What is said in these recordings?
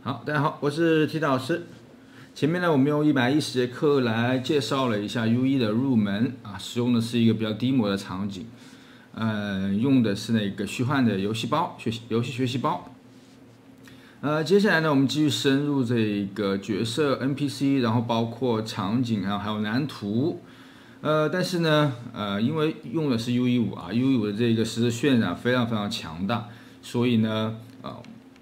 好，大家好，我是 T 老师。前面呢，我们用110节课来介绍了一下 UE 的入门啊，使用的是一个比较低模的场景，用的是那个虚幻的游戏包，游戏学习包。接下来呢，我们继续深入这个角色 NPC， 然后包括场景啊，还有蓝图。但是呢，因为用的是 UE5啊 ，UE5 的这个实时渲染非常强大，所以呢，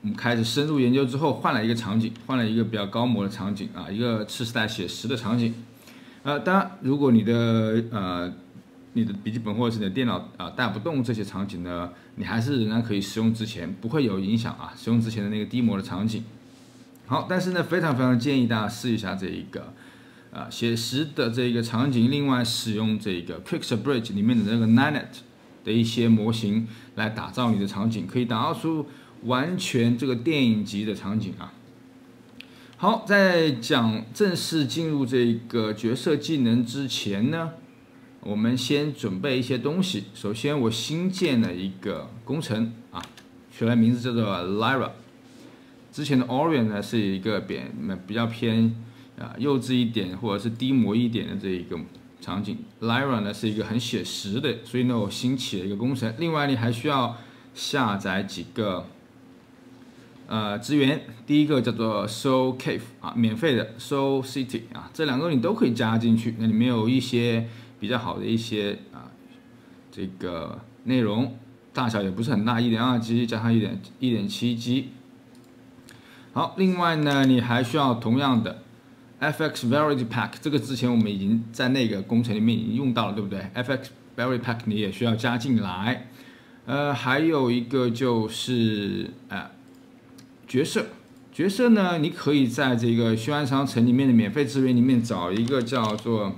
我们开始深入研究之后，换了一个场景，换了一个比较高模的场景啊，一个次时代写实的场景。当然，如果你的笔记本或者是你的电脑带不动这些场景呢，你还是仍然可以使用之前，不会有影响啊，使用之前的那个低模的场景。好，但是呢，非常建议大家试一下这一个写实的这个场景，另外使用这个 Quixel Bridge 里面的那个 Nanite 的一些模型来打造你的场景，可以打造出完全这个电影级的场景啊。好，在正式进入这个角色技能之前呢，我们先准备一些东西。首先，我新建了一个工程啊，取了名字叫做 Lyra。之前的 Orion 呢是一个比较偏幼稚一点或者是低模一点的这一个场景。Lyra 呢是一个很写实的，所以呢我新起了一个工程。另外你还需要下载几个资源，第一个叫做 Soul Cave 啊，免费的 Soul City 啊，这两个你都可以加进去。那里面有一些比较好的一些这个内容，大小也不是很大，1.2G 加上1.7G。好，另外呢，你还需要同样的 FX Variety Pack， 这个之前我们已经在那个工程里面已经用到了，对不对 ？FX Variety Pack 你也需要加进来。还有一个就是角色呢，你可以在这个虚幻商城里面的免费资源里面找一个叫做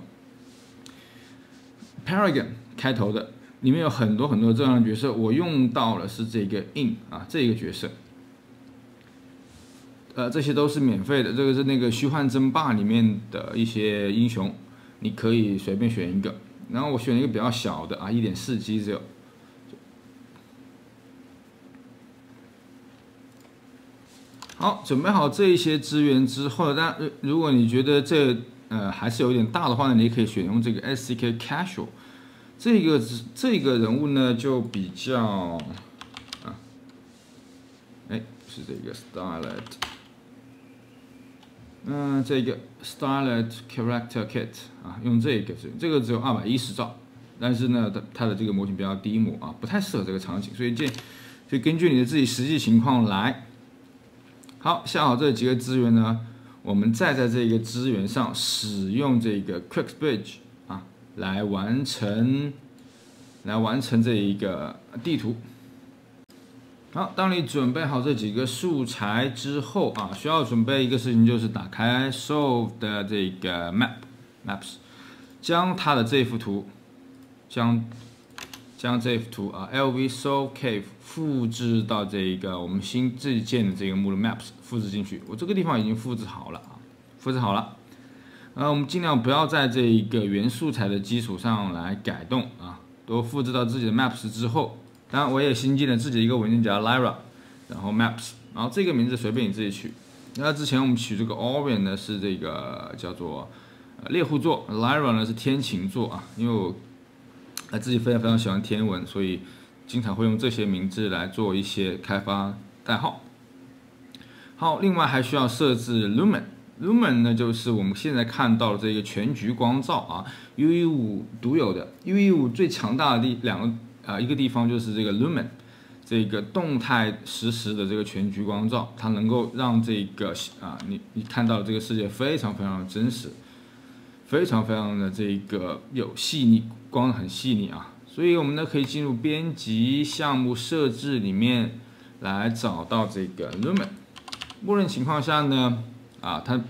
Paragon 开头的，里面有很多这样的角色。我用到了是这个 In 啊，这个角色。这些都是免费的，这个是那个虚幻争霸里面的一些英雄，你可以随便选一个。然后我选一个比较小的啊，1.4G 只有。好，准备好这一些资源之后，但如果你觉得这还是有点大的话呢，你可以选用这个 SCK Casual。这个人物呢就比较是这个 Starlight。这个 Starlight Character Kit 啊，用这个只有210兆，但是呢，它的这个模型比较低模啊，不太适合这个场景，所以根据你的自己实际情况来。好，下好这几个资源呢，我们再在这个资源上使用这个 Quixel Bridge 啊，来完成这一个地图。好，当你准备好这几个素材之后啊，需要准备一个事情，就是打开 Solve 的这个 Maps， 将它的这幅图，将这幅图啊 LV Soul Cave 复制到这个我们新自建的这个目录 Maps 复制进去。我这个地方已经复制好了啊，我们尽量不要在这一个原素材的基础上来改动啊，都复制到自己的 Maps 之后。当然，我也新建了自己一个文件夹 Lyra， 然后 Maps， 然后这个名字随便你自己取。那之前我们取这个 Orion 呢是这个叫做猎户座 ，Lyra 呢是天琴座啊，因为我自己非常喜欢天文，所以经常会用这些名字来做一些开发代号。好，另外还需要设置 Lumen。Lumen 呢，就是我们现在看到的这个全局光照啊 ，UE5 独有的。UE5 最强大的一个地方就是这个 Lumen， 这个动态实时的这个全局光照，它能够让这个你看到的这个世界非常的真实，非常的这个有细腻，光很细腻啊。所以我们呢可以进入编辑项目设置里面来找到这个 Lumen。默认情况下呢，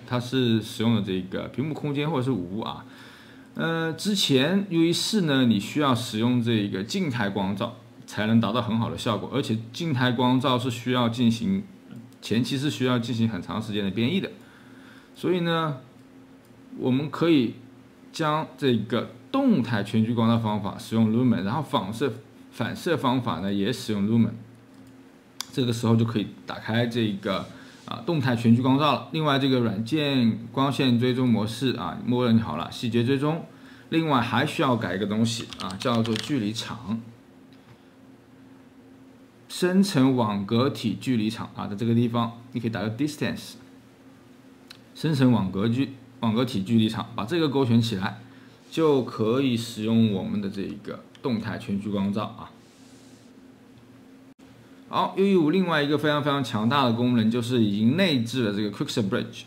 它是使用的这个屏幕空间或者是5啊。之前 UE4 呢，你需要使用这个静态光照才能达到很好的效果，而且静态光照是需要前期是需要进行很长时间的编译的。所以呢，我们可以将这个动态全局光照方法使用 Lumen， 然后反射方法呢也使用 Lumen。这个时候就可以打开这个动态全局光照了。另外这个软件光线追踪模式默认好了，细节追踪。另外还需要改一个东西叫做距离场，生成网格体距离场在这个地方你可以打个 distance， 生成网格体距离场，把这个勾选起来，就可以使用我们的这个动态全局光照好，UE5另外一个非常强大的功能就是已经内置了这个 Quixel Bridge。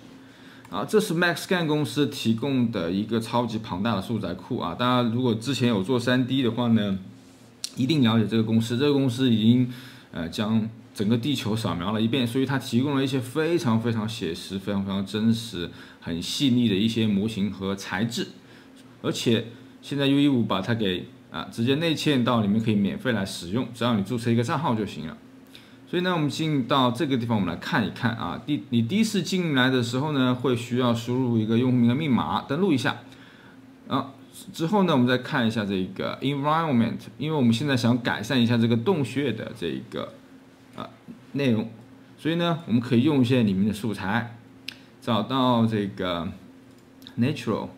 这是 MaxScan 公司提供的一个超级庞大的素材库大家如果之前有做 3D 的话呢，一定了解这个公司。这个公司已经将整个地球扫描了一遍，所以它提供了一些非常写实、非常真实、很细腻的一些模型和材质。而且现在 UE5把它给直接内嵌到里面，可以免费来使用，只要你注册一个账号就行了。所以呢，我们进到这个地方，我们来看一看你第一次进来的时候呢，会需要输入一个用户名和密码，登录一下。之后呢，我们再看一下这个 environment， 因为我们现在想改善一下这个洞穴的这个内容，所以呢，我们可以用一些里面的素材，找到这个 natural，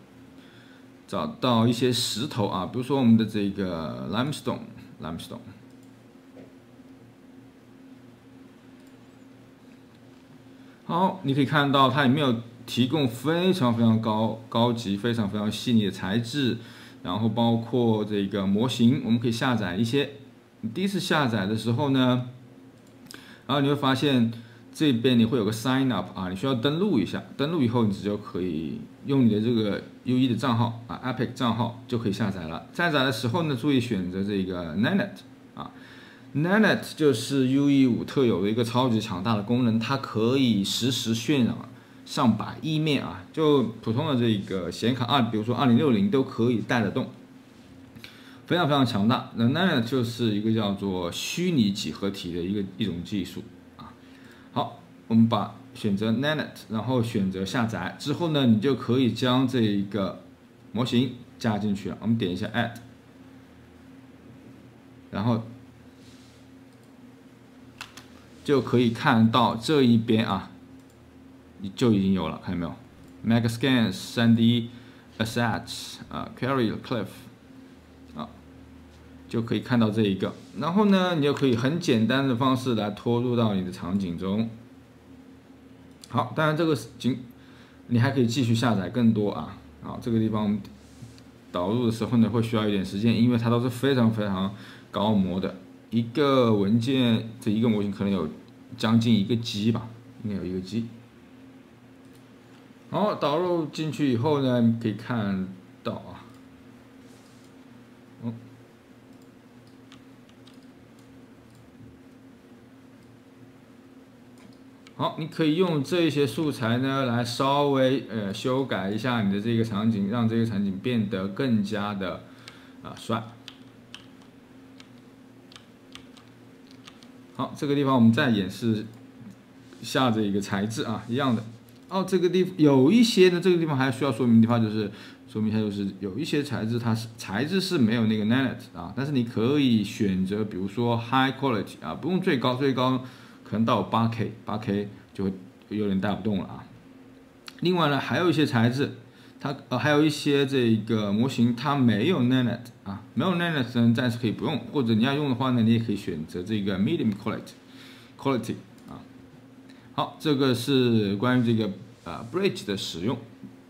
找到一些石头比如说我们的这个 limestone。好，你可以看到它里面有提供非常高级、非常细腻的材质，然后包括这个模型，我们可以下载一些。你第一次下载的时候呢，然后你会发现这边你会有个 sign up 你需要登录一下。登录以后，你就可以用你的这个 UE 的账号Epic 账号就可以下载了。下载的时候呢，注意选择这个 Nanite。Nanite 就是 UE5特有的一个超级强大的功能，它可以实时渲染上百亿面就普通的这个显卡比如说2060都可以带得动，非常强大。那 Nanite 就是一个叫做虚拟几何体的一种技术好，我们选择 Nanite， 然后选择下载之后呢，你就可以将这一个模型加进去了。我们点一下 Add， 然后就可以看到这一边就已经有了，看到没有 ？MaxScan 3D Assets Carry Cliff 就可以看到这一个。然后呢，你就可以很简单的方式来拖入到你的场景中。好，当然这个你还可以继续下载更多好，这个地方导入的时候呢，会需要一点时间，因为它都是非常高模的。一个文件这一个模型可能有将近1个 G 吧，应该有1个 G。好，导入进去以后呢，你可以看到好，你可以用这些素材呢来稍微修改一下你的这个场景，让这个场景变得更加的帅。好，这个地方我们再演示下这一个材质一样的。这个地方有一些呢，这个地方还需要说明的地方就是说明一下，就是有一些材质它材质是没有那个 Nanite 但是你可以选择，比如说 High Quality 不用最高可能到 8K 就会有点带不动了另外呢，还有一些材质，它还有一些这个模型它没有 Nanite 没有 Nanite 呢，暂时可以不用，或者你要用的话呢，你也可以选择这个 Medium Quality 好，这个是关于这个Bridge 的使用，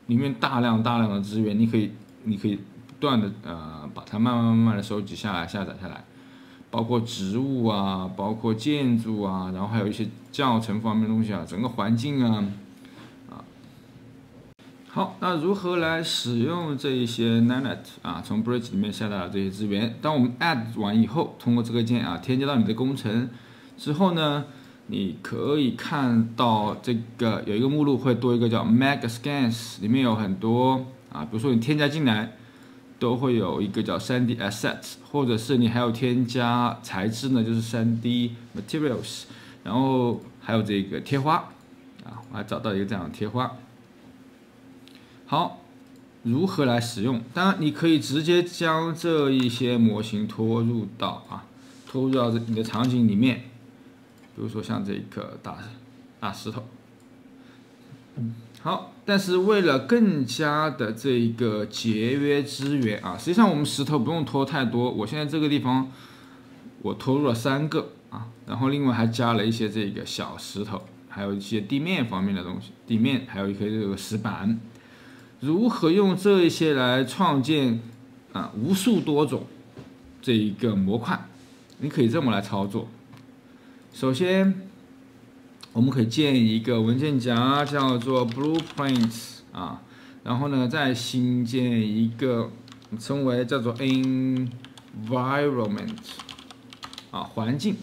里面大量的资源，你可以不断的把它慢慢的收集下来、下载下来，包括植物包括建筑然后还有一些教程方面的东西整个环境好，那如何来使用这一些 Nanite 从 Bridge 里面下载的这些资源？当我们 add 完以后，通过这个键添加到你的工程之后呢，你可以看到这个有一个目录会多一个叫 MaxScans， 里面有很多比如说你添加进来都会有一个叫 3D Assets， 或者是你还有添加材质呢，就是 3D Materials， 然后还有这个贴花我还找到一个这样的贴花。好，如何来使用？当然，你可以直接将这一些模型拖入到你的场景里面，比如说像这个大石头，好，但是为了更加的这个节约资源啊，实际上我们石头不用拖太多。我现在这个地方我拖入了3个啊，然后另外还加了一些这个小石头，还有一些地面方面的东西，地面还有一些这个石板。如何用这一些来创建无数多种这一个模块？你可以这么来操作。首先，我们可以建一个文件夹，叫做 Blueprints 啊，然后呢，再新建一个称为叫做 Environment 啊，环境。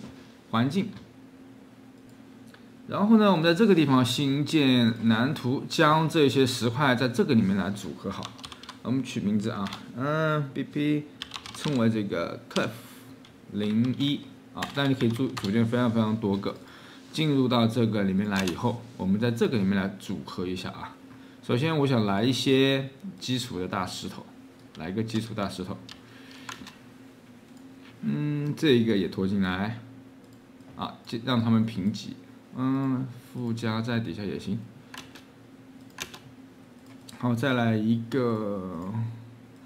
然后呢，我们在这个地方新建蓝图，将这些石块在这个里面来组合好。我们取名字啊，BP 称为这个 Cliff01啊，但你可以组建非常多个。进入到这个里面来以后，我们在这个里面来组合一下啊。首先，我想来一些基础的大石头，来一个基础大石头。这个也拖进来啊，让它们平级。附加在底下也行。好，再来一个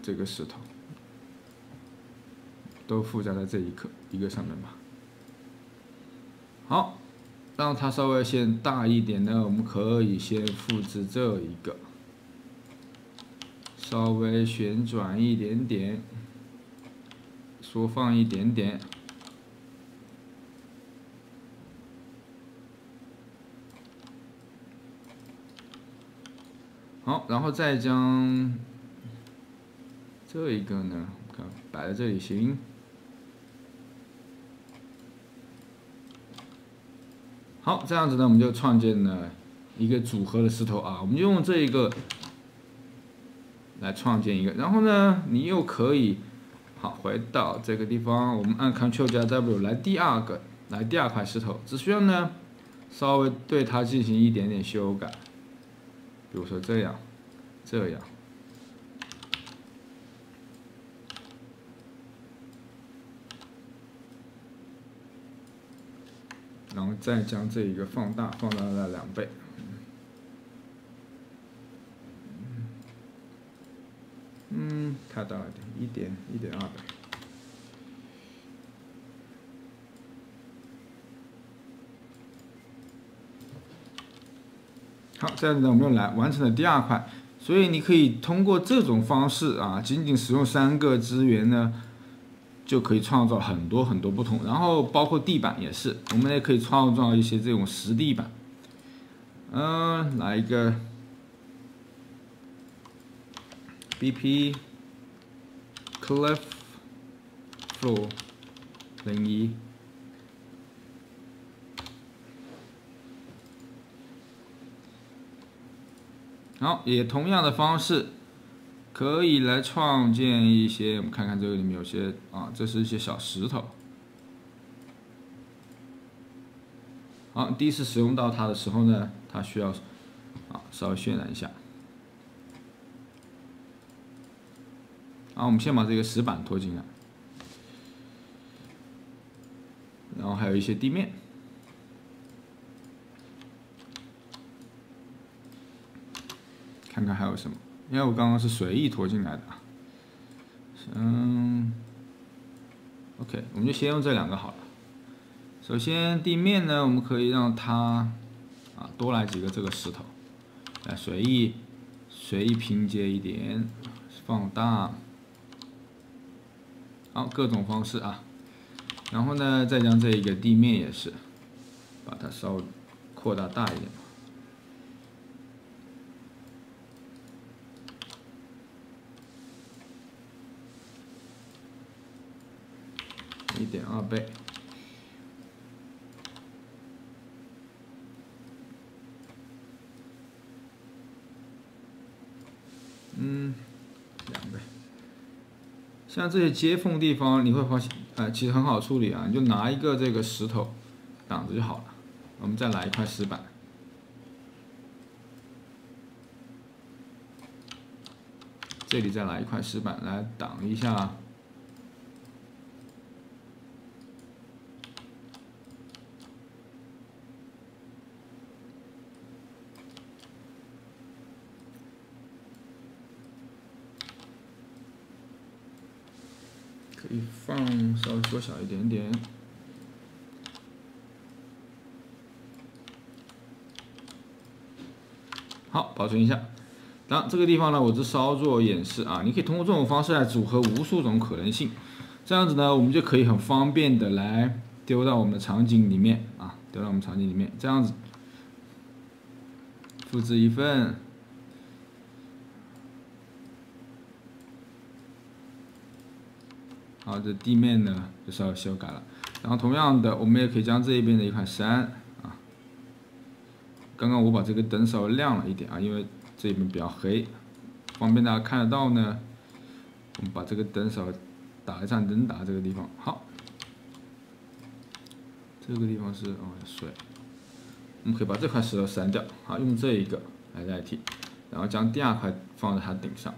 这个石头，都附加在这一个上面吧。好，让它稍微先大一点呢，我们可以先复制这一个，稍微旋转一点点，缩放一点点。好，然后再将这一个呢，看摆在这里行。好，这样子呢，我们就创建了一个组合的石头啊，我们就用这一个来创建一个，然后呢，你又可以好回到这个地方，我们按 Ctrl+W 来第二块石头，只需要呢稍微对它进行一点点修改。比如说这样，然后再将这一个放大了2倍，太大了点，1.2倍。好，这样子呢，我们又来完成了第2块。所以你可以通过这种方式啊，仅仅使用3个资源呢，就可以创造很多不同。然后包括地板也是，我们也可以创造一些这种实地板。来一个 BP Cliff Floor 01。好，也同样的方式，可以来创建一些。我们看看这个里面有些这是一些小石头。好，第一次使用到它的时候呢，它需要稍微渲染一下。好，我们先把这个石板拖进来，然后还有一些地面。看看还有什么，因为我刚刚是随意拖进来的。OK， 我们就先用这2个好了。首先地面呢，我们可以让它多来几个这个石头，来随意拼接一点，放大，好，各种方式啊。然后呢，再将这一个地面也是，把它稍微扩大一点。1.2倍。2倍。像这些接缝地方，你会发现，其实很好处理啊，你就拿一个这个石头挡着就好了。我们再来一块石板，这里再来一块石板来挡一下。以放稍微缩小一点点。好，保存一下。当然，这个地方呢，我是稍作演示啊，你可以通过这种方式来组合无数种可能性，这样子呢，我们就可以很方便的来丢到我们的场景里面啊，丢到我们场景里面，这样子复制一份。 好，这地面呢就稍微修改了，然后同样的，我们也可以将这一边的一块删啊。刚刚我把这个灯稍微亮了一点啊，因为这边比较黑，方便大家看得到呢。我们把这个灯稍微打一盏灯打这个地方，好，这个地方是水，我们可以把这块石头删掉，好，用这一个来代替，然后将第二块放在它顶上。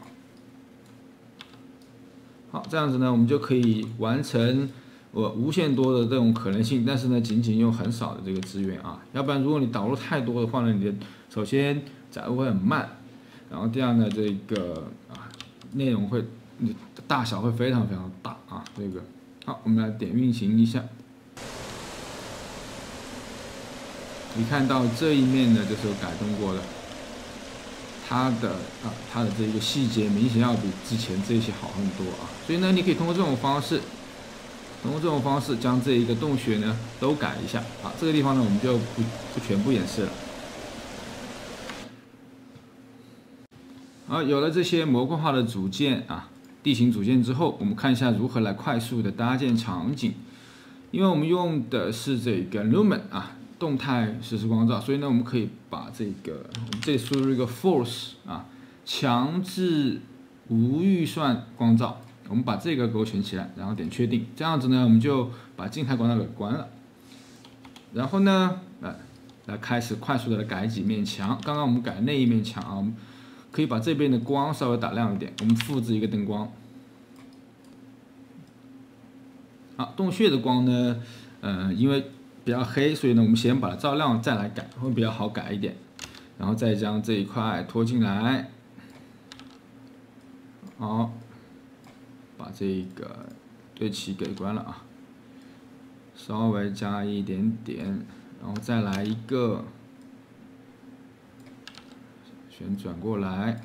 好，这样子呢，我们就可以完成无限多的这种可能性，但是呢，仅仅用很少的这个资源啊，要不然如果你导入太多的话呢，你的首先载入会很慢，然后第二呢，这个内容会大小会非常非常大啊，这个好，我们来点运行一下，你看到这一面呢，就是有改动过的。 它的这个细节明显要比之前这些好很多啊，所以呢，你可以通过这种方式，将这一个洞穴呢都改一下啊。这个地方呢，我们就不全部演示了。好，有了这些模块化的组件啊，地形组件之后，我们看一下如何来快速的搭建场景。因为我们用的是这个 Lumen 啊。 动态实时光照，所以呢，我们可以把这个，我们这里输入一个 force 啊，强制无预算光照，我们把这个勾选起来，然后点确定，这样子呢，我们就把静态光照给关了。然后呢，来开始快速的来改几面墙。刚刚我们改那一面墙啊，我们可以把这边的光稍微打亮一点，我们复制一个灯光。好，洞穴的光呢，因为 比较黑，所以呢，我们先把它照亮，再来改，会比较好改一点。然后再将这一块拖进来，好，把这个对齐给关了啊，稍微加一点点，然后再来一个旋转过来。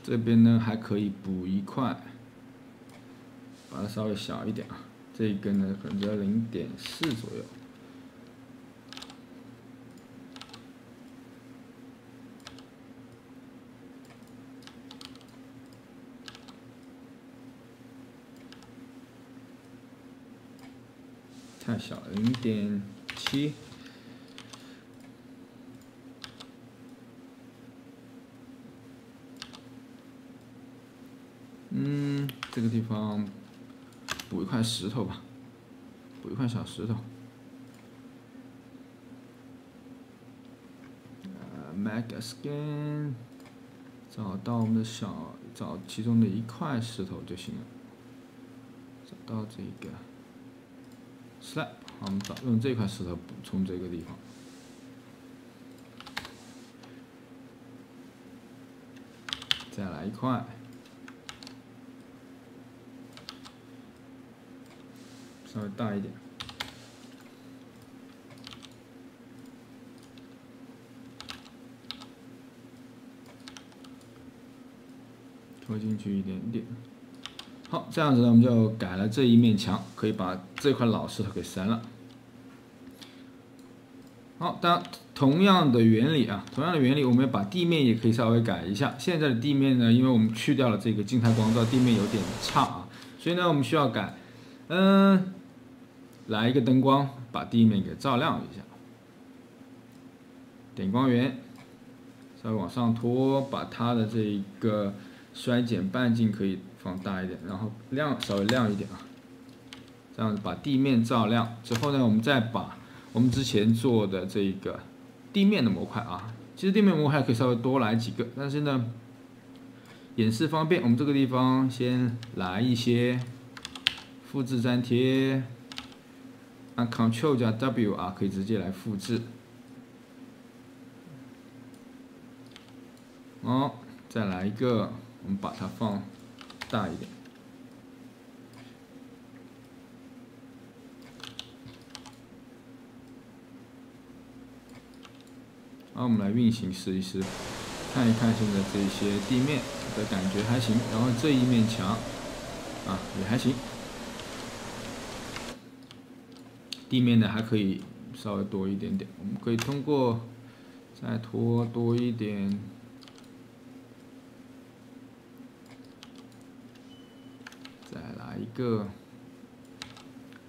这边呢还可以补一块，把它稍微小一点啊。这一根呢可能只要0.4左右。太小了，0.7。 这个地方补一块石头吧，补一块小石头。Mega Scan， 找到我们的找其中的一块石头就行了。找到这个 slab， 好，我们用这块石头补充这个地方。再来一块。 稍微大一点，拖进去一点点。好，这样子呢，我们就改了这一面墙，可以把这块老石头给删了。好，当然同样的原理啊，我们把地面也可以稍微改一下。现在的地面呢，因为我们去掉了这个静态光照，地面有点差啊，所以呢，我们需要改，来一个灯光，把地面给照亮一下。点光源，稍微往上拖，把它的这个衰减半径可以放大一点，然后稍微亮一点啊。这样子把地面照亮之后呢，我们再把我们之前做的这个地面的模块啊，其实地面模块可以稍微多来几个，但是呢，演示方便，我们这个地方先来一些，复制粘贴。 按 Ctrl 加 W 啊，可以直接来复制。好，再来一个，我们把它放大一点。好，我们来运行试一试，看一看现在这些地面的感觉还行，然后这一面墙啊也还行，地面呢还可以稍微多一点点，我们可以通过再拖多一点。 再来一个，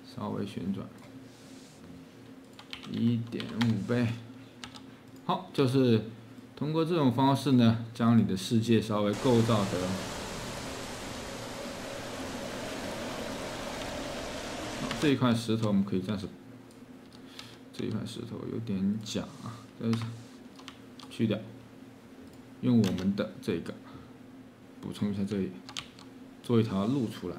稍微旋转1.5倍。好，就是通过这种方式呢，将你的世界稍微构造的这一块石头，我们可以暂时，这一块石头有点假啊，但是去掉，用我们的这个补充一下这里。 做一条路出来。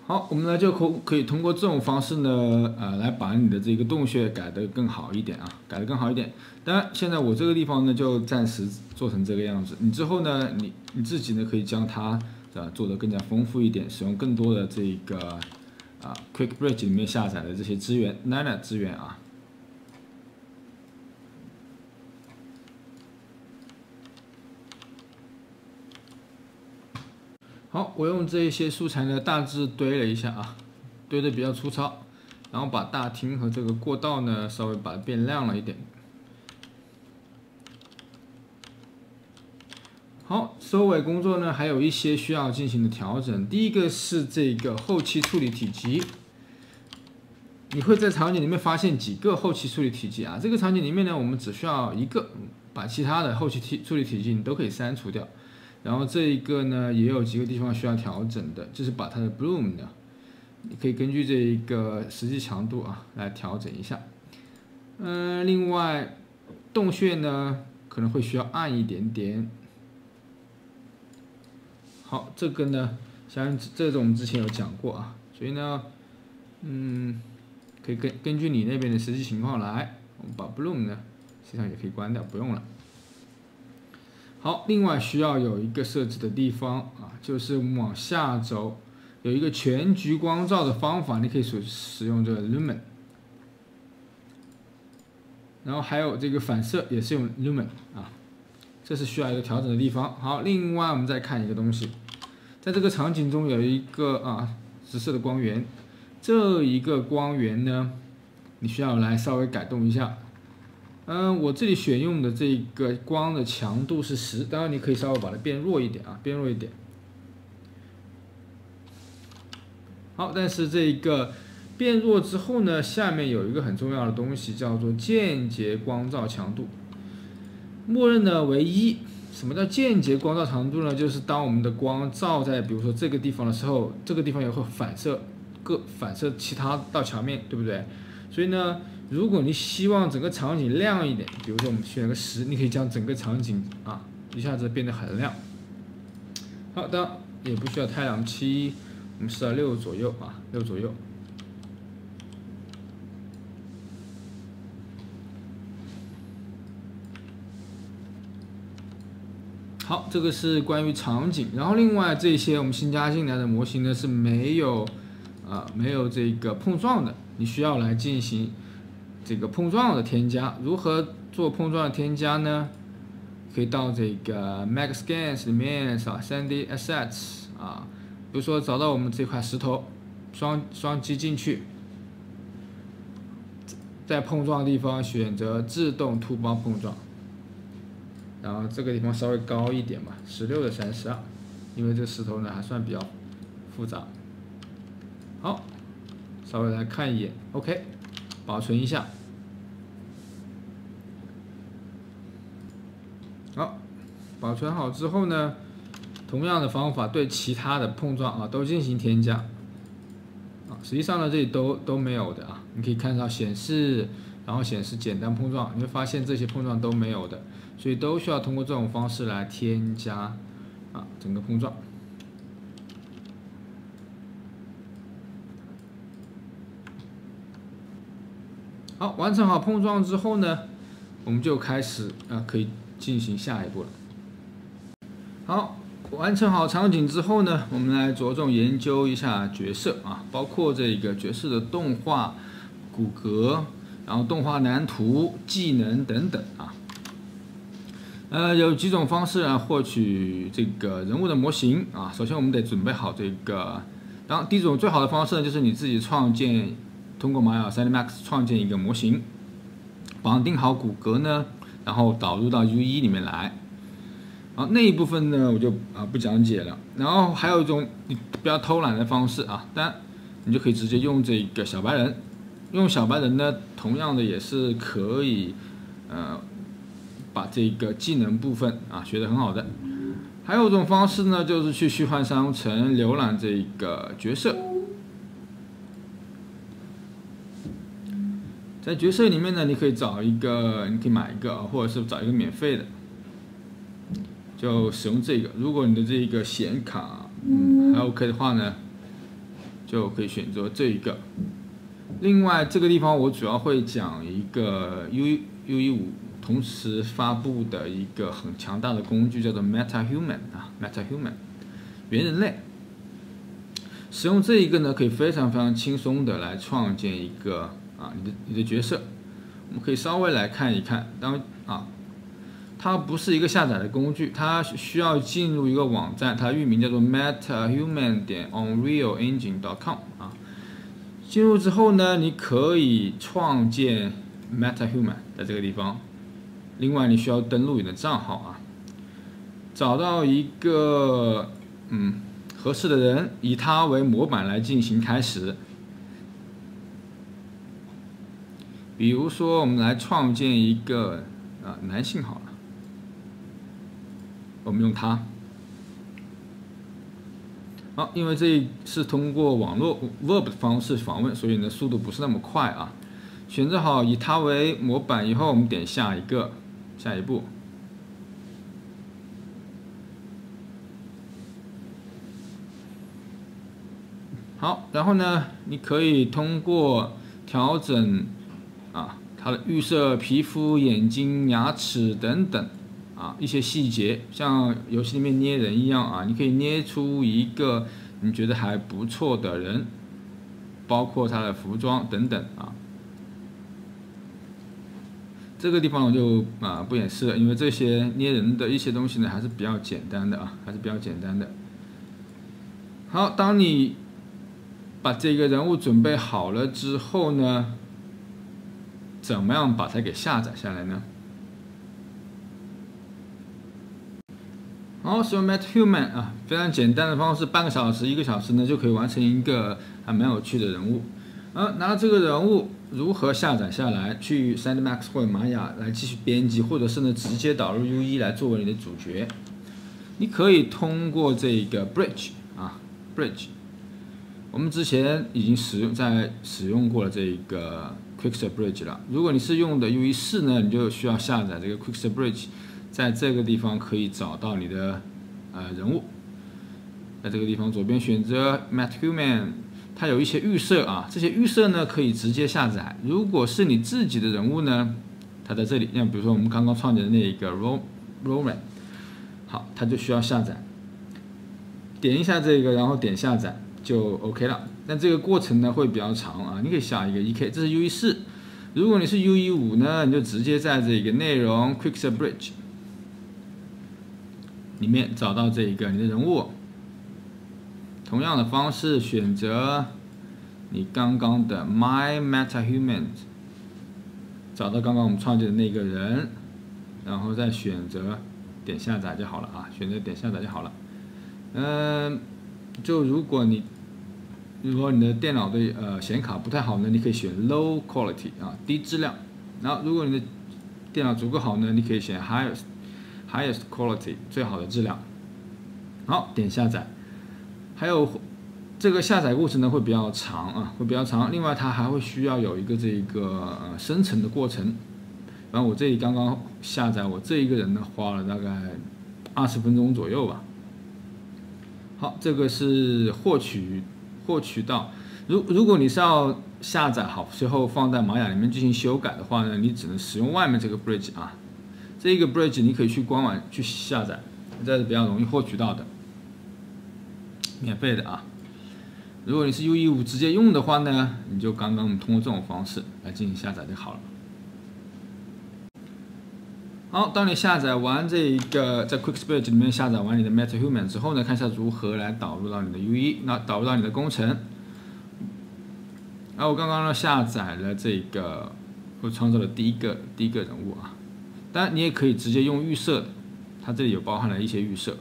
好，我们呢就可以通过这种方式呢，来把你的这个洞穴改得更好一点啊，改得更好一点。当然，现在我这个地方呢就暂时做成这个样子。你之后呢，你自己呢可以将它做得更加丰富一点，使用更多的这个Quick Bridge 里面下载的这些资源 ，Nana 资源啊。 好，我用这些素材呢，大致堆了一下啊，堆的比较粗糙，然后把大厅和这个过道呢，稍微把它变亮了一点。好，收尾工作呢，还有一些需要进行的调整。第一个是这个后期处理体积，你会在场景里面发现几个后期处理体积啊？这个场景里面呢，我们只需要一个，把其他的后期处理体积你都可以删除掉。 然后这一个呢，也有几个地方需要调整的，就是把它的 bloom 呢，你可以根据这一个实际强度啊来调整一下。另外洞穴呢可能会需要暗一点点。好，这个呢，像这种我们之前有讲过啊，所以呢，可以根据你那边的实际情况来，我们把 bloom 呢，实际上也可以关掉，不用了。 好，另外需要有一个设置的地方啊，就是我们往下走，有一个全局光照的方法，你可以使用这个 Lumen， 然后还有这个反射也是用 Lumen 啊，这是需要一个调整的地方。好，另外我们再看一个东西，在这个场景中有一个直射的光源，这一个光源呢，你需要来稍微改动一下。 我这里选用的这个光的强度是10，当然你可以稍微把它变弱一点啊，变弱一点。好，但是这个变弱之后呢，下面有一个很重要的东西叫做间接光照强度，默认呢为1。什么叫间接光照强度呢？就是当我们的光照在比如说这个地方的时候，这个地方也会反射其他到墙面，对不对？所以呢。 如果你希望整个场景亮一点，比如说我们选个10，你可以将整个场景一下子变得很亮。好的，也不需要太阳7，我们设到6左右啊，6左右。好，这个是关于场景，然后另外这些我们新加进来的模型呢是没有这个碰撞的，你需要来进行。 这个碰撞的添加，如何做碰撞的添加呢？可以到这个 MaxScans 里面找 3D Assets 啊，比如说找到我们这块石头，双击进去，在碰撞的地方选择自动凸包碰撞，然后这个地方稍微高一点吧，16的32，因为这石头呢还算比较复杂。好，稍微来看一眼 ，OK。 保存一下，好，保存好之后呢，同样的方法对其他的碰撞都进行添加，实际上呢这里都没有的啊，你可以看到显示然后显示简单碰撞，你会发现这些碰撞都没有的，所以都需要通过这种方式来添加整个碰撞。好，完成好碰撞之后呢，我们就开始可以进行下一步了。好，完成好场景之后呢，我们来着重研究一下角色包括这个角色的动画、骨骼，然后动画蓝图、技能等等有几种方式来获取这个人物的模型首先我们得准备好这个，第一种最好的方式呢，就是你自己通过玛雅 3D Max 创建一个模型，绑定好骨骼呢，然后导入到 UE 里面来。那一部分呢，我就不讲解了。然后还有一种比较偷懒的方式当然你就可以直接用这个小白人。用小白人呢，同样的也是可以把这个技能部分学得很好的。还有一种方式呢，就是去虚幻商城浏览这个角色。在角色里面呢，你可以找一个，你可以买一个，或者是找一个免费的，就使用这个。如果你的这个显卡还 OK 的话呢，就可以选择这一个。另外这个地方我主要会讲一个 UE5 同时发布的一个很强大的工具，叫做 MetaHuman 原人类。使用这一个呢，可以非常轻松的来创建一个你的角色。我们可以稍微来看一看，它不是一个下载的工具，它需要进入一个网站，它域名叫做 metahuman.unrealengine.com 进入之后呢，你可以创建 MetaHuman 在这个地方。另外，你需要登录你的账号找到一个合适的人，以他为模板来进行开始。比如说，我们来创建一个男性好了，我们用他。好，因为这是通过网络 Verb 的方式访问，所以呢速度不是那么快选择好以它为模板以后，我们点下一步。好，然后呢，你可以通过调整它的预设皮肤、眼睛、牙齿等等一些细节，像游戏里面捏人一样你可以捏出一个你觉得还不错的人，包括他的服装等等这个地方我就不演示了，因为这些捏人的一些东西呢还是比较简单的好，当你把这个人物准备好了之后呢，怎么样把它给下载下来呢？好，使用 MetaHuman 非常简单的方式，半个小时、1个小时呢就可以完成一个还蛮有趣的人物。拿到这个人物如何下载下来，去 3D Max 或者玛雅来继续编辑，或者是呢直接导入 UE 来作为你的主角。你可以通过这个 Bridge 我们之前已经使用过了这个 Quixel Bridge 了。如果你是用的 UE4 呢，你就需要下载这个 Quixel Bridge， 在这个地方可以找到你的人物。在这个地方左边选择 MetaHuman， 它有一些预设这些预设呢可以直接下载。如果是你自己的人物呢，它在这里，像比如说我们刚刚创建的那一个 Roman， 好，它就需要下载。点一下这个，然后点下载就 OK 了。但这个过程呢会比较长你可以下一个 EK， 这是 UE4。如果你是 UE5 呢，你就直接在这个内容 Quixel Bridge 里面找到这一个你的人物，同样的方式选择你刚刚的 My MetaHuman， 找到刚刚我们创建的那个人，然后再选择点下载就好了选择点下载就好了。就如果你的电脑的显卡不太好呢，你可以选 Low Quality 低质量。然后如果你的电脑足够好呢，你可以选 Highest Quality 最好的质量。好，点下载。还有这个下载过程呢会比较长啊，会比较长。另外它还会需要有一个这个生成的过程。然后我这里刚刚下载，我这一个人呢花了大概20分钟左右吧。好，这个是获取到。如果你是要下载好之后放在玛雅里面进行修改的话呢，你只能使用外面这个 bridge 啊。这个 bridge 你可以去官网去下载，这是比较容易获取到的，免费的啊。如果你是 UE5 直接用的话呢，你就刚刚我们通过这种方式来进行下载就好了。好，当你下载完这一个在 QuickSplit 里面下载完你的 MetaHuman 之后呢，看一下如何来导入到你的 UE， 那导入到你的工程。我刚刚呢下载了这个，我创造了第一个人物啊。当然你也可以直接用预设的，它这里有包含了一些预设。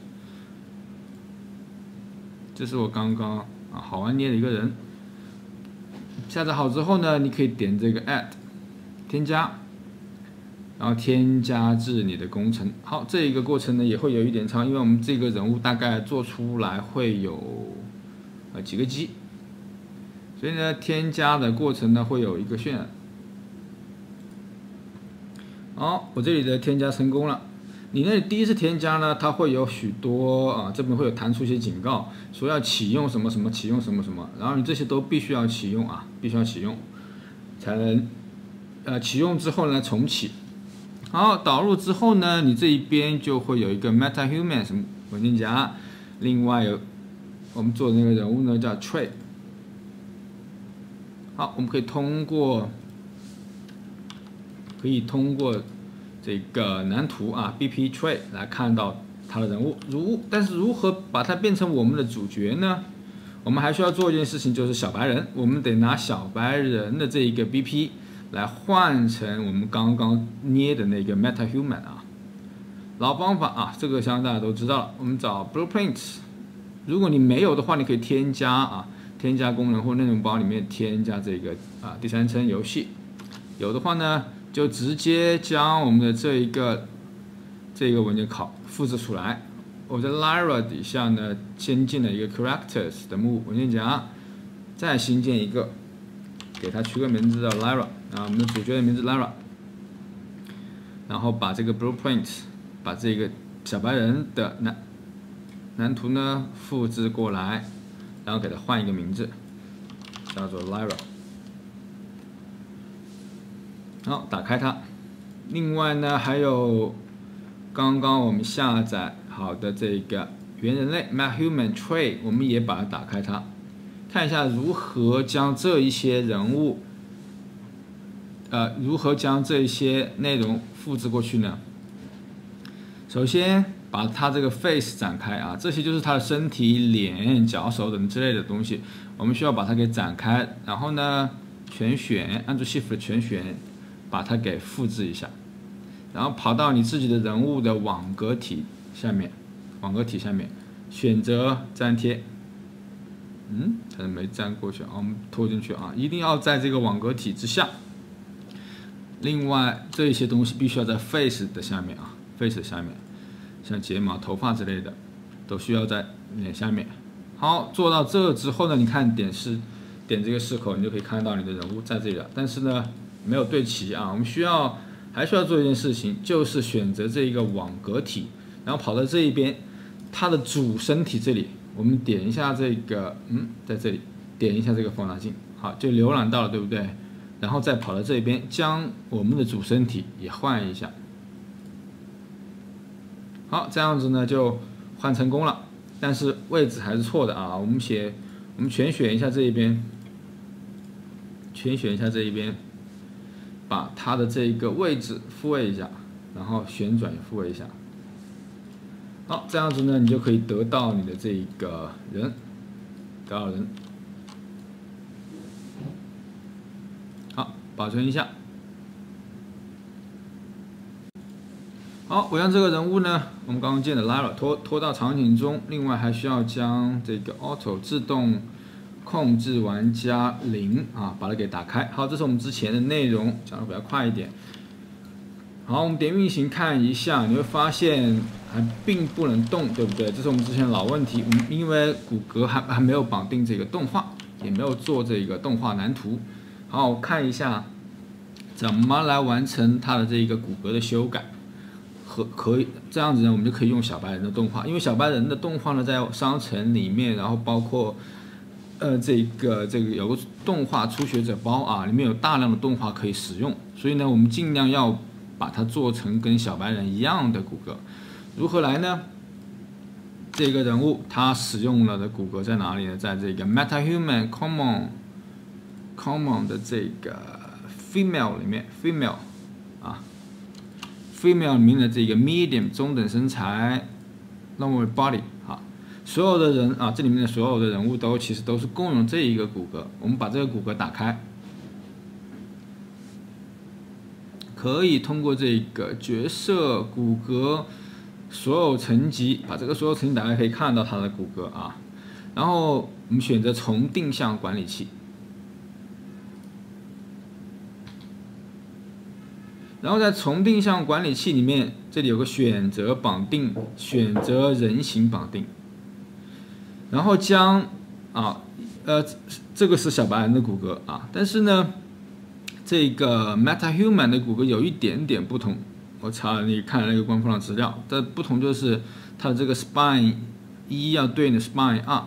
这是我刚刚好玩捏的一个人。下载好之后呢，你可以点这个 Add 添加。然后添加至你的工程。好，这一个过程呢也会有一点长，因为我们这个人物大概做出来会有几个 G， 所以呢添加的过程呢会有一个渲染。好，我这里的添加成功了。你那里第一次添加呢，它会有许多这边会有弹出一些警告，说要启用什么什么，启用什么什么，然后你这些都必须要启用啊，必须要启用，才能启用之后呢重启。好，导入之后呢，你这一边就会有一个 MetaHuman 什么文件夹，另外有我们做的那个人物呢叫 Tray。好，我们可以通过这个蓝图啊 BP Tray 来看到他的人物。但是如何把它变成我们的主角呢？我们还需要做一件事情，就是小白人，我们得拿小白人的这一个 BP。来换成我们刚刚捏的那个 MetaHuman 啊，老方法啊，这个相信大家都知道了。我们找 Blueprint， 如果你没有的话，你可以添加添加功能或内容包里面添加这个第三层游戏。有的话呢，就直接将我们的这个文件复制出来。我在 Lyra 底下呢，先进了一个 Characters 的文件夹，再新建一个，给它取个名字叫 Lyra。我们的主角的名字 Lyra， 然后把这个 Blueprint， 把这个小白人的蓝图呢复制过来，然后给它换一个名字，叫做 Lyra。好，打开它。另外呢，还有刚刚我们下载好的这个原人类 MetaHuman Tray， 我们也把它打开它，看一下如何将这一些人物。如何将这些内容复制过去呢？首先把它这个 face 展开啊，这些就是它的身体、脸、脚、手等之类的东西，我们需要把它给展开，然后呢全选，按住 Shift 全选，把它给复制一下，然后跑到你自己的人物的网格体下面，选择粘贴。可能没粘过去啊，我们拖进去啊，一定要在这个网格体之下。另外，这一些东西必须要在 face 的下面啊 ，face 下面，像睫毛、头发之类的，都需要在脸下面。好，做到这之后呢，你看点这个视口，你就可以看到你的人物在这里了。但是呢，没有对齐啊，我们还需要做一件事情，就是选择这一个网格体，然后跑到这一边，它的主身体这里，我们点一下这个，在这里点一下这个放大镜，好，就浏览到了，对不对？然后再跑到这边，将我们的主身体也换一下。好，这样子呢就换成功了，但是位置还是错的啊。我们全选一下这一边，把它的这一个位置复位一下，然后旋转也复位一下。好，这样子呢，你就可以得到你的这一个人，好，保存一下。好，我将这个人物呢，我们刚刚建的 Lyra 拖到场景中，另外还需要将这个 Auto 自动控制玩家0啊，把它给打开。好，这是我们之前的内容，讲的比较快一点。好，我们点运行看一下，你会发现还并不能动，对不对？这是我们之前的老问题，因为骨骼还没有绑定这个动画，也没有做这个动画蓝图。好，我看一下怎么来完成它的这个骨骼的修改。可以这样子呢，我们就可以用小白人的动画，因为小白人的动画呢，在商城里面，然后包括这个有个动画初学者包啊，里面有大量的动画可以使用，所以呢，我们尽量要把它做成跟小白人一样的骨骼。如何来呢？这个人物他使用了的骨骼在哪里呢？在这个 MetaHuman Common 的这个 Female 里面 ，Female 啊。Female 里面的这个 medium 中等身材 normal body 啊，所有的人啊，这里面的所有的人物其实都是共用这一个骨骼。我们把这个骨骼打开，可以通过这个角色骨骼所有层级，把这个所有层级打开，可以看到它的骨骼啊。然后我们选择重定向管理器。然后在重定向管理器里面，这里有个选择绑定，选择人形绑定，然后将这个是小白人的骨骼啊，但是呢，这个 MetaHuman 的骨骼有一点点不同。我你看了那个官方的资料，这不同就是它的这个 Spine 1要对应的 Spine 2，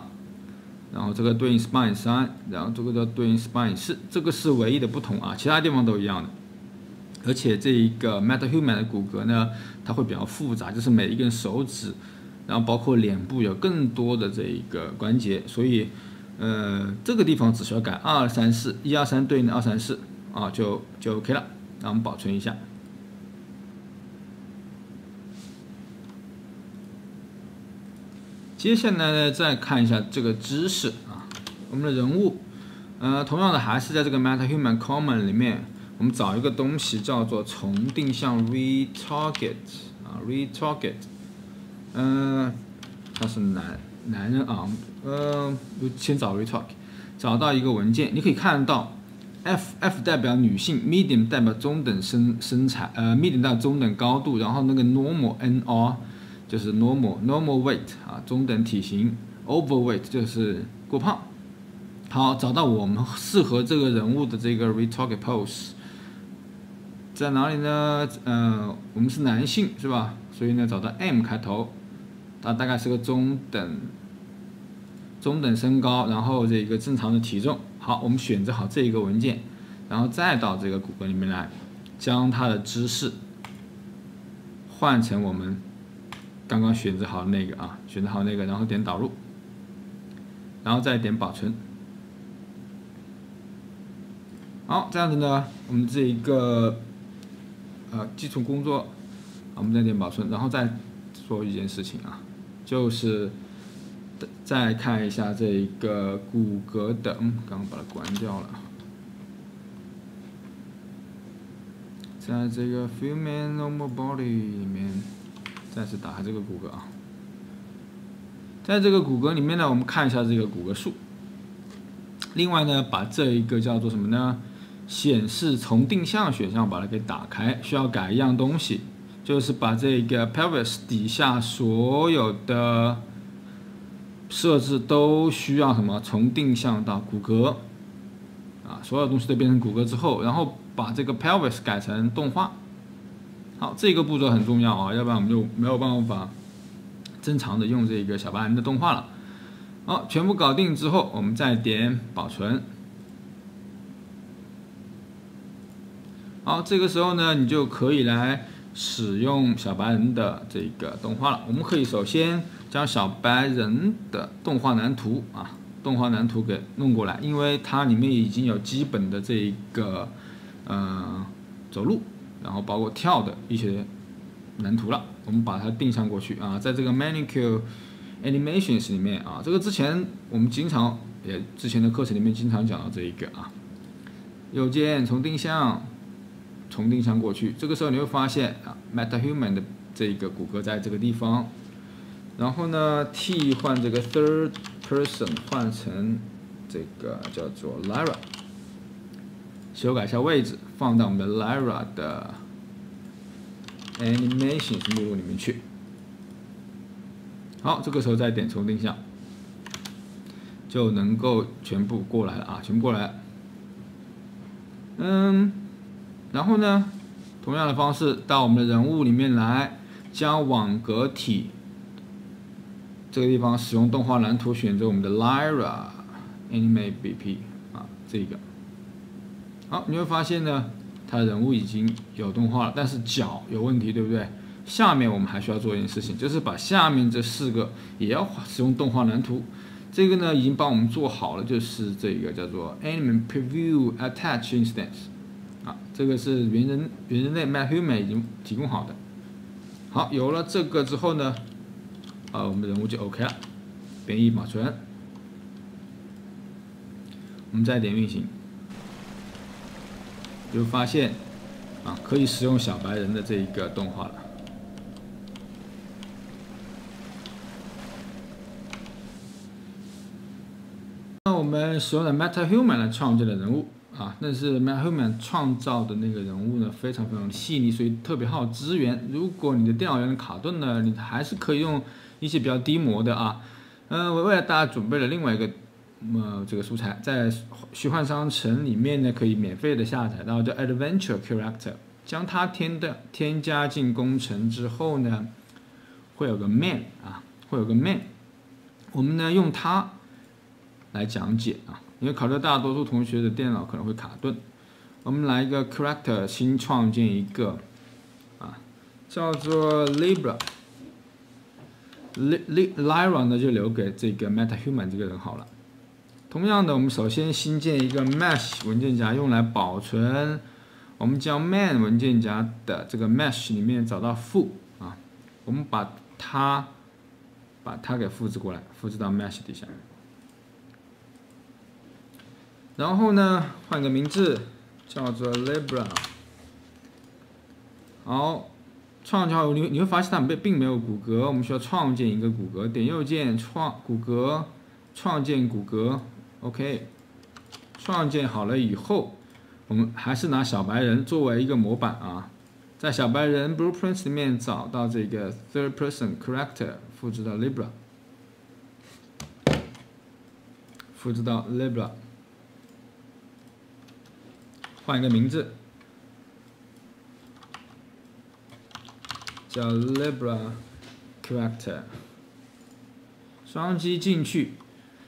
然后这个对应 Spine 3，然后这个要对应 Spine 4，这个是唯一的不同啊，其他地方都一样的。而且这一个 MetaHuman 的骨骼呢，它会比较复杂，就是每一根手指，然后包括脸部有更多的这一个关节，所以这个地方只需要改2、2、3、4， 1、2、3对应的2、3、4啊，就 OK 了。那我们保存一下。接下来呢，再看一下这个知识啊，我们的人物，同样的还是在这个 MetaHuman Common 里面。我们找一个东西叫做重定向 retarget 啊 ，retarget， 他是男人啊，先找 retarget， 找到一个文件，你可以看到 F 代表女性 ，medium 代表中等身材，medium 代表中等高度，然后那个 normal NR 就是 normal weight 啊，中等体型 ，overweight 就是过胖。好，找到我们适合这个人物的这个 retarget pose。在哪里呢？我们是男性是吧？所以呢，找到 M 开头，它大概是个中等身高，然后这个正常的体重。好，我们选择好这一个文件，然后再到这个骨骼里面来，将它的姿势换成我们刚刚选择好的那个啊，选择好那个，然后点导入，然后再点保存。好，这样子呢，我们这一个基础工作，我们再点保存，然后再做一件事情啊，就是再看一下这一个骨骼的，刚刚把它关掉了，在这个 Human Normal Body 里面，再次打开这个骨骼啊，在这个骨骼里面呢，我们看一下这个骨骼数。另外呢，把这一个叫做什么呢？显示重定向选项把它给打开，需要改一样东西，就是把这个 pelvis 底下所有的设置都需要什么重定向到骨骼啊，所有东西都变成骨骼之后，然后把这个 pelvis 改成动画。好，这个步骤很重要啊，要不然我们就没有办法正常的用这个小白人的动画了。好，全部搞定之后，我们再点保存。好，这个时候呢，你就可以来使用小白人的这个动画了。我们可以首先将小白人的动画蓝图给弄过来，因为它里面已经有基本的这一个走路，然后包括跳的一些蓝图了。我们把它定向过去啊，在这个 Manicure Animations 里面啊，这个之前我们之前的课程里面经常讲到这一个啊，右键重定向过去，这个时候你会发现啊 ，MetaHuman 的这个骨骼在这个地方，然后呢，替换这个 third person 换成这个叫做 Lyra， 修改一下位置，放到我们的 Lyra 的 Animations 目录里面去。好，这个时候再点重定向，就能够全部过来了啊，全部过来了。然后呢，同样的方式到我们的人物里面来，将网格体这个地方使用动画蓝图选择我们的 Lyra Animate BP 啊，这个。好，你会发现呢，它的人物已经有动画了，但是脚有问题，对不对？下面我们还需要做一件事情，就是把下面这4个也要使用动画蓝图。这个呢已经帮我们做好了，就是这个叫做 Animate Preview Attach Instance 啊，这个是原人类 MetaHuman 已经提供好的。好，有了这个之后呢，我们的人物就 OK 了，编译保存，我们再点运行，就发现啊可以使用小白人的这一个动画了。那我们使用的 MetaHuman 来创建的人物啊，但是 MetaHuman 创造的那个人物呢，非常细腻，所以特别耗资源。如果你的电脑有点卡顿呢，你还是可以用一些比较低模的啊。我为了大家准备了另外一个这个素材，在虚幻商城里面呢，可以免费的下载到叫 Adventure Character， 将它添加进工程之后呢，会有个 man 啊，会有个 man， 我们呢用它来讲解啊，因为考虑大多数同学的电脑可能会卡顿，我们来一个 character 新创建一个啊，叫做 Lyra 呢就留给这个 MetaHuman 这个人好了。同样的，我们首先新建一个 Mesh 文件夹，用来保存。我们将 Man 文件夹的这个 Mesh 里面找到负啊，我们把它给复制过来，复制到 Mesh 底下。然后呢，换个名字，叫做 Libra。好，创建后你会发现它并没有骨骼，我们需要创建一个骨骼，点右键骨骼，创建骨骼 ，OK。创建好了以后，我们还是拿小白人作为一个模板啊，在小白人 Blueprints 里面找到这个 Third Person Character， 复制到 Libra， 复制到 Libra。换一个名字，叫 Libra Character。双击进去，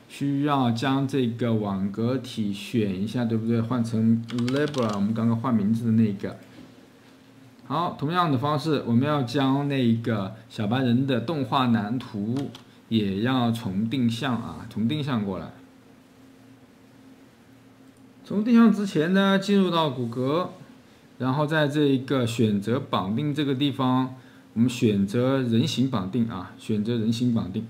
需要将这个网格体选一下，对不对？换成 Libra， 我们刚刚换名字的那个。好，同样的方式，我们要将那个小白人的动画蓝图也要重定向啊，重定向过来。从定向之前呢，进入到骨骼，然后在这一个选择绑定这个地方，我们选择人形绑定啊，选择人形绑定。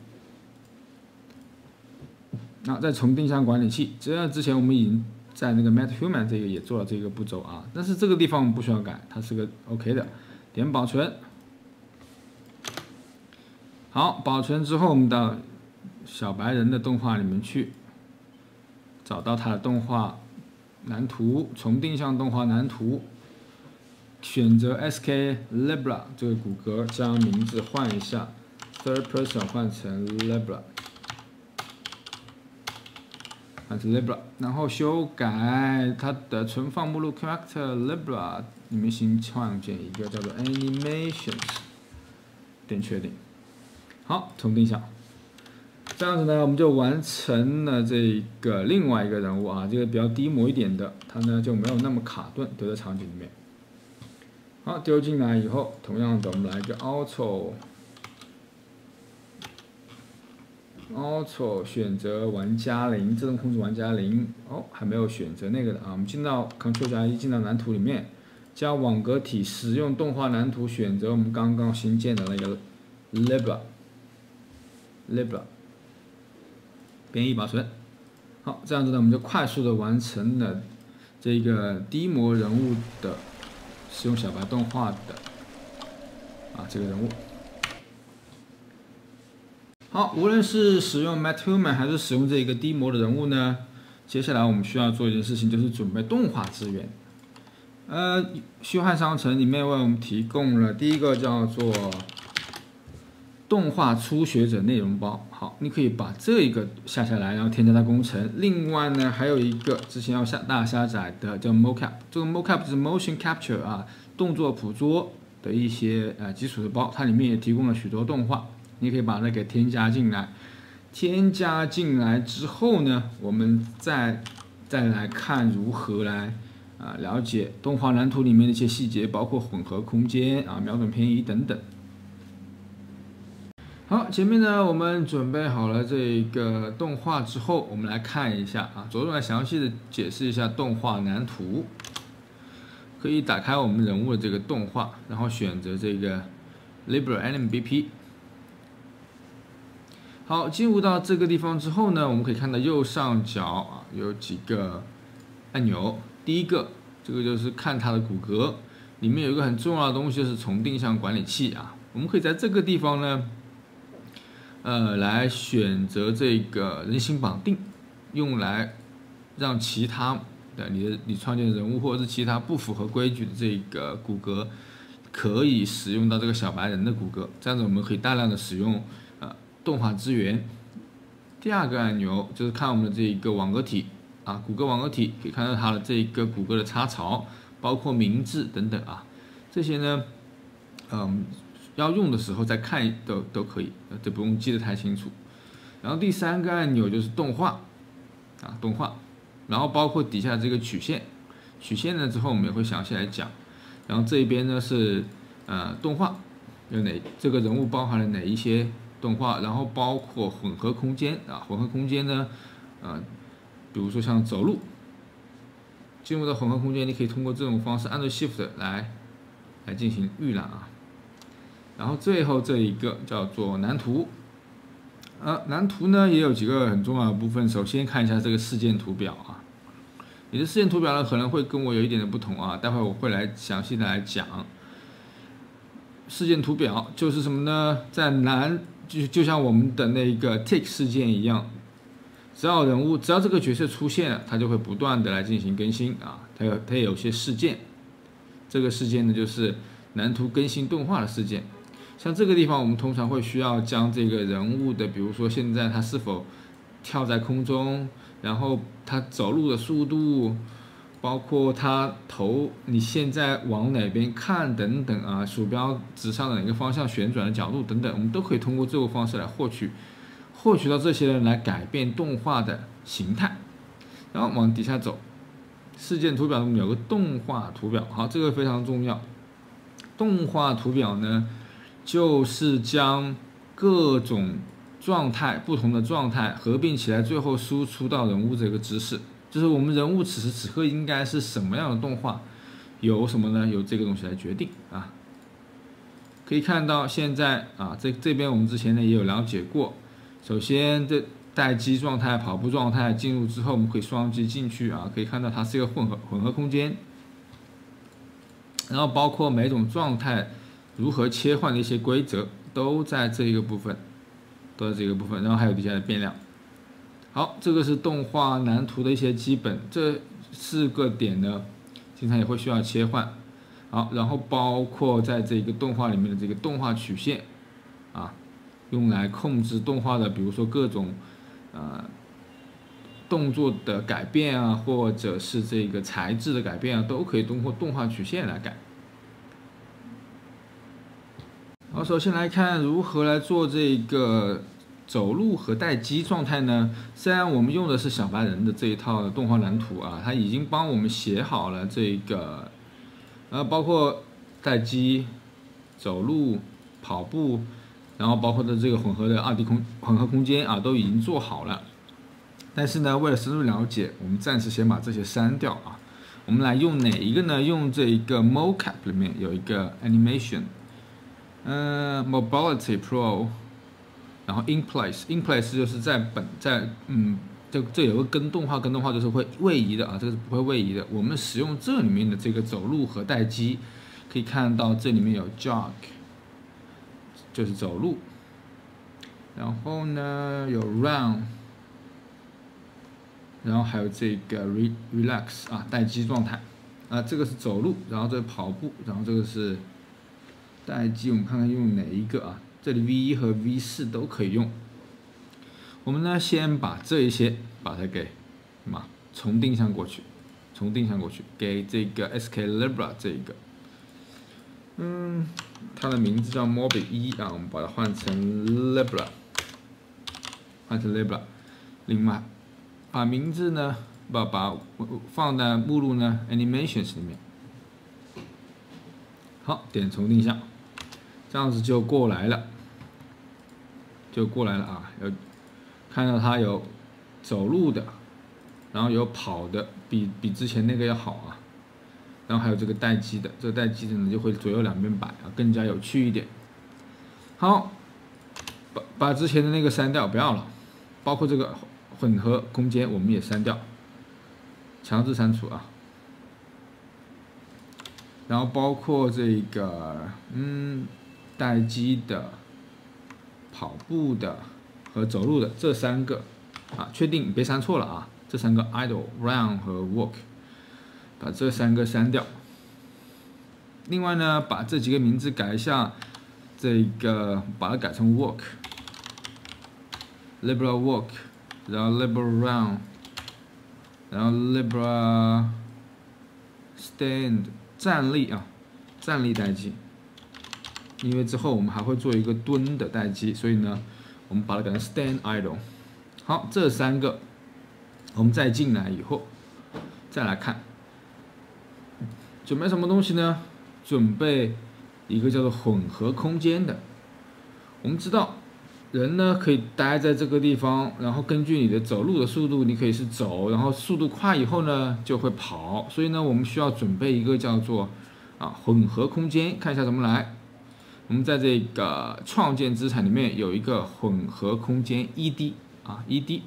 那在重定向管理器，这之前我们已经在那个 MetaHuman 这个也做了这个步骤啊，但是这个地方我们不需要改，它是个 OK 的，点保存。好，保存之后，我们到小白人的动画里面去，找到它的动画蓝图，重定向动画蓝图，选择 SK Libra 这个骨骼，将名字换一下 ，Third Person 换成 Libra， 换成 Libra， 然后修改它的存放目录 Character Libra 里面新创建一个叫做 Animations， 点确定，好，重定向。这样子呢，我们就完成了这个另外一个人物啊，这个比较低模一点的，它呢就没有那么卡顿，丢在场景里面。好，丢进来以后，同样的，我们来一个 Auto 选择玩家0，自动控制玩家0。哦，还没有选择那个的啊，我们进到 Ctrl+1进到蓝图里面，将网格体使用动画蓝图选择我们刚刚新建的那个 Libra。编译保存，好，这样子呢，我们就快速的完成了这个低模人物的使用小白动画的这个人物。好，无论是使用 MetaHuman 还是使用这个低模的人物呢，接下来我们需要做一件事情，就是准备动画资源。虚幻商城里面为我们提供了第一个叫做动画初学者内容包。好，你可以把这一个下下来，然后添加到工程。另外呢，还有一个之前要大下载的叫 Mocap， 这个 Mocap 是 Motion Capture 啊，动作捕捉的一些基础的包，它里面也提供了许多动画，你可以把它给添加进来。添加进来之后呢，我们再来看如何来了解动画蓝图里面的一些细节，包括混合空间啊、瞄准偏移等等。好，前面呢我们准备好了这个动画之后，我们来看一下啊，着重来详细的解释一下动画蓝图。可以打开我们人物的这个动画，然后选择这个 LibreMBP。好，进入到这个地方之后呢，我们可以看到右上角啊有几个按钮。第一个，这个就是看它的骨骼，里面有一个很重要的东西，就是重定向管理器啊。我们可以在这个地方呢，来选择这个人形绑定，用来让其他的你创建的人物或者是其他不符合规矩的这个骨骼，可以使用到这个小白人的骨骼，这样子我们可以大量的使用动画资源。第二个按钮就是看我们的这个网格体啊，骨骼网格体，可以看到它的这个骨骼的插槽，包括名字等等啊，这些呢，要用的时候再看都可以，这不用记得太清楚。然后第三个按钮就是动画啊，动画，然后包括底下这个曲线，曲线呢之后我们也会详细来讲。然后这一边呢是动画，有这个人物包含了哪一些动画，然后包括混合空间啊，混合空间呢，比如说像走路，进入到混合空间，你可以通过这种方式按照 Shift 来进行预览啊。然后最后这一个叫做蓝图，蓝图呢也有几个很重要的部分。首先看一下这个事件图表啊，你的事件图表呢可能会跟我有一点的不同啊，待会我会来详细的来讲。事件图表就是什么呢？在就像我们的那个 tick 事件一样，只要这个角色出现了，它就会不断的来进行更新啊。它也有些事件，这个事件呢就是蓝图更新动画的事件。像这个地方，我们通常会需要将这个人物的，比如说现在他是否跳在空中，然后他走路的速度，包括他头你现在往哪边看等等啊，鼠标指向哪个方向旋转的角度等等，我们都可以通过这个方式来获取到这些人来改变动画的形态。然后往底下走，事件图表中有个动画图表，好，这个非常重要。动画图表呢，就是将各种状态、不同的状态合并起来，最后输出到人物这个知识，就是我们人物此时此刻应该是什么样的动画，由什么呢？由这个东西来决定啊。可以看到现在啊，这边我们之前呢也有了解过。首先这待机状态、跑步状态进入之后，我们可以双击进去啊，可以看到它是一个混合空间，然后包括每种状态如何切换的一些规则都在这一个部分，然后还有底下的变量。好，这个是动画蓝图的一些基本，这4个点呢，经常也会需要切换。好，然后包括在这个动画里面的这个动画曲线啊，用来控制动画的，比如说各种动作的改变啊，或者是这个材质的改变啊，都可以通过动画曲线来改。好，首先来看如何来做这个走路和待机状态呢？虽然我们用的是小白人的这一套动画蓝图啊，它已经帮我们写好了这个，包括待机、走路、跑步，然后包括的这个混合空间啊，都已经做好了。但是呢，为了深入了解，我们暂时先把这些删掉啊。我们来用哪一个呢？用这一个 Mocap 里面有一个 Animation，Mobility Pro， 然后 In Place 就是这有个跟动画就是会位移的啊，这个是不会位移的。我们使用这里面的这个走路和待机，可以看到这里面有 Jog， 就是走路，然后呢有 Run。然后还有这个 relax 啊，待机状态，啊，这个是走路，然后这个跑步，然后这个是待机，我们看看用哪一个啊？这里 V1 和 V4 都可以用。我们呢先把这一些把它给什么重定向过去，给这个 skLibra 这一个，它的名字叫 Morbid 1啊，我们把它换成 Libra， 另外把名字呢把放在目录呢 Animations 里面。好，点重定向，这样子就过来了，啊！有看到它有走路的，然后有跑的，比之前那个要好啊。然后还有这个待机的，这个待机的呢就会左右两边摆啊，更加有趣一点。好，把之前的那个删掉，不要了，包括这个混合空间我们也删掉，强制删除啊。然后包括这个待机的、跑步的和走路的这3个啊，确定别删错了啊，这3个 idle、run 和 walk。把这3个删掉。另外呢，把这几个名字改一下，这个把它改成 walk、libra walk， 然后 libra run， 然后 libra stand 站立啊，站立待机。因为之后我们还会做一个蹲的待机，所以呢，我们把它改成 stand idle。好，这3个我们再进来以后，再来看。准备什么东西呢？准备一个叫做混合空间的。我们知道，人呢可以待在这个地方，然后根据你的走路的速度，你可以是走，然后速度快以后呢就会跑。所以呢，我们需要准备一个叫做混合空间。看一下怎么来。我们在这个创建资产里面有一个混合空间 ED 啊 ED。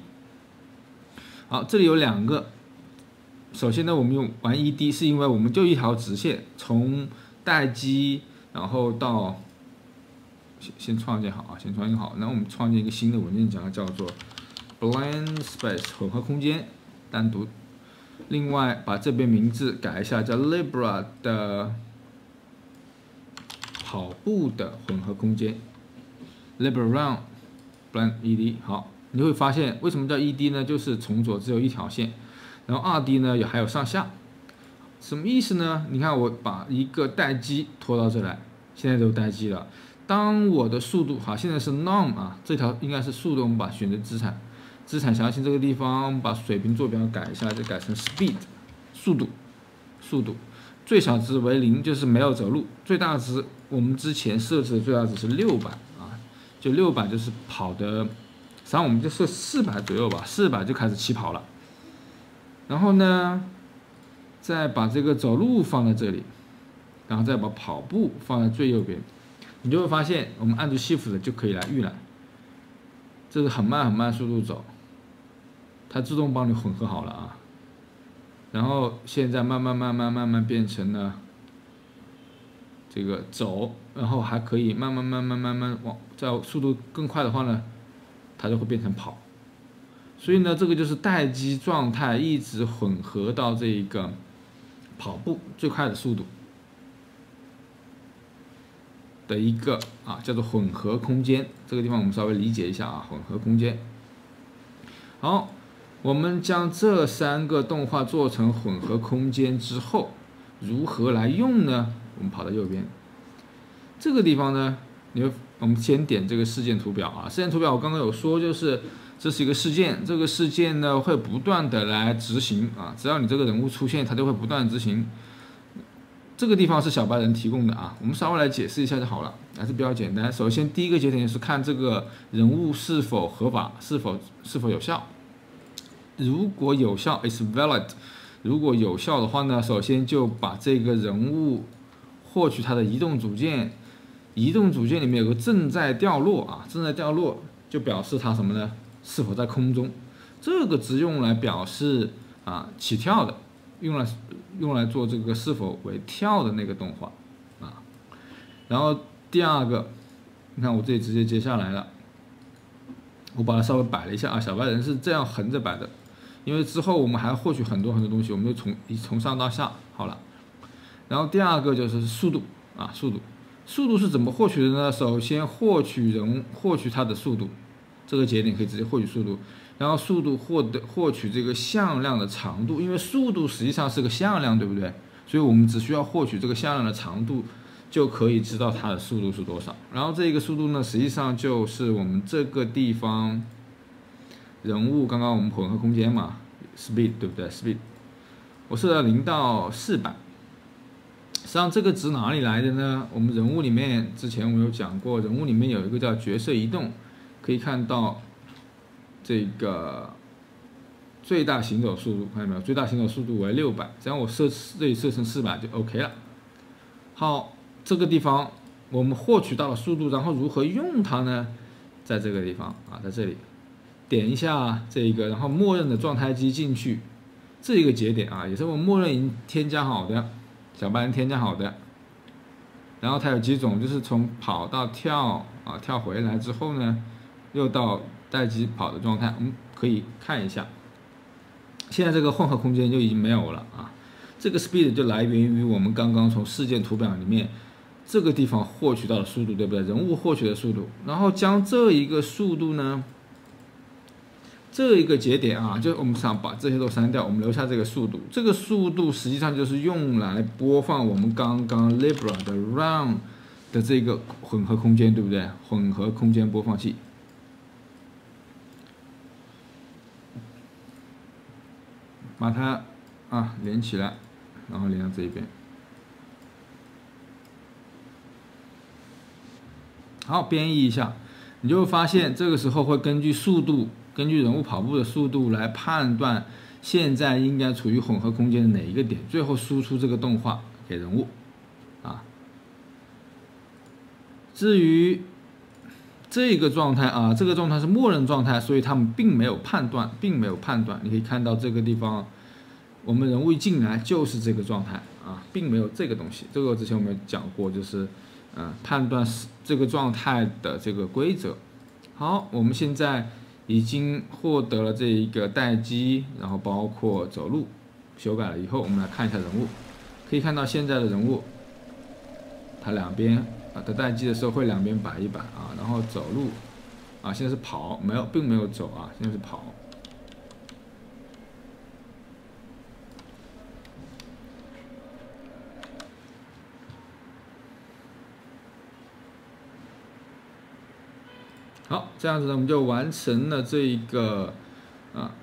好，这里有2个。首先呢，我们玩 ED 是因为我们就一条直线，从待机，然后到先创建好啊，然后我们创建一个新的文件夹，叫做 blank space 混合空间，单独。另外把这边名字改一下，叫 Libra 的跑步的混合空间 ，Libra Run blank ED。好，你会发现为什么叫 ED 呢？就是从左只有一条线。然后2D 呢还有上下，什么意思呢？你看我把一个待机拖到这来，现在就待机了。当我的速度好，现在是 none 啊，这条应该是速度，我们把选择资产详情这个地方，我们把水平坐标改一下，就改成 speed 速度，最小值为0，就是没有走路。最大值我们之前设置的最大值是600啊，就600就是跑的，实际上我们就设400左右吧，400就开始起跑了。然后呢，再把这个走路放在这里，然后再把跑步放在最右边，你就会发现我们按住 Shift 就可以来预览，这是很慢速度走，它自动帮你混合好了啊。然后现在慢慢变成了这个走，然后还可以慢慢往，在速度更快的话呢，它就会变成跑。所以呢，这个就是待机状态一直混合到这一个跑步最快的速度的一个叫做混合空间。这个地方我们稍微理解一下啊，混合空间。好，我们将这3个动画做成混合空间之后，如何来用呢？我们跑到右边，这个地方呢，我们先点这个事件图表啊。事件图表我刚刚有说，就是这是一个事件，这个事件呢会不断的来执行啊，只要你这个人物出现，它就会不断执行。这个地方是小白人提供的啊，我们稍微来解释一下就好了，还是比较简单。首先第一个节点是看这个人物是否合法，是否有效。如果有效 is valid， 如果有效的话呢，首先就把这个人物获取它的移动组件，移动组件里面有个正在掉落啊，正在掉落就表示它什么呢？是否在空中？这个值用来表示起跳的，用来做这个是否为跳的那个动画啊。然后第2个，你看我这里直接接下来了，我把它稍微摆了一下啊，小白人是这样横着摆的，因为之后我们还要获取很多东西，我们就从上到下好了。然后第二个就是速度啊，速度是怎么获取的呢？首先获取它的速度，这个节点可以直接获取速度，然后速度获取这个向量的长度，因为速度实际上是个向量，对不对？所以我们只需要获取这个向量的长度，就可以知道它的速度是多少。然后这个速度呢，实际上就是我们这个地方人物，刚刚我们混合空间嘛 ，speed 对不对 ？speed， 我设了0到400。实际上这个值哪里来的呢？我们人物里面之前我有讲过，人物里面有一个叫角色移动，可以看到这个最大行走速度，看到没有？最大行走速度为600，只要我这里设成400就 OK 了。好，这个地方我们获取到了速度，然后如何用它呢？在这个地方啊，在这里点一下这个，然后默认的状态机进去，这一个节点啊，也是我们默认已经添加好的。小白人添加好的，然后它有几种，就是从跑到跳啊，跳回来之后呢，又到待机跑的状态，我们可以看一下。现在这个混合空间就已经没有了啊，这个 speed 就来源于我们刚刚从事件图表里面这个地方获取到的速度，对不对？人物获取的速度，然后将这一个速度呢。这一个节点啊，就我们想把这些都删掉，我们留下这个速度。这个速度实际上就是用来播放我们刚刚 Libra 的 Run 的这个混合空间，对不对？混合空间播放器。把它连起来，然后连到这一边。好，编译一下，你就会发现这个时候会根据速度。根据人物跑步的速度来判断现在应该处于混合空间的哪一个点，最后输出这个动画给人物啊。至于这个状态啊，这个状态是默认状态，所以他们并没有判断，你可以看到这个地方，我们人物一进来就是这个状态啊，并没有这个东西。这个之前我们有讲过，就是判断这个状态的这个规则。好，我们现在。已经获得了这一个待机，然后包括走路修改了以后，我们来看一下人物，可以看到现在的人物，它两边的待机的时候会两边摆一摆啊，然后走路现在是跑，并没有走啊，现在是跑。好，这样子呢，我们就完成了这一个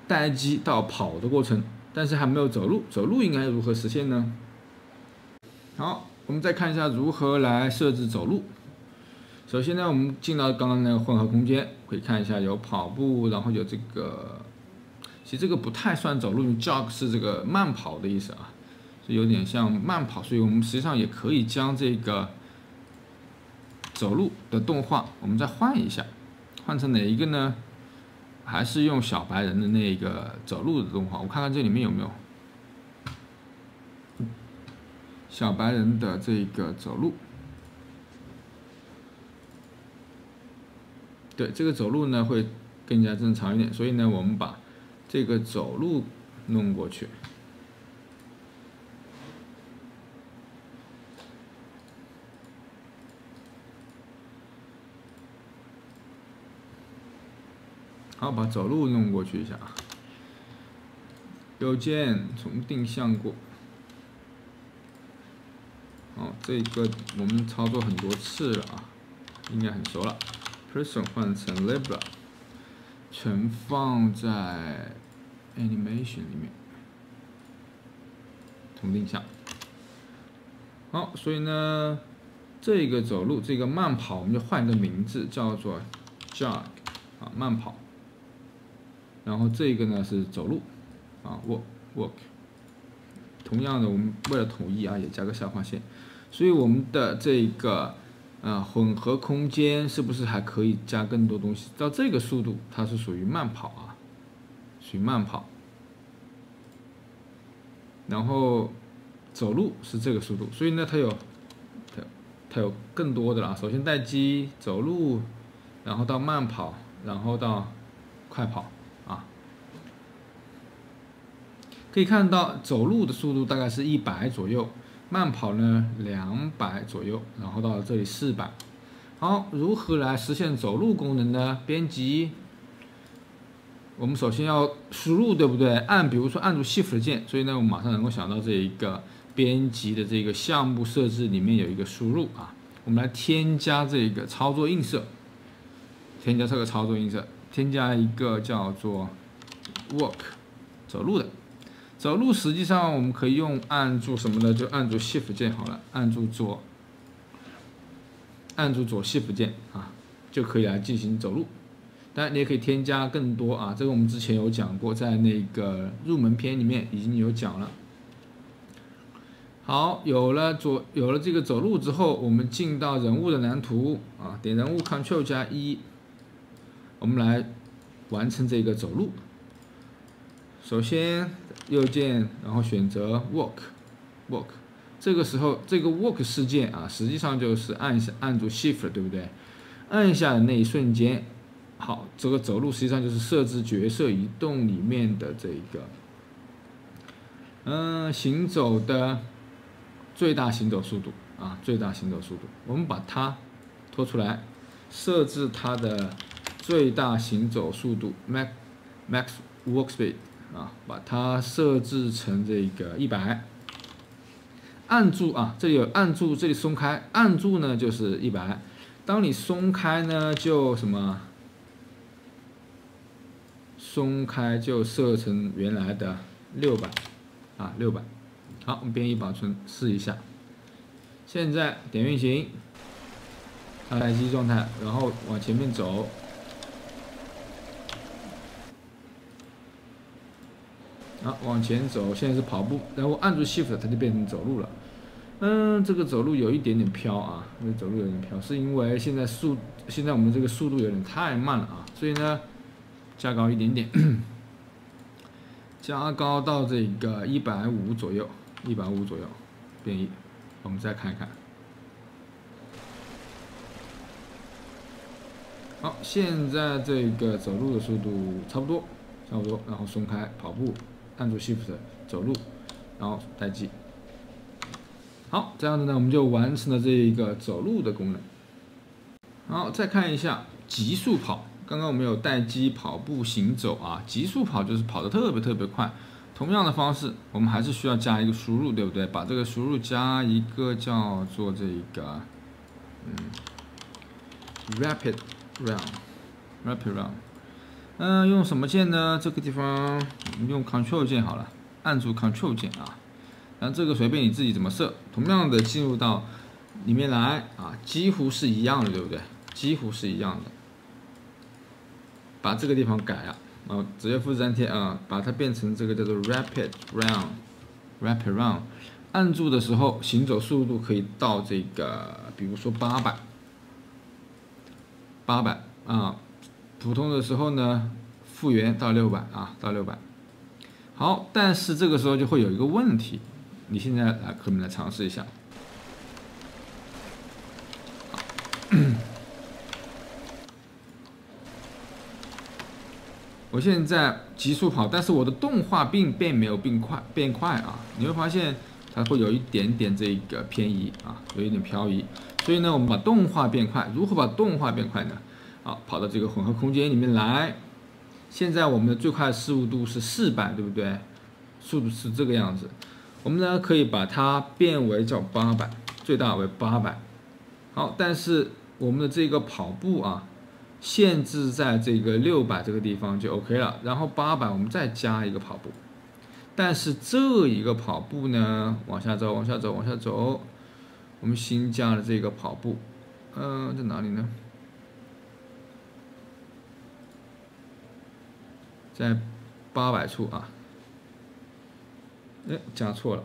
待机到跑的过程，但是还没有走路。走路应该如何实现呢？好，我们再看一下如何来设置走路。首先呢，我们进到刚刚那个混合空间，可以看一下有跑步，然后有这个，其实这个不太算走路 ，jog 是这个慢跑的意思啊，是有点像慢跑，所以我们实际上也可以将这个走路的动画，我们再换一下。换成哪一个呢？还是用小白人的那个走路的动画，我看看这里面有没有小白人的这个走路。对，这个走路呢会更加正常一点，所以呢，我们把这个走路弄过去。好，把走路弄过去一下啊。右键重定向过。好，这个我们操作很多次了啊，应该很熟了。Person 换成 Libra， 存放在 Animation 里面，重定向。好，所以呢，这个走路，这个慢跑，我们就换一个名字，叫做 Jog 慢跑。然后这个呢是走路，walk。同样的，我们为了统一也加个下划线。所以我们的这个混合空间是不是还可以加更多东西？到这个速度，它是属于慢跑啊，属于慢跑。然后走路是这个速度，所以呢，它有更多的啦。首先待机、走路，然后到慢跑，然后到快跑。可以看到走路的速度大概是100左右，慢跑呢200左右，然后到了这里400。好，如何来实现走路功能呢？编辑，我们首先要输入，对不对？比如说按住 Shift 键，所以呢，我们马上能够想到这一个编辑的这个项目设置里面有一个输入啊。我们来添加这个操作映射，添加这个操作映射，添加一个叫做 Walk 走路的。走路实际上我们可以按住什么呢？就按住 Shift 键好了，按住左 Shift 键啊，就可以来进行走路。当然你也可以添加更多啊，这个我们之前有讲过，在那个入门篇里面已经有讲了。好，有了这个走路之后，我们进到人物的蓝图啊，点人物 Ctrl+1，我们来完成这个走路。首先右键，然后选择 Walk， 这个时候这个 Walk 事件啊，实际上就是按住 Shift， 对不对？按下的那一瞬间，好，这个走路实际上就是设置角色移动里面的这个，行走的最大行走速度啊，最大行走速度，我们把它拖出来，设置它的最大行走速度 max walk speed。啊，把它设置成这个100，按住啊，这里有按住，这里松开，按住呢就是100，当你松开呢就什么？松开就设成原来的600，啊600。好，我们编译保存试一下。现在点运行，待机状态，然后往前面走。好，往前走，现在是跑步，然后按住 Shift， 它就变成走路了。这个走路有一点点飘啊，这个走路有点飘，是因为现在我们这个速度有点太慢了啊，所以呢，加高一点点，加高到这个150左右，150左右，变异。我们再看一看。好，现在这个走路的速度差不多，然后松开跑步。按住 Shift 走路，然后待机。好，这样子呢，我们就完成了这一个走路的功能。好，再看一下极速跑。刚刚我们有待机、跑步、行走啊，极速跑就是跑得特别快。同样的方式，我们还是需要加一个输入，对不对？把这个输入加一个叫做这个rapid run。用什么键呢？这个地方我们用 Ctrl 键好了，按住 Ctrl 键啊。然后这个随便你自己怎么设。同样的进入到里面来啊，几乎是一样的，对不对？几乎是一样的。把这个地方改了，然后直接复制粘贴啊，把它变成这个叫做 Rapid Run。按住的时候，行走速度可以到这个，比如说800啊。普通的时候呢，复原到600啊，到600。好，但是这个时候就会有一个问题，你现在可能来尝试一下。我现在急速跑，但是我的动画并没有变快啊，你会发现它会有一点点这个偏移啊，有一点漂移。所以呢，我们把动画变快，如何把动画变快呢？好，跑到这个混合空间里面来。现在我们的最快事速度是400，对不对？速度是这个样子。我们呢可以把它变为叫800，最大为800。好，但是我们的这个跑步啊，限制在这个600这个地方就 OK 了。然后800我们再加一个跑步，但是这一个跑步呢，往下走，我们新加了这个跑步，在哪里呢？在800处啊，加错了，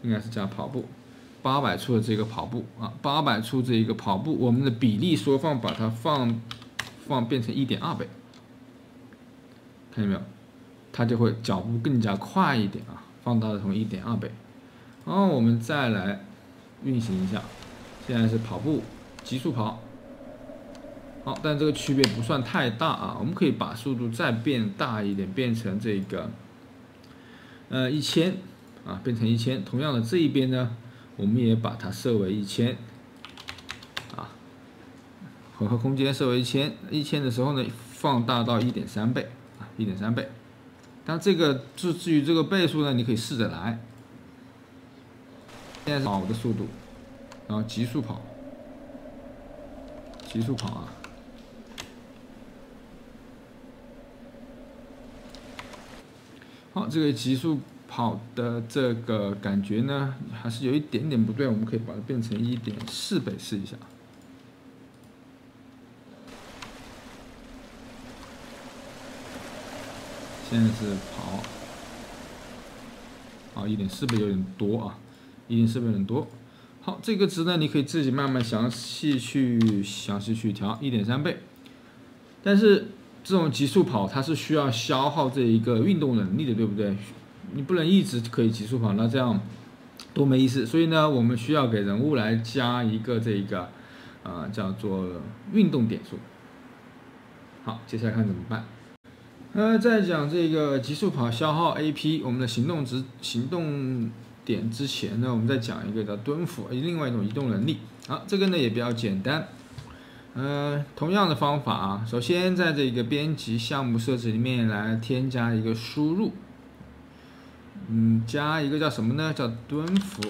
应该是加跑步，800处的这个跑步啊，800处这一个跑步，我们的比例缩放把它变成1.2倍，看见没有？它就会脚步更加快一点啊，放大成1.2倍。然后我们再来运行一下，现在是跑步，急速跑。好，但这个区别不算太大啊，我们可以把速度再变大一点，变成这个1000啊，变成1000。同样的这一边呢，我们也把它设为1000，啊，混合空间设为1000的时候呢，放大到1.3倍啊，1.3倍。但这个至于这个倍数呢，你可以试着来。现在是跑的速度，然后急速跑啊。好，这个急速跑的这个感觉呢，还是有一点点不对，我们可以把它变成1.4倍试一下。现在是跑，好，1.4倍有点多啊，1.4倍有点多。好，这个值呢，你可以自己慢慢详细去调1.3倍。但是这种急速跑它是需要消耗这一个运动能力的，对不对？你不能一直可以急速跑，那这样多没意思。所以呢，我们需要给人物来加一个这个叫做运动点数。好，接下来看怎么办。在讲这个急速跑消耗 AP 我们的行动点之前呢，我们再讲一个叫蹲伏，另外一种移动能力。好，这个呢也比较简单。同样的方法啊，首先在这个编辑项目设置里面来添加一个输入，加一个叫什么呢？叫蹲伏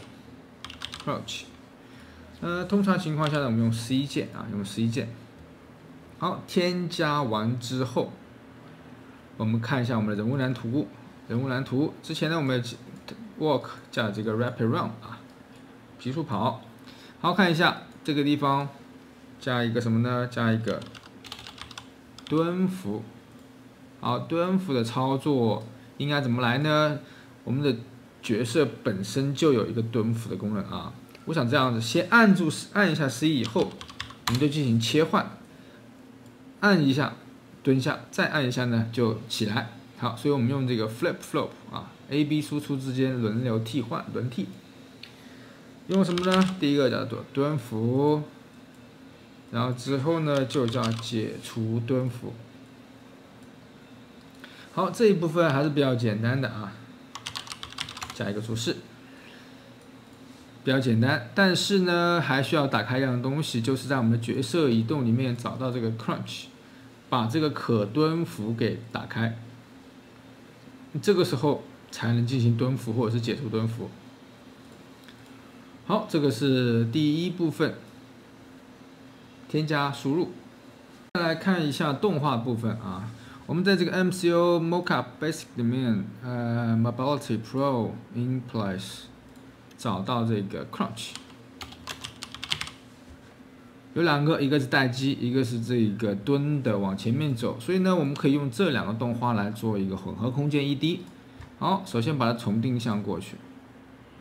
crouch。通常情况下呢，我们用 C 键啊，用 C 键。好，添加完之后，我们看一下我们的人物蓝图。人物蓝图之前呢，我们 walk 加这个 rapid run 啊，急速跑。好，看一下这个地方。加一个什么呢？加一个蹲伏。好，蹲伏的操作应该怎么来呢？我们的角色本身就有一个蹲伏的功能啊。我想这样子，先按一下 C 以后，我们就进行切换，按一下蹲下，再按一下呢就起来。好，所以我们用这个 flip flop 啊 ，A、B 输出之间轮流轮替。用什么呢？第一个叫做蹲伏。然后之后呢，就叫解除蹲伏。好，这一部分还是比较简单的啊，加一个注释，比较简单。但是呢，还需要打开一样东西，就是在我们的角色移动里面找到这个 crunch， 把这个可蹲伏给打开。这个时候才能进行蹲伏或者是解除蹲伏。好，这个是第一部分。添加输入，再来看一下动画部分啊。我们在这个 MCO Mockup Basic 里面，Mobility Pro in Place 找到这个 Crunch， 有两个，一个是待机，一个是这个蹲的往前面走。所以呢，我们可以用这两个动画来做一个混合空间 ED。好，首先把它重定向过去，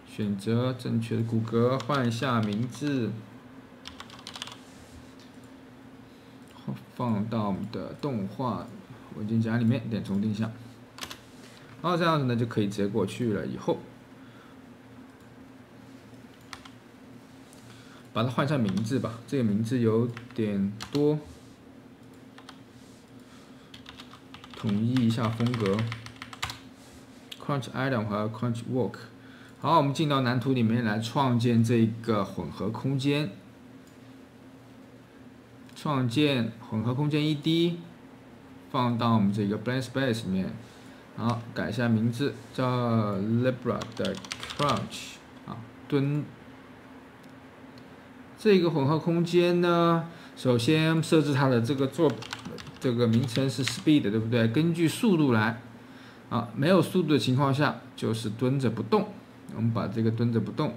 选择正确的骨骼，换一下名字。放到我们的动画文件夹里面，点重定向。然后这样子呢就可以直接过去了。以后把它换上名字吧，这个名字有点多，统一一下风格。Crunch Item 和 Crunch Walk。好，我们进到蓝图里面来创建这个混合空间。创建混合空间 ED， 放到我们这个 Blank Space 里面，好，改一下名字，叫 Libra 的 Crunch 啊，蹲。这个混合空间呢，首先设置它的这个名称是 Speed， 对不对？根据速度来，啊，没有速度的情况下就是蹲着不动。我们把这个蹲着不动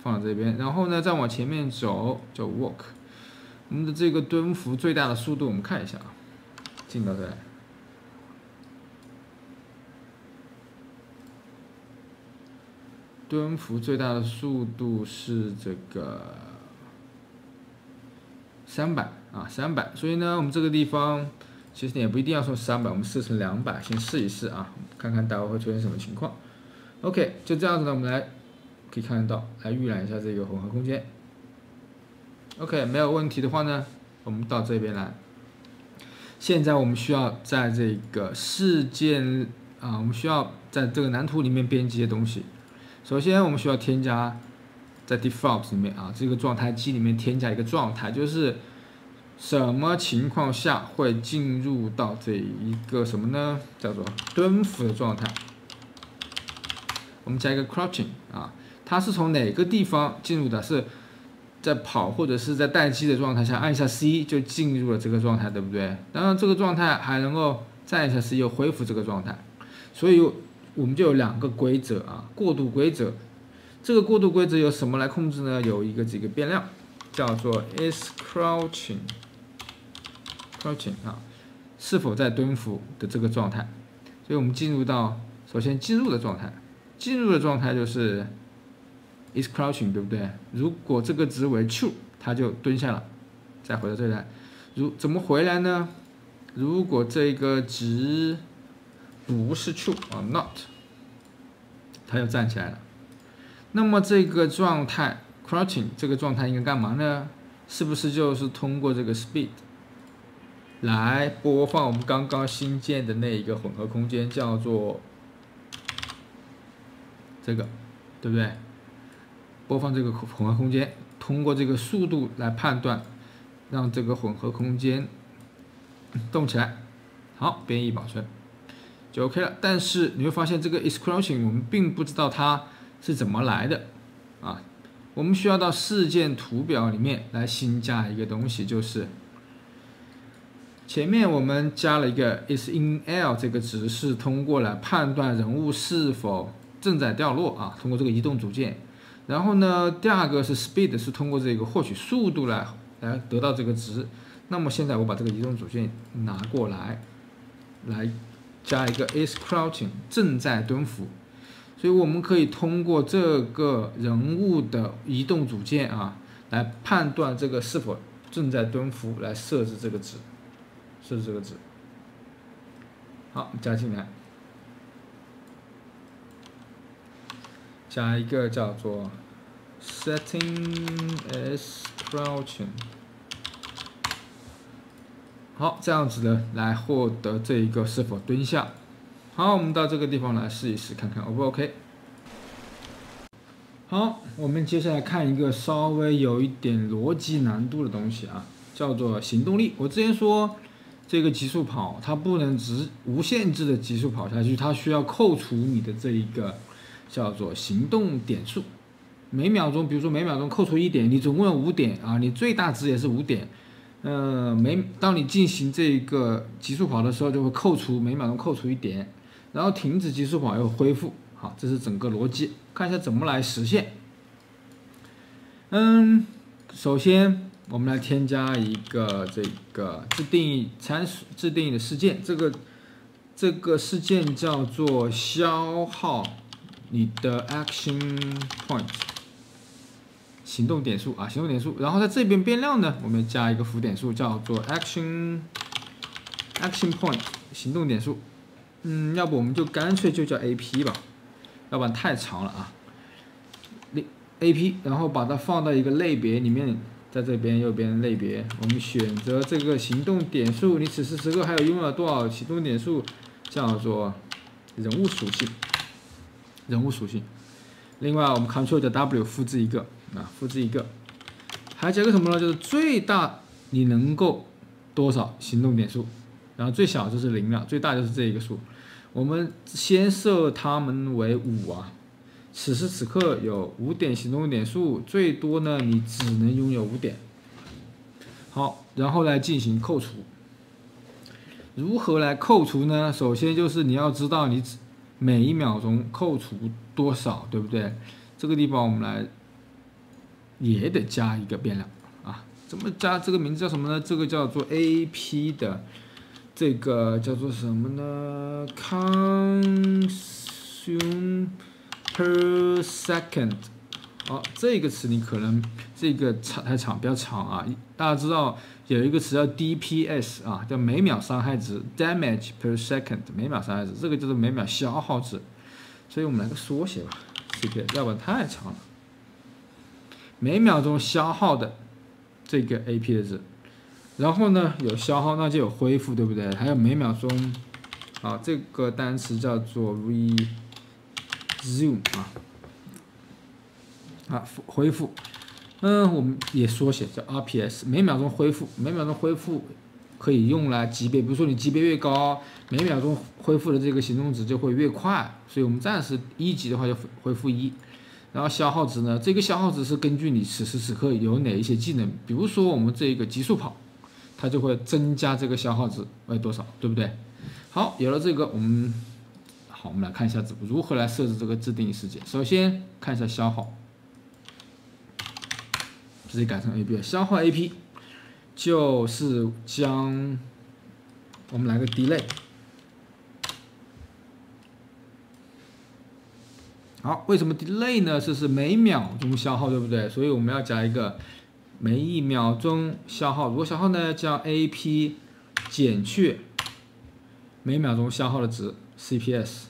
放在这边，然后呢，再往前面走叫 Walk。我们的这个蹲伏最大的速度，我们看一下啊，进到这来，蹲伏最大的速度是这个300啊，300。所以呢，我们这个地方其实也不一定要说300，我们设成200，先试一试啊，看看待会会出现什么情况。OK， 就这样子呢，我们来可以看得到，来预览一下这个混合空间。OK， 没有问题的话呢，我们到这边来。现在我们需要在这个事件啊，我们需要在这个蓝图里面编辑一些东西。首先，我们需要添加在 default 里面啊，这个状态机里面添加一个状态，就是什么情况下会进入到这一个什么呢？叫做蹲伏的状态。我们加一个 crouching 啊，它是从哪个地方进入的？是在跑或者是在待机的状态下，按一下 C 就进入了这个状态，对不对？当然，这个状态还能够再按一下 C 又恢复这个状态，所以我们就有两个规则啊，过渡规则。这个过渡规则由什么来控制呢？有几个变量，叫做 is crouching 啊，是否在蹲伏的这个状态。所以我们首先进入的状态，进入的状态就是 is crouching， 对不对？如果这个值为 true， 它就蹲下了，再回到这里来。怎么回来呢？如果这个值不是 true 啊 not， 它又站起来了。那么这个状态 crouching 这个状态应该干嘛呢？是不是就是通过这个 speed 来播放我们刚刚新建的那一个混合空间，叫做这个，对不对？播放这个混合空间，通过这个速度来判断，让这个混合空间动起来。好，编译保存就 OK 了。但是你会发现这个 is crouching 我们并不知道它是怎么来的啊？我们需要到事件图表里面来新加一个东西，就是前面我们加了一个 is in L 这个值，是通过来判断人物是否正在掉落啊，通过这个移动组件。然后呢，第二个是 speed， 是通过这个获取速度来得到这个值。那么现在我把这个移动组件拿过来加一个 is crouching 正在蹲伏。所以我们可以通过这个人物的移动组件啊，来判断这个是否正在蹲伏，来设置这个值，好，加进来，加一个叫做 setting as crouching。好，这样子的来获得这一个是否蹲下。好，我们到这个地方来试一试，看看 O 不 OK。好，我们接下来看一个稍微有一点逻辑难度的东西啊，叫做行动力。我之前说这个极速跑，它不能无限制的极速跑下去，它需要扣除你的这一个叫做行动点数。每秒钟，比如说每秒钟扣除1点，你总共有5点啊，你最大值也是5点。当你进行这个极速跑的时候，就会每秒钟扣除1点。然后停止极速跑又恢复，好，这是整个逻辑，看一下怎么来实现。首先我们来添加一个这个自定义的事件，这个事件叫做消耗你的 action point 行动点数啊，行动点数。然后在这边变量呢，我们加一个浮点数，叫做 action point 行动点数。要不我们就干脆就叫 AP 吧，要不然太长了啊。AP， 然后把它放到一个类别里面，在这边右边类别，我们选择这个行动点数，你此时此刻还有拥有多少行动点数，叫做人物属性。另外我们 Ctrl 加 W 复制一个，还加个什么呢？就是最大你能够多少行动点数，然后最小就是0了，最大就是这一个数。我们先设它们为5啊，此时此刻有5点行动点数，最多呢你只能拥有5点。好，然后来进行扣除。如何来扣除呢？首先就是你要知道你每1秒钟扣除多少，对不对？这个地方我们也得加一个变量啊，怎么加？这个名字叫什么呢？这个叫做 AP 的。这个叫做什么呢 ？consume per second。好，这个词你可能这个太长，比较长啊。大家知道有一个词叫 DPS 啊，叫每秒伤害值 （damage per second）， 每秒伤害值，这个就是每秒消耗值。所以我们来个缩写吧 ，CPS， 要不然太长了。每秒钟消耗的这个 AP 的值。然后呢，有消耗那就有恢复，对不对？还有每秒钟好，这个单词叫做 resume 恢复。我们也缩写叫 RPS， 每秒钟恢复，每秒钟恢复可以用来级别，比如说你级别越高，每秒钟恢复的这个行动值就会越快。所以我们暂时1级的话就恢复1。然后消耗值呢，这个消耗值是根据你此时此刻有哪一些技能，比如说我们这个极速跑，它就会增加这个消耗值为多少，对不对？好，有了这个，我们来看一下如何来设置这个自定义事件。首先看一下消耗，直接改成 AP， 消耗 AP 就是将我们来个 delay。好，为什么 delay 呢？这是每秒钟消耗，对不对？所以我们要加一个每1秒钟消耗。如果消耗呢，将 AP 减去每秒钟消耗的值 CPS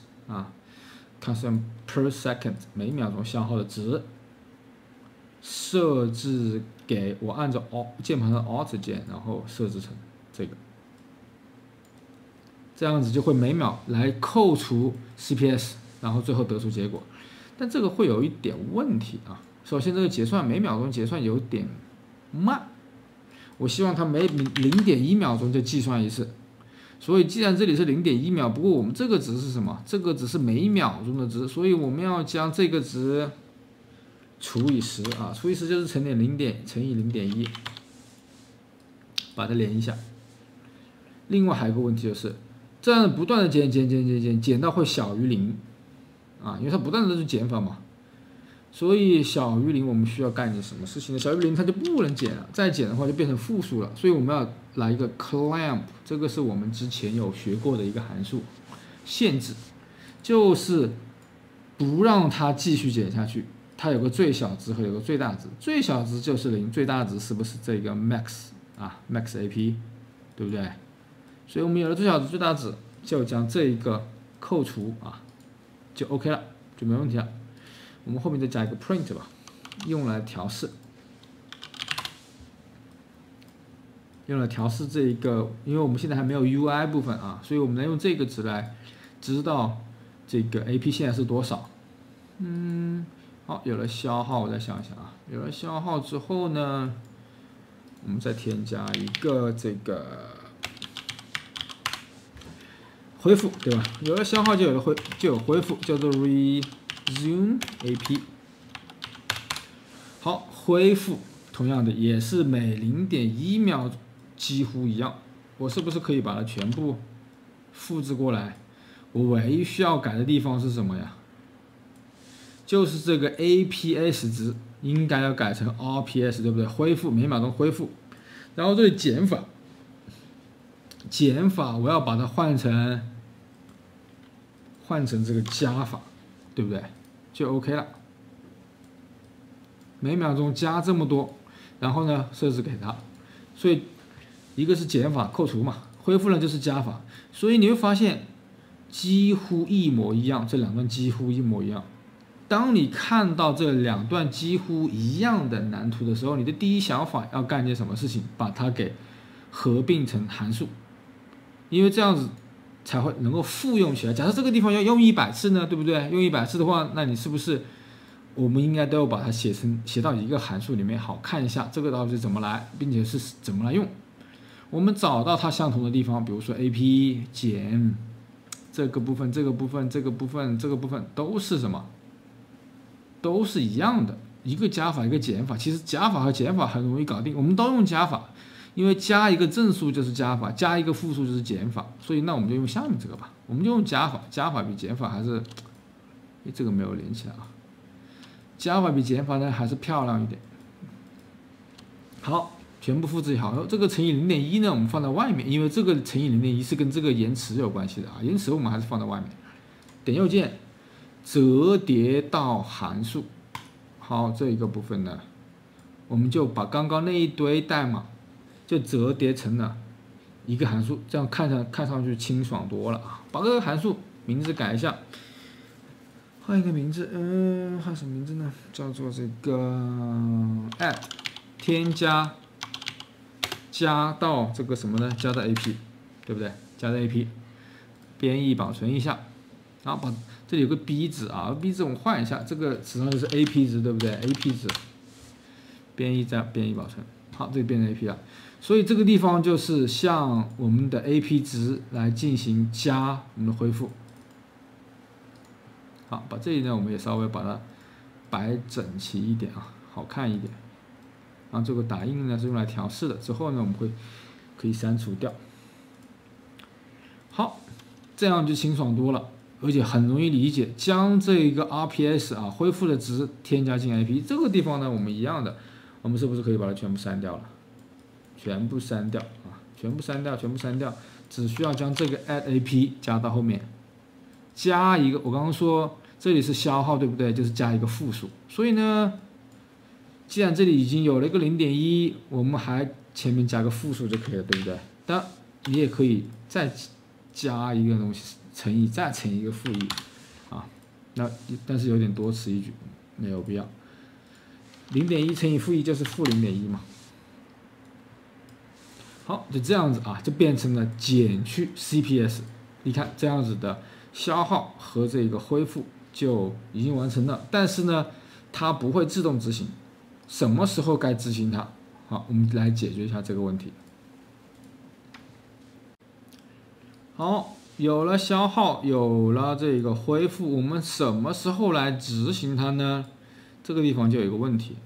consume per second 每秒钟消耗的值，设置给我按照键盘的 Alt 键，然后设置成这个，这样子就会每秒来扣除 CPS， 然后最后得出结果。但这个会有一点问题啊。首先，这个结算每秒钟结算有点慢，我希望它每 0.1秒钟就计算一次。所以既然这里是 0.1秒，不过我们这个值是什么？这个值是每秒钟的值，所以我们要将这个值除以10除以10就是乘以0.1，把它连一下。另外还有个问题就是，这样不断的减到会小于0。因为它不断的都是减法嘛，所以小于0我们需要干点什么事情呢？小于0它就不能减了，再减的话就变成负数了，所以我们要来一个 clamp， 这个是我们之前有学过的一个函数，限制就是不让它继续减下去，它有个最小值和有个最大值，最小值就是0，最大值是不是这个 max max AP， 对不对？所以我们有了最小值最大值，就将这一个扣除就 OK 了，就没问题了。我们后面再加一个 print 吧，用来调试，这一个，因为我们现在还没有 UI 部分所以我们能用这个值来知道这个 AP 现在是多少。好，有了消耗，我再想一想有了消耗之后呢，我们再添加一个这个恢复，对吧？有了消耗就有恢复，叫做 resume AP。好，恢复同样的也是每 0.1秒几乎一样。我是不是可以把它全部复制过来？我唯一需要改的地方是什么呀？就是这个 APS 值应该要改成 RPS， 对不对？恢复每秒钟恢复，然后这里减法我要把它换成这个加法，对不对？就 OK 了。每秒钟加这么多，然后呢设置给它，所以一个是减法扣除嘛，恢复呢就是加法，所以你会发现几乎一模一样，这两段几乎一模一样。当你看到这两段几乎一样的蓝图的时候，你的第一想法要干件什么事情？把它给合并成函数，因为这样子才会能够复用起来。假设这个地方要用100次呢，对不对？用100次的话，那你是不是我们应该都要把它写到一个函数里面，好看一下这个到底是怎么来，并且是怎么来用。我们找到它相同的地方，比如说 AP 减这个部分、这个部分、这个部分、这个部分都是什么？都是一样的，一个加法一个减法。其实加法和减法很容易搞定，我们都用加法，因为加一个正数就是加法，加一个负数就是减法，所以那我们就用下面这个吧，我们就用加法。加法比减法还是，这个没有连起来加法比减法呢还是漂亮一点。好，全部复制好，这个乘以 0.1 呢我们放在外面，因为这个乘以 0.1 是跟这个延迟有关系的延迟我们还是放在外面。点右键折叠到函数。好，这一个部分呢，我们就把刚刚那一堆代码就折叠成了一个函数，这样看上去清爽多了把这个函数名字改一下，换一个名字，换什么名字呢？叫做这个 add 添加到这个什么呢？加到 AP， 对不对？加到 AP，编译保存一下，然后把这里有个 B 值啊 ，B 值我们换一下，这个实际上就是 AP 值，对不对 ？AP 值，编译再编译保存，好，这里变成 AP 了。所以这个地方就是向我们的 AP 值来进行加我们的恢复。好，把这里呢我们也稍微把它摆整齐一点啊，好看一点。然后这个打印呢是用来调试的，之后呢我们可以删除掉。好，这样就清爽多了，而且很容易理解。将这个 RPS 啊恢复的值添加进 AP 这个地方呢，我们一样的，我们是不是可以把它全部删掉了？全部删掉啊，全部删掉，全部删掉，只需要将这个 add AP 加到后面，加一个，我刚刚说这里是消耗，对不对？就是加一个负数。所以呢，既然这里已经有了一个0.1，我们还前面加个负数就可以了，对不对？当然，你也可以再加一个东西乘以，再乘一个负1，啊，那但是有点多此一举，没有必要。0.1乘以负1就是负0.1嘛。好，就这样子啊，就变成了减去 CPS。你看这样子的消耗和这个恢复就已经完成了，但是呢，它不会自动执行。什么时候该执行它？好，我们来解决一下这个问题。好，有了消耗，有了这个恢复，我们什么时候来执行它呢？这个地方就有一个问题。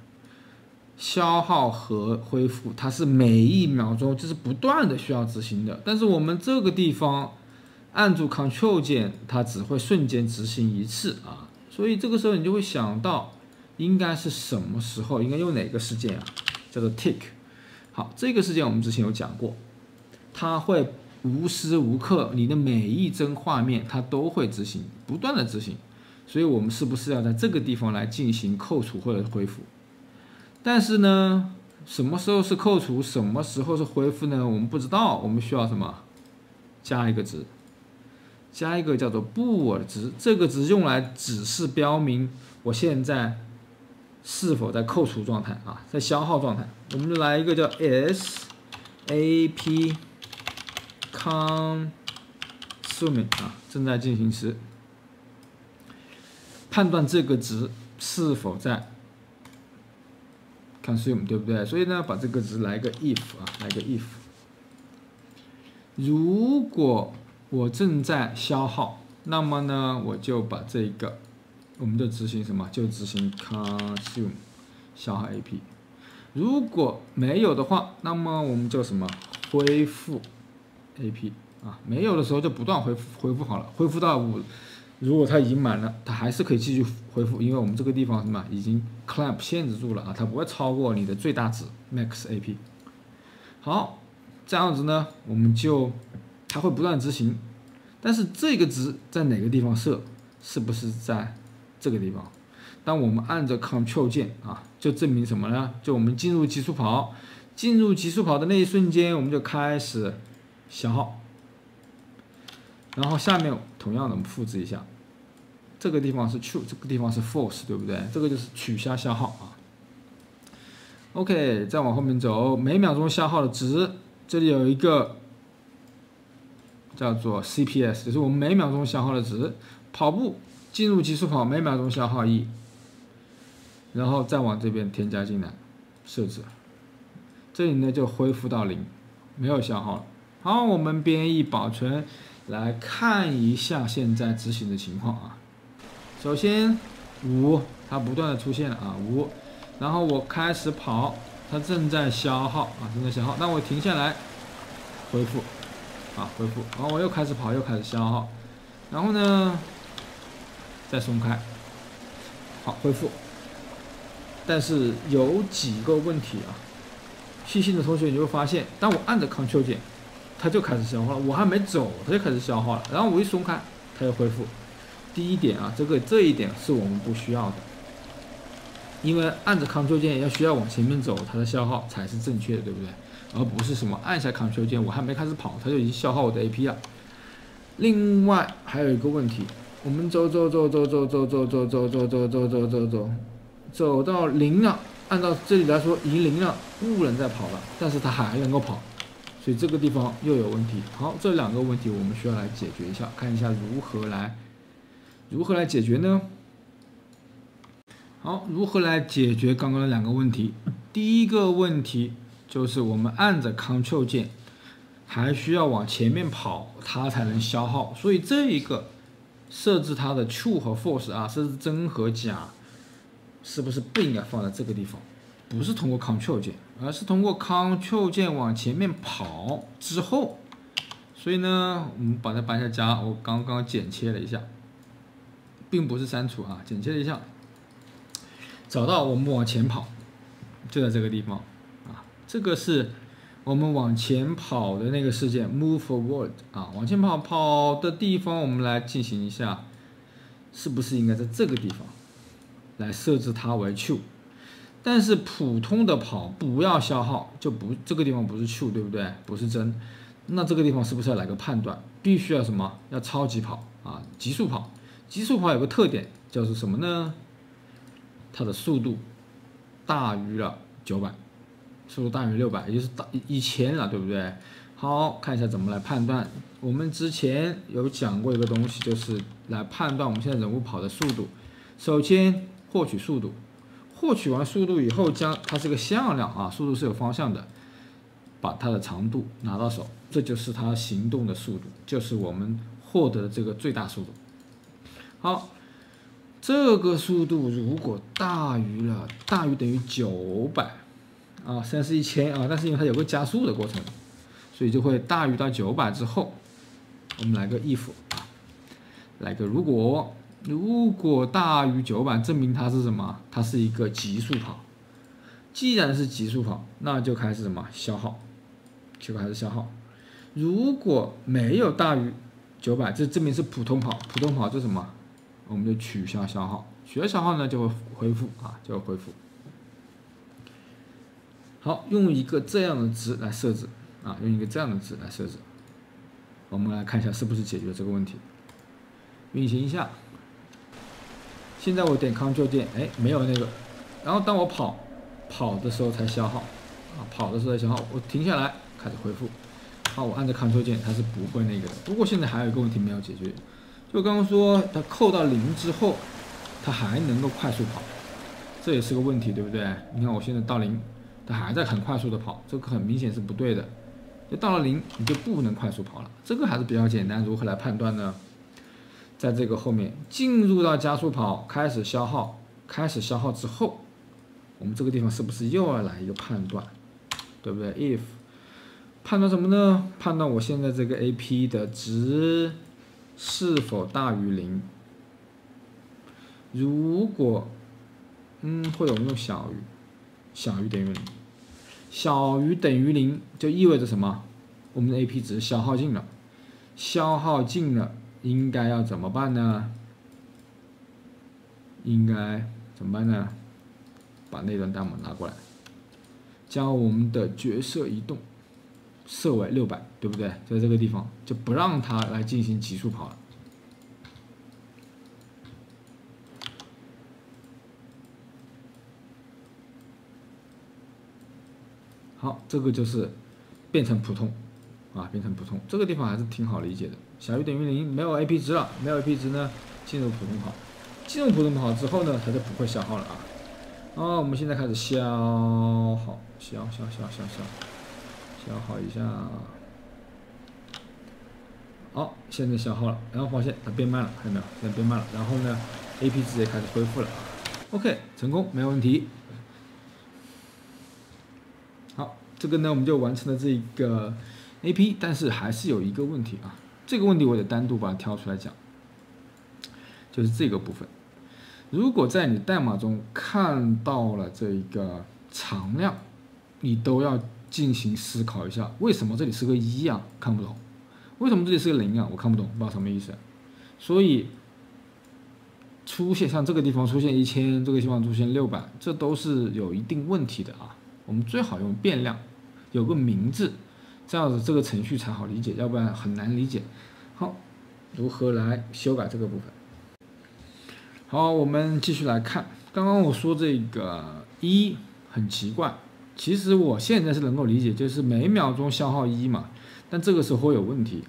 消耗和恢复，它是每1秒钟就是不断的需要执行的，但是我们这个地方按住 Ctrl 键，它只会瞬间执行1次啊，所以这个时候你就会想到，应该是什么时候，应该用哪个事件啊？叫做 tick。好，这个事件我们之前有讲过，它会无时无刻你的每一帧画面它都会执行，不断的执行，所以我们是不是要在这个地方来进行扣除或者恢复？但是呢，什么时候是扣除，什么时候是恢复呢？我们不知道，我们需要什么？加一个值，加一个叫做布尔值，这个值用来只是标明我现在是否在扣除状态啊，在消耗状态。我们就来一个叫 SAP consuming 啊，正在进行时，判断这个值是否在consume， 对不对？所以呢，把这个值来个 if 啊，来个 if。如果我正在消耗，那么呢，我就把这个，我们就执行什么？就执行 consume 消耗 AP。如果没有的话，那么我们就什么？恢复 AP 啊，没有的时候就不断恢复好了，恢复到5。如果它已经满了，它还是可以继续恢复，因为我们这个地方什么已经 clamp 限制住了啊，它不会超过你的最大值 max AP。好，这样子呢，我们就它会不断执行，但是这个值在哪个地方设？是不是在这个地方？当我们按着 Ctrl 键啊，就证明什么呢？就我们进入极速跑，进入极速跑的那一瞬间，我们就开始消耗。然后下面同样的我们复制一下，这个地方是 true， 这个地方是 false， 对不对？这个就是取消消耗啊。OK， 再往后面走，每秒钟消耗的值，这里有一个叫做 CPS， 就是我们每秒钟消耗的值。跑步进入极速跑，每秒钟消耗1，然后再往这边添加进来，设置，这里呢就恢复到0，没有消耗了。好，我们编译保存。来看一下现在执行的情况啊。首先5，它不断的出现了啊5，然后我开始跑，它正在消耗啊，正在消耗。那我停下来，恢复啊，恢复。然后我又开始跑，又开始消耗，然后呢再松开，好，恢复。但是有几个问题啊，细心的同学你会发现，当我按着 Ctrl 键。它就开始消耗了，我还没走，它就开始消耗了。然后我一松开，它又恢复。第一点啊，这一点是我们不需要的，因为按着 Ctrl 键要需要往前面走，它的消耗才是正确的，对不对？而不是什么按下 Ctrl 键，我还没开始跑，它就已经消耗我的 AP 了。另外还有一个问题，我们走到0了，按照这里来说已经0了，不能再跑了，但是它还能够跑。所以这个地方又有问题。好，这2个问题我们需要来解决一下，看一下如何来解决呢？好，如何来解决刚刚的2个问题？第一个问题就是我们按着 Ctrl 键，还需要往前面跑，它才能消耗。所以这一个设置它的 true 和 false 啊，设置真和假，是不是不应该放在这个地方？不是通过 Ctrl 键，而是通过 Ctrl 键往前面跑之后。所以呢，我们把它搬下加，我刚刚剪切了一下，并不是删除啊，剪切了一下。找到我们往前跑，就在这个地方啊，这个是我们往前跑的那个事件 ，move forward 啊，往前跑的地方，我们来进行一下，是不是应该在这个地方来设置它为 true？ 但是普通的跑不要消耗，就不这个地方不是 true， 对不对？不是真，那这个地方是不是要来个判断？必须要什么？要超级跑啊，极速跑。极速跑有个特点叫做什么呢？它的速度大于了900，速度大于600，也就是1000了，对不对？好，看一下怎么来判断。我们之前有讲过一个东西，就是来判断我们现在人物跑的速度。首先获取速度，获取完速度以后，将它是个向量啊，速度是有方向的，把它的长度拿到手，这就是它行动的速度，就是我们获得的这个最大速度。好。这个速度如果大于等于900啊，虽然是1000啊，但是因为它有个加速的过程，所以就会大于到900之后，我们来个 if 啊，来个如果大于900，证明它是什么？它是一个极速跑。既然是极速跑，那就开始什么消耗，就开始消耗。如果没有大于900，这证明是普通跑，普通跑就是什么？我们就取消消耗，取消消耗呢就会恢复啊，就会恢复。好，用一个这样的值来设置啊，用一个这样的值来设置。我们来看一下是不是解决这个问题。运行一下，现在我点 Ctrl 键，哎，没有那个，然后当我跑的时候才消耗啊，跑的时候才消耗，我停下来开始恢复。好，我按着 Ctrl 键，它是不会那个的。不过现在还有一个问题没有解决。就刚刚说，它扣到0之后，它还能够快速跑，这也是个问题，对不对？你看我现在到0，它还在很快速的跑，这个很明显是不对的。就到了0，你就不能快速跑了，这个还是比较简单。如何来判断呢？在这个后面进入到加速跑，开始消耗之后，我们这个地方是不是又要来一个判断，对不对 ？if 判断什么呢？判断我现在这个 AP 的值是否大于0？如果或者我们用小于等于0，小于等于0就意味着什么？我们的 AP 值消耗尽了，应该要怎么办呢？把那段代码拿过来，将我们的角色移动设为600，对不对？在这个地方就不让它来进行极速跑了。好，这个就是变成普通啊，变成普通。这个地方还是挺好理解的。小于等于0，没有 AP 值了，没有 AP 值呢，进入普通跑。进入普通跑之后呢，它就不会消耗了啊。我们现在开始消耗一下。好，现在消耗了，然后发现它变慢了，看到没有？现在变慢了，然后呢 ，AP 值也开始恢复了。OK， 成功，没有问题。好，这个呢我们就完成了这个 AP， 但是还是有一个问题啊，这个问题我得单独把它挑出来讲，就是这个部分。如果在你代码中看到了这一个常量，你都要进行思考一下，为什么这里是个1啊？看不懂。为什么这里是个0啊？我看不懂，不知道什么意思。所以出现像这个地方出现1000，这个地方出现600，这都是有一定问题的啊。我们最好用变量，有个名字，这样子这个程序才好理解，要不然很难理解。好，如何来修改这个部分？好，我们继续来看。刚刚我说这个1很奇怪，其实我现在是能够理解，就是每秒钟消耗1嘛，但这个时候会有问题。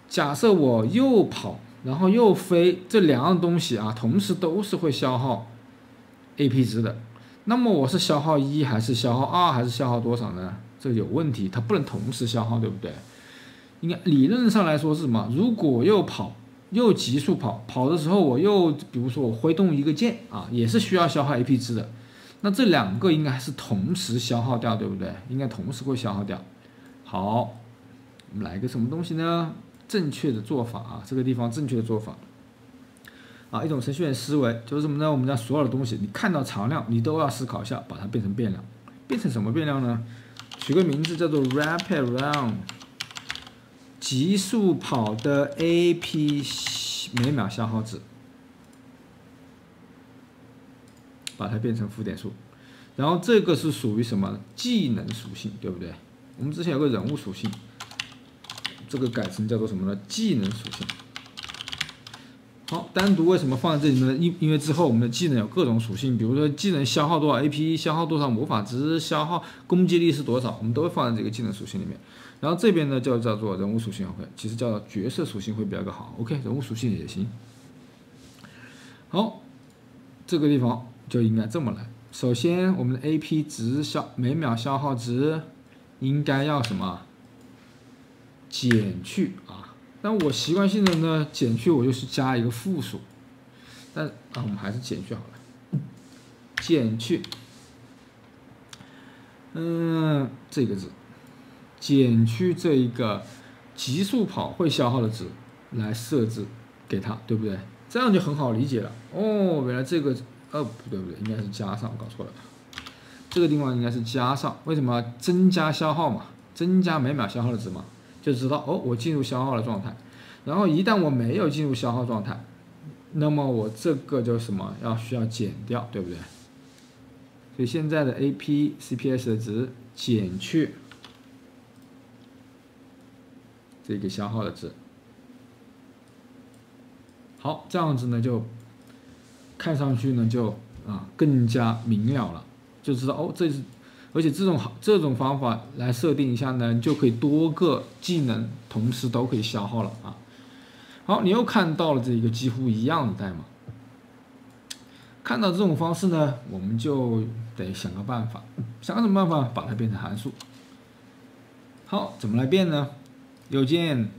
假设我又跑，然后又飞，这两样东西啊，同时都是会消耗 AP 值的，那么我是消耗1还是消耗2还是消耗多少呢？这个有问题，它不能同时消耗，对不对？应该理论上来说是什么？如果我又跑又急速跑的时候，我又比如说我挥动一个键啊，也是需要消耗 AP 值的。那这两个应该是同时消耗掉，对不对？应该同时会消耗掉。好，我们来一个什么东西呢？正确的做法啊，这个地方正确的做法啊，一种程序员思维就是什么呢？我们将所有的东西，你看到常量，你都要思考一下，把它变成变量。变成什么变量呢？取个名字叫做 Rapid Run， 急速跑的 AP 每秒消耗值。把它变成负点数，然后这个是属于什么技能属性，对不对？我们之前有个人物属性，这个改成叫做什么呢？技能属性。好，单独为什么放在这里呢？因为之后我们的技能有各种属性，比如说技能消耗多少 AP， 消耗多少魔法值，消耗攻击力是多少，我们都会放在这个技能属性里面。然后这边呢就叫做人物属性 ，OK， 其实叫做角色属性会比较好 ，OK， 人物属性也行。好，这个地方就应该这么来。首先，我们的 AP 值每秒消耗值应该要什么？减去啊。但我习惯性的呢，减去我就是加一个负数。但我们还是减去好了。减去，这个字，减去这一个极速跑会消耗的值来设置给它，对不对？这样就很好理解了。哦，原来这个。不对，应该是加上，搞错了。这个地方应该是加上，为什么？增加消耗嘛，增加每秒消耗的值嘛，就知道我进入消耗的状态。然后一旦我没有进入消耗状态，那么我这个就什么需要减掉，对不对？所以现在的 AP CPS 的值减去这个消耗的值。好，这样子呢就。看上去呢就更加明了了，就知道这是，而且这种方法来设定一下呢，就可以多个技能同时都可以消耗了啊。好，你又看到了这一个几乎一样的代码。看到这种方式呢，我们就得想个办法，想个什么办法把它变成函数。好，怎么来变呢？右键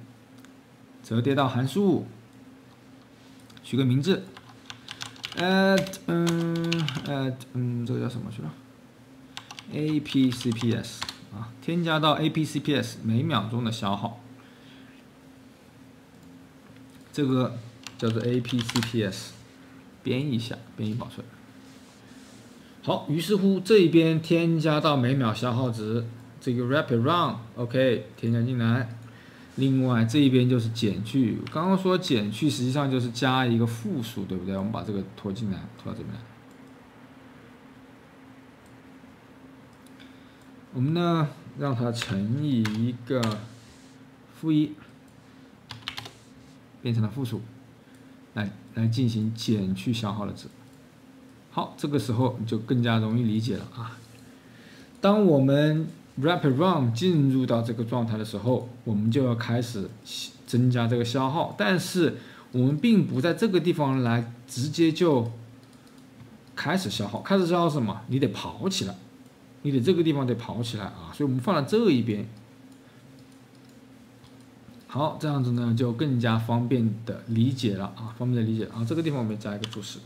折叠到函数，取个名字。这个叫什么去了 ？APCPS 啊，添加到 APCPS 每秒钟的消耗，这个叫做 APCPS， 编译一下，编译保存。好，于是乎这一边添加到每秒消耗值，这个 Rapid Run，OK， 添加进来。另外这一边就是减去，刚刚说减去实际上就是加一个负数，对不对？我们把这个拖进来，拖到这边来。我们呢让它乘以一个-1，变成了负数，来进行减去消耗的值。好，这个时候就更加容易理解了啊。当我们Rapid Run 进入到这个状态的时候，我们就要开始增加这个消耗，但是我们并不在这个地方来直接就开始消耗。开始消耗什么？你得跑起来，你得这个地方得跑起来啊！所以我们放在这一边。好，这样子呢就更加方便的理解了啊，方便的理解啊。这个地方我们加一个注释，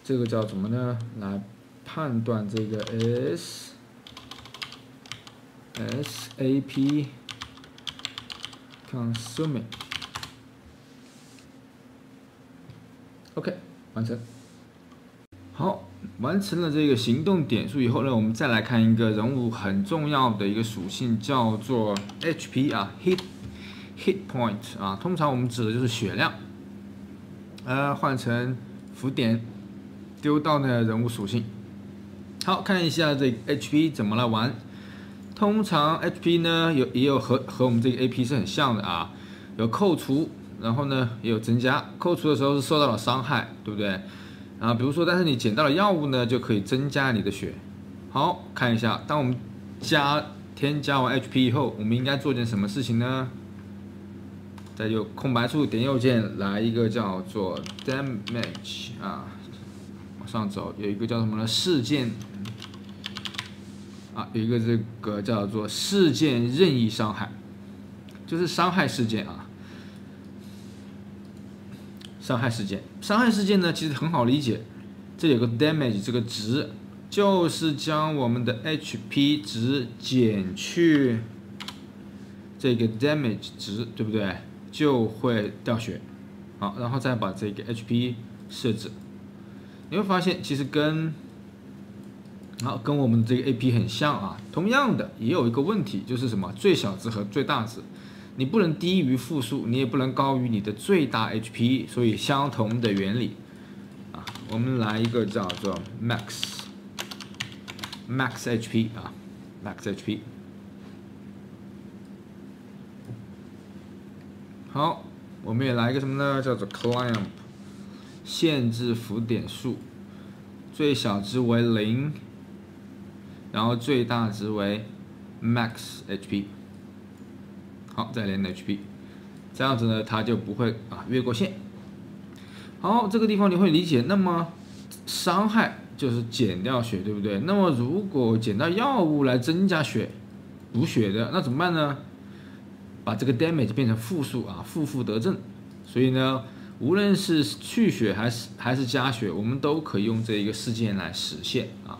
这个叫什么呢？来判断这个 SAP consuming， OK， 完成。好，完成了这个行动点数以后呢，我们再来看一个人物很重要的一个属性，叫做 HP 啊 ，hit point 啊，通常我们指的就是血量。换成浮点，丢到呢人物属性。好，看一下这个 HP 怎么来玩。通常 HP 呢也有和我们这个 AP 是很像的啊，有扣除，然后呢也有增加。扣除的时候是受到了伤害，对不对？比如说，但是你捡到了药物呢，就可以增加你的血。好，看一下，当我们添加完 HP 以后，我们应该做件什么事情呢？在右空白处点右键，来一个叫做 damage 啊，往上走，有一个叫什么呢？事件啊，有一个这个叫做事件任意伤害，就是伤害事件啊。伤害事件呢，其实很好理解，这有个 damage 这个值，就是将我们的 HP 值减去这个 damage 值，对不对？就会掉血。好，然后再把这个 HP 设置，你会发现其实跟我们这个 AP 很像啊。同样的，也有一个问题，就是什么？最小值和最大值。你不能低于负数，你也不能高于你的最大 HP， 所以相同的原理啊，我们来一个叫做 max HP 啊 ，max HP。好，我们也来一个什么呢？叫做 clamp， 限制浮点数，最小值为0，然后最大值为 max HP。好，再连 HP， 这样子呢，它就不会越过线。好，这个地方你会理解。那么伤害就是减掉血，对不对？那么如果减到药物来增加血、补血的，那怎么办呢？把这个 damage 变成负数啊，负得正。所以呢，无论是去血还是加血，我们都可以用这一个事件来实现啊。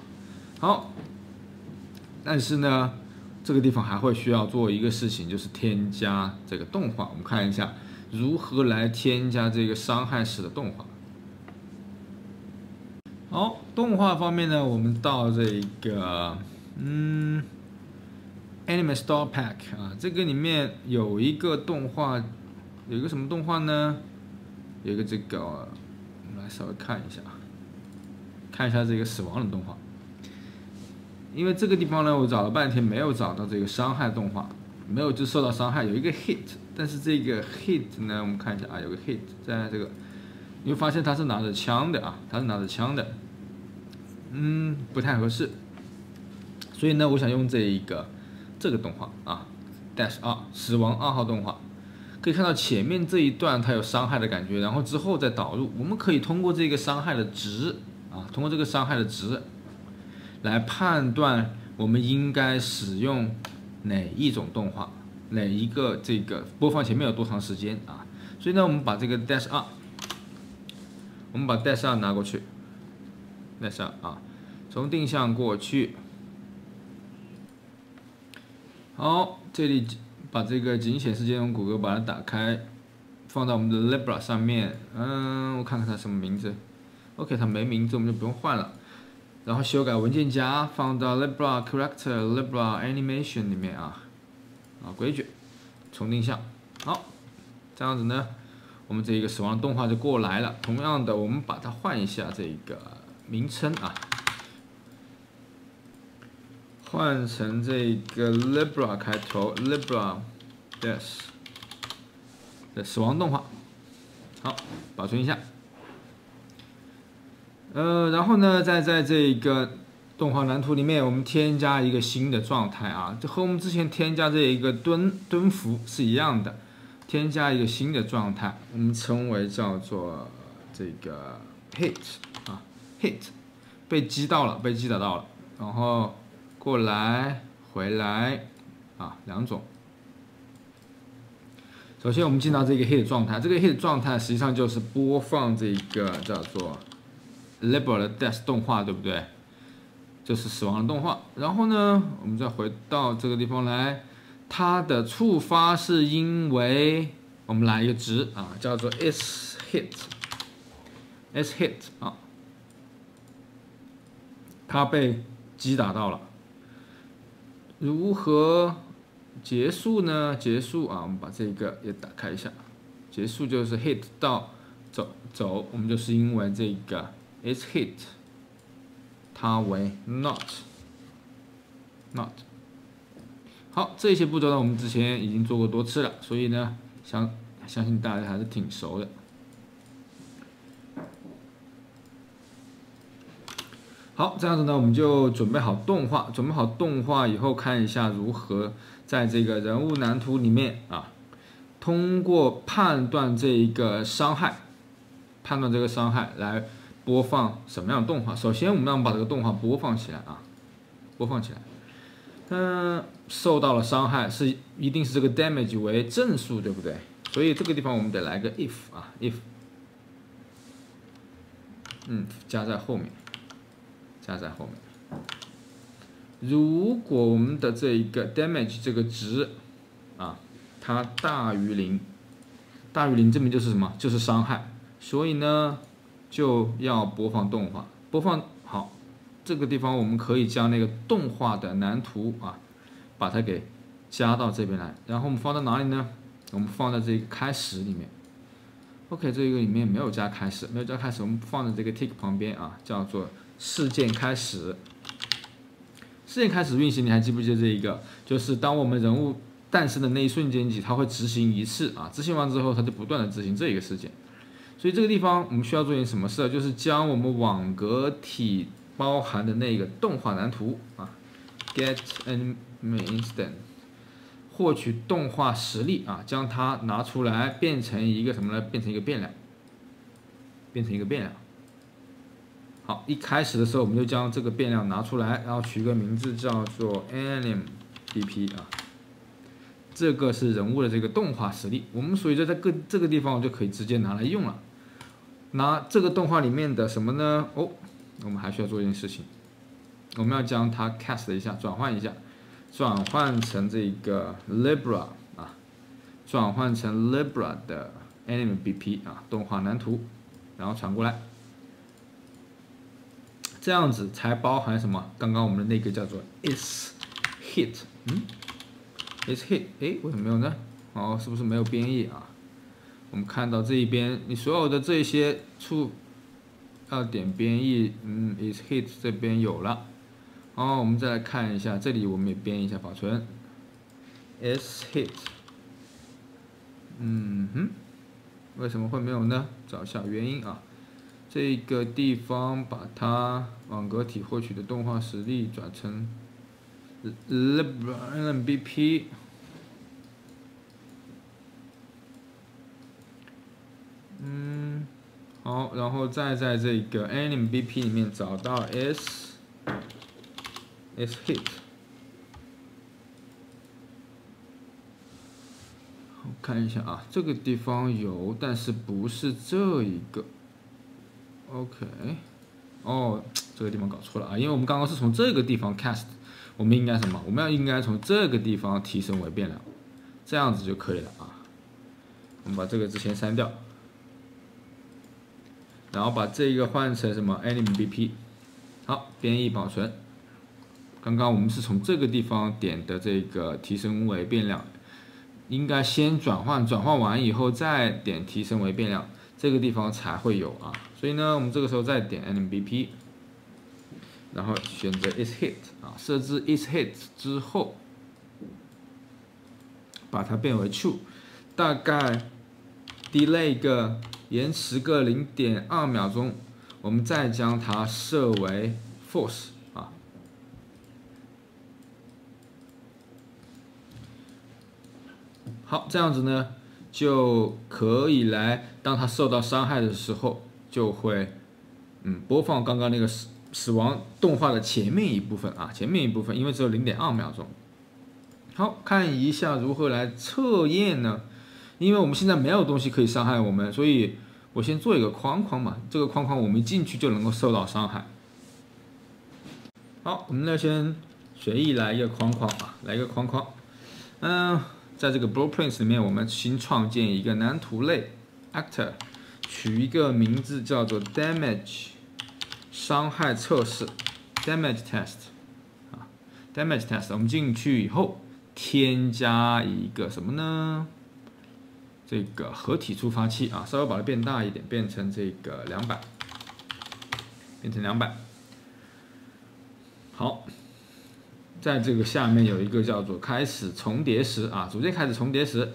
好，但是呢，这个地方还会需要做一个事情，就是添加这个动画。我们看一下如何来添加这个伤害式的动画。好，动画方面呢，我们到这个Anime Store Pack 啊，这个里面有一个动画，有一个什么动画呢？有一个这个，我们来稍微看一下这个死亡的动画。因为这个地方呢，我找了半天没有找到这个伤害动画，没有就受到伤害，有一个 hit， 但是这个 hit 呢，我们看一下啊，有个 hit 在这个，你会发现他是拿着枪的啊，不太合适，所以呢，我想用这个动画啊 -2 死亡2号动画，可以看到前面这一段它有伤害的感觉，然后之后再导入，我们可以通过这个伤害的值啊，来判断我们应该使用哪一种动画，哪一个这个播放前面有多长时间啊？所以呢，我们把这个 -2， 拿过去，-2啊，从定向过去。好，这里把这个仅显示兼容谷歌把它打开，放到我们的 Libra 上面。我看看它什么名字。OK， 它没名字，我们就不用换了。然后修改文件夹，放到 Libra Character、Libra Animation 里面啊，规矩，重定向。好，这样子呢，我们这一个死亡动画就过来了。同样的，我们把它换一下这个名称啊，换成这个 Libra 开头 ，Libra Yes 的死亡动画。好，保存一下。然后呢，在这个动画蓝图里面，我们添加一个新的状态啊，这和我们之前添加这一个蹲伏是一样的，添加一个新的状态，我们称为叫做这个 hit 啊 hit， 被击打到了，然后过来回来啊两种。首先我们进到这个 hit 状态，这个 hit 状态实际上就是播放这个叫做 Libra 的 Death 动画，对不对？就是死亡的动画。然后呢，我们再回到这个地方来，它的触发是因为我们来一个值啊，叫做 is hit 啊，它被击打到了。如何结束呢？结束啊，我们把这个也打开一下。结束就是 hit 到走，我们就是因为这个 is hit， 它为 not。好，这些步骤呢，我们之前已经做过多次了，所以呢，相信大家还是挺熟的。好，这样子呢，我们就准备好动画，准备好动画以后，看一下如何在这个人物蓝图里面啊，通过判断这一个伤害，来播放什么样的动画。首先，我们让把这个动画播放起来啊，播放起来。受到了伤害一定是这个 damage 为正数，对不对？所以这个地方我们得来个 if 啊 ，if， 加在后面。如果我们的这一个 damage 这个值啊，它大于0，证明就是什么？就是伤害。所以呢，就要播放动画。播放好，这个地方我们可以将那个动画的蓝图啊，把它给加到这边来。然后我们放在哪里呢？我们放在这个开始里面。OK， 这个里面没有加开始，我们放在这个 tick 旁边啊，叫做事件开始。事件开始运行，你还记不记得这一个？就是当我们人物诞生的那一瞬间起，它会执行一次啊，执行完之后，它就不断的执行这一个事件。所以这个地方我们需要做一件什么事？就是将我们网格体包含的那个动画蓝图啊 ，get anime instant， 获取动画实例啊，将它拿出来变成一个什么呢？变成一个变量。好，一开始的时候我们就将这个变量拿出来，然后取个名字叫做 animebp 啊，这个是人物的这个动画实例。我们所以在这个地方我就可以直接拿来用了。拿这个动画里面的什么呢？我们还需要做一件事情，我们要将它 cast 一下，转换成这个 Libra 啊，转换成 Libra 的 animebp 啊，动画蓝图，然后传过来。这样子才包含什么？刚刚我们的那个叫做 is hit，is hit， 为什么没有呢？是不是没有编译啊？我们看到这一边，你所有的这些要点编译，is hit 这边有了。我们再来看一下，这里我们也编一下保存 is hit， 为什么会没有呢？找一下原因啊。这个地方把它网格体获取的动画实例转成 libra_nbp， 好，然后再在这个 animebp 里面找到 is hit。我看一下啊，这个地方有，但是不是这一个。OK， 这个地方搞错了啊，因为我们刚刚是从这个地方 cast， 我们应该什么？我们应该从这个地方提升为变量，这样子就可以了啊。我们把这个字先删掉，然后把这个换成什么 animebp， 好，编译保存。刚刚我们是从这个地方点的这个提升为变量，应该先转换完以后再点提升为变量，这个地方才会有啊。所以呢，我们这个时候再点 animebp， 然后选择 is hit 啊，设置 is hit 之后，把它变为 true， 大概 delay 个延迟个 0.2 秒钟，我们再将它设为 false 啊。好，这样子呢就可以来，当它受到伤害的时候。就会播放刚刚那个死亡动画的前面一部分啊，因为只有 0.2 秒钟。好，看一下如何来测验呢？因为我们现在没有东西可以伤害我们，所以我先做一个框框嘛，这个框框我们一进去就能够受到伤害。好，我们呢先随意来一个框框啊，在这个 blueprints 里面，我们新创建一个蓝图类 actor。取一个名字叫做 damage 伤害测试 damage test 啊 damage test， 我们进去以后添加一个什么呢？这个合体触发器啊，稍微把它变大一点，变成这个200，好，在这个下面有一个叫做开始重叠时啊，逐渐开始重叠时。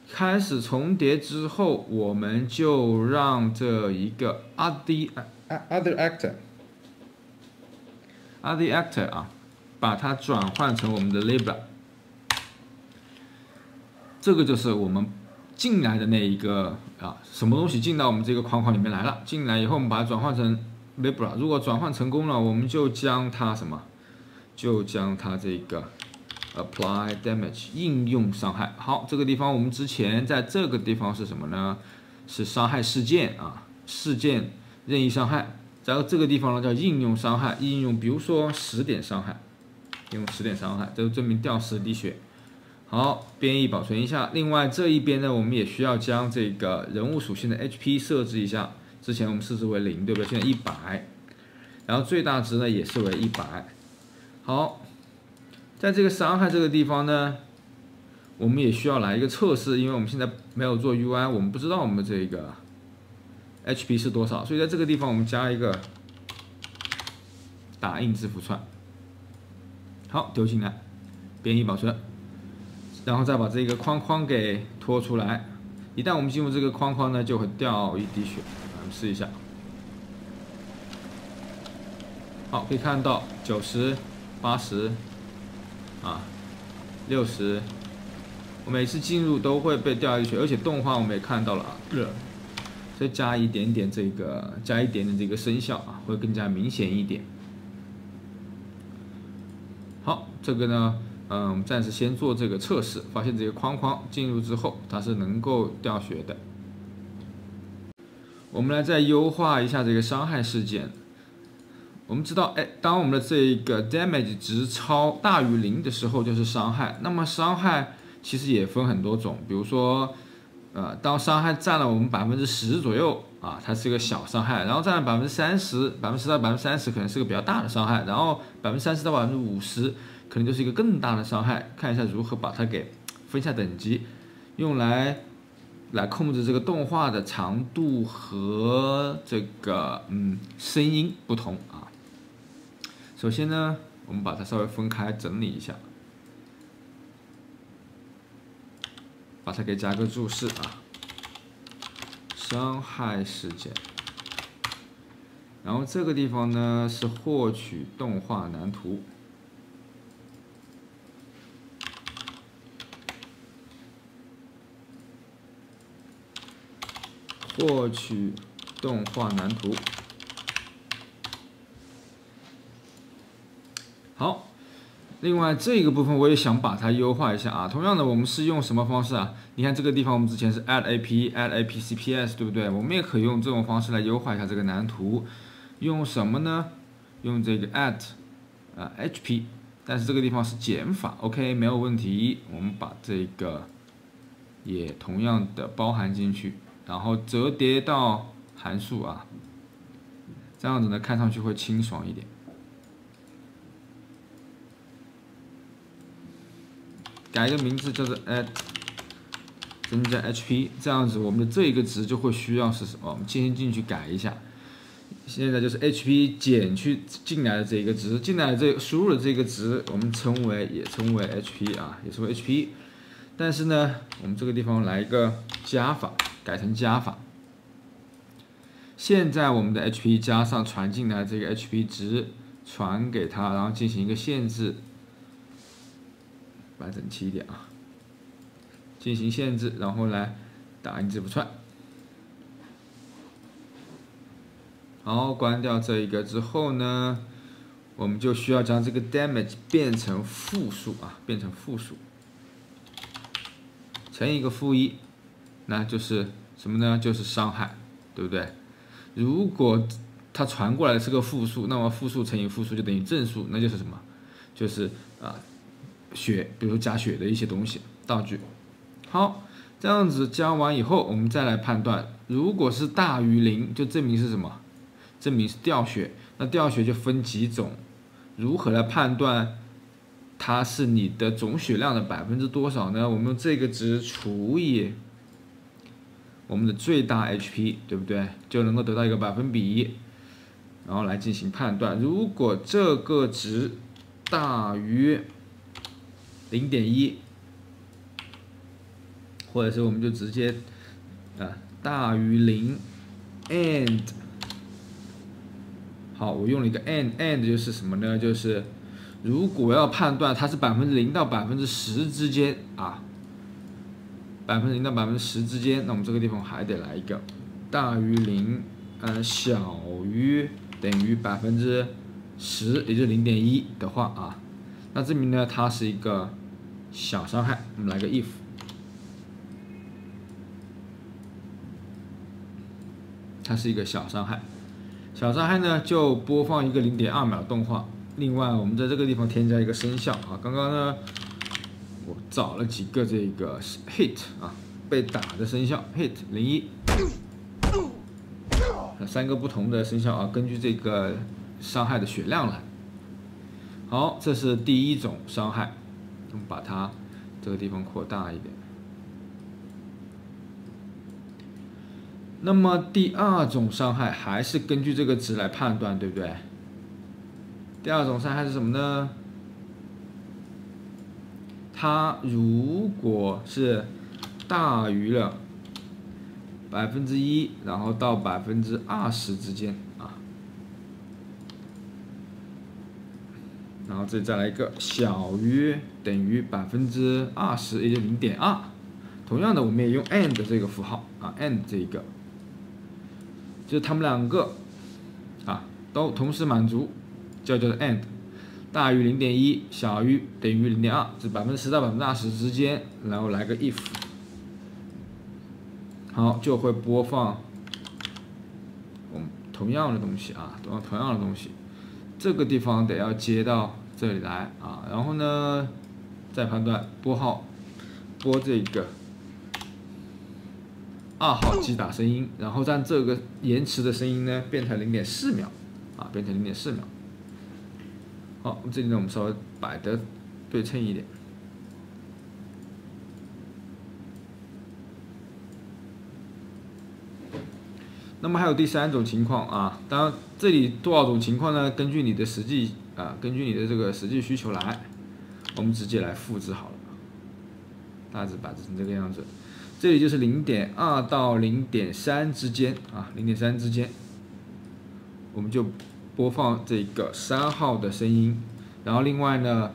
开始重叠之后，我们就让这一个 other actor ，are the actor 啊，把它转换成我们的 libra， 这个就是我们进来的那一个啊，什么东西进到我们这个框框里面来了，进来以后我们把它转换成 libra， 如果转换成功了，我们就将它什么，就将它这个 apply damage 应用伤害。好，这个地方我们之前在这个地方是什么呢？是伤害事件啊，事件任意伤害。然后这个地方呢叫应用伤害，应用比如说10点伤害，用10点伤害，这就证明掉10滴血。好，编译保存一下。另外这一边呢，我们也需要将这个人物属性的 HP 设置一下。之前我们设置为0，对不对？现在100，然后最大值呢也是为100。好，在这个伤害这个地方呢，我们也需要来一个测试，因为我们现在没有做 UI， 我们不知道我们这个 HP 是多少，所以在这个地方我们加一个打印字符串。好，丢进来，编译保存。然后再把这个框框给拖出来，一旦我们进入这个框框呢，就会掉1滴血。我们试一下。好，可以看到90、80啊、60，我每次进入都会被掉1滴血，而且动画我们也看到了啊，所以加一点点这个声效啊，会更加明显一点。好，这个呢。我们暂时先做这个测试，发现这个框框进入之后，它是能够掉血的。我们来再优化一下这个伤害事件。我们知道，当我们的这个 damage 值大于0的时候，就是伤害。那么伤害其实也分很多种，比如说，当伤害占了我们10%左右啊，它是一个小伤害；然后占了30%，10%到30%可能是个比较大的伤害；然后30%到50%。可能就是一个更大的伤害，看一下如何把它给分下等级，用来控制这个动画的长度和这个声音不同啊。首先呢，我们把它稍微分开整理一下，把它给加个注释啊，伤害事件。然后这个地方呢是获取动画蓝图。获取动画蓝图。好，另外这个部分我也想把它优化一下啊。同样的，我们是用什么方式啊？你看这个地方，我们之前是 add APCPS， 对不对？我们也可以用这种方式来优化一下这个蓝图。用什么呢？用这个 HP， 但是这个地方是减法 ，OK， 没有问题。我们把这个也同样的包含进去。然后折叠到函数啊，这样子呢看上去会清爽一点。改一个名字叫做 add， 增加 HP， 这样子我们的这个值就会需要是什么？我们进去改一下。现在就是 HP 减去进来的这个值，进来的这个输入的这个值，我们也称为 HP 啊，也称为 HP。但是呢，我们这个地方来一个加法。改成加法。现在我们的 HP 加上传进来这个 HP 值，传给它，然后进行一个限制，把它整齐一点啊。进行限制，然后来打印字符串。好，关掉这一个之后呢，我们就需要将这个 damage 变成负数啊，变成负数，乘一个-1。那就是什么呢？就是伤害，对不对？如果它传过来是个负数，那么负数乘以负数就等于正数，那就是什么？就是血，比如说加血的一些东西道具。好，这样子加完以后，我们再来判断，如果是大于0，就证明是什么？证明是掉血。那掉血就分几种，如何来判断它是你的总血量的多少呢？我们用这个值除以我们的最大 HP， 对不对？就能够得到一个百分比，然后来进行判断。如果这个值大于0.1，或者是我们就直接大于0 and 好，我用了一个 and 就是什么呢？就是如果要判断它是0%到10%之间啊，0%到10%之间，那我们这个地方还得来一个大于0，小于等于10%，也就是0.1的话啊，那证明呢它是一个小伤害。我们来个 if， 它是一个小伤害。小伤害呢就播放一个0.2秒动画。另外，我们在这个地方添加一个声效啊。刚刚呢，我找了几个这个 hit 啊，被打的声效 hit 01，三个不同的声效啊，根据这个伤害的血量来。好，这是第一种伤害，我们把它这个地方扩大一点。那么第二种伤害还是根据这个值来判断，对不对？第二种伤害是什么呢？它如果是大于了1%，然后到20%之间啊，然后这里再来一个小于等于20%，也就0.2。同样的，我们也用 and 这个符号啊 ，and 这一个，就是它们两个啊都同时满足。叫做 and， 大于0.1，小于等于0.2，是10%到20%之间，然后来个 if， 好，就会播放我们同样的东西啊，同样的东西，这个地方得要接到这里来啊，然后呢，再判断拨这个2号击打声音，然后让这个延迟的声音呢变成0.4秒啊，变成0.4秒。好，这里呢我们稍微摆的对称一点。那么还有第三种情况啊，当然这里多少种情况呢？根据你的实际这个实际需求来，我们直接来复制好了，大致摆成这个样子。这里就是0.2到0.3之间啊，0.3之间，我们就播放这个3号的声音，然后另外呢，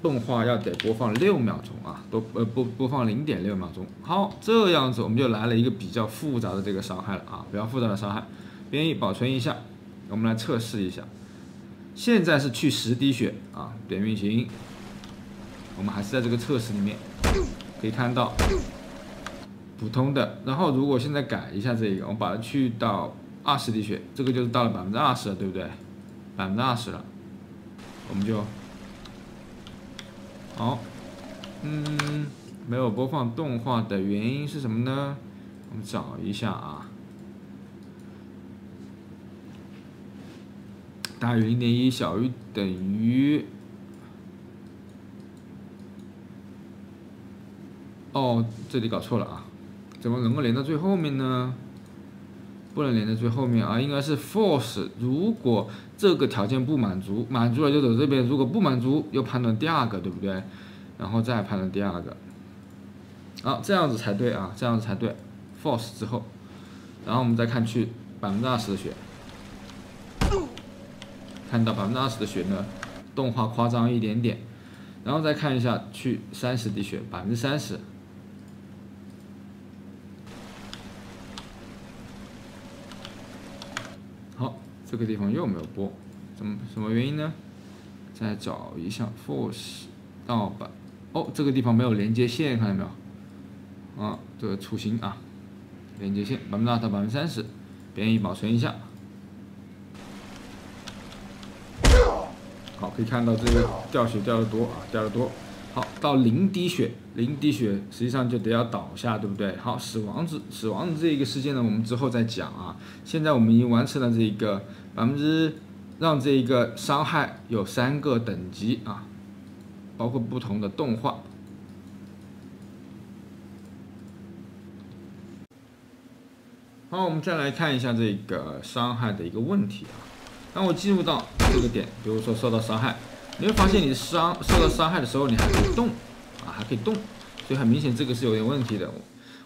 动画要得播放6秒钟啊，播放0.6秒钟。好，这样子我们就来了一个比较复杂的这个伤害了啊，比较复杂的伤害。编译保存一下，我们来测试一下。现在是去10滴血啊，点运行。我们还是在这个测试里面可以看到普通的，然后如果现在改一下这个，我们把它去到20滴血，这个就是到了20%了，对不对？20%了，我们就好，没有播放动画的原因是什么呢？我们找一下啊，大于0.1，小于等于，哦，这里搞错了啊，怎么能够连到最后面呢？不能连在最后面啊，应该是 false。如果这个条件不满足，满足了就走这边；如果不满足，又判断第二个，对不对？然后再判断第二个，好，这样子才对啊，这样子才对。false 之后，然后我们再看去20%的血，看到20%的血呢，动画夸张一点点，然后再看一下去30滴血，30%。好，这个地方又没有播，什么原因呢？再找一下 force 到这个地方没有连接线，看到没有？啊，这个雏形啊，连接线2%到30%，编译保存一下。好，可以看到这个掉血掉得多啊，掉得多。好，到0滴血，0滴血实际上就得要倒下，对不对？好，死亡的这一个事件呢，我们之后再讲啊。现在我们已经完成了这一个让这一个伤害有3个等级啊，包括不同的动画。好，我们再来看一下这个伤害的一个问题啊。当我进入到这个点，比如说受到伤害，你会发现你受到伤害的时候，你还可以动啊，还可以动，所以很明显这个是有点问题的。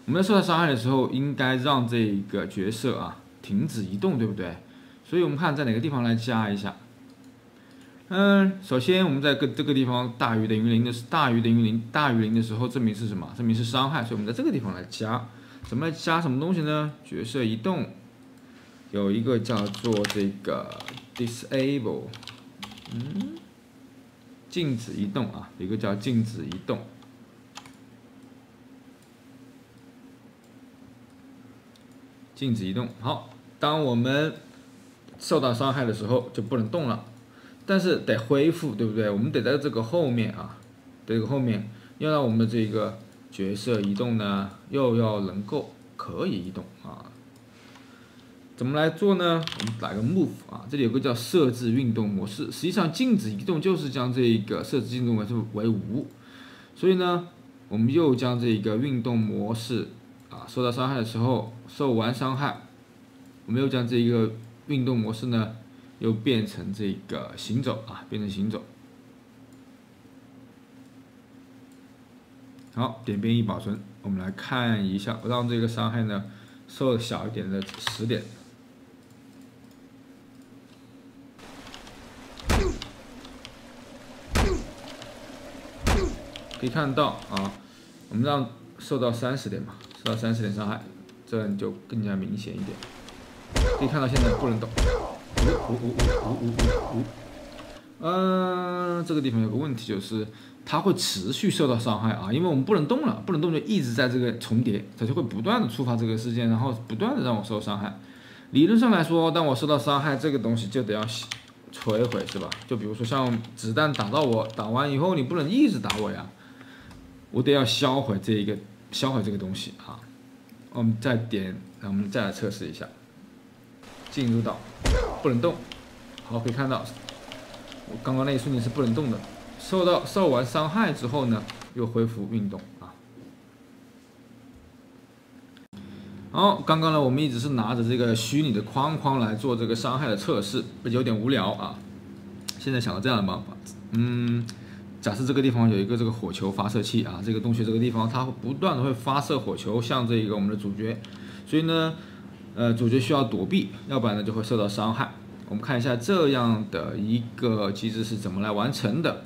我们在受到伤害的时候，应该让这个角色啊停止移动，对不对？所以我们看在哪个地方来加一下。首先我们在这个地方大于等于0的大于0的时候，证明是什么？证明是伤害，所以我们在这个地方来加。怎么来加什么东西呢？角色移动有一个叫做这个 disable， 禁止移动啊，有一个叫禁止移动。禁止移动。好，当我们受到伤害的时候就不能动了，但是得恢复，对不对？我们得在这个后面啊，这个后面要让我们的这个角色移动呢，又要能够可以移动啊。怎么来做呢？我们打个 move 啊，这里有个叫设置运动模式。实际上禁止移动就是将这个设置运动模式为无，所以呢，我们又将这个运动模式啊，受到伤害的时候，受完伤害，我们又将这个运动模式呢，又变成这个行走啊，变成行走。好，点编译保存，我们来看一下，我让这个伤害呢受小一点的10点。可以看到啊，我们让受到30点嘛，受到30点伤害，这样就更加明显一点。可以看到现在不能动，这个地方有个问题就是它会持续受到伤害啊，因为我们不能动了，不能动就一直在这个重叠，它就会不断的触发这个事件，然后不断的让我受伤害。理论上来说，当我受到伤害，这个东西就得要摧毁，是吧？就比如说像子弹打到我，打完以后你不能一直打我呀，我得要销毁这个东西啊。我们再点，我们再来测试一下，进入到不能动。好，可以看到我刚刚那一瞬间是不能动的，受完伤害之后呢，又恢复运动啊。好，刚刚呢，我们一直是拿着这个虚拟的框框来做这个伤害的测试，有点无聊啊。现在想到这样的办法，假设这个地方有一个这个火球发射器啊，这个洞穴这个地方它不断的会发射火球向这个我们的主角，所以呢，主角需要躲避，要不然呢就会受到伤害。我们看一下这样的一个机制是怎么来完成的。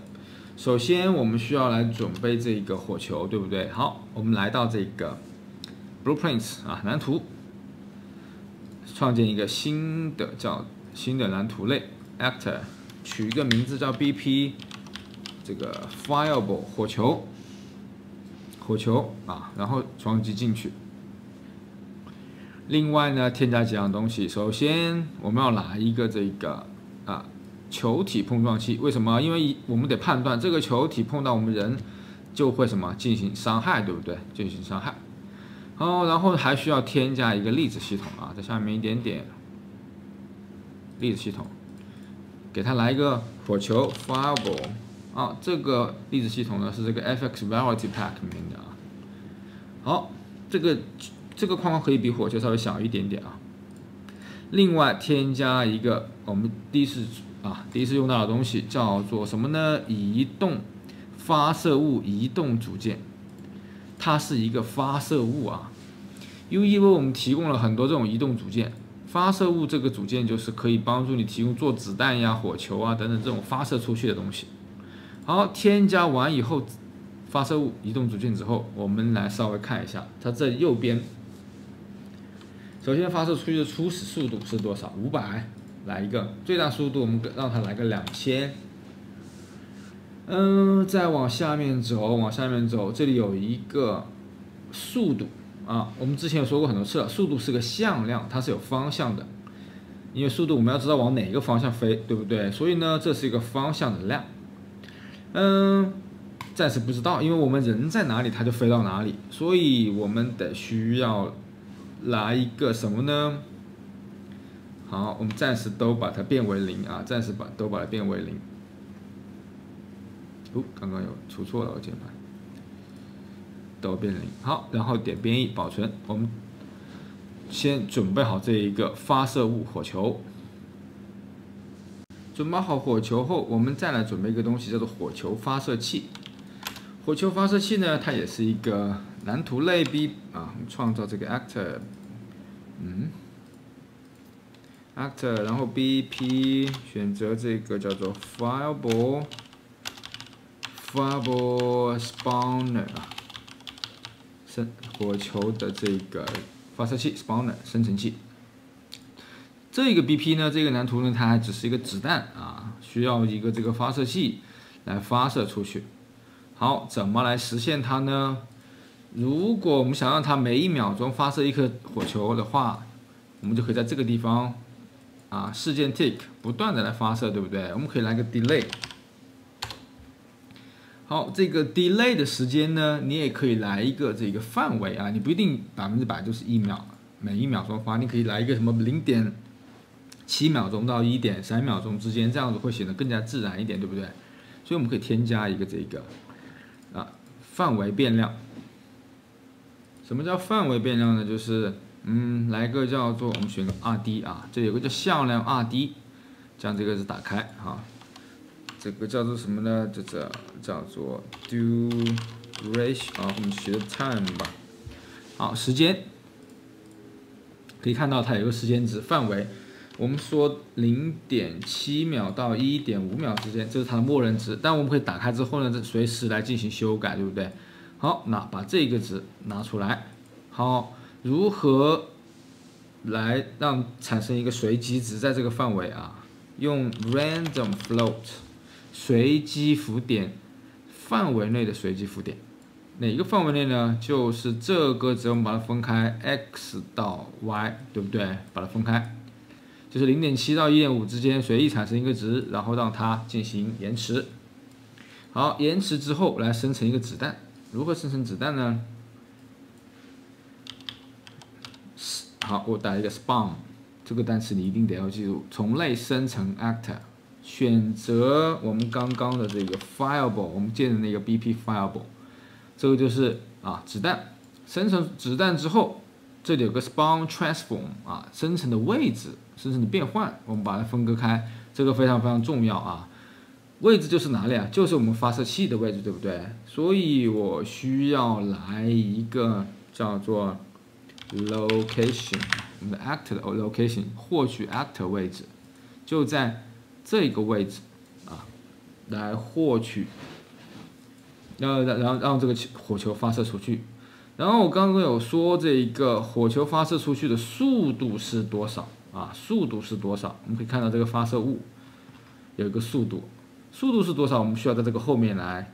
首先我们需要来准备这个火球，对不对？好，我们来到这个 Blueprints 啊，蓝图，创建一个新的蓝图类 Actor， 取一个名字叫 BP， 这个 Fireball 火球啊，然后装机进去。另外呢，添加几样东西。首先我们要拿一个这个球体碰撞器，为什么？因为我们得判断这个球体碰到我们人就会什么进行伤害，对不对？进行伤害。好，然后还需要添加一个粒子系统啊，在下面一点点粒子系统，给它来一个火球 Fireball 啊，这个粒子系统呢是这个 FX Variety Pack 里面的啊。好，这个框框可以比火球稍微小一点点啊。另外添加一个我们第一次用到的东西，叫做什么呢？移动发射物移动组件，它是一个发射物啊。因为我们提供了很多这种移动组件，发射物这个组件就是可以帮助你提供做子弹呀、火球啊等等这种发射出去的东西。好，添加完以后，发射物移动组件之后，我们来稍微看一下，它这右边。首先发射出去的初始速度是多少？500，来一个最大速度，我们让它来个2000。再往下面走，这里有一个速度啊，我们之前有说过很多次了，速度是个向量，它是有方向的，因为速度我们要知道往哪个方向飞，对不对？所以呢，这是一个方向的量。暂时不知道，因为我们人在哪里，它就飞到哪里，所以我们需要来一个什么呢？好，我们暂时都把它变为0啊，都把它变为0。刚刚有出错了，我键盘都变0。好，然后点编译保存。我们先准备好这一个发射物火球。准备好火球后，我们再来准备一个东西，叫做火球发射器。火球发射器呢，它也是一个蓝图类 B 啊，我们创造这个 actor， actor， 然后 BP 选择这个叫做 fireball spawner 啊，火球的这个发射器 spawner 生成器。这个 BP 呢，这个蓝图呢，它还只是一个子弹啊，需要一个这个发射器来发射出去。好，怎么来实现它呢？如果我们想让它每1秒钟发射一颗火球的话，我们就可以在这个地方啊，事件 tick 不断的来发射，对不对？我们可以来个 delay。好，这个 delay 的时间呢，你也可以来一个这个范围啊，你不一定100%就是1秒，每1秒钟发，你可以来一个什么0.7秒钟到1.3秒钟之间，这样子会显得更加自然一点，对不对？所以我们可以添加一个这个范围变量。什么叫范围变量呢？就是来个叫做我们选个2D啊，这有个叫向量2D，将这个字打开啊。这个叫做什么呢？这叫做 duration 啊，我们学 time 吧。好，时间可以看到它有个时间值范围，我们说0.7秒到1.5秒之间，这是它的默认值。但我们可以打开之后呢，随时来进行修改，对不对？好，那把这个值拿出来。好，如何来产生一个随机值在这个范围啊？用 random float 随机浮点范围内的随机浮点，哪一个范围内呢？就是这个值，我们把它分开 x 到 y， 对不对？把它分开，就是0.7到1.5之间随意产生一个值，然后让它进行延迟。好，延迟之后来生成一个子弹。如何生成子弹呢？好，我打一个 spawn， 这个单词你一定得要记住。从类生成 actor， 选择我们刚刚的这个 fireball， 我们建的那个 BP fireball， 这个就是子弹。生成子弹之后，这里有个 spawn transform 生成的位置，生成的变换，我们把它分割开，这个非常非常重要啊。位置就是哪里啊？就是我们发射器的位置，对不对？所以我需要来一个叫做 location， 我们的 actor 的 location 获取 actor 位置，就在这个位置来获取，然后让这个火球发射出去。然后我刚刚有说这个火球发射出去的速度是多少啊？速度是多少？我们可以看到这个发射物有一个速度。速度是多少？我们需要在这个后面来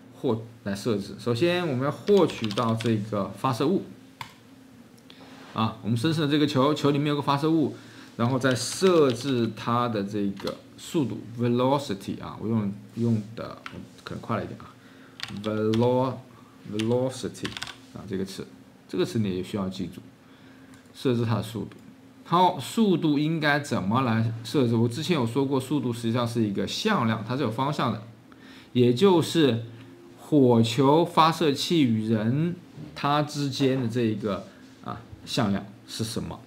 设置。首先，我们要获取到这个发射物我们生成的这个球里面有个发射物，然后再设置它的这个速度 velocity 我用的可能快了一点velocity 这个词你也需要记住，设置它的速度。好，速度应该怎么来设置？我之前有说过，速度实际上是一个向量，它是有方向的，也就是火球发射器与人它之间的这一个向量是什么？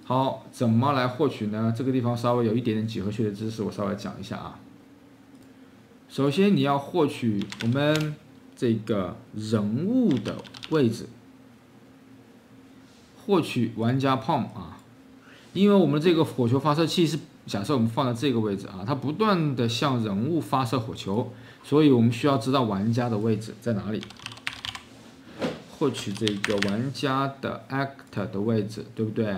好，怎么来获取呢？这个地方稍微有一点点几何学的知识，我稍微讲一下首先你要获取我们这个人物的位置，获取玩家 palm因为我们这个火球发射器是假设我们放在这个位置它不断的向人物发射火球，所以我们需要知道玩家的位置在哪里，获取这个玩家的 actor 的位置，对不对？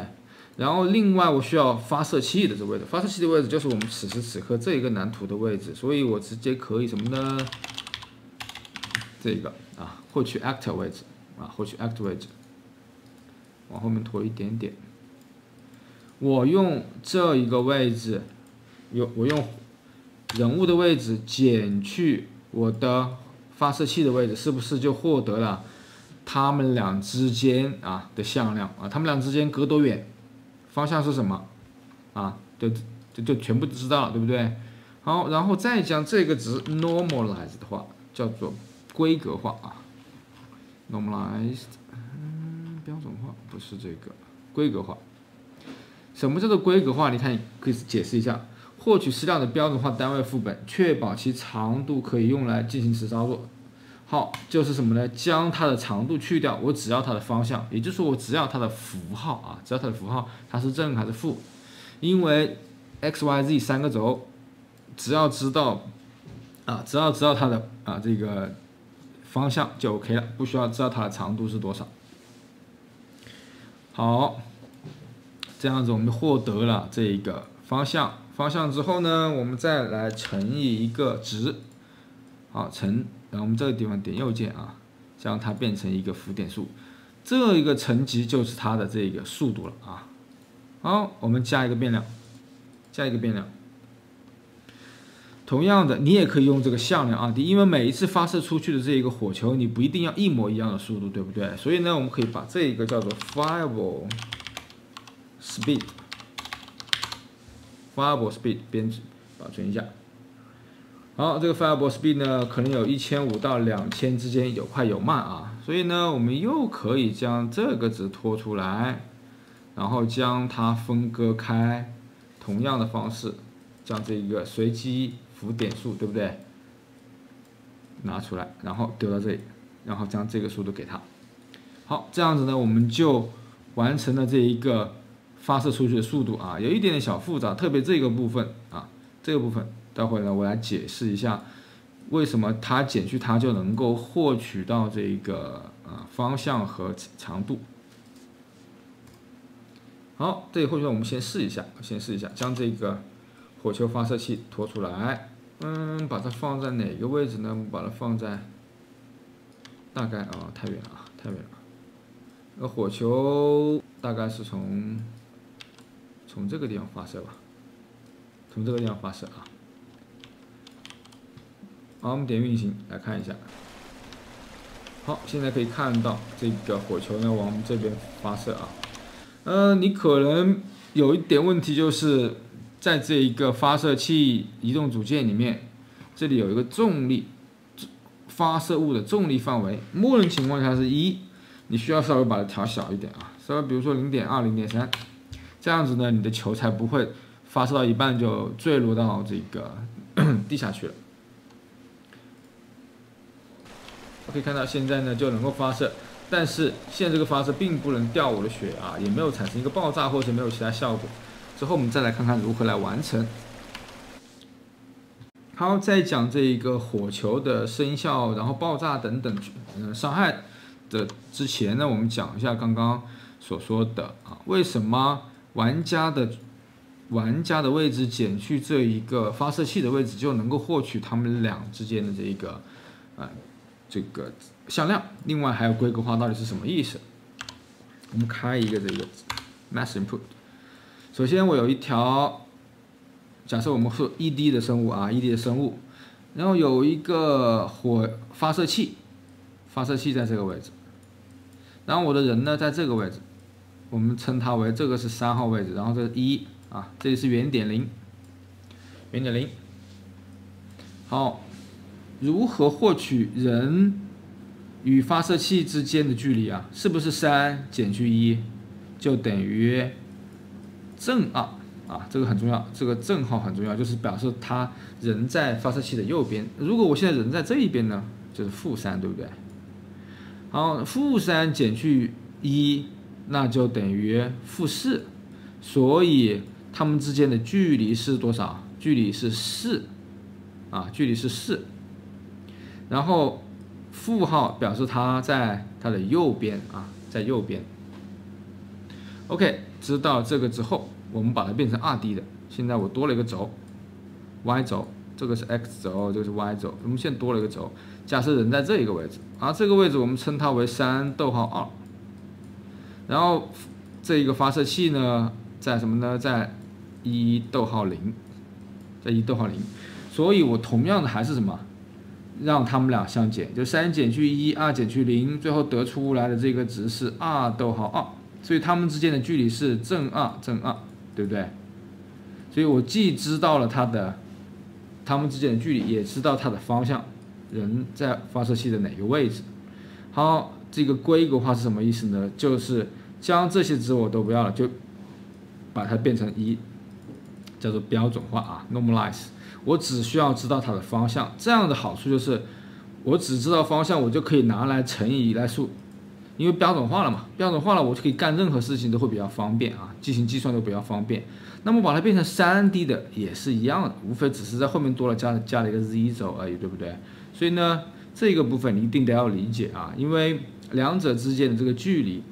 然后另外我需要发射器的这个位置，发射器的位置就是我们此时此刻这一个蓝图的位置，所以我直接可以什么呢？这个获取 actor 位置获取 actor 位置，往后面拖一点点。我用这一个位置，我用人物的位置减去我的发射器的位置，是不是就获得了他们俩之间的向量他们俩之间隔多远，方向是什么就全部知道了，对不对？好，然后再将这个值 normalize 的话，叫做规格化normalized 标准化不是这个规格化。什么叫做规格化？你看，可以解释一下：获取矢量的标准化单位副本，确保其长度可以用来进行实操作。好，就是什么呢？将它的长度去掉，我只要它的方向，也就是说，我只要它的符号只要它的符号它是正还是负。因为 x y z 三个轴，只要知道它的这个方向就 OK 了，不需要知道它的长度是多少。好，这样子我们就获得了这一个方向。方向之后呢，我们再来乘以一个值，好乘，然后我们这个地方点右键啊，将它变成一个浮点数，这一个乘积就是它的这个速度了啊。好，我们加一个变量，同样的，你也可以用这个向量2D，因为每一次发射出去的这一个火球，你不一定要一模一样的速度，对不对？所以呢，我们可以把这一个叫做 fireball speed 编制保存一下。好，这个 fireball speed 呢，可能有1500到2000之间，有快有慢啊。所以呢，我们又可以将这个值拖出来，然后将它分割开，同样的方式，将这个随机浮点数，对不对？拿出来，然后丢到这里，然后将这个速度给它。好，这样子呢，我们就完成了这一个发射出去的速度啊，有一点点小复杂，特别这个部分啊，待会呢我来解释一下，为什么它减去它就能够获取到这个方向和长度。好，这个或许我们先试一下，将这个火球发射器拖出来，把它放在哪个位置呢？我们把它放在大概太远了。那火球大概是从这个地方发射吧，好，我们点运行来看一下。好，现在可以看到这个火球呢往我们这边发射啊。你可能有一点问题，就是在这一个发射器移动组件里面，这里有一个重力发射物的重力范围，默认情况下是1，你需要稍微把它调小一点啊，稍微比如说0.2、0.3，这样子呢，你的球才不会发射到一半就坠落到这个地下去了。可以看到现在呢就能够发射，但是现在这个发射并不能掉我的血啊，也没有产生一个爆炸或者没有其他效果。之后我们再来看看如何来完成。好，在讲这一个火球的生效，然后爆炸等等伤害的之前呢，我们讲一下刚刚所说的为什么玩家的位置减去这一个发射器的位置，就能够获取它们俩之间的这个向量。另外还有规格化到底是什么意思？我们开一个这个 mass input。首先我有一条，假设我们是 ED 的生物，ED 的生物，然后有一个发射器在这个位置，然后我的人呢在这个位置，我们称它为这个是3号位置，然后这是1这里是原点0。好，如何获取人与发射器之间的距离啊？是不是3减去1就等于正2这个很重要，这个正号很重要，就是表示他人在发射器的右边。如果我现在人在这一边呢，就是-3，对不对？好，-3减去1，那就等于-4，所以它们之间的距离是多少？距离是4，距离是4。然后负号表示它在它的右边在右边。OK， 知道这个之后，我们把它变成2D 的。现在我多了一个轴 ，Y 轴，这个是 X 轴，这个是 Y 轴。我们现在多了一个轴，假设人在这一个位置，这个位置我们称它为3.2。然后这一个发射器呢，在什么呢？在1.0，在1.0。所以我同样的还是什么？让它们俩相减，就3减去1，2减去0，最后得出来的这个值是2.2，所以它们之间的距离是正2，对不对？所以我既知道了它们之间的距离，也知道它的方向，人在发射器的哪个位置。好，这个规格化是什么意思呢？就是将这些值我都不要了，就把它变成1，叫做标准化normalize。我只需要知道它的方向，这样的好处就是，我只知道方向，我就可以拿来乘以因为标准化了嘛，标准化了，我就可以干任何事情都会比较方便啊，进行计算都比较方便。那么把它变成3D 的也是一样的，无非只是在后面多了加了一个 z 轴而已，对不对？所以呢，这个部分你一定得要理解啊，因为两者之间的这个距离，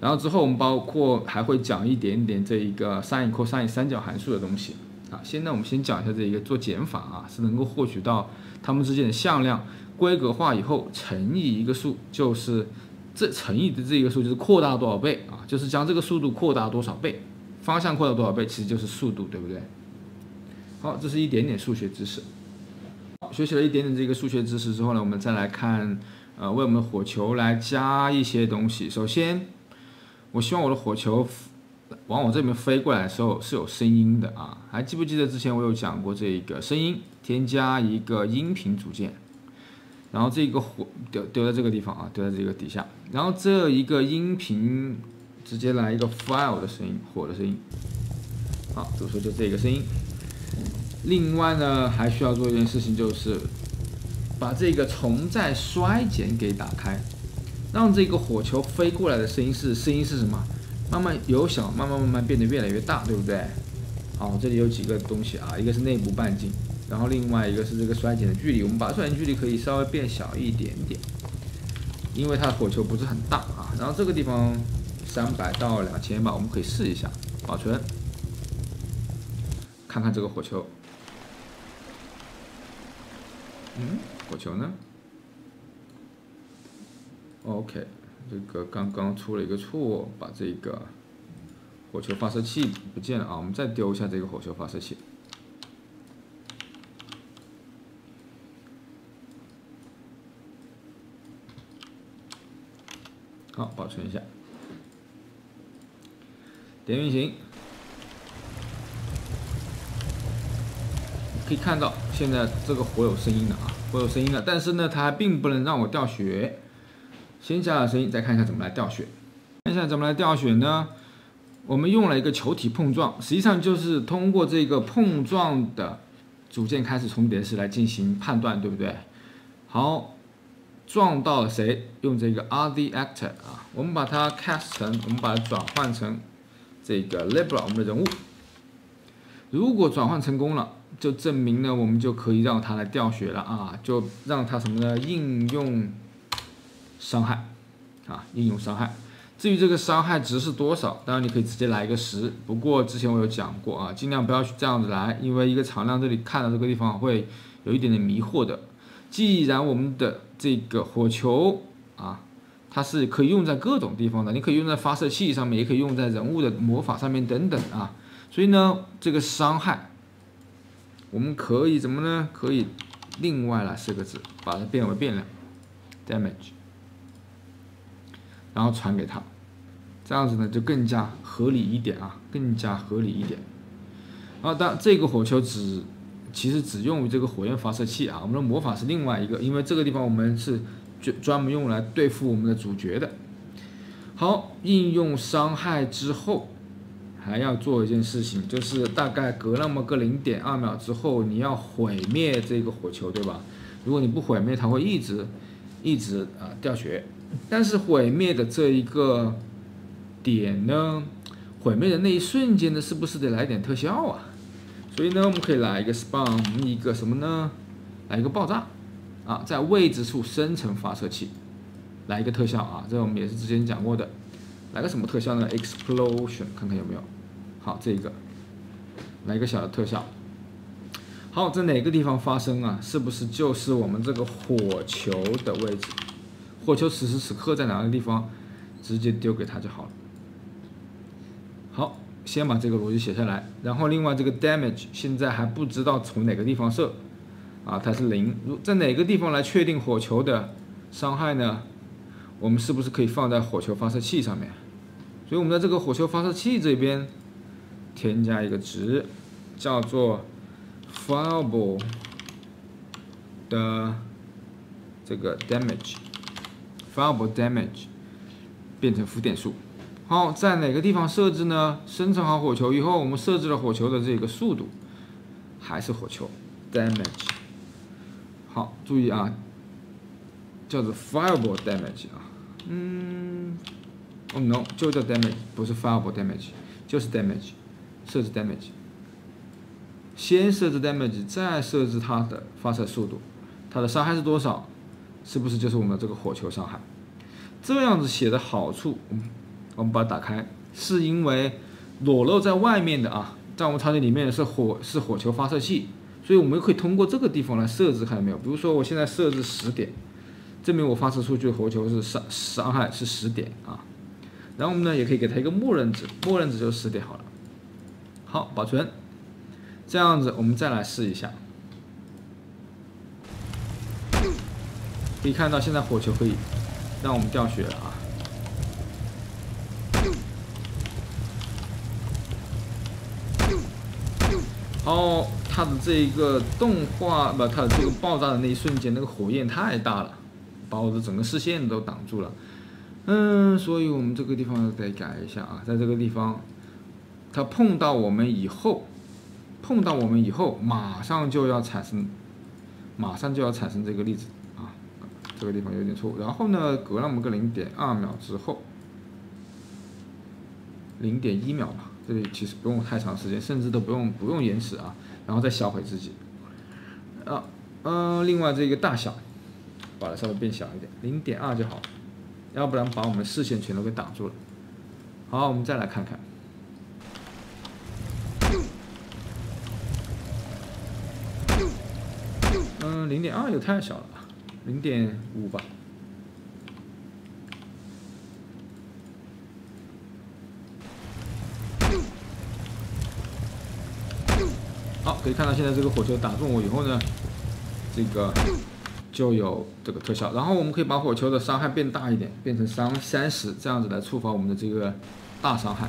然后之后我们包括还会讲一点点这一个 sin、cos 三角函数的东西啊。现在我们先讲一下这一个做减法啊，是能够获取到它们之间的向量。规格化以后乘以一个数，就是乘以的这一个数就是扩大多少倍啊？就是将这个速度扩大多少倍，方向扩大多少倍，其实就是速度，对不对？好，这是一点点数学知识。学习了一点点这个数学知识之后呢，我们再来看，为我们的火球来加一些东西。首先，我希望我的火球往我这边飞过来的时候是有声音的啊。还记不记得之前我有讲过这个声音，添加一个音频组件。然后这个火丢在这个地方啊，丢在这个底下。然后这一个音频直接来一个 file 的声音，火的声音。好，比如说就这个声音。另外呢，还需要做一件事情，就是把这个重在衰减给打开，让这个火球飞过来的声音是什么？慢慢由小慢慢变得越来越大，对不对？好，这里有几个东西啊，一个是内部半径。然后另外一个是这个衰减的距离，我们把衰减距离可以稍微变小一点点，因为它的火球不是很大啊。然后这个地方300到2000吧，我们可以试一下，保存，看看这个火球。火球呢 ？OK， 这个刚刚出了一个错，把这个火球发射器不见了啊。我们再丢一下这个火球发射器。好，保存一下，点运行，可以看到现在这个火有声音了啊，火有声音了，但是呢，它还并不能让我掉血。先加了声音，再看一下怎么来掉血。看一下怎么来掉血呢？我们用了一个球体碰撞，实际上就是通过这个碰撞的组件开始重叠时来进行判断，对不对？好。撞到了谁？用这个 RD actor 啊，我们把它 cast 成，我们把它转换成这个 Libra 我们的人物。如果转换成功了，就证明呢，我们就可以让它来掉血了啊，就让它什么呢？应用伤害啊，应用伤害。至于这个伤害值是多少，当然你可以直接来一个10。不过之前我有讲过啊，尽量不要去这样子来，因为一个常量这里看到这个地方会有一点点迷惑的。既然我们的这个火球啊，它是可以用在各种地方的，你可以用在发射器上面，也可以用在人物的魔法上面等等啊。所以呢，这个伤害我们可以怎么呢？可以另外来4个字，把它变为变量 damage， 然后传给他，这样子呢就更加合理一点啊，更加合理一点。然后当这个火球其实只用于这个火焰发射器啊，我们的魔法是另外一个，因为这个地方我们是专门用来对付我们的主角的。好，应用伤害之后，还要做一件事情，就是大概隔那么个0.2秒之后，你要毁灭这个火球，对吧？如果你不毁灭，它会一直掉血。但是毁灭的这一个点呢，毁灭的那一瞬间呢，是不是得来点特效啊？所以呢，我们可以来一个 spawn 一个什么呢？来一个爆炸啊，在位置处生成发射器，来一个特效啊，这我们也是之前讲过的。来个什么特效呢 ？explosion， 看看有没有。好，这个来一个小的特效。好，在哪个地方发生啊？是不是就是我们这个火球的位置？火球此时此刻在哪个地方？直接丢给它就好了。好。先把这个逻辑写下来，然后另外这个 damage 现在还不知道从哪个地方射，啊，它是0。在哪个地方来确定火球的伤害呢？我们是不是可以放在火球发射器上面？所以我们在这个火球发射器这边添加一个值，叫做 fireball 的这个 damage，fireball damage 变成浮点数。好，在哪个地方设置呢？生成好火球以后，我们设置了火球的这个速度，还是火球 damage。好，注意啊，叫做 fireball damage 啊，哦 no， 就叫 damage， 不是 fireball damage， 就是 damage， 设置 damage， 先设置 damage， 再设置它的发射速度，它的伤害是多少？是不是就是我们的这个火球伤害？这样子写的好处，我们把它打开，是因为裸露在外面的啊，在我们场景里面是火球发射器，所以我们可以通过这个地方来设置，看到没有？比如说我现在设置10点，证明我发射出去的火球是伤害是10点啊。然后我们呢也可以给它一个默认值，默认值就10点好了。好，保存。这样子我们再来试一下，可以看到现在火球可以让我们掉血了啊。好，它的这一个动画它的这个爆炸的那一瞬间，那个火焰太大了，把我的整个视线都挡住了。所以我们这个地方得改一下啊，在这个地方，它碰到我们以后，马上就要产生这个粒子啊，这个地方有点错误。然后呢，隔那么个0.2秒之后，0.1秒吧，这里其实不用太长时间，甚至都不用延迟啊，然后再销毁自己。另外这个大小，把它稍微变小一点，0.2就好。要不然把我们视线全都给挡住了。好，我们再来看看。0.2又太小了，0.5吧。好，可以看到现在这个火球打中我以后呢，这个就有这个特效。然后我们可以把火球的伤害变大一点，变成30，这样子来触发我们的这个大伤害。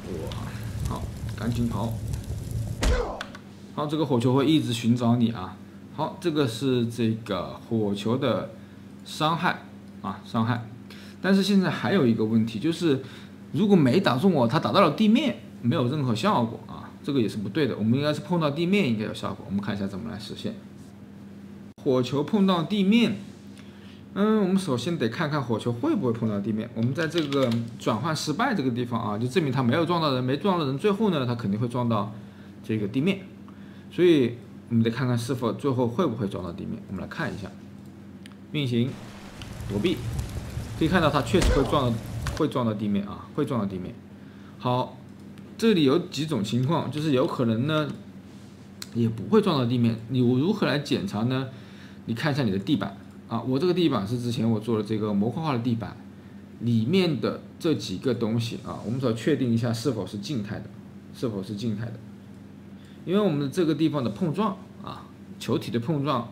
哇，好，赶紧跑！好，这个火球会一直寻找你啊。好，这个是这个火球的伤害啊，伤害。但是现在还有一个问题，就是如果没打中我，它打到了地面，没有任何效果啊，这个也是不对的。我们应该是碰到地面应该有效果。我们看一下怎么来实现。火球碰到地面，我们首先得看看火球会不会碰到地面。我们在这个转换失败这个地方啊，就证明它没有撞到人，没撞到人，最后呢，它肯定会撞到这个地面。所以我们得看看是否最后会不会撞到地面。我们来看一下，运行，躲避，可以看到它确实会撞到地面啊，会撞到地面。好，这里有几种情况，就是有可能呢也不会撞到地面。你如何来检查呢？你看一下你的地板啊，我这个地板是之前我做的这个模块化的地板，里面的这几个东西啊，我们只要确定一下是否是静态的，因为我们的这个地方的碰撞啊，球体的碰撞，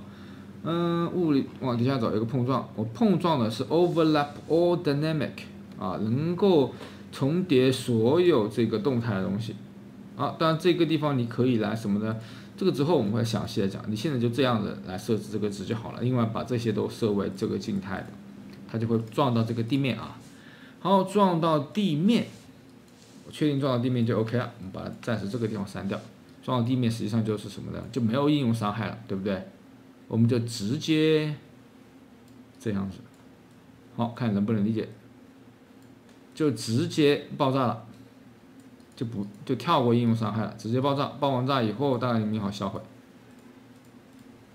物理往底下找一个碰撞，我碰撞的是 overlap all dynamic 啊，能够重叠所有这个动态的东西啊。当然这个地方你可以来什么呢？这个之后我们会详细的讲，你现在就这样子来设置这个值就好了。另外把这些都设为这个静态的，它就会撞到这个地面啊。好，撞到地面，我确定撞到地面就 OK 了。我们把它暂时这个地方删掉。撞到地面实际上就是什么呢？就没有应用伤害了，对不对？我们就直接这样子，好看能不能理解？就直接爆炸了，就跳过应用伤害了，直接爆炸。爆完炸以后，大概你好销毁。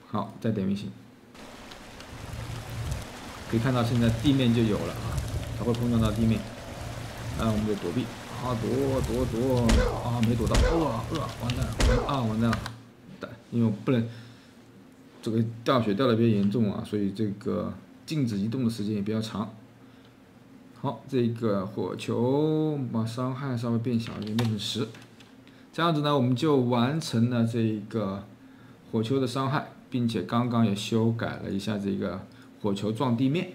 好，再点运行，可以看到现在地面就有了啊，它会碰撞到地面。那我们就躲避。啊，躲啊，没躲到，完蛋了，完蛋了，因为我不能，这个掉血掉的比较严重啊，所以这个静止移动的时间也比较长。好，这个火球把伤害稍微变小一点，变成10，这样子呢，我们就完成了这个火球的伤害，并且刚刚也修改了一下这个火球撞地面。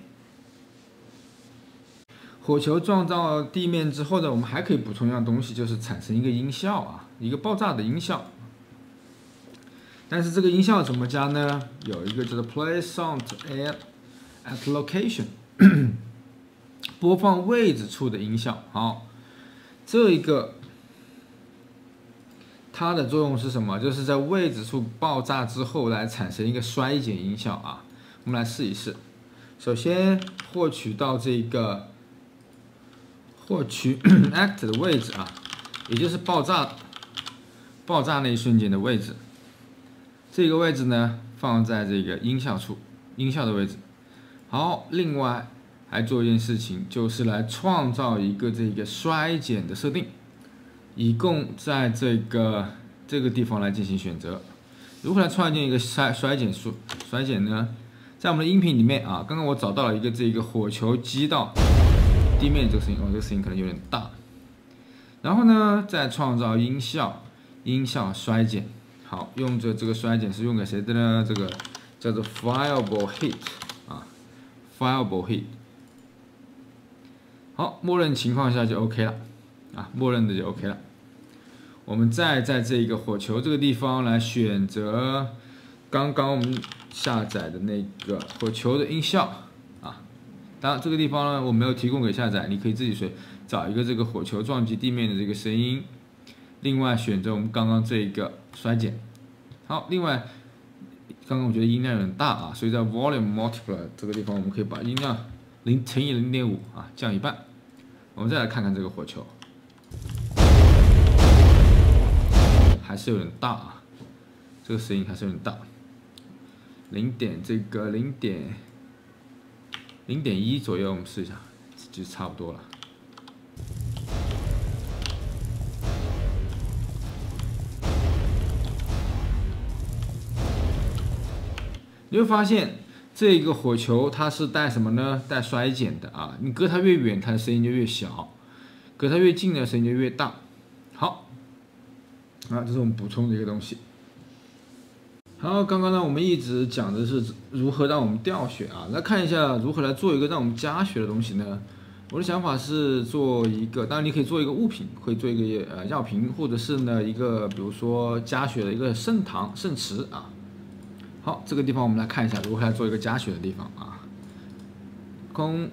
火球撞到地面之后呢，我们还可以补充一样东西，就是产生一个音效啊，一个爆炸的音效。但是这个音效怎么加呢？有一个叫做 play sound at location， 播放位置处的音效。好，这一个它的作用是什么？就是在位置处爆炸之后来产生一个衰减音效啊。我们来试一试。首先获取到这个获取 act 的位置啊，也就是爆炸那一瞬间的位置。这个位置呢放在这个音效处，音效的位置。好，另外还做一件事情，就是来创造一个这个衰减的设定。以供在这个地方来进行选择。如何来创建一个衰减呢？在我们的音频里面啊，刚刚我找到了一个这个火球击到地面这个声音，这个声音可能有点大。然后呢，再创造音效衰减。好，用着这个衰减是用给谁的呢？这个叫做 fireball hit 啊 ，fireball hit。好，默认情况下就 OK 了啊，默认的就 OK 了。我们再在这个火球这个地方来选择刚刚我们下载的那个火球的音效啊。当然这个地方呢我没有提供给下载，你可以自己找一个这个火球撞击地面的这个声音。另外选择我们刚刚这个衰减。好，另外刚刚我觉得音量有点大啊，所以在 volume multiplier 这个地方我们可以把音量乘以 0.5 啊，降一半。我们再来看看这个火球。还是有点大啊，这个声音还是有点大，0.1左右，我们试一下，就差不多了。你会发现这个火球它是带什么呢？带衰减的啊，你隔它越远，它的声音就越小；隔它越近呢，声音就越大。好。啊，这是我们补充的一个东西。好，刚刚呢，我们一直讲的是如何让我们掉血啊。来看一下如何来做一个让我们加血的东西呢？我的想法是做一个，当然你可以做一个物品，可以做一个药瓶，或者是呢一个比如说加血的一个圣池啊。好，这个地方我们来看一下如何来做一个加血的地方啊。空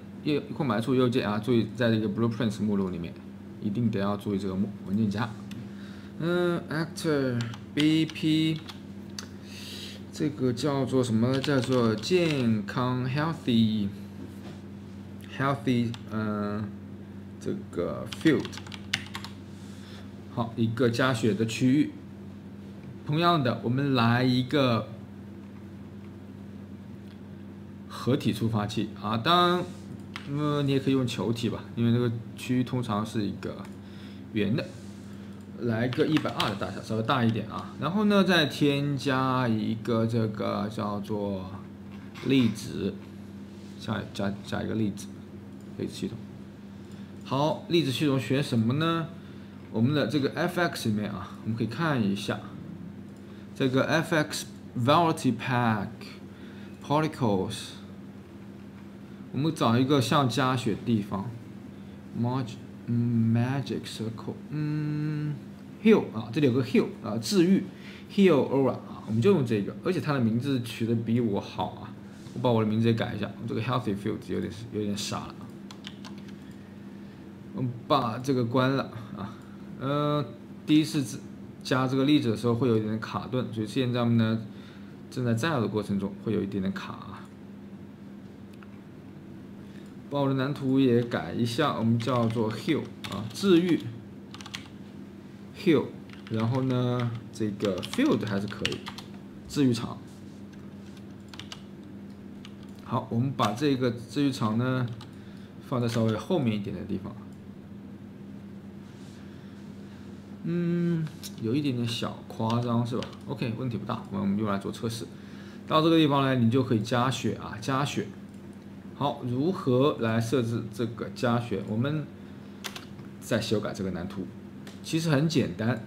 白处右键啊，注意在这个 Blueprints 目录里面，一定得要注意这个文件夹。actor BP 这个叫做什么？叫做健康 healthy， 这个 field。好，一个加血的区域。同样的，我们来一个合体触发器啊，当然，你也可以用球体吧，因为这个区域通常是一个圆的。来个120的大小，稍微大一点啊。然后呢，再添加一个这个叫做粒子，加一个粒子系统。好，粒子系统选什么呢？我们的这个 FX 里面啊，我们可以看一下这个 FX Variety Pack Particles， 我们找一个像加血的地方 ，Magic Circle，Heal 啊，这里有个 Heal 啊，治愈 Heal Aura 啊，我们就用这个，而且它的名字取得比我好啊，我把我的名字也改一下，这个 Healthy Field 有点傻了，我们把这个关了啊，第一次加这个粒子的时候会有一点卡顿，所以现在我们呢正在占有的过程中会有一点点卡啊。把我的蓝图也改一下，我们叫做 Heal 啊，治愈 Heal， 然后呢，这个 Field 还是可以，治愈场。好，我们把这个治愈场呢放在稍微后面一点的地方。有一点点小夸张是吧 ？OK， 问题不大，我们用来做测试。到这个地方呢，你就可以加血啊，加血。好，如何来设置这个加血？我们再修改这个蓝图，其实很简单，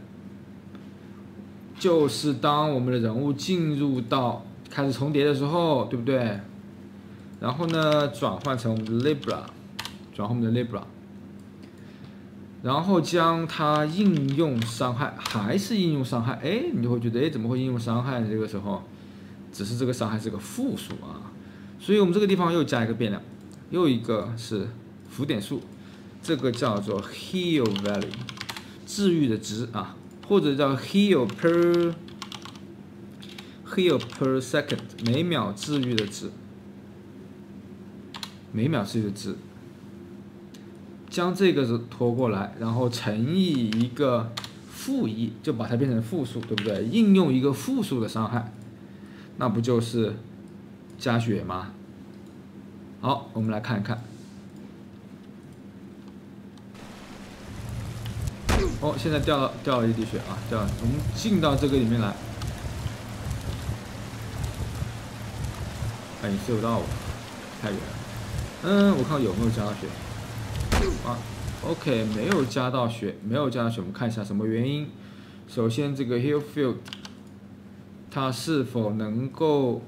就是当我们的人物进入到开始重叠的时候，对不对？然后呢，转换成我们的 Libra， 然后将它应用伤害，还是应用伤害，哎，你就会觉得，哎，怎么会应用伤害呢？这个时候，只是这个伤害是个负数啊。所以我们这个地方又加一个变量，又一个是浮点数，这个叫做 Heal Value， 治愈的值啊，或者叫 heal per second， 每秒治愈的值，每秒治愈的值，将这个拖过来，然后乘以一个-1，就把它变成负数，对不对？应用一个负数的伤害，那不就是加血吗？好，我们来看一看。哦，现在掉了1滴血啊，掉了。我们进到这个里面来。哎，你射不到我，太远了。我看有没有加到血。啊 ，OK， 没有加到血，没有加到血。我们看一下什么原因。首先，这个 heal field 它是否能够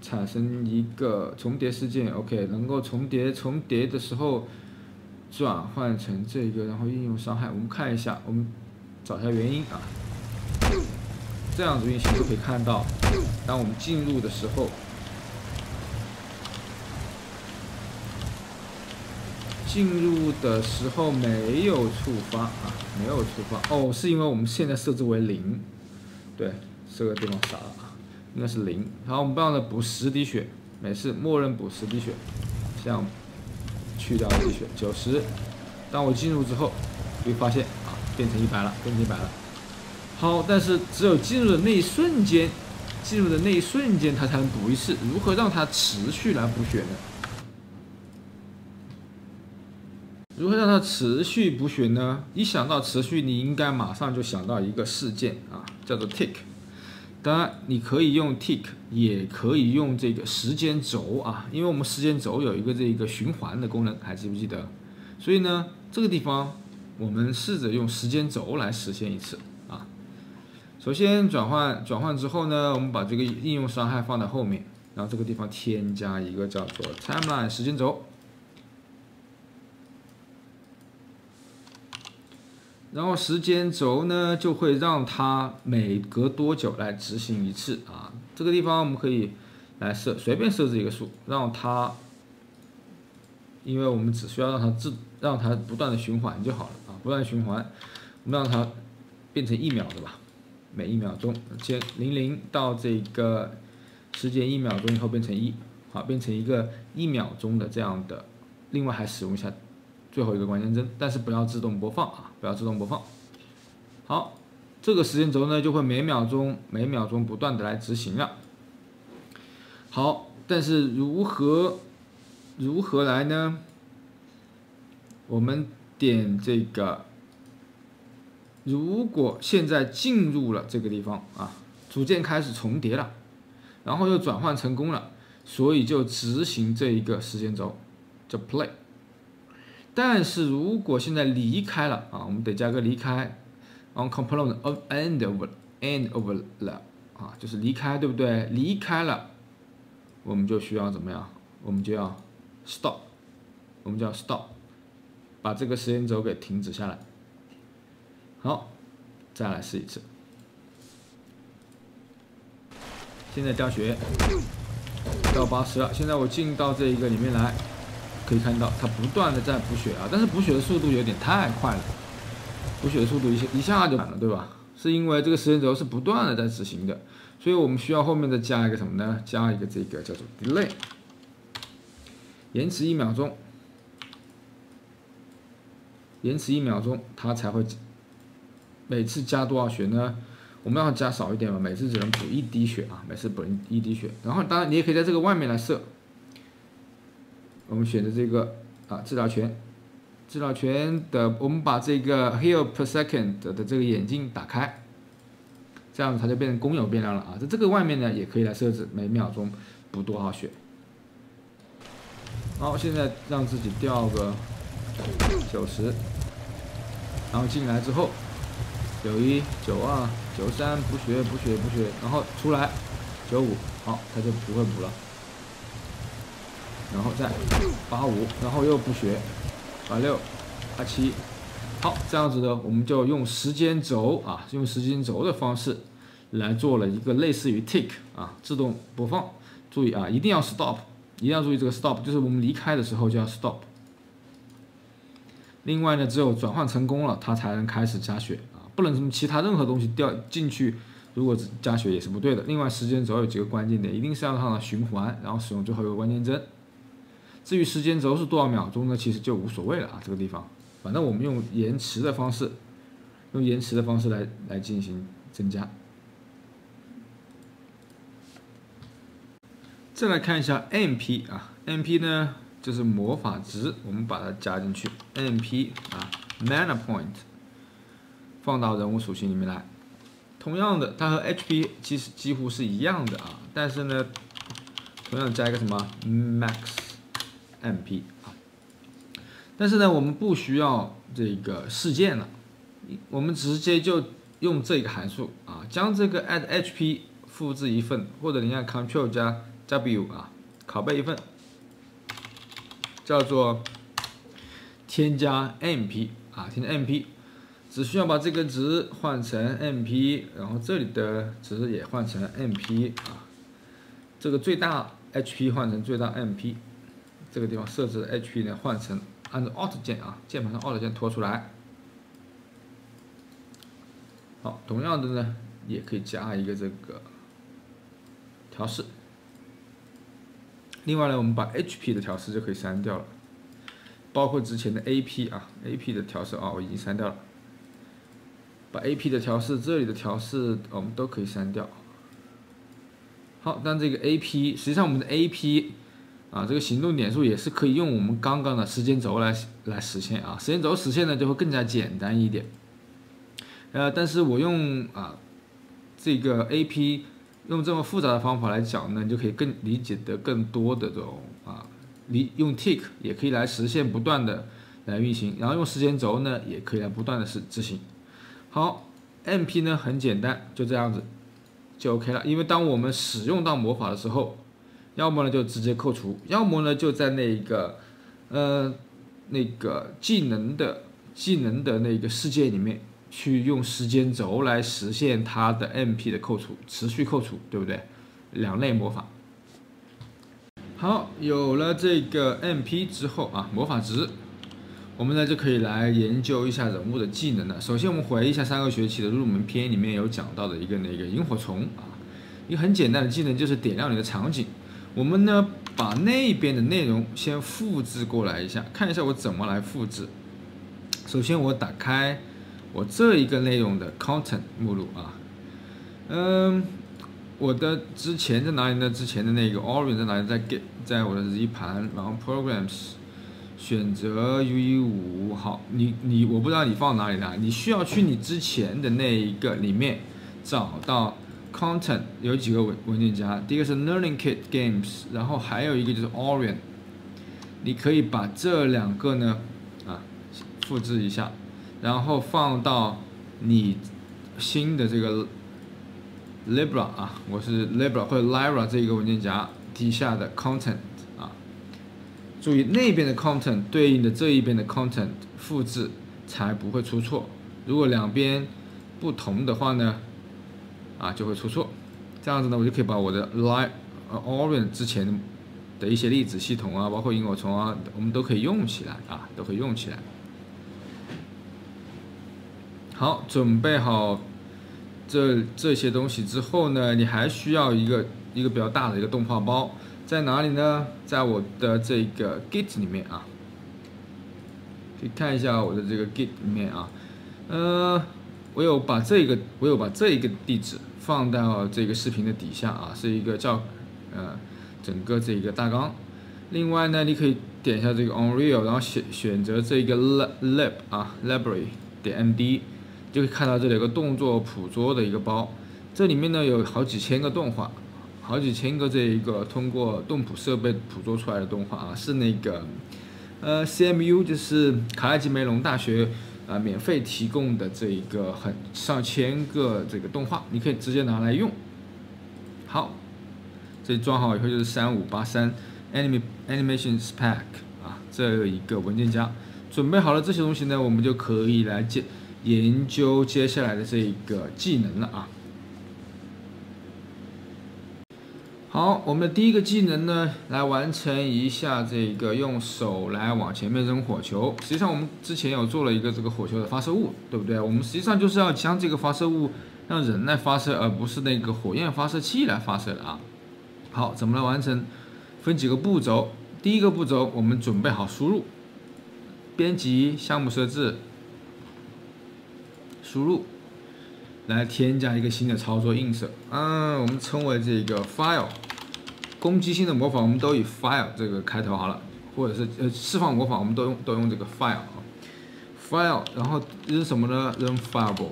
产生一个重叠事件 ？OK， 能够重叠的时候转换成这个，然后应用伤害。我们看一下，我们找一下原因啊。这样子运行就可以看到，当我们进入的时候。没有触发啊，没有触发哦，是因为我们现在设置为0，对，这个地方傻了啊，应该是0。好，我们帮它补10滴血，没事，默认补10滴血，这样去掉1滴血，90。当我进入之后，会发现啊，变成100了，变成100了。好，但是只有进入的那一瞬间，它才能补1次。如何让它持续来补血呢？如何让它持续补血呢？一想到持续，你应该马上就想到一个事件啊，叫做 tick。当然，你可以用 tick， 也可以用这个时间轴啊，因为我们时间轴有一个这个循环的功能，还记不记得？所以呢，这个地方我们试着用时间轴来实现1次啊。首先转换之后呢，我们把这个应用伤害放在后面，然后这个地方添加一个叫做 timeline 时间轴。然后时间轴呢，就会让它每隔多久来执行1次啊。这个地方我们可以来随便设置一个数，让它，因为我们只需要让它不断的循环就好了啊，不断循环，我们让它变成1秒的吧，每1秒钟，先00到这个时间1秒钟以后变成1，好，变成一个1秒钟的这样的。另外还使用一下最后一个关键帧，但是不要自动播放啊，不要自动播放。好，这个时间轴呢就会每秒钟不断的来执行了。好，但是如何来呢？我们点这个，如果现在进入了这个地方啊，组件开始重叠了，然后又转换成功了，所以就执行这一个时间轴，叫 play。但是如果现在离开了啊，我们得加个离开 ，on component of end over 了啊，就是离开，对不对？离开了，我们就需要怎么样？我们就要 stop， 把这个时间轴给停止下来。好，再来试一次。现在掉血到80了，现在我进到这一个里面来。可以看到它不断的在补血啊，但是补血的速度有点太快了，补血的速度一下就满了，对吧？是因为这个时间轴是不断的在执行的，所以我们需要后面再加一个什么呢？加一个这个叫做 delay， 延迟1秒钟，它才会每次加多少血呢？我们要加少一点嘛，每次只能补1滴血啊，每次补1滴血。然后当然你也可以在这个外面来设。我们选择这个啊治疗权的，我们把这个 heal per second 的这个眼镜打开，这样子它就变成公有变量了啊。在这个外面呢，也可以来设置每秒钟补多少血。好，现在让自己掉个90，然后进来之后91、92、93补血，然后出来95，好，它就不会补了。然后再85，然后又补血，86、87，好，这样子呢，我们就用时间轴啊，用时间轴的方式来做了一个类似于 tick 啊，自动播放。注意啊，一定要 stop， 一定要注意这个 stop， 就是我们离开的时候就要 stop。另外呢，只有转换成功了，它才能开始加血啊，不能什么其他任何东西掉进去，如果加血也是不对的。另外时间轴有几个关键点，一定是要让它循环，然后使用最后一个关键帧。至于时间轴是多少秒钟呢，其实就无所谓了啊，这个地方，反正我们用延迟的方式，来进行增加。再来看一下 MP 啊 ，MP 呢就是魔法值，我们把它加进去 ，MP 啊 ，Mana Point 放到人物属性里面来。同样的，它和 HP 其实几乎是一样的啊，但是呢，同样加一个什么 Max MP 啊，但是呢，我们不需要这个事件了，我们直接就用这个函数啊，将这个 add HP 复制一份，或者你看 Ctrl 加 W 啊，拷贝一份，叫做添加 MP 啊，添加 MP， 只需要把这个值换成 MP， 然后这里的值也换成 MP 啊，这个最大 HP 换成最大 MP， 这个地方设置的 HP 呢换成按照 Alt 键啊，键盘上 Alt 键拖出来。好，同样的呢，也可以加一个这个调试。另外呢，我们把 HP 的调试就可以删掉了，包括之前的 AP 啊 ，AP 的调试啊，我已经删掉了。把 AP 的调试，这里的调试我们都可以删掉。好，但这个 AP， 实际上我们的 AP 啊，这个行动点数也是可以用我们刚刚的时间轴来实现啊，时间轴实现呢就会更加简单一点。但是我用这个 AP 用这么复杂的方法来讲呢，你就可以更理解得更多的这种用 tick 也可以来实现不断的来运行，然后用时间轴呢也可以来不断的执行。好 ，MP 呢很简单，就这样子就 OK 了。因为当我们使用到魔法的时候，要么呢就直接扣除，要么呢就在那个技能的那个世界里面去用时间轴来实现它的 MP 的扣除，持续扣除，对不对？两类魔法。好，有了这个 MP 之后啊，魔法值，我们呢就可以来研究一下人物的技能了。首先，我们回忆一下3个学期的入门篇里面有讲到的一个萤火虫啊，一个很简单的技能就是点亮你的场景。我们呢把那边的内容先复制过来一下，看一下我怎么来复制。首先，我打开我这一个内容的 content 目录啊，我的之前在哪里呢？之前的那个 Origin 在哪里？在 Git， 在我的 Z 盘，然后 Programs。选择 UE5， 好，我不知道你放哪里了，你需要去你之前的那一个里面找到 Content， 有几个文件夹，第一个是 Learning Kit Games， 然后还有一个就是 Orion， 你可以把这两个呢复制一下，然后放到你新的这个 Libra 啊，我是 Libra 或者 Lyra 这个文件夹底下的 Content。注意那边的 content 对应的这一边的 content 复制才不会出错。如果两边不同的话呢，就会出错。这样子呢，我就可以把我的 Orion 之前的一些粒子系统啊，包括萤火虫啊，我们都可以用起来啊，都可以用起来。好，准备好这些东西之后呢，你还需要一个比较大的一个动画包。在哪里呢？在我的这个 Git 里面啊，可以看一下我的这个 Git 里面啊，我有把这一个地址放到这个视频的底下啊，是一个叫整个这个大纲。另外呢，你可以点一下这个 Unreal， 然后选择这个 Lab 啊 Library 点 MD， 就可以看到这里有个动作捕捉的一个包，这里面呢有好几千个动画。好几千个这一个通过动捕设备捕捉出来的动画啊，是那个CMU 就是卡耐基梅隆大学免费提供的这一个上千个这个动画，你可以直接拿来用。好，这装好以后就是3583 Animation Pack 啊，这一个文件夹准备好了这些东西呢，我们就可以来研究接下来的这一个技能了啊。好，我们的第一个技能呢，来完成一下这个用手来往前面扔火球。实际上我们之前有做了一个这个火球的发射物，对不对？我们实际上就是要将这个发射物让人来发射，而不是那个火焰发射器来发射的啊。好，怎么来完成？分几个步骤。第一个步骤，我们准备好输入，编辑项目设置，输入。来添加一个新的操作映射，我们称为这个 file， 攻击性的模仿我们都以 file 这个开头好了，或者是释放模仿我们都用这个 file， 然后扔什么呢？扔 fireball，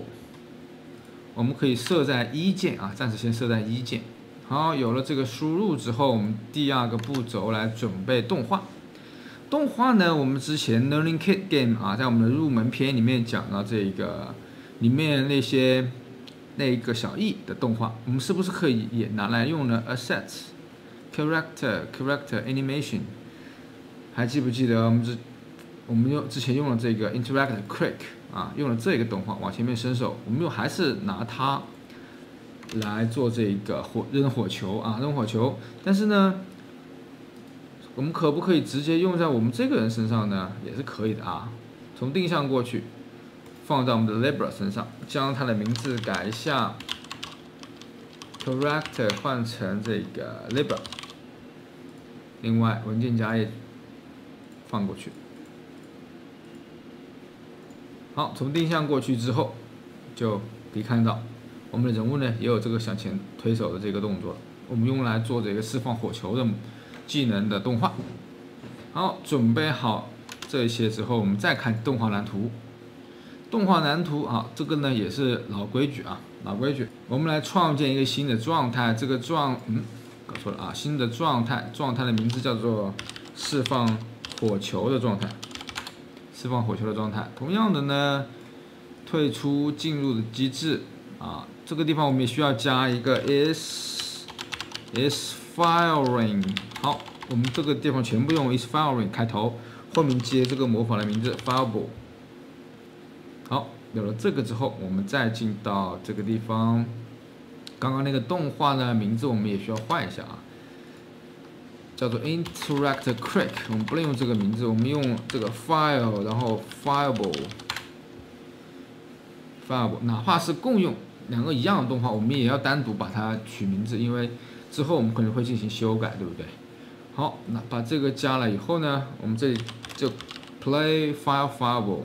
我们可以设在1键啊，暂时先设在1键。好，有了这个输入之后，我们第二个步骤来准备动画。动画呢，我们之前 Learning Kit Game 啊，在我们的入门篇里面讲到这个里面那个小艺的动画，我们是不是可以也拿来用呢 ？Assets Character Animation， 还记不记得我们之前用了这个 Interact Quick 啊，用了这个动画往前面伸手，我们还是拿它来做这个扔火球啊，扔火球。但是呢，我们可不可以直接用在我们这个人身上呢？也是可以的啊，从定向过去。放在我们的 Libra 身上，将它的名字改一下 ，Character 换成这个 Libra。另外，文件夹也放过去。好，从定向过去之后，就可以看到我们的人物呢也有这个向前推手的这个动作，我们用来做这个释放火球的技能的动画。好，准备好这些之后，我们再看动画蓝图。动画蓝图啊，这个呢也是老规矩啊，老规矩。我们来创建一个新的状态，这个搞错了啊，新的状态，状态的名字叫做释放火球的状态，释放火球的状态。同样的呢，退出进入的机制啊，这个地方我们也需要加一个 is firing。好，我们这个地方全部用 is firing 开头，后面接这个模仿的名字 fireball。好，有了这个之后，我们再进到这个地方。刚刚那个动画呢，名字我们也需要换一下啊，叫做 Interact Quick。我们不能用这个名字，我们用这个 File， 然后 Fireball， 哪怕是共用两个一样的动画，我们也要单独把它取名字，因为之后我们可能会进行修改，对不对？好，那把这个加了以后呢，我们这里就 Play File Fireball。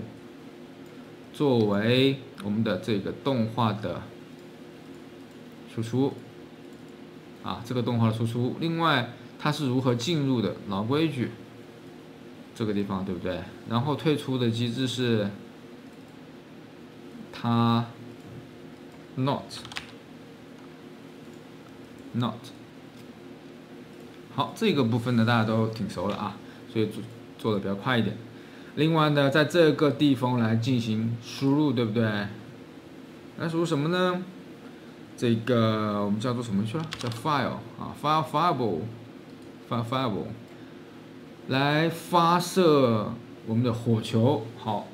作为我们的这个动画的输出啊，这个动画的输出。另外，它是如何进入的？老规矩，这个地方对不对？然后退出的机制是它 not。好，这个部分呢大家都挺熟了啊，所以做的比较快一点。另外呢，在这个地方来进行输入，对不对？来输入什么呢？这个我们叫做什么去了？叫 file 啊 ，fireball， 来发射我们的火球。好，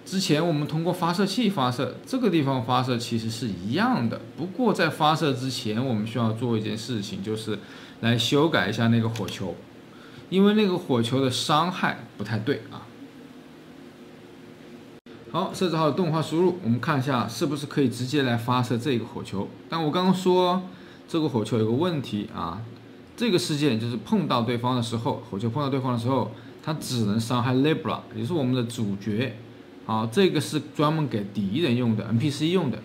之前我们通过发射器发射，这个地方发射其实是一样的。不过在发射之前，我们需要做一件事情，就是来修改一下那个火球，因为那个火球的伤害不太对啊。好，设置好动画输入，我们看一下是不是可以直接来发射这个火球。但我刚刚说这个火球有个问题啊，这个事件就是碰到对方的时候，火球碰到对方的时候，它只能伤害 Libra， 也就是我们的主角。好，这个是专门给敌人用的 NPC 用的。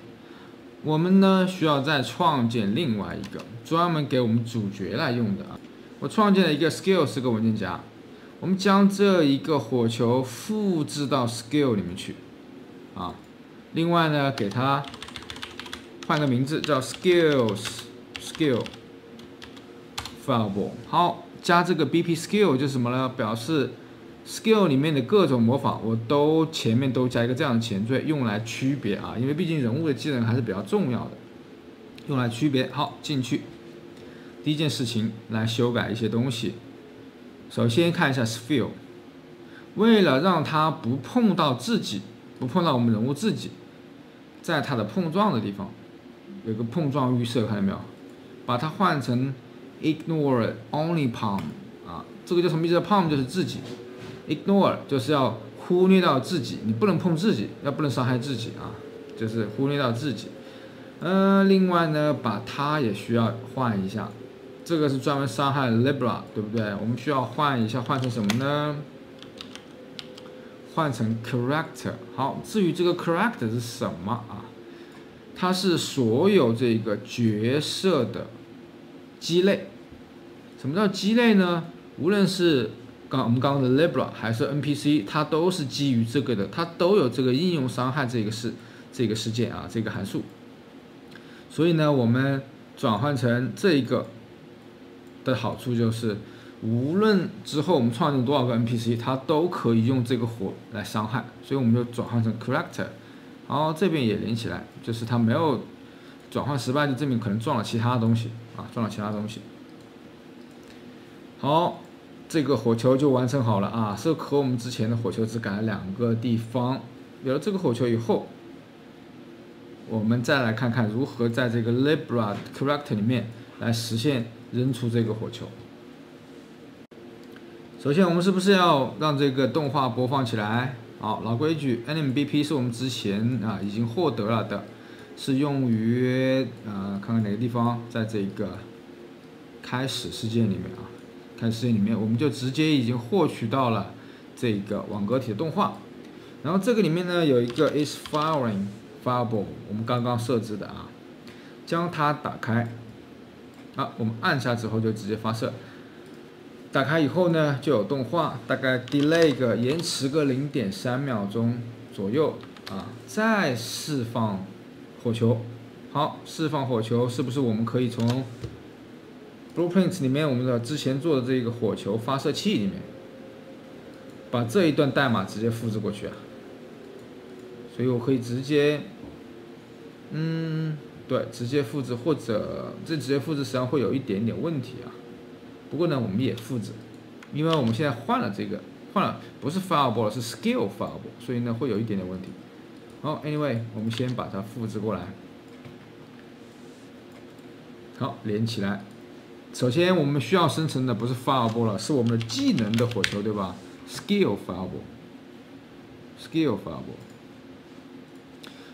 我们呢需要再创建另外一个专门给我们主角来用的啊。我创建了一个 Skill 是个文件夹，我们将这一个火球复制到 Skill 里面去。啊，另外呢，给它换个名字叫 skill fireball。好，加这个 BP skill 就是什么呢？表示 skill 里面的各种模仿，我都前面都加一个这样的前缀，用来区别啊，因为毕竟人物的技能还是比较重要的，用来区别。好，进去，第一件事情来修改一些东西。首先看一下 sphere， 为了让它不碰到自己。不碰到我们人物自己，在它的碰撞的地方有个碰撞预设，看到没有？把它换成 ignore only palm 啊，这个叫什么意思 ？palm 就是自己 ，ignore 就是要忽略到自己，你不能碰自己，要不能伤害自己啊，就是忽略到自己。另外呢，把它也需要换一下，这个是专门伤害 Libra， 对不对？我们需要换一下，换成什么呢？换成 character。好，至于这个 character 是什么啊？它是所有这个角色的基类。什么叫基类呢？无论是我们刚刚的 Libra 还是 NPC， 它都是基于这个的，它都有这个应用伤害这个事件啊，这个函数。所以呢，我们转换成这个的好处就是，无论之后我们创建多少个 NPC， 它都可以用这个火来伤害。所以我们就转换成 character。然后这边也连起来，就是它没有转换失败，就证明可能撞了其他东西啊，撞了其他东西。好，这个火球就完成好了啊，是和我们之前的火球只改了2个地方。有了这个火球以后，我们再来看看如何在这个 Libra character 里面来实现扔出这个火球。首先，我们是不是要让这个动画播放起来？好，老规矩 ，NMBP 是我们之前已经获得了的，是用于看看哪个地方，在这个开始事件里面啊，开始事件里面我们就直接已经获取到了这个网格体的动画。然后这个里面呢有一个 is firing fireball， 我们刚刚设置的啊，将它打开，我们按下之后就直接发射。打开以后呢，就有动画，大概 delay 个延迟个0.3秒钟左右啊，再释放火球。好，释放火球是不是我们可以从 Blueprint 里面我们的之前做的这个火球发射器里面，把这一段代码直接复制过去啊？所以我可以直接，对，直接复制，或者这直接复制实际上会有一点点问题啊。不过呢，我们也复制，因为我们现在换了不是 fireball 是 skill fireball， 所以呢会有一点点问题。好 ，anyway， 我们先把它复制过来。好，连起来。首先我们需要生成的不是 fireball 了，是我们的技能的火球，对吧 ？skill fireball。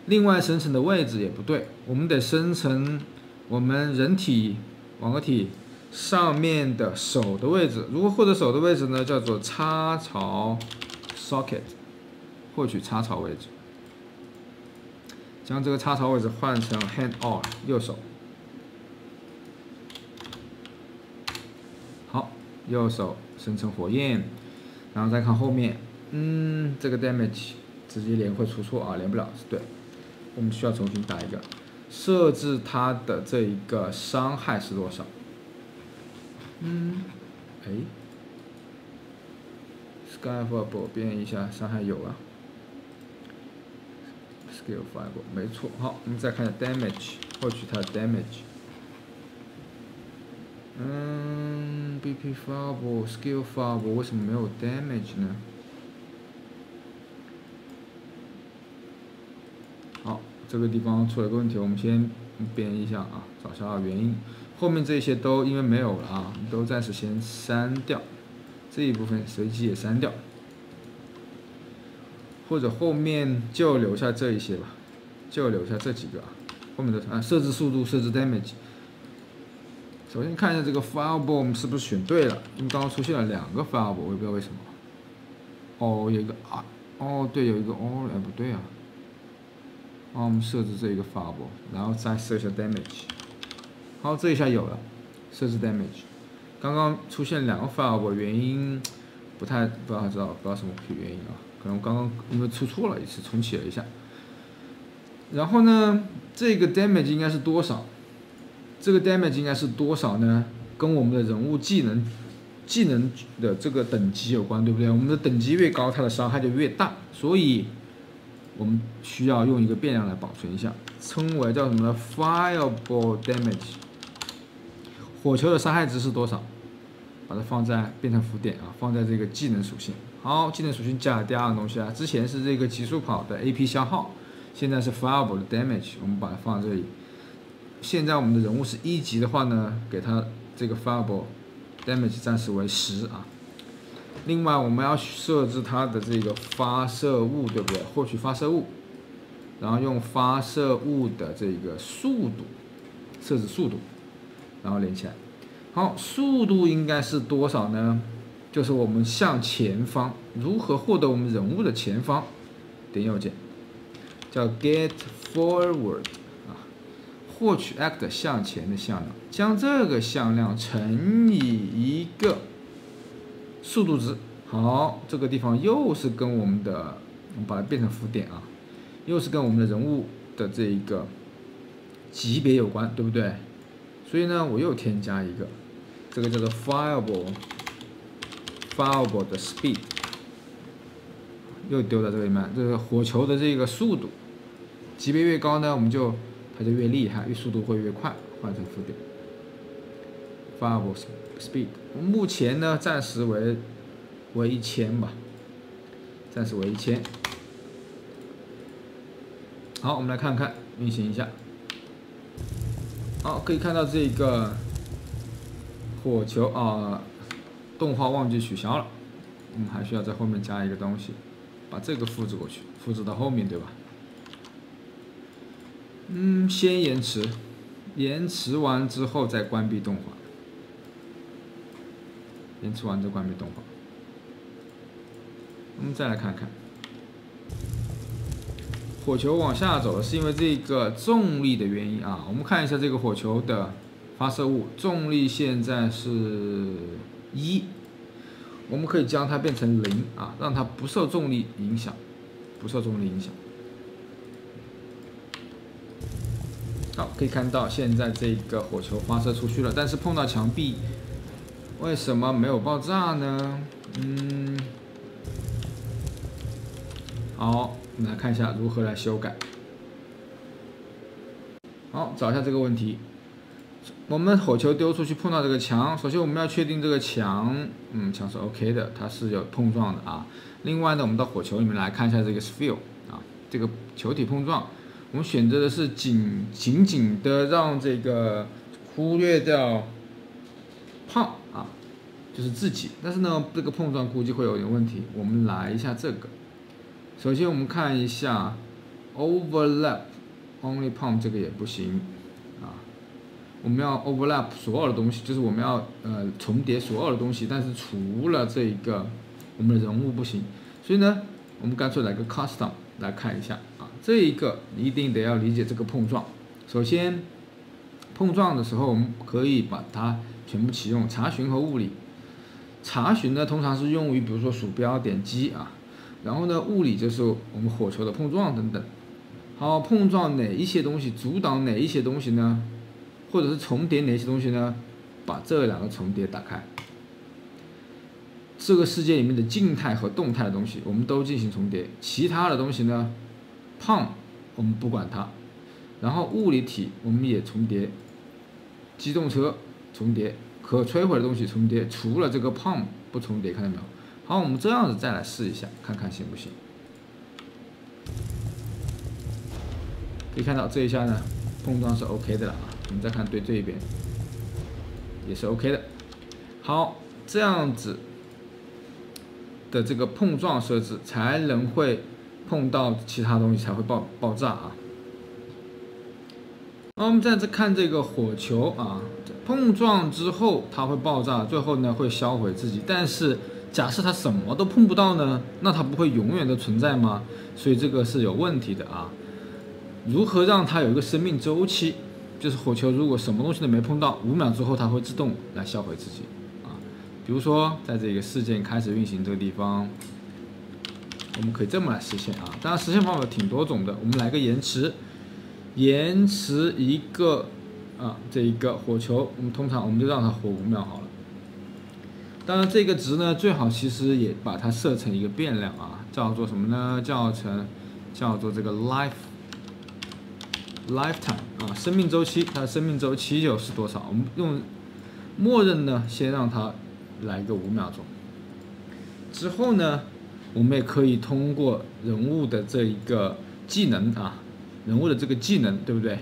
另外生成的位置也不对，我们得生成我们人体网格体上面的手的位置。如果获得手的位置呢，叫做插槽 socket， 获取插槽位置。将这个插槽位置换成 hand on 右手。好，右手生成火焰，然后再看后面，这个 damage 直接连会出错啊，连不了，对，我们需要重新打一个，设置它的这一个伤害是多少？Skyfall 变一下，伤害有啊 ，Skill Fireball 没错。好，我们再看一下 damage， 获取它的 damage。BP Fireball、Skill Fireball 为什么没有 damage 呢？好，这个地方出了个问题，我们先编一下啊，找下原因。后面这些都因为没有了啊，都暂时先删掉，这一部分随机也删掉，或者后面就留下这一些吧，就留下这几个啊，后面的设置速度、设置 damage。首先看一下这个 fireball 我们是不是选对了，因为刚刚出现了2个 fireball， 我也不知道为什么。有一个对，有一个不对啊。我们设置这一个 fireball， 然后再设一下 damage。好，这一下有了，设置 damage。刚刚出现2个 fireball， 原因不知道什么原因啊？可能刚刚因为出错了一次，重启了一下。然后呢，这个 damage 应该是多少？这个 damage 应该是多少呢？跟我们的人物技能的这个等级有关，对不对？我们的等级越高，它的伤害就越大，所以我们需要用一个变量来保存一下，称为叫什么呢 ？Fireball damage。火球的伤害值是多少？把它变成浮点啊，放在这个技能属性。好，技能属性加了第2个东西啊，之前是这个极速跑的 AP 消耗，现在是 Fireball 的 damage， 我们把它放在这里。现在我们的人物是1级的话呢，给它这个 fireball damage 暂时为10啊。另外我们要设置它的这个发射物，对不对？获取发射物，然后用发射物的这个速度设置速度，然后连起来。好，速度应该是多少呢？就是我们向前方如何获得我们人物的前方，点右键，叫 get forward 啊，获取 act 向前的向量，将这个向量乘以一个速度值。好，这个地方又是跟我们的，我们把它变成浮点啊，又是跟我们的人物的这一个级别有关，对不对？所以呢，我又添加一个，这个叫做 fireball 的 speed， 又丢到这里面，这个火球的这个速度，级别越高呢，它就越厉害，速度会越快，换成浮点。fireball speed， 目前呢暂时为1000吧，暂时为1000。好，我们来看看运行一下。好，可以看到这个火球啊，动画忘记取消了，我们还需要在后面加一个东西，把这个复制过去，复制到后面，对吧？先延迟，延迟完之后再关闭动画，延迟完再关闭动画。我们再来看看，火球往下走是因为这个重力的原因啊。我们看一下这个火球的发射物，重力现在是1，我们可以将它变成0啊，让它不受重力影响，不受重力影响。好，可以看到现在这个火球发射出去了，但是碰到墙壁，为什么没有爆炸呢？好，我们来看一下如何来修改。好，找一下这个问题。我们火球丢出去碰到这个墙，首先我们要确定这个墙，墙是 OK 的，它是有碰撞的啊。另外呢，我们到火球里面来看一下这个 sphere 啊，这个球体碰撞，我们选择的是紧紧的让这个忽略掉pump啊，就是自己。但是呢，这个碰撞估计会有点问题，我们来一下这个。首先我们看一下 overlap only pump 这个也不行啊，我们要 overlap 所有的东西，就是我们要重叠所有的东西，但是除了这个我们的人物不行，所以呢，我们干脆来个 custom 来看一下啊，这一个你一定得要理解这个碰撞。首先碰撞的时候，我们可以把它全部启用，查询和物理。查询呢，通常是用于比如说鼠标点击啊。然后呢，物理就是我们火球的碰撞等等。好，碰撞哪一些东西，阻挡哪一些东西呢？或者是重叠哪些东西呢？把这两个重叠打开。这个世界里面的静态和动态的东西，我们都进行重叠。其他的东西呢，pump 我们不管它。然后物理体我们也重叠，机动车重叠，可摧毁的东西重叠，除了这个 pump 不重叠，看到没有？好，我们这样子再来试一下，看看行不行。可以看到这一下呢，碰撞是 OK 的了啊。我们再看对这一边，也是 OK 的。好，这样子的这个碰撞设置才能会碰到其他东西才会爆炸啊。那我们再看这个火球啊，碰撞之后它会爆炸，最后呢会销毁自己，但是假设它什么都碰不到呢，那它不会永远的存在吗？所以这个是有问题的啊。如何让它有一个生命周期？就是火球如果什么东西都没碰到，5秒之后它会自动来销毁自己啊。比如说在这个事件开始运行这个地方，我们可以这么来实现啊。当然实现方法挺多种的，我们来个延迟，延迟一个这一个火球，通常我们就让它活5秒好了。当然这个值呢，最好其实也把它设成一个变量啊，叫做什么呢？叫做这个 lifetime 啊，生命周期，它的生命周期又是多少？我们用默认呢，先让它来个5秒钟。之后呢，我们也可以通过人物的这一个技能啊，人物的这个技能，对不对？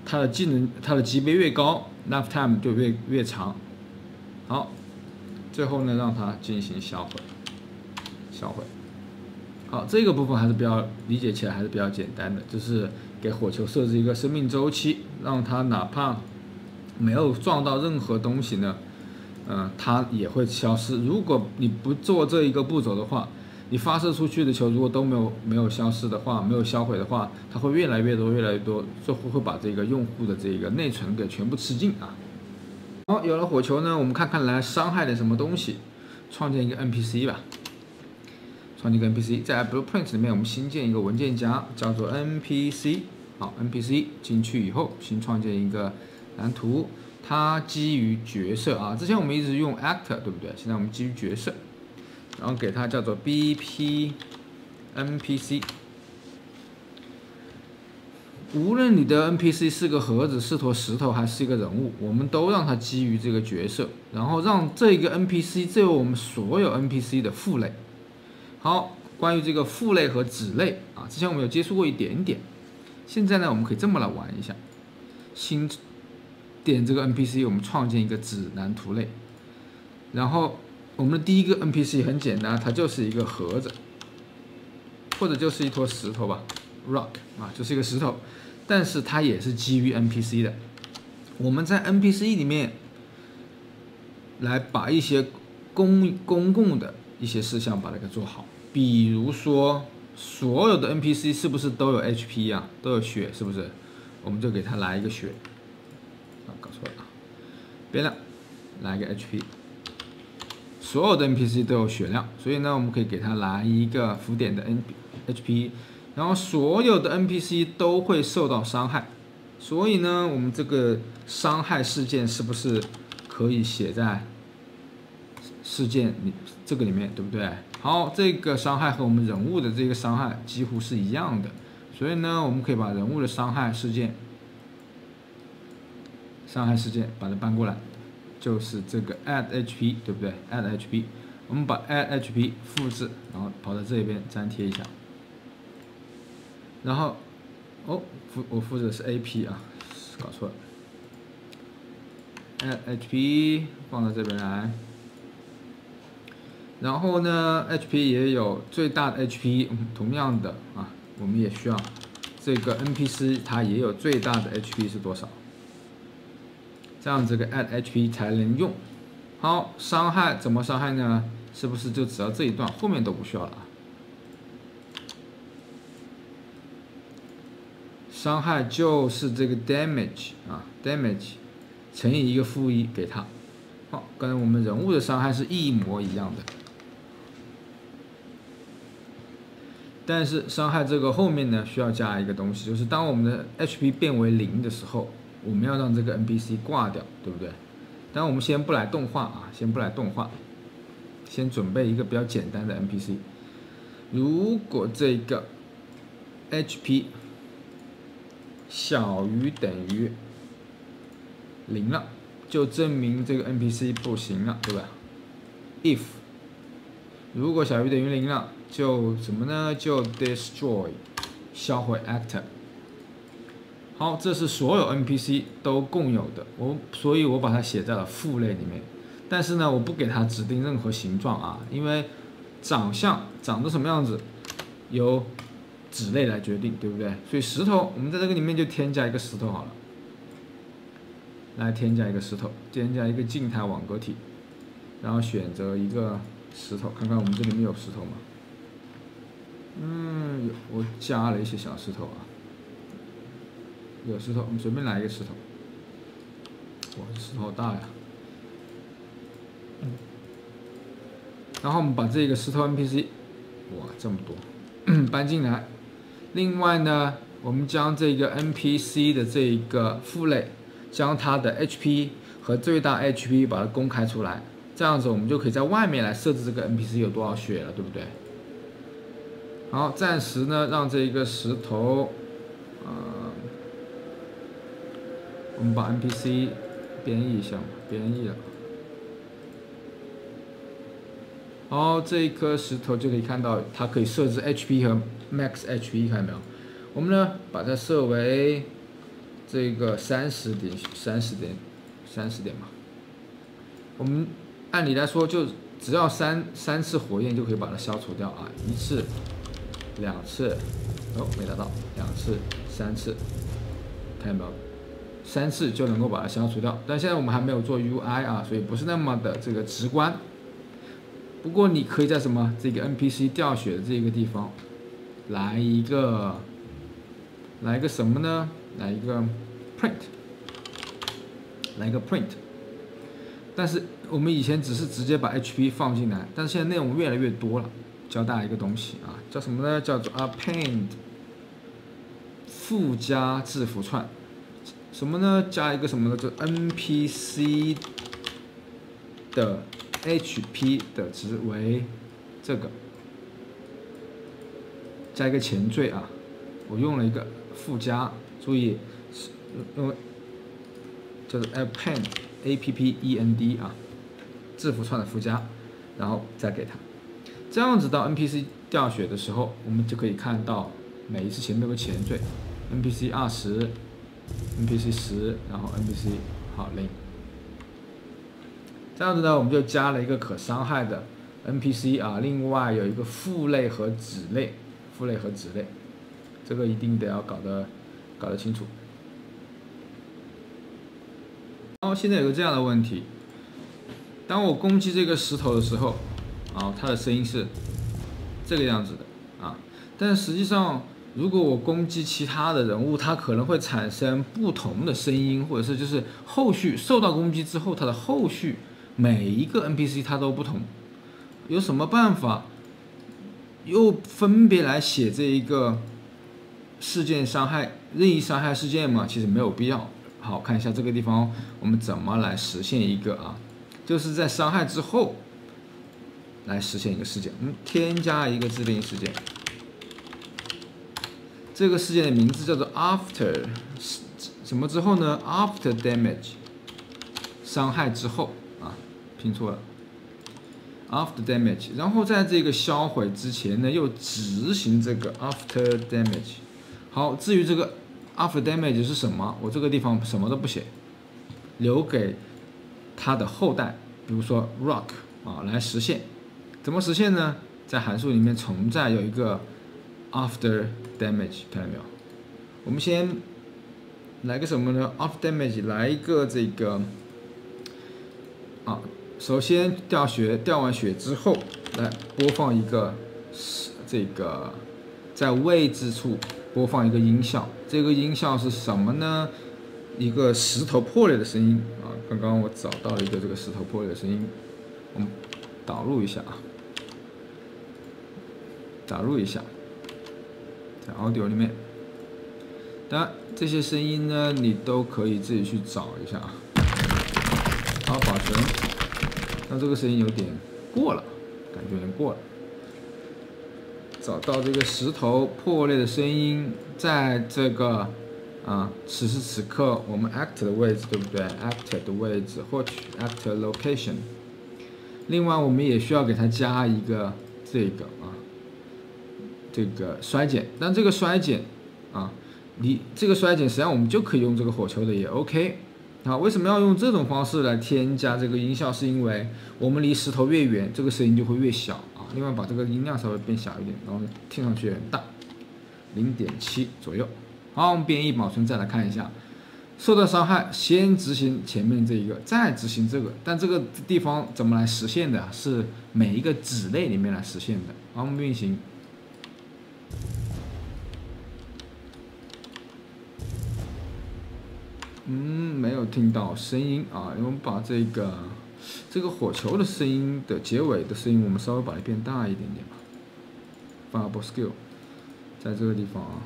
它的技能，它的级别越高 ，lifetime 就越长。好，最后呢让它进行销毁。好，这个部分还是比较理解起来还是比较简单的，就是给火球设置一个生命周期，让它哪怕没有撞到任何东西呢，它也会消失。如果你不做这一个步骤的话，你发射出去的球如果都没有消失的话，没有销毁的话，它会越来越多，最后会把这个用户的这个内存给全部吃尽啊。好，有了火球呢，我们看看来伤害的什么东西，创建一个 NPC 吧。创建一个 NPC， 在 Blueprint 里面，我们新建一个文件夹，叫做 NPC。好 ，NPC 进去以后，新创建一个蓝图，它基于角色啊。之前我们一直用 Actor， 对不对？现在我们基于角色，然后给它叫做 BP NPC。无论你的 NPC 是个盒子、是坨石头，还是一个人物，我们都让它基于这个角色，然后让这个 NPC 作为我们所有 NPC 的父类。好，关于这个父类和子类啊，之前我们有接触过一点点。现在呢，我们可以这么来玩一下。新点这个 NPC， 我们创建一个子蓝图类。然后我们的第一个 NPC 很简单，它就是一个盒子，或者就是一坨石头吧 ，rock 啊，就是一个石头。但是它也是基于 NPC 的。我们在 NPC 里面来把一些公共的一些事项把它给做好，比如说所有的 NPC 是不是都有 HP 啊，都有血，是不是？我们就给它来一个血，搞错了啊，变量来一个 HP， 所有的 NPC 都有血量，所以呢，我们可以给它来一个浮点的 HP， 然后所有的 NPC 都会受到伤害，所以呢，我们这个伤害事件是不是可以写在事件这个里面，对不对？好，这个伤害和我们人物的这个伤害几乎是一样的，所以呢，我们可以把人物的伤害事件把它搬过来，就是这个 add HP， 对不对 ？add HP， 我们把 add HP 复制，然后跑到这边粘贴一下，然后我复制的是 AP 啊，搞错了。add HP 放到这边来。然后呢 ，HP 也有最大的 HP， 同样的啊，我们也需要这个 NPC 它也有最大的 HP 是多少，这样这个 add HP 才能用。好，伤害怎么伤害呢？是不是就只要这一段，后面都不需要了啊？伤害就是这个 damage 啊 ，damage 乘以一个-1给它。好，跟我们人物的伤害是一模一样的。但是伤害这个后面呢，需要加一个东西，就是当我们的 HP 变为0的时候，我们要让这个 NPC 挂掉，对不对？但我们先不来动画啊，先准备一个比较简单的 NPC。如果这个 HP 小于等于0了，就证明这个 NPC 不行了，对吧 ？if 如果小于等于0了，就什么呢？就 destroy 销毁 actor。好，这是所有 NPC 都共有的，所以我把它写在了父类里面。但是呢，我不给它指定任何形状啊，因为长相长得什么样子，由子类来决定，对不对？所以石头，我们在这个里面就添加一个石头好了。来添加一个石头，添加一个静态网格体，然后选择一个石头，看看我们这里面有石头吗？我加了一些小石头啊，有石头，我们随便来一个石头。哇，这石头好大呀！然后我们把这个石头 NPC， 哇，这么多，搬进来。另外呢，我们将这个 NPC 的这一个父类，将它的 HP 和最大 HP 把它公开出来，这样子我们就可以在外面来设置这个 NPC 有多少血了，对不对？好，暂时呢让这一个石头，我们把 NPC 编译一下嘛，编译了。好，这一颗石头就可以看到，它可以设置 HP 和 Max HP， 看到没有？我们呢把它设为这个30点嘛。我们按理来说就只要三次火焰就可以把它消除掉啊，1次、2次，哦没达到，2次、3次，看到没有？3次就能够把它消除掉。但现在我们还没有做 UI 啊，所以不是那么的这个直观。不过你可以在什么这个 NPC 掉血的这个地方来一个什么呢？来一个 print， 来一个 print。但是我们以前只是直接把 HP 放进来，但是现在内容越来越多了。教大家一个东西啊，叫什么呢？叫做 append 附加字符串。什么呢？加一个什么呢？就 NPC 的 HP 的值为这个，加一个前缀啊。我用了一个附加，注意用叫做 append 啊，字符串的附加，然后再给它。这样子到 NPC 掉血的时候，我们就可以看到每一次前面有个前缀 ，NPC 20。NPC 10，然后 NPC 好0，这样子呢，我们就加了一个可伤害的 NPC 啊，另外有一个父类和子类，这个一定得要搞得清楚。然后现在有个这样的问题，当我攻击这个石头的时候，啊，它的声音是这个样子的啊，但实际上，如果我攻击其他的人物，它可能会产生不同的声音，或者是就是后续受到攻击之后，它的后续每一个 NPC 它都不同。有什么办法又分别来写这一个事件伤害任意伤害事件吗？其实没有必要。好，看一下这个地方我们怎么来实现一个啊，就是在伤害之后来实现一个事件。我们添加一个自定义事件。这个事件的名字叫做 after 什么之后呢 ？after damage 伤害之后啊，拼错了 ，after damage。然后在这个销毁之前呢，又执行这个 after damage。好，至于这个 after damage 是什么，我这个地方什么都不写，留给它的后代，比如说 rock 啊来实现。怎么实现呢？在函数里面存在有一个 after damage， 看到没有？我们先来个什么呢 ？after damage 来一个这个啊，首先掉完血之后，来播放一个这个在位置处播放一个音效。这个音效是什么呢？一个石头破裂的声音啊！刚刚我找到了一个这个石头破裂的声音，我们导入一下啊，打入一下。在 audio 里面，当然这些声音呢，你都可以自己去找一下啊。好，保存。那这个声音有点过了，感觉有点过了。找到这个石头破裂的声音，在这个此时此刻我们 actor 的位置，对不对 ？actor 的位置获取 actor location。另外，我们也需要给它加一个这个衰减，但这个衰减啊，这个衰减实际上我们就可以用这个火球的也 OK 啊。为什么要用这种方式来添加这个音效？是因为我们离石头越远，这个声音就会越小啊。另外把这个音量稍微变小一点，然后听上去很大，0.7左右。好，我们编译保存，再来看一下，受到伤害先执行前面这一个，再执行这个，但这个地方怎么来实现的？是每一个子类里面来实现的。好，我们运行。没有听到声音啊，我们把这个火球的声音的结尾的声音，我们稍微把它变大一点点吧。Variable Scale 在这个地方啊，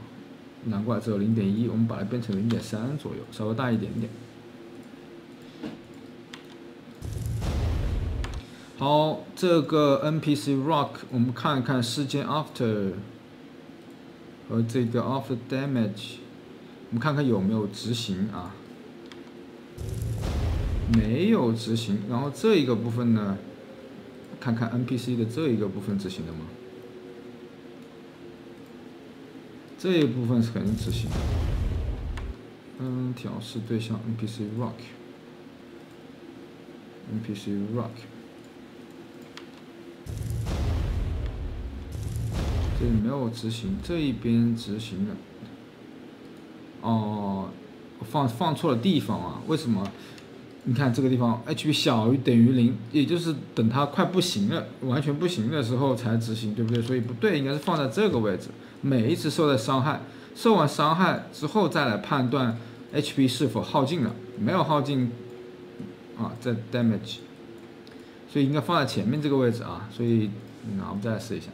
难怪只有0.1，我们把它变成0.3左右，稍微大一点点。好，这个 NPC Rock 我们看一看事件 After 和这个 After Damage， 我们看看有没有执行啊？没有执行。然后这一个部分呢，看看 NPC 的这一个部分执行了吗？这一部分是肯定执行的。调试对象 NPC Rock。npc rock， 这里没有执行，这一边执行了。哦，放错了地方啊？为什么？你看这个地方 HP 小于等于0，也就是等它快不行了，完全不行的时候才执行，对不对？所以不对，应该是放在这个位置。每一次受到伤害，受完伤害之后再来判断 HP 是否耗尽了，没有耗尽啊，在 damage， 所以应该放在前面这个位置啊。所以我们再来试一下。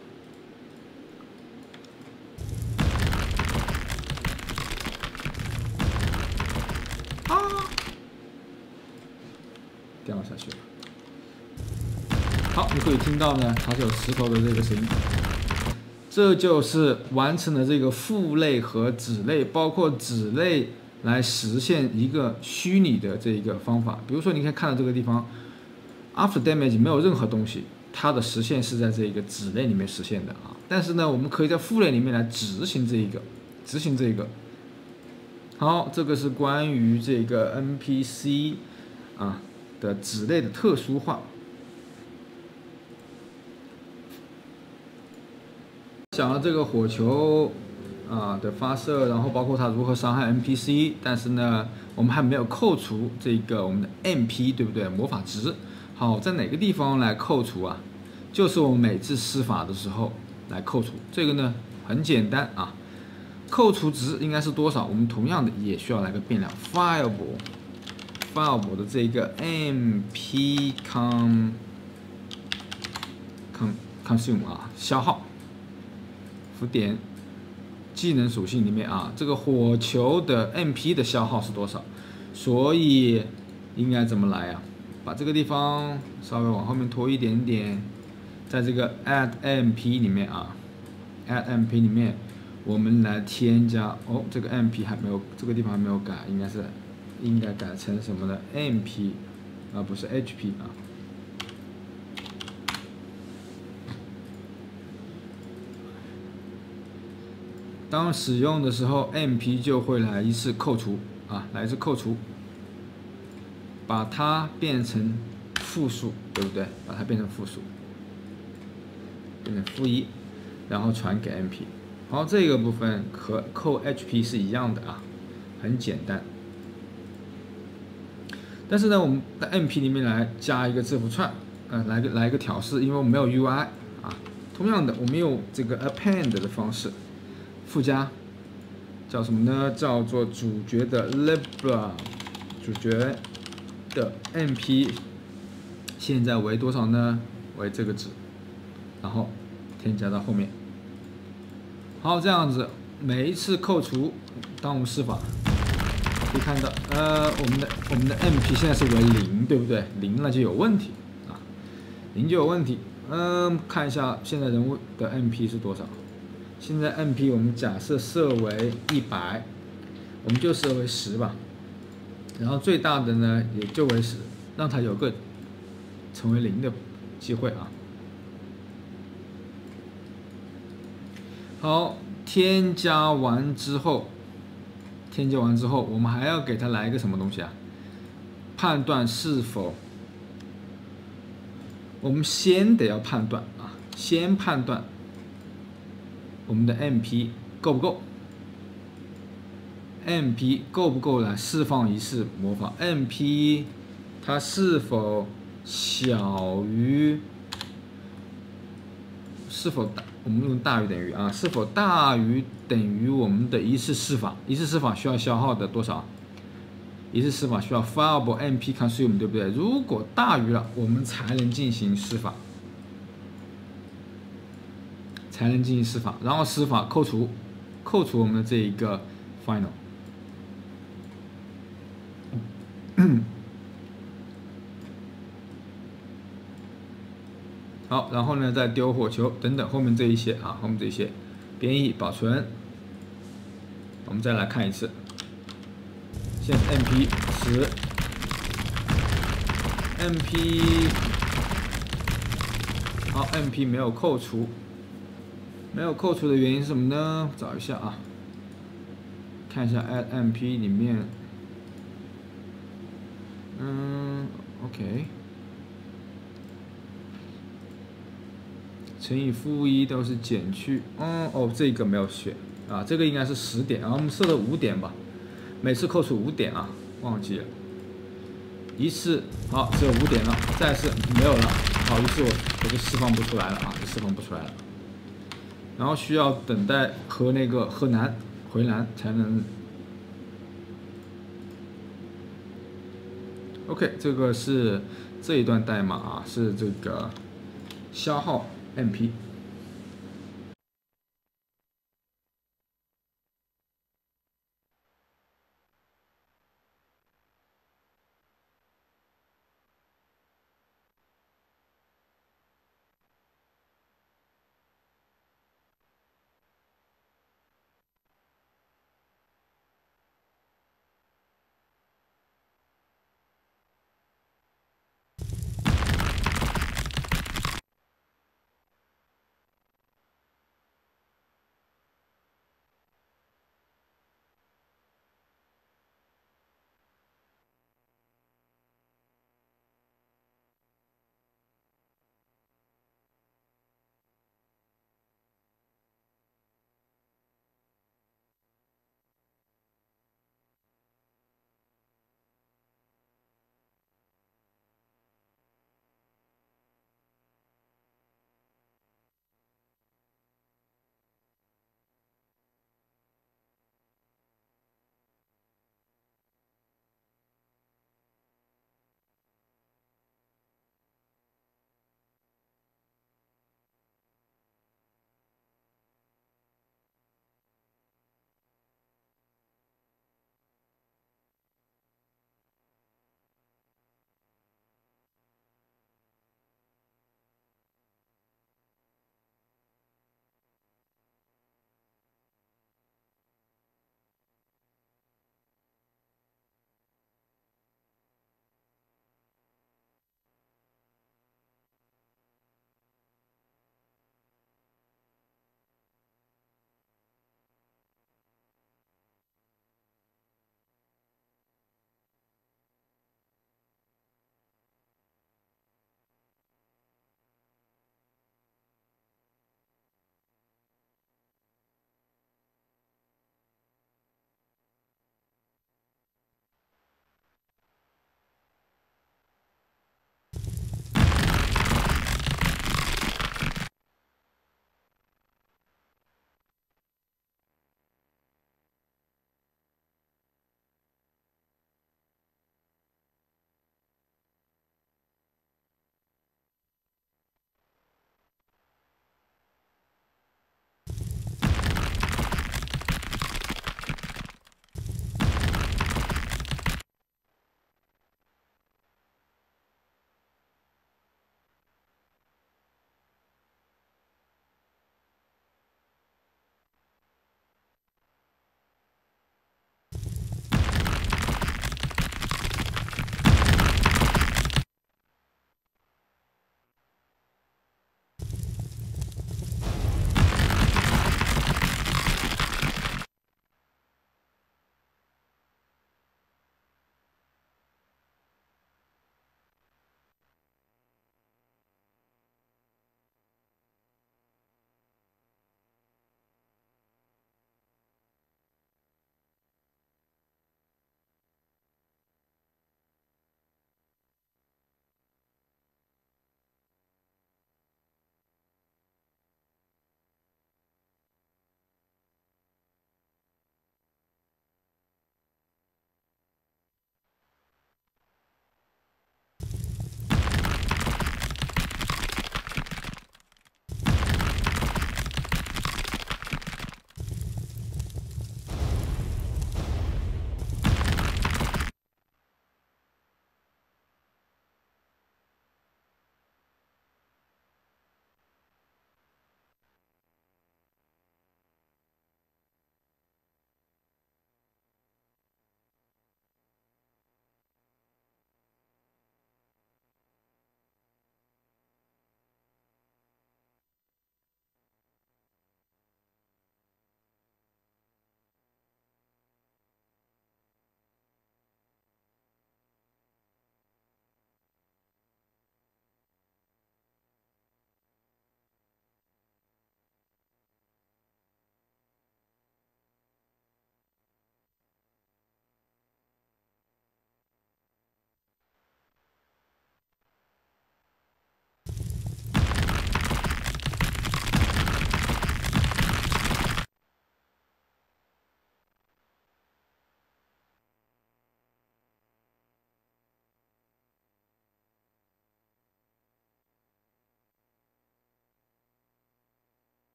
掉下去了。好，你可以听到呢，它是有石头的这个声音。这就是完成了这个父类和子类，包括子类来实现一个虚拟的这个方法。比如说，你可以看到这个地方 ，after damage 没有任何东西，它的实现是在这个子类里面实现的啊。但是呢，我们可以在父类里面来执行这个。好，这个是关于这个 NPC 啊的子类的特殊化。讲了这个火球的发射，然后包括它如何伤害 NPC， 但是呢，我们还没有扣除这个我们的 MP， 对不对？魔法值。好，在哪个地方来扣除啊？就是我们每次施法的时候来扣除。这个呢很简单啊，扣除值应该是多少？我们同样的也需要来个变量 fileable 的这个 MP consume 啊，消耗。浮点技能属性里面啊，这个火球的 MP 的消耗是多少？所以应该怎么来啊？把这个地方稍微往后面拖一点点，在这个 add MP 里面啊 ，add MP 里面我们来添加这个 MP 还没有，这个地方还没有改，应该改成什么呢 ？MP 啊，不是 HP 啊。当使用的时候 ，MP 就会来一次扣除啊，来一次扣除，把它变成负数，对不对？把它变成负数，变成-1，然后传给 MP。好，这个部分和扣 HP 是一样的啊，很简单。但是呢，我们在 MP 里面来加一个字符串，来一个调试，因为我们没有 UI 啊。同样的，我们用这个 append 的方式。附加叫什么呢？叫做主角的 libra， 主角的 MP 现在为多少呢？为这个值，然后添加到后面。好，这样子每一次扣除，当我们施法，可以看到，我们的 MP 现在是为0，对不对？0那就有问题啊，0就有问题。看一下现在人物的 MP 是多少？现在 MP 我们假设设为100，我们就设为10吧，然后最大的呢也就为10，让它有个成为0的机会啊。好，添加完之后，我们还要给它来一个什么东西啊？判断是否，我们先得要判断啊，先判断。我们的 MP 够不够 ？MP 够不够来释放一次魔法 ？MP 它是否小于？是否我们用大于等于啊？是否大于等于我们的一次施法？一次施法需要消耗的多少？一次施法需要 fileable MP consume， 对不对？如果大于了，我们才能进行施法。然后施法扣除我们的这一个 final。好，然后呢再丢火球等等后面这一些啊，后面这一些编译保存，我们再来看一次。现在 MP 10，MP 好 ，MP 没有扣除。没有扣除的原因是什么呢？找一下啊，看一下 add MP 里面，OK，乘以-1都是减去，这个没有选啊，这个应该是10点，然后我们设了5点吧，每次扣除5点啊，忘记了，一次好只有5点了，再次没有了，好，于是我就释放不出来了啊，就释放不出来了，然后需要等待和蓝回蓝才能。OK， 这个是这一段代码啊，是这个消耗 MP。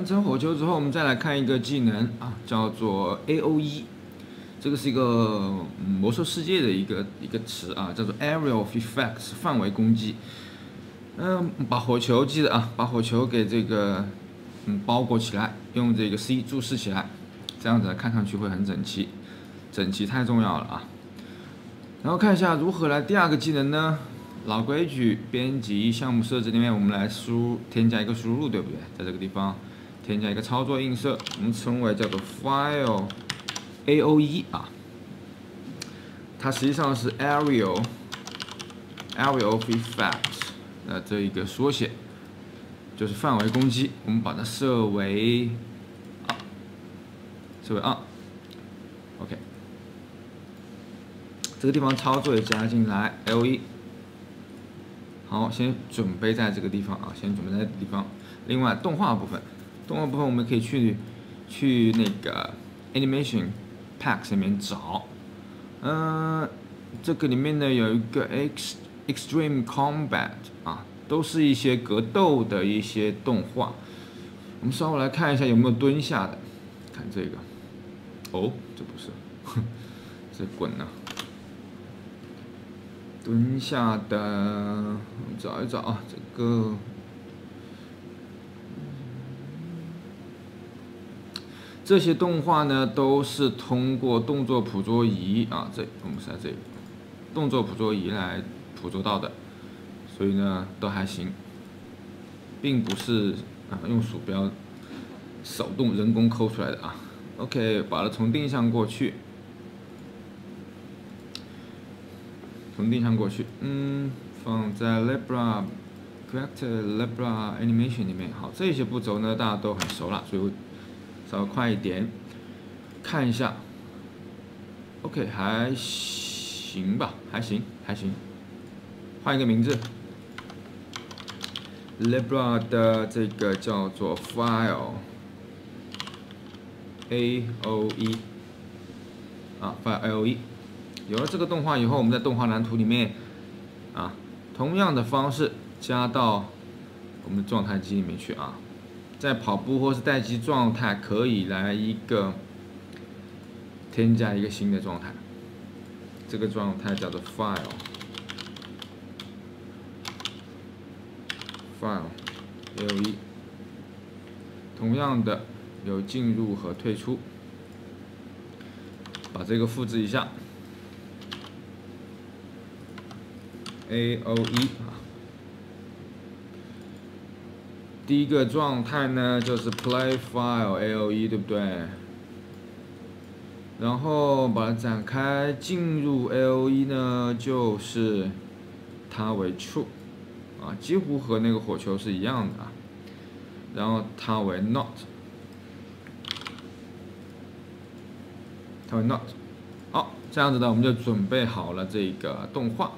完成火球之后，我们再来看一个技能啊，叫做 AOE。这个是一个魔兽世界的一个词啊，叫做 Area of Effects 范围攻击。把火球记得啊，把火球给这个包裹起来，用这个 C 注视起来，这样子看上去会很整齐。整齐太重要了啊！然后看一下如何来第二个技能呢？老规矩，编辑项目设置里面，我们来添加一个输入，对不对？在这个地方添加一个操作映射，我们称为叫做 File AOE 啊，它实际上是 Area of Effects 这一个缩写，就是范围攻击。我们把它设为OK。这个地方操作也加进来 LE， 好，先准备在这个地方啊，先准备在这个地方。另外动画部分我们可以去那个 Animation Packs 里面找，这个里面呢有一个 Extreme Combat 啊，都是一些格斗的一些动画。我们稍微来看一下有没有蹲下的，看这个，哦，这不是，这滚啊！蹲下的，我们找一找啊，这些动画呢都是通过动作捕捉仪啊，我们是在这个动作捕捉仪来捕捉到的，所以呢都还行，并不是用鼠标手动人工抠出来的啊。OK， 把它从定向过去。放在 Libra Character Libra Animation 里面。好，这些步骤呢大家都很熟了，所以稍微快一点，看一下。OK， 还行吧，还行。换一个名字 ，Libra 的这个叫做 File AOE 啊 ，File AOE。有了这个动画以后，我们在动画蓝图里面啊，同样的方式加到我们的状态机里面去啊。在跑步或是待机状态可以来添加一个新的状态，这个状态叫做 File AOE。同样的有进入和退出，把这个复制一下。AOE 啊，第一个状态呢就是 Play File AOE， 对不对？然后把它展开，进入 AOE 呢就是它为 True 啊，几乎和那个火球是一样的啊。然后它为 Not， 好，这样子呢我们就准备好了这个动画。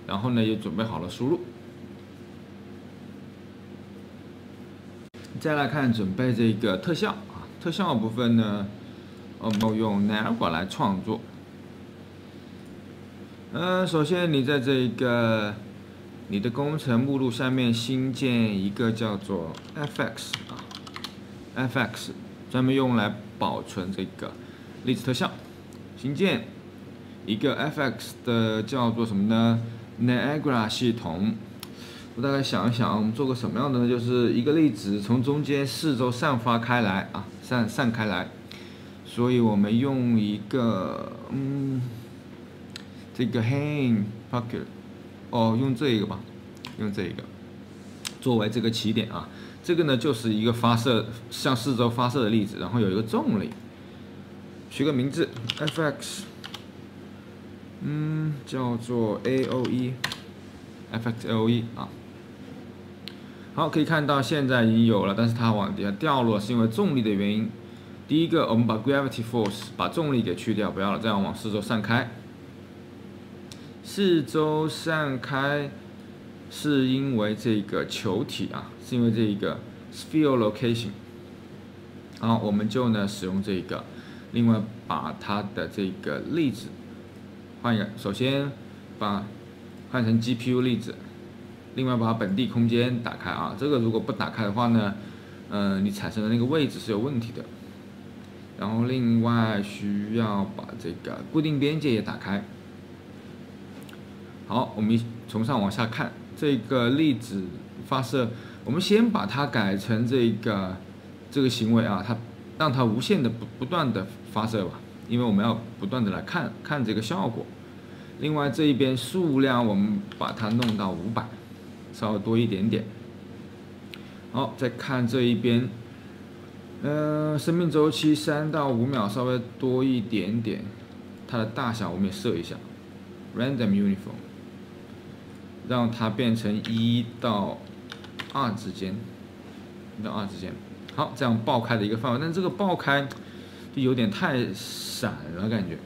然后呢，也准备好了输入。再来看准备这个特效啊，特效部分呢，我们用 Niagara 来创作。首先你在这个你的工程目录下面新建一个叫做 FX 啊 ，FX 专门用来保存这个粒子特效。新建一个 FX 的叫做什么呢？Niagara 系统，我大概想一想，我们做个什么样的呢？就是一个粒子从中间四周散发开来啊，散开来，所以我们用一个这个 Hand Pocket， 用这个吧，用这个作为这个起点啊。这个呢就是一个向四周发射的粒子，然后有一个重力，取个名字 FX。叫做 FX AOE 啊。好，可以看到现在已经有了，但是它往底下掉落是因为重力的原因。第一个，我们把 Gravity Force 把重力给去掉，不要了，这样往四周散开。四周散开是因为这个球体啊，是因为这个 Sphere Location。好，我们就呢使用这个，另外把它的这个粒子。换一个，首先换成 GPU 粒子，另外把本地空间打开啊。这个如果不打开的话呢，你产生的那个位置是有问题的。然后另外需要把这个固定边界也打开。好，我们从上往下看这个粒子发射，我们先把它改成这个行为啊，让它无限的不断的发射吧，因为我们要不断的来看这个效果。另外这一边数量我们把它弄到500，稍微多一点点。好，再看这一边，生命周期3到5秒，稍微多一点点。它的大小我们也设一下 ，random uniform， 让它变成1到2之间，1到2之间。好，这样爆开的一个范围，但这个爆开就有点太闪了感觉。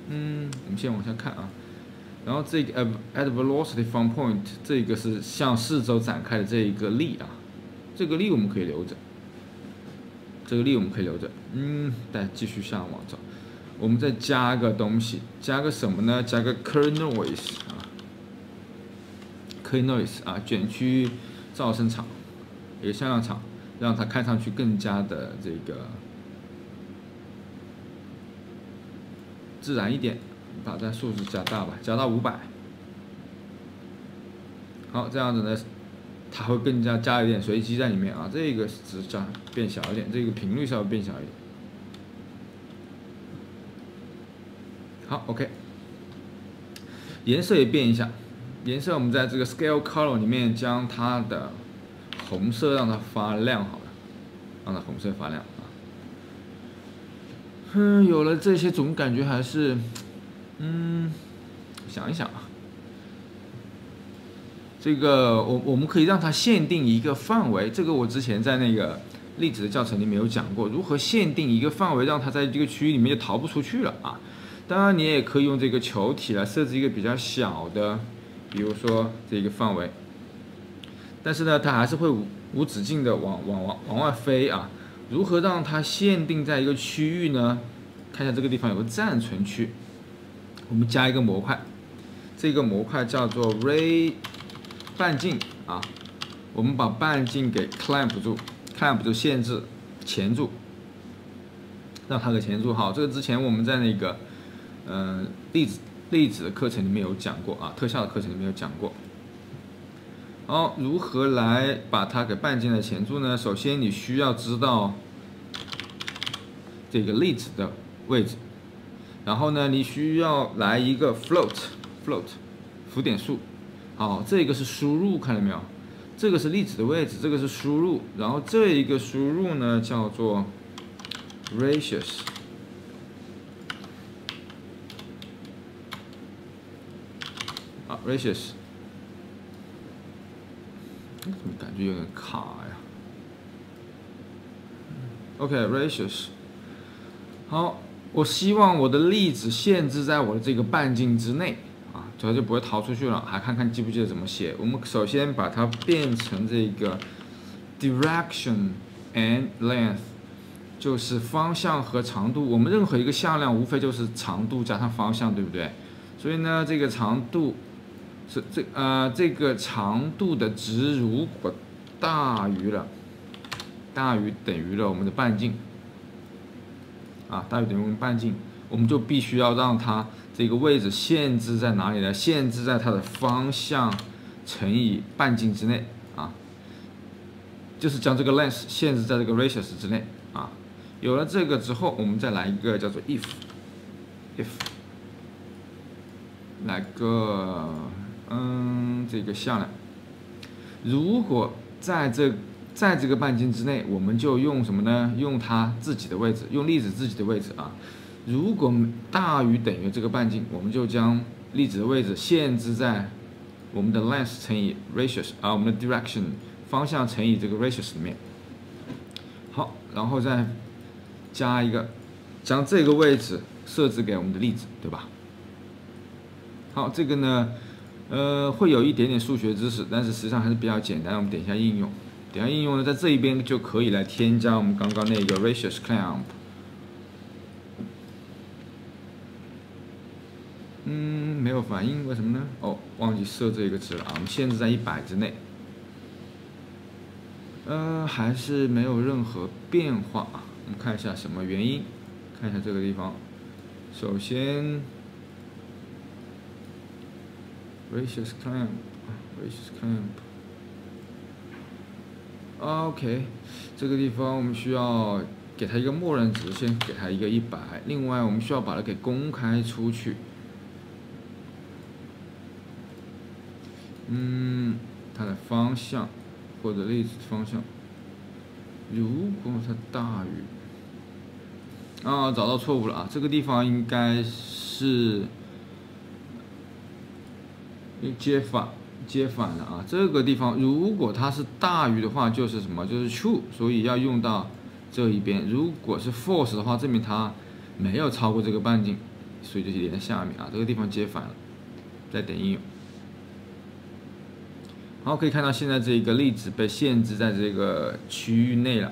我们先往下看啊。然后这个at velocity from point， 这个是向四周展开的这一个力啊，这个力我们可以留着，再继续向往找，我们再加个东西，加个什么呢？加个 Kerr noise 啊，卷曲噪声场，一个向量场，让它看上去更加的这个自然一点。把这数字加大吧，加到500。好，这样子呢，它会更加一点随机在里面啊。这个值变小一点，这个频率稍微变小一点。好 ，OK。颜色也变一下，颜色我们在这个 Scale Color 里面将它的红色让它发亮好了，让它红色发亮啊。有了这些，总感觉还是。想一想啊，这个我们可以让它限定一个范围，这个我之前在那个粒子的教程里面有讲过，如何限定一个范围，让它在这个区域里面就逃不出去了啊。当然，你也可以用这个球体来设置一个比较小的，比如说这个范围，但是呢，它还是会无止境的往外飞啊。如何让它限定在一个区域呢？看一下这个地方有个暂存区。我们加一个模块，这个模块叫做 ray 半径啊。我们把半径给 clamp 住限制钳住，让它给钳住。好，这个之前我们在那个粒子的课程里面有讲过啊，特效的课程里面有讲过。好，如何来把它给半径的钳住呢？首先你需要知道这个粒子的位置。然后呢，你需要来一个 float 浮点数。好，这个是输入，看到没有？这个是粒子的位置，这个是输入。然后这一个输入呢叫做 ratius。啊 ，ratius。怎么感觉有点卡呀 ？OK，ratius。好。我希望我的粒子限制在我的这个半径之内啊，它就不会逃出去了。还看看记不记得怎么写？我们首先把它变成这个 direction and length， 就是方向和长度。我们任何一个向量无非就是长度加上方向，对不对？所以呢，这个长度是这个长度的值如果大于等于了我们的半径。啊，大于等于我们半径，我们就必须要让它这个位置限制在哪里呢？限制在它的方向乘以半径之内啊，就是将这个 length 限制在这个 ratius 之内啊。有了这个之后，我们再来一个叫做 if， 来个这个向量，如果在这个半径之内，我们就用什么呢？用它自己的位置，用粒子自己的位置啊。如果大于等于这个半径，我们就将粒子的位置限制在我们的 length 乘以 ratius 啊，我们的 direction 方向乘以这个 ratius 里面。好，然后再加一个，将这个位置设置给我们的粒子，对吧？好，这个呢，会有一点点数学知识，但是实际上还是比较简单。我们等一下应用。等一下应用呢，在这一边就可以来添加我们刚刚那个 ratius clamp。没有反应，为什么呢？哦，忘记设这个值了啊。我们限制在100之内。还是没有任何变化。我们看一下什么原因，看一下这个地方。首先 ，radius clamp，OK， 这个地方我们需要给它一个默认值，先给它一个100。另外，我们需要把它给公开出去。它的方向或者粒子方向，如果它大于找到错误了啊！这个地方应该是接反了啊！这个地方如果它是大于的话，就是什么？就是 true， 所以要用到这一边。如果是 false 的话，证明它没有超过这个半径，所以就连在下面啊。这个地方接反了，再点应用。好，可以看到现在这个粒子被限制在这个区域内了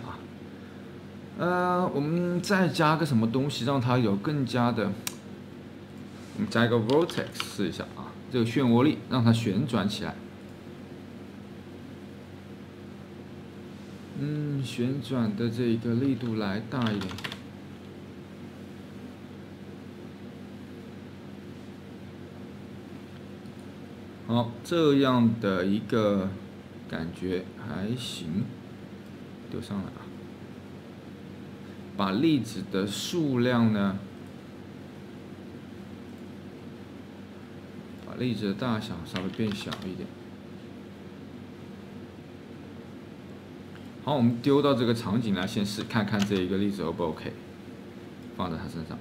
啊。我们再加个什么东西，让它有更加的，我们加一个 vortex 试一下啊，这个漩涡力让它旋转起来。旋转的这个力度来大一点。好，这样的一个感觉还行，丢上来啊。把粒子的数量呢，把粒子的大小稍微变小一点。好，我们丢到这个场景来，先试看看这一个粒子 O 不 OK， 放在它身上。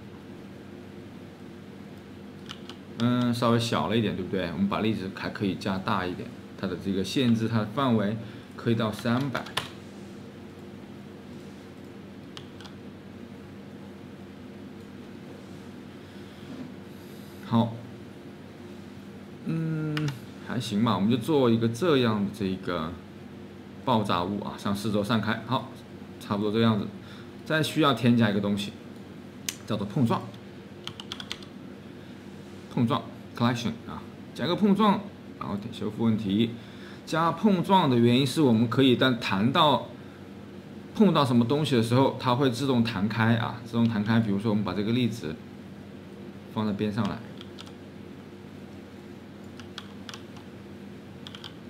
稍微小了一点，对不对？我们把粒子还可以加大一点，它的这个限制，它的范围可以到300。好，还行吧，我们就做一个这样的这个爆炸物啊，向四周散开。好，差不多这个样子。再需要添加一个东西，叫做碰撞。collision 啊，加个碰撞，然后点修复问题。加碰撞的原因是我们可以当碰到什么东西的时候，它会自动弹开啊，自动弹开。比如说我们把这个粒子放在边上来，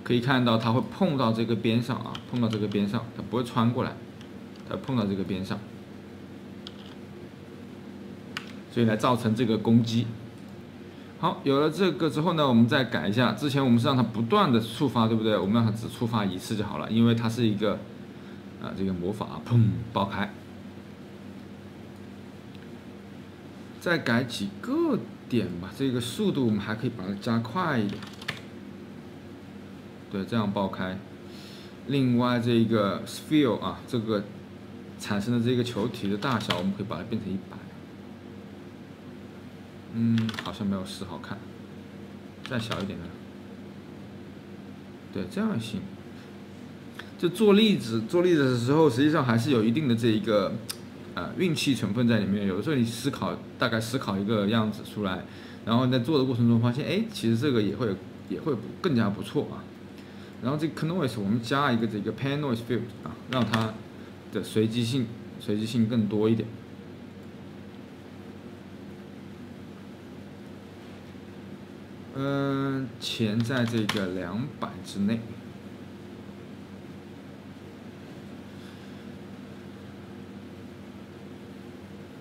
可以看到它会碰到这个边上啊，碰到这个边上，它不会穿过来，它碰到这个边上，所以来造成这个攻击。好，有了这个之后呢，我们再改一下。之前我们是让它不断的触发，对不对？我们让它只触发一次就好了，因为它是一个这个魔法砰爆开。再改几个点吧，这个速度我们还可以把它加快一点。对，这样爆开。另外这个 sphere 啊，这个产生的这个球体的大小，我们可以把它变成100。好像没有10好看，再小一点呢？对，这样也行。就做粒子的时候，实际上还是有一定的这一个运气成分在里面。有的时候你大概思考一个样子出来，然后在做的过程中发现，哎，其实这个也会更加不错啊。然后这个 noise 我们加一个这个 pan noise field 啊，让它的随机性更多一点。潜在这个200之内。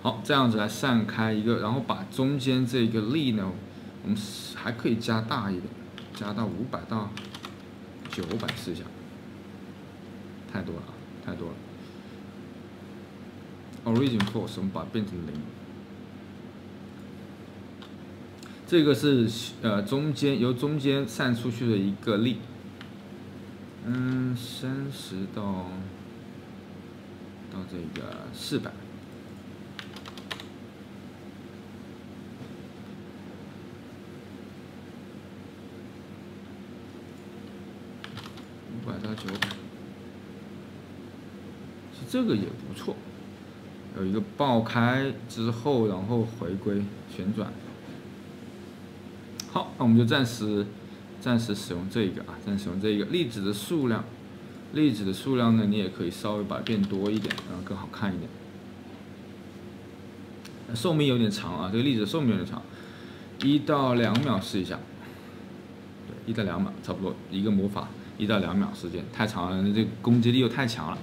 好，这样子来散开一个，然后把中间这个力呢，我们还可以加大一点，加到500到900试一下。太多了，太多了。Origin force 我们把它变成0。这个是由中间散出去的一个力，30到这个400，500到900，其实这个也不错，有一个爆开之后，然后回归旋转。好，那我们就暂时使用这个啊，暂时使用这个粒子的数量，粒子的数量呢，你也可以稍微把它变多一点，然后更好看一点。寿命有点长啊，这个粒子的寿命有点长，1到2秒试一下。对，1到2秒，差不多一个魔法1到2秒时间，太长了，这个攻击力又太强了。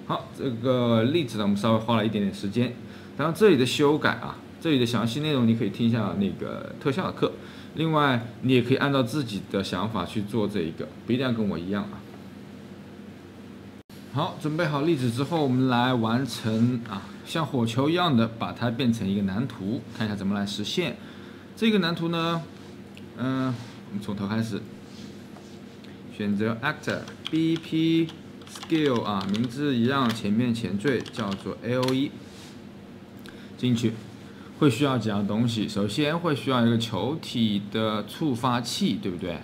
好，这个粒子呢，我们稍微花了一点点时间。然后这里的修改啊，这里的详细内容你可以听一下那个特效的课。另外，你也可以按照自己的想法去做这一个，不一定要跟我一样啊。好，准备好粒子之后，我们来完成啊，像火球一样的把它变成一个蓝图，看一下怎么来实现。这个蓝图呢，我们从头开始，选择 Actor BP Skill 啊，名字一样，前面前缀叫做 LE， 进去。会需要几样东西，首先会需要一个球体的触发器，对不对？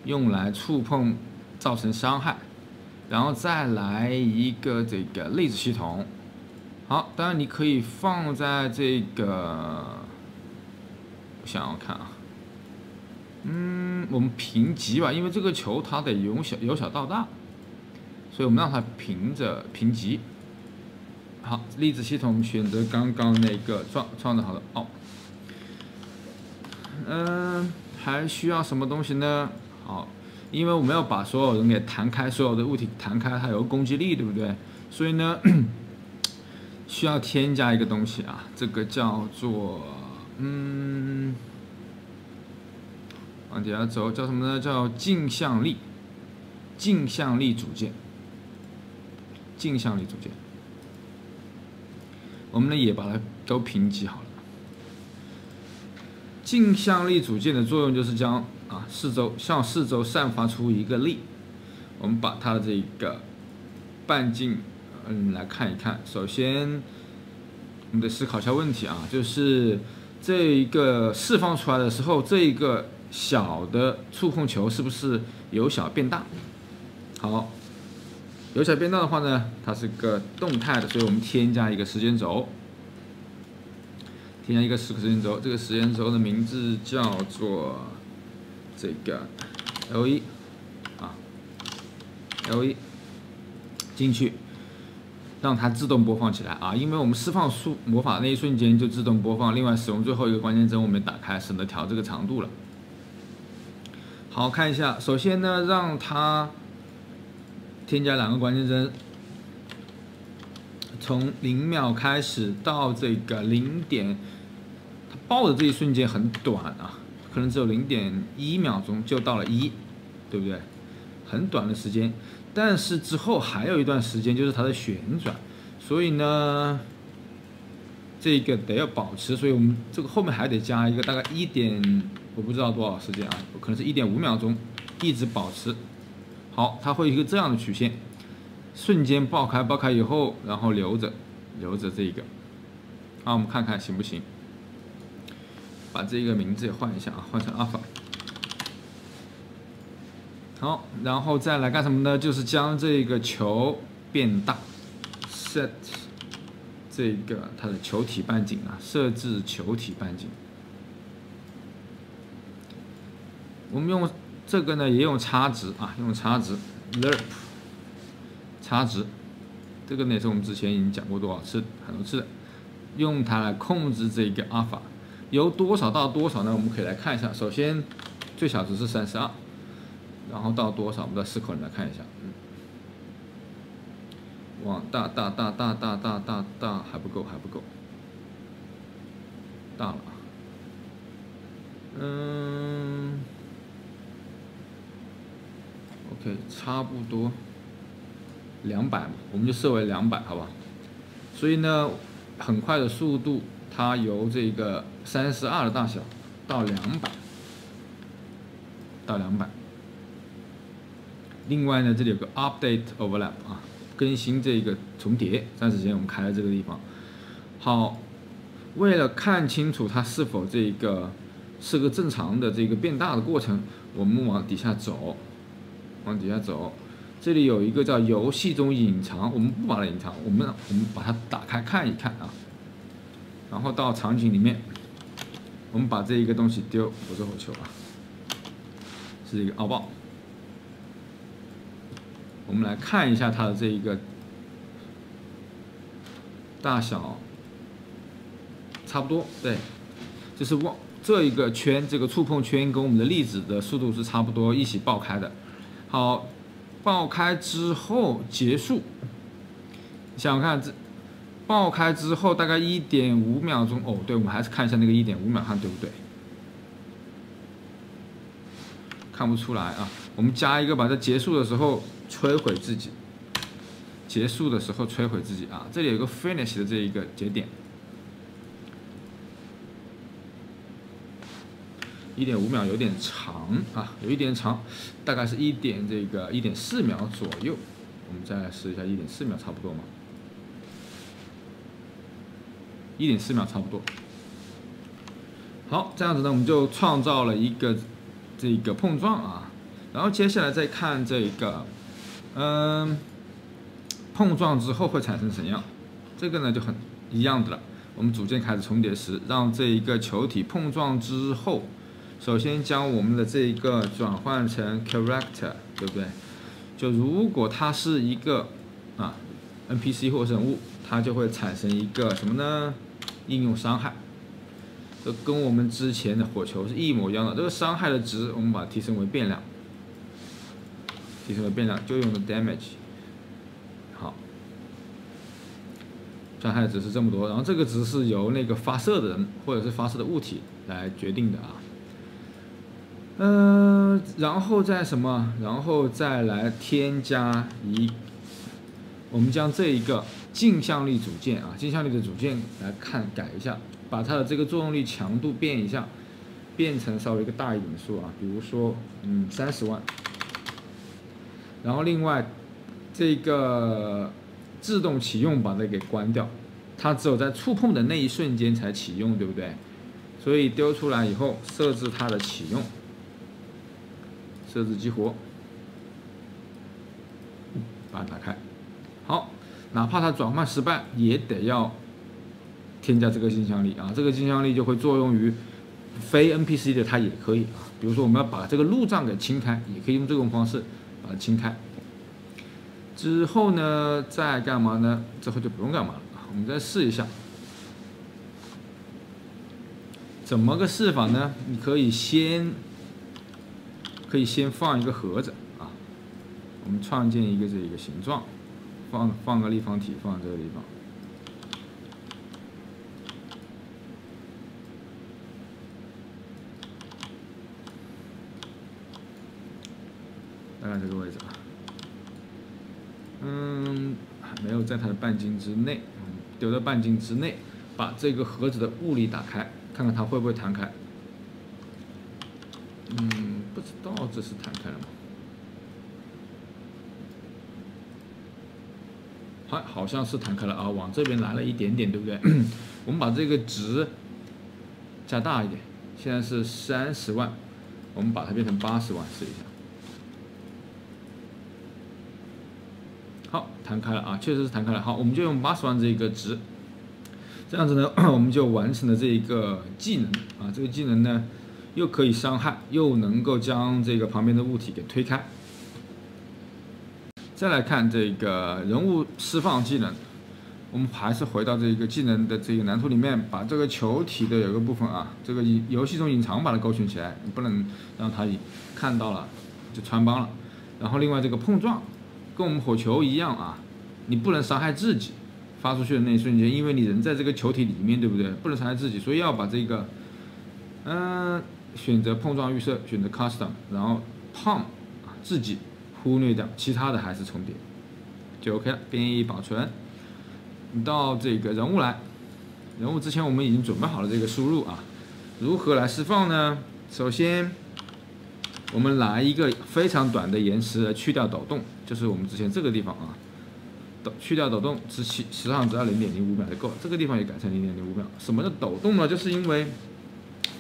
用来触碰造成伤害，然后再来一个这个粒子系统。好，当然你可以放在这个，我想想看啊，我们平级吧，因为这个球它得由小到大，所以我们让它平级。好，粒子系统选择刚刚那个创造好的还需要什么东西呢？好，因为我们要把所有人给弹开，所有的物体弹开，它有攻击力，对不对？所以呢，需要添加一个东西啊，这个叫做往底下走，叫什么呢？叫镜像力组件，我们呢也把它都评级好了。镜像力组件的作用就是将向四周散发出一个力。我们把它的这个半径来看一看。首先，我们得思考一下问题啊，就是这一个释放出来的时候，这一个小的触碰球是不是由小变大？好。由小变大的话呢，它是个动态的，所以我们添加一个时间轴，这个时间轴的名字叫做这个 LE 啊 ，LE 进去，让它自动播放起来啊，因为我们释放魔法那一瞬间就自动播放。另外，使用最后一个关键帧我们打开，省得调这个长度了。好，看一下，首先呢，让它添加2个关键帧，从0秒开始到这个0点，它爆的这一瞬间很短啊，可能只有0.1秒钟就到了1，对不对？很短的时间，但是之后还有一段时间就是它的旋转，所以呢，这个得要保持，所以我们这个后面还得加一个大概我不知道多少时间啊，可能是1.5秒钟，一直保持。好，它会有一个这样的曲线，瞬间爆开以后，然后留着这个。好，我们看看行不行？把这个名字也换一下啊，换成 alpha。好，然后再来干什么呢？就是将这个球变大 ，set 这个它的球体半径啊，设置球体半径。我们用这个呢，也用差值啊，用差值 lerp 差值，这个呢也是我们之前已经讲过很多次的，用它来控制这个 alpha， 由多少到多少呢？我们可以来看一下。首先，最小值是32，然后到多少？我们在思考里来看一下。往大，还不够，大了。OK， 差不多200嘛，我们就设为200，好吧？所以呢，很快的速度，它由这个32的大小到200，另外呢，这里有个 update overlap 啊，更新这个重叠。暂时先我们开在这个地方。好，为了看清楚它是否这个是个正常的这个变大的过程，我们往底下走。这里有一个叫游戏中隐藏，我们不把它隐藏，我们把它打开看一看啊。然后到场景里面，我们把这一个东西丢，不是火球啊，是一个奥爆。我们来看一下它的这一个大小，差不多，对，就是这一个圈，这个触碰圈跟我们的粒子的速度是差不多一起爆开的。好，爆开之后结束，想想看，这爆开之后大概1.5秒钟，哦，对，我们还是看一下那个1.5秒，看对不对？看不出来啊，我们加一个，把它结束的时候摧毁自己，结束的时候摧毁自己啊，这里有个 finish 的这一个节点。1.5秒有点长啊，有一点长，大概是1.4秒左右。我们再来试一下1.4秒，差不多吗？1.4秒差不多。好，这样子呢，我们就创造了一个这个碰撞啊，然后接下来再看这个，碰撞之后会产生怎样？这个呢就很一样的了。我们组件开始重叠时，让这一个球体碰撞之后。首先将我们的这一个转换成 character， 对不对？就如果它是一个NPC 或人物，它就会产生一个什么呢？应用伤害。这跟我们之前的火球是一模一样的。这个伤害的值我们把它提升为变量，就用的 damage。好，伤害的值是这么多，然后这个值是由那个发射的人或者是发射的物体来决定的啊。然后再什么？然后再来添加我们将这一个镜像力组件啊，镜像力的组件来改一下，把它的这个作用力强度变一下，变成稍微一个大一点的数啊，比如说30万。然后另外这个自动启用把它给关掉，它只有在触碰的那一瞬间才启用，对不对？所以丢出来以后设置它的启用。设置激活，把它打开。好，哪怕它转换失败，也得要添加这个镜像力啊。这个镜像力就会作用于非 NPC 的，它也可以啊。比如说我们要把这个路障给清开，也可以用这种方式把它清开。之后呢，再干嘛呢？之后就不用干嘛了。我们再试一下，怎么个试法呢？你可以先放一个盒子啊，我们创建一个这个形状，放个立方体放在这个地方，大概这个位置啊，没有在它的半径之内，丢到半径之内，把这个盒子的物理打开，看看它会不会弹开。不知道这是弹开了吗？好像是弹开了啊，往这边来了一点点，对不对？我们把这个值加大一点，现在是30万，我们把它变成80万，试一下。好，弹开了啊，确实是弹开了。好，我们就用80万这个值，这样子呢，我们就完成了这一个技能啊。这个技能呢，又可以伤害，又能够将这个旁边的物体给推开。再来看这个人物释放技能，我们还是回到这个技能的这个蓝图里面，把这个球体的有个部分啊，这个游戏中隐藏把它勾选起来，你不能让它看到了就穿帮了。然后另外这个碰撞，跟我们火球一样啊，你不能伤害自己，发出去的那一瞬间，因为你人在这个球体里面，对不对？不能伤害自己，所以要把这个选择碰撞预设，选择 custom， 然后 palm 自己忽略掉，其他的还是重叠，就 OK 了。编译保存。到这个人物来，人物之前我们已经准备好了这个输入啊，如何来释放呢？首先，我们来一个非常短的延迟来去掉抖动，就是我们之前这个地方啊，去掉抖动，实际上只要0.05秒就够了。这个地方也改成0.05秒。什么叫抖动呢？就是因为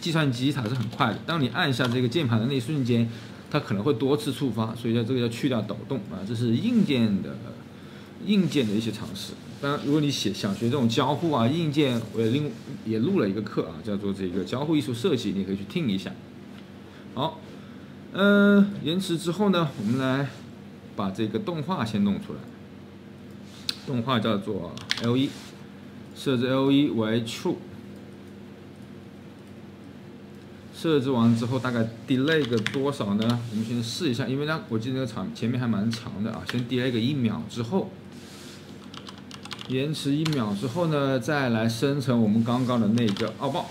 计算机它是很快的，当你按下这个键盘的那一瞬间，它可能会多次触发，所以这个要去掉抖动啊，这是硬件的一些常识。当然，如果你想学这种交互啊，硬件我也录了一个课啊，叫做这个交互艺术设计，你可以去听一下。好，延迟之后呢，我们来把这个动画先弄出来。动画叫做 L1， 设置 L1 为 True。设置完之后，大概 delay 个多少呢？我们先试一下，因为呢，我记得那个前面还蛮长的啊，先 delay 个1秒之后，延迟1秒之后呢，再来生成我们刚刚的那个奥爆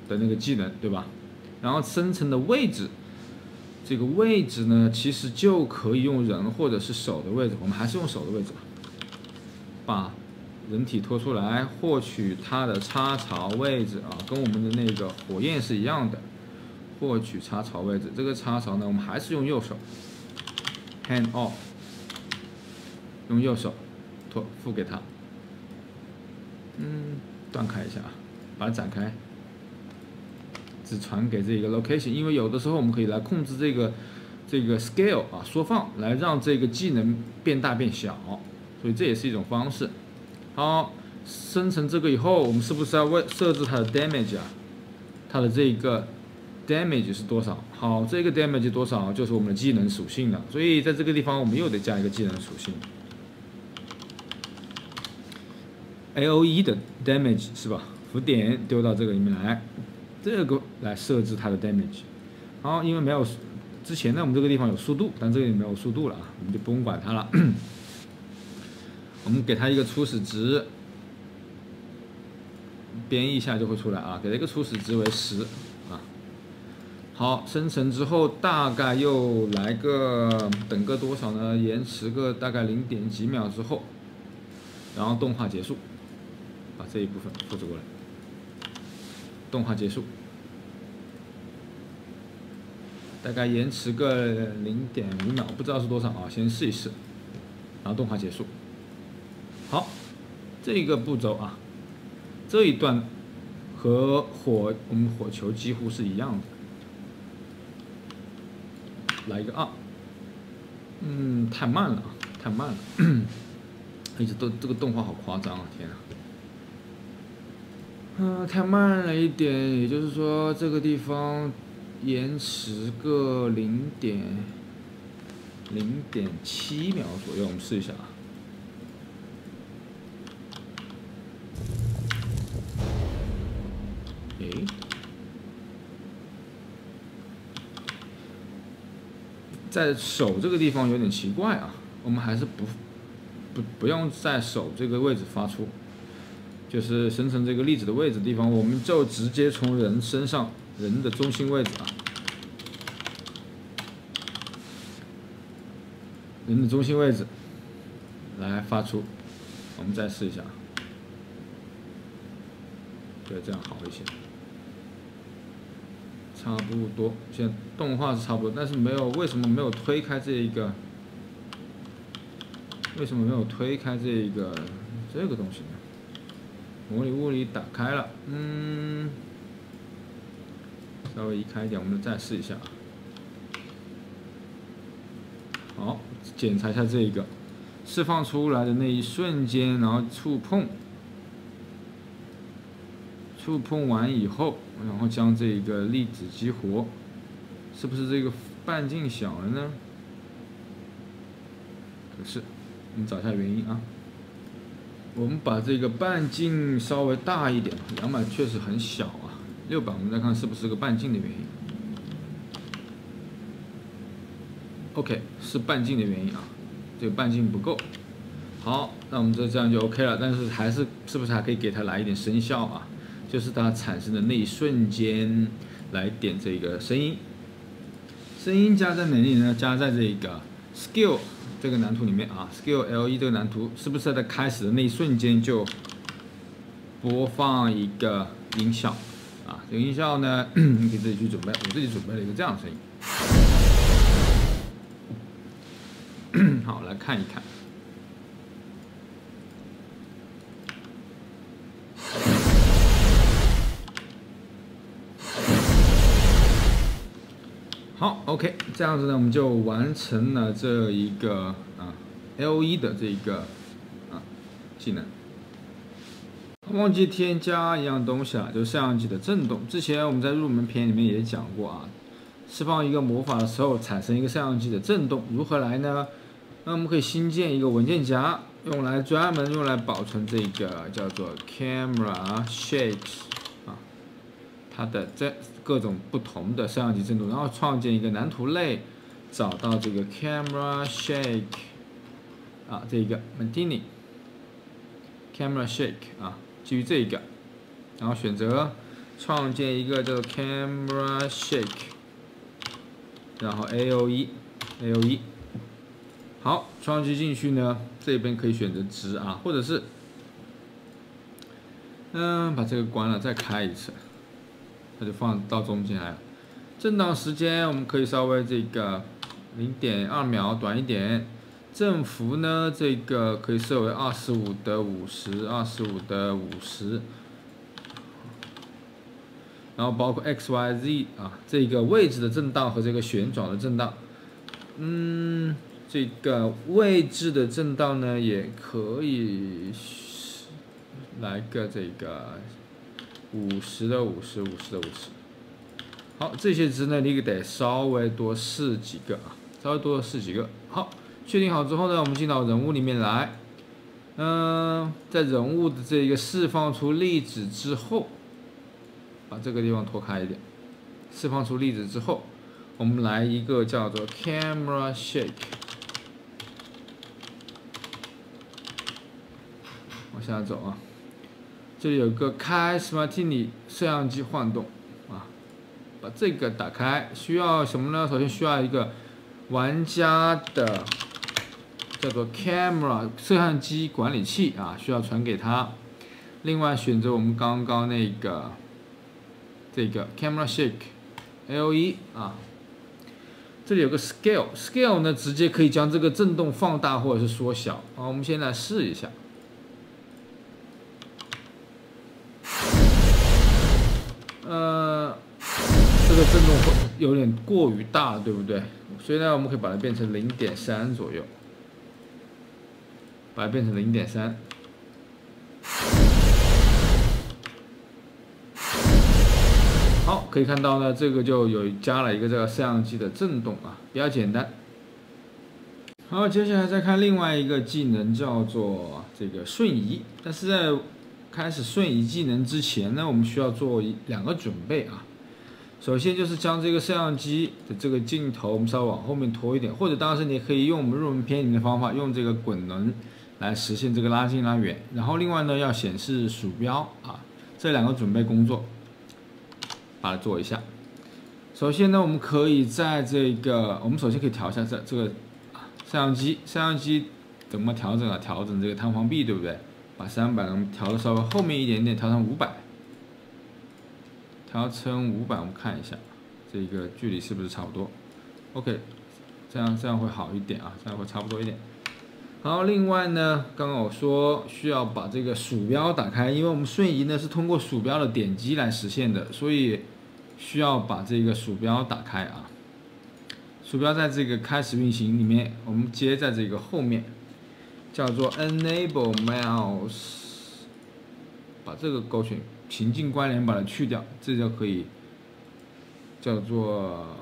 的那个技能，对吧？然后生成的位置，这个位置呢，其实就可以用人或者是手的位置，我们还是用手的位置吧，把人体拖出来，获取它的插槽位置啊，跟我们的那个火焰是一样的。获取插槽位置，这个插槽呢，我们还是用右手 hand off， 用右手付给它，断开一下啊，把它展开，只传给这个 location， 因为有的时候我们可以来控制这个 scale 啊缩放，来让这个技能变大变小，所以这也是一种方式。好，生成这个以后，我们是不是要设置它的 damage 啊？它的这个 damage 是多少？好，这个 damage 多少就是我们的技能属性了。所以在这个地方我们又得加一个技能属性 ，AOE 的 damage 是吧？浮点丢到这个里面来，这个来设置它的 damage。好，因为没有之前呢，我们这个地方有速度，但这个里没有速度了啊，我们就不用管它了。我们给它一个初始值，编译一下就会出来啊，给它一个初始值为10。好，生成之后大概又来个等个多少呢？延迟个大概0点几秒之后，然后动画结束，把这一部分复制过来，动画结束，大概延迟个0.5秒，不知道是多少啊，先试一试，然后动画结束。好，这个步骤啊，这一段和我们火球几乎是一样的。来一个2，太慢了，太慢了，而且这个动画好夸张啊！天啊，太慢了一点，也就是说这个地方延迟个0.7秒左右，我们试一下啊。在手这个地方有点奇怪啊，我们还是不用在手这个位置发出，就是生成这个粒子的位置地方，我们就直接从人身上人的中心位置啊，人的中心位置来发出，我们再试一下，对，这样好一些。差不多，现在动画是差不多，但是为什么没有推开这一个？为什么没有推开这个东西呢？模拟物理打开了，稍微移开一点，我们再试一下。好，检查一下这个释放出来的那一瞬间，然后触碰完以后，然后将这个粒子激活，是不是这个半径小了呢？可是，我们找一下原因啊。我们把这个半径稍微大一点，200确实很小啊。600我们再看是不是个半径的原因。OK， 是半径的原因啊，这个半径不够。好，那我们这样就 OK 了，但是是不是还可以给它来一点声效啊？就是它产生的那一瞬间，来点这个声音。声音加在哪里呢？加在这个 Skill 这个蓝图里面啊 ，Skill L1 这个蓝图是不是在开始的那一瞬间就播放一个音效啊？这个音效呢，你可以自己去准备。我自己准备了一个这样的声音。好，来看一看。好 ，OK， 这样子呢，我们就完成了这一个L1 的这一个技能。忘记添加一样东西了，就是摄像机的震动。之前我们在入门篇里面也讲过啊，释放一个魔法的时候产生一个摄像机的震动，如何来呢？那我们可以新建一个文件夹，专门用来保存这个叫做 Camera Shakes 啊，它的这各种不同的摄像机震动，然后创建一个蓝图类，找到这个 Camera Shake 啊，这个 Martini Camera Shake 啊，基于这个，然后选择创建一个叫做 Camera Shake， 然后 AOE。好，创机进去呢，这边可以选择直啊，或者是把这个关了，再开一次，它就放到中间来了。震荡时间我们可以稍微这个0.2秒短一点，振幅呢这个可以设为25的50，25的50，然后包括 XYZ 啊这个位置的震荡和这个旋转的震荡，这个位置的震荡呢，也可以来个这个50的50，50的50。好，这些值呢，你得稍微多试几个啊，好，确定好之后呢，我们进到人物里面来。在人物的这个释放出粒子之后，把这个地方拖开一点。释放出粒子之后，我们来一个叫做 Camera Shake。往下走啊，这里有个开 Martini 摄像机晃动啊，把这个打开，需要什么呢？首先需要一个玩家的叫做 Camera 摄像机管理器啊，需要传给他。另外选择我们刚刚那个这个 Camera Shake LE 啊，这里有个 Scale 呢，直接可以将这个震动放大或者是缩小。好，我们先来试一下。这个震动会有点过于大，对不对？所以呢，我们可以把它变成0.3左右，把它变成0.3。好，可以看到呢，这个就加了一个这个摄像机的震动啊，比较简单。好，接下来再看另外一个技能，叫做这个瞬移。但是在开始瞬移技能之前呢，我们需要做2个准备啊。首先就是将这个摄像机的这个镜头，我们稍微往后面拖一点，或者当时你也可以用我们入门篇里面的方法，用这个滚轮来实现这个拉近拉远。然后另外呢，要显示鼠标啊，这2个准备工作，把它做一下。首先呢，我们可以在这个，我们首先可以调一下这个摄像机怎么调整啊？调整这个弹簧臂，对不对？把300能调的稍微后面一点点，调成500。调成500，我们看一下这个距离是不是差不多 ？OK， 这样会好一点啊，这样会差不多一点。好，另外呢，刚刚我说需要把这个鼠标打开，因为我们瞬移呢是通过鼠标的点击来实现的，所以需要把这个鼠标打开啊。鼠标在这个开始运行里面，我们接在这个后面，叫做 Enable Mouse， 把这个勾选。情境关联把它去掉，这就可以叫做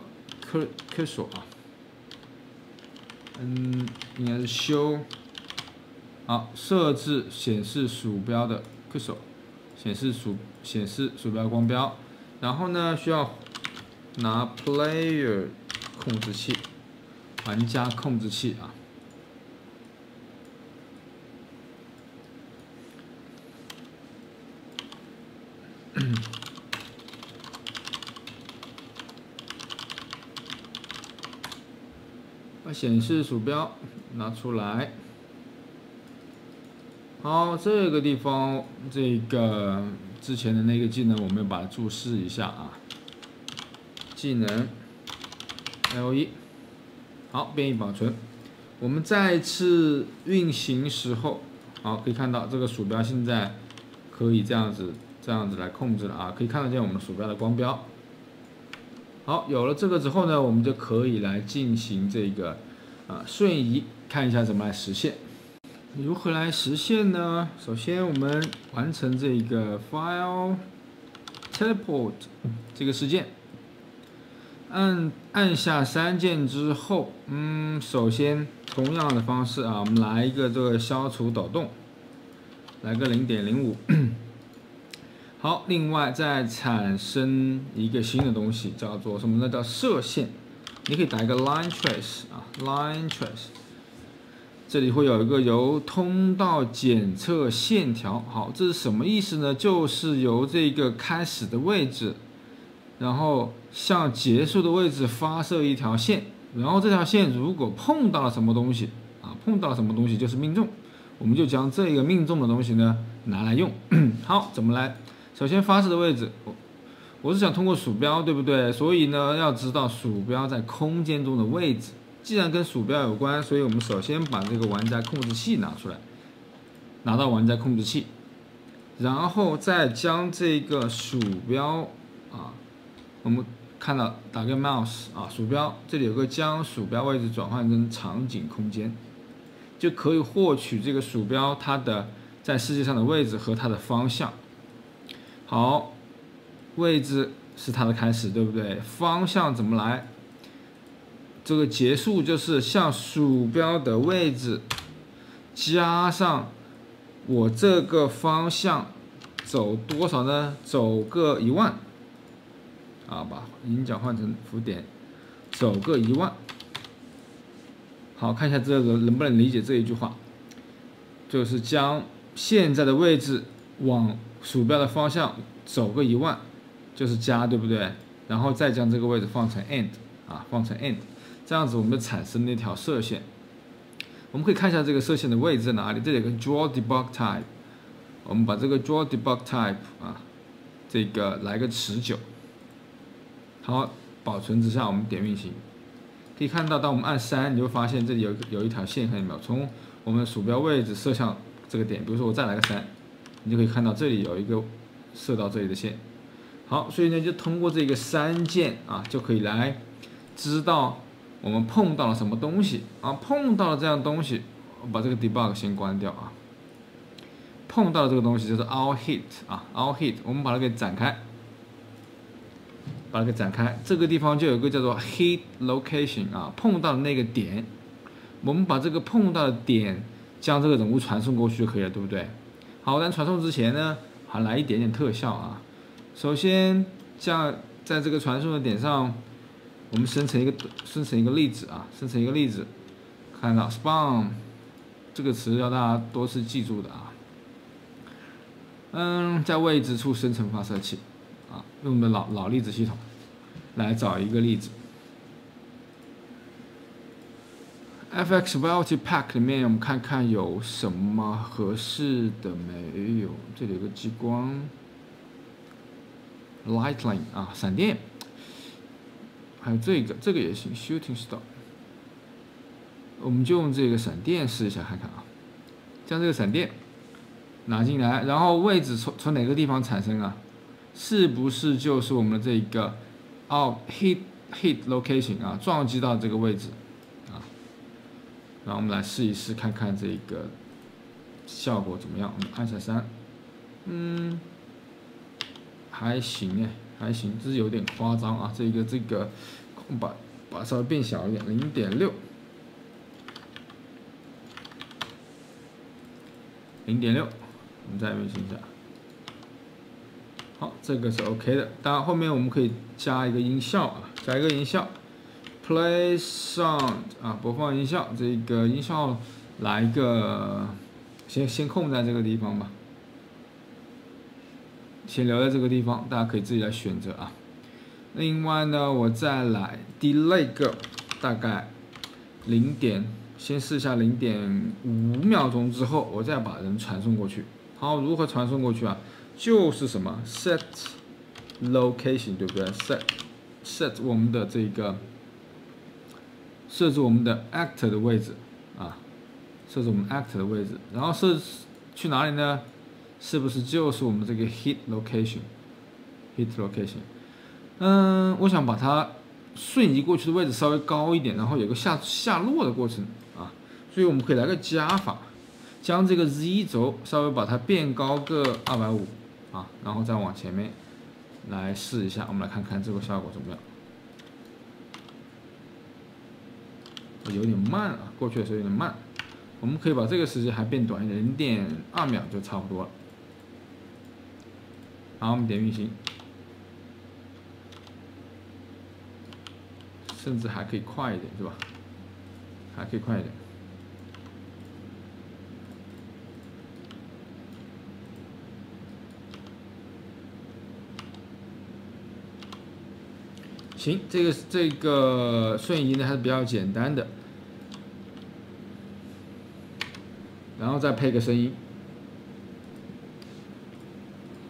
cursor 啊，应该是修。好，设置显示鼠标的 cursor， 显示鼠标光标，然后呢需要拿 player 控制器，玩家控制器啊。把显示鼠标拿出来。好，这个地方这个之前的那个技能，我们把它注释一下啊。技能 L1， 好，变异保存。我们再次运行时候，好，可以看到这个鼠标现在可以这样子来控制了啊，可以看得见我们鼠标的光标。好，有了这个之后呢，我们就可以来进行这个瞬移，看一下怎么来实现。如何来实现呢？首先我们完成这个 File Teleport 这个事件，按下3键之后，首先同样的方式啊，我们来一个这个消除抖动，来个0.05。好，另外再产生一个新的东西，叫做什么呢？叫射线。你可以打一个 line trace 啊 ，line trace。这里会有一个由通道检测线条。好，这是什么意思呢？就是由这个开始的位置，然后向结束的位置发射一条线，然后这条线如果碰到了什么东西啊，碰到了什么东西就是命中，我们就将这个命中的东西呢拿来用。好，怎么来？首先发射的位置，我是想通过鼠标，对不对？所以呢，要知道鼠标在空间中的位置。既然跟鼠标有关，所以我们首先把这个玩家控制器拿出来，拿到玩家控制器，然后再将这个鼠标啊，我们看到打个 mouse 啊，鼠标这里有个将鼠标位置转换成场景空间，就可以获取这个鼠标它的在世界上的位置和它的方向。好，位置是它的开始，对不对？方向怎么来？这个结束就是向鼠标的位置加上我这个方向走多少呢？走个10000啊，把引脚换成浮点，走个10000。好，看一下这个能不能理解这一句话，就是将现在的位置往鼠标的方向走个10000，就是加，对不对？然后再将这个位置放成 end 啊，放成 end。这样子我们就产生了一条射线，我们可以看一下这个射线的位置在哪里。这里有个 draw debug type， 我们把这个 draw debug type 啊，这个来个持久。好，保存之下我们点运行，可以看到当我们按3，你会发现这里有一条线，看见没有？从我们的鼠标位置射向这个点，比如说我再来个3，你就可以看到这里有一个射到这里的线。好，所以呢就通过这个3键啊，就可以来知道我们碰到了什么东西啊？碰到了这样东西，我把这个 debug 先关掉啊。碰到了这个东西就是 out hit 啊 ，out hit， 我们把它给展开，把它给展开。这个地方就有一个叫做 hit location 啊，碰到的那个点，我们把这个碰到的点将这个人物传送过去就可以了，对不对？好，但传送之前呢，还来一点点特效啊。首先，在这个传送的点上。我们生成一个例子啊，生成一个例子，看到 spawn 这个词要大家多次记住的啊。在位置处生成发射器啊，用我们的老例子系统来找一个例子。FX Variety Pack 里面我们看看有什么合适的没有？这里有个激光 ，Lightning 啊，闪电。还有这个也行 ，Shooting Star， 我们就用这个闪电试一下看看啊，将这个闪电拿进来，然后位置从哪个地方产生啊？是不是就是我们这个hit location 啊，撞击到这个位置啊？然后我们来试一试看看这个效果怎么样？我们按下3，还行哎。还行，这是有点夸张啊！这个，把它稍微变小一点，0.6，0.6，我们再运行一下。好，这个是 OK 的。当然后面我们可以加一个音效啊，加一个音效 ，play sound 啊，播放音效。这个音效来一个，先控在这个地方吧。先留在这个地方，大家可以自己来选择啊。另外呢，我再来 delay 个大概先试一下0.5秒钟之后，我再把人传送过去。好，如何传送过去啊？就是什么 set location， 对不对 ？set 我们的这个设置我们的 actor 的位置啊，设置我们 actor 的位置，然后设置去哪里呢？是不是就是我们这个 hit location？hit location， 我想把它瞬移过去的位置稍微高一点，然后有个下落的过程啊，所以我们可以来个加法，将这个 z 轴稍微把它变高个250啊，然后再往前面来试一下，我们来看看这个效果怎么样。有点慢啊，过去的时候有点慢。我们可以把这个时间还变短一点，0.2秒就差不多了。好，我们点运行，甚至还可以快一点，是吧？还可以快一点。行，这个瞬移呢还是比较简单的，然后再配个声音，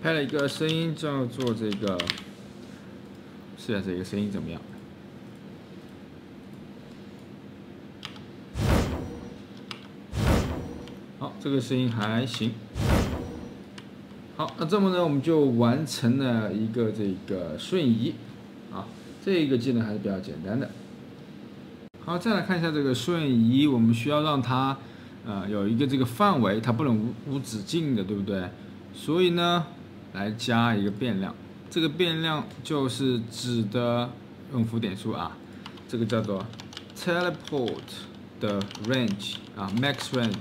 配了一个声音叫做这个，试下这个声音怎么样？好，这个声音还行。好，那这么呢，我们就完成了一个这个瞬移啊。这个技能还是比较简单的。好，再来看一下这个瞬移，我们需要让它有一个这个范围，它不能无止境的，对不对？所以呢，来加一个变量，这个变量就是指的用符点数啊，这个叫做 teleport 的 range 啊 ，max range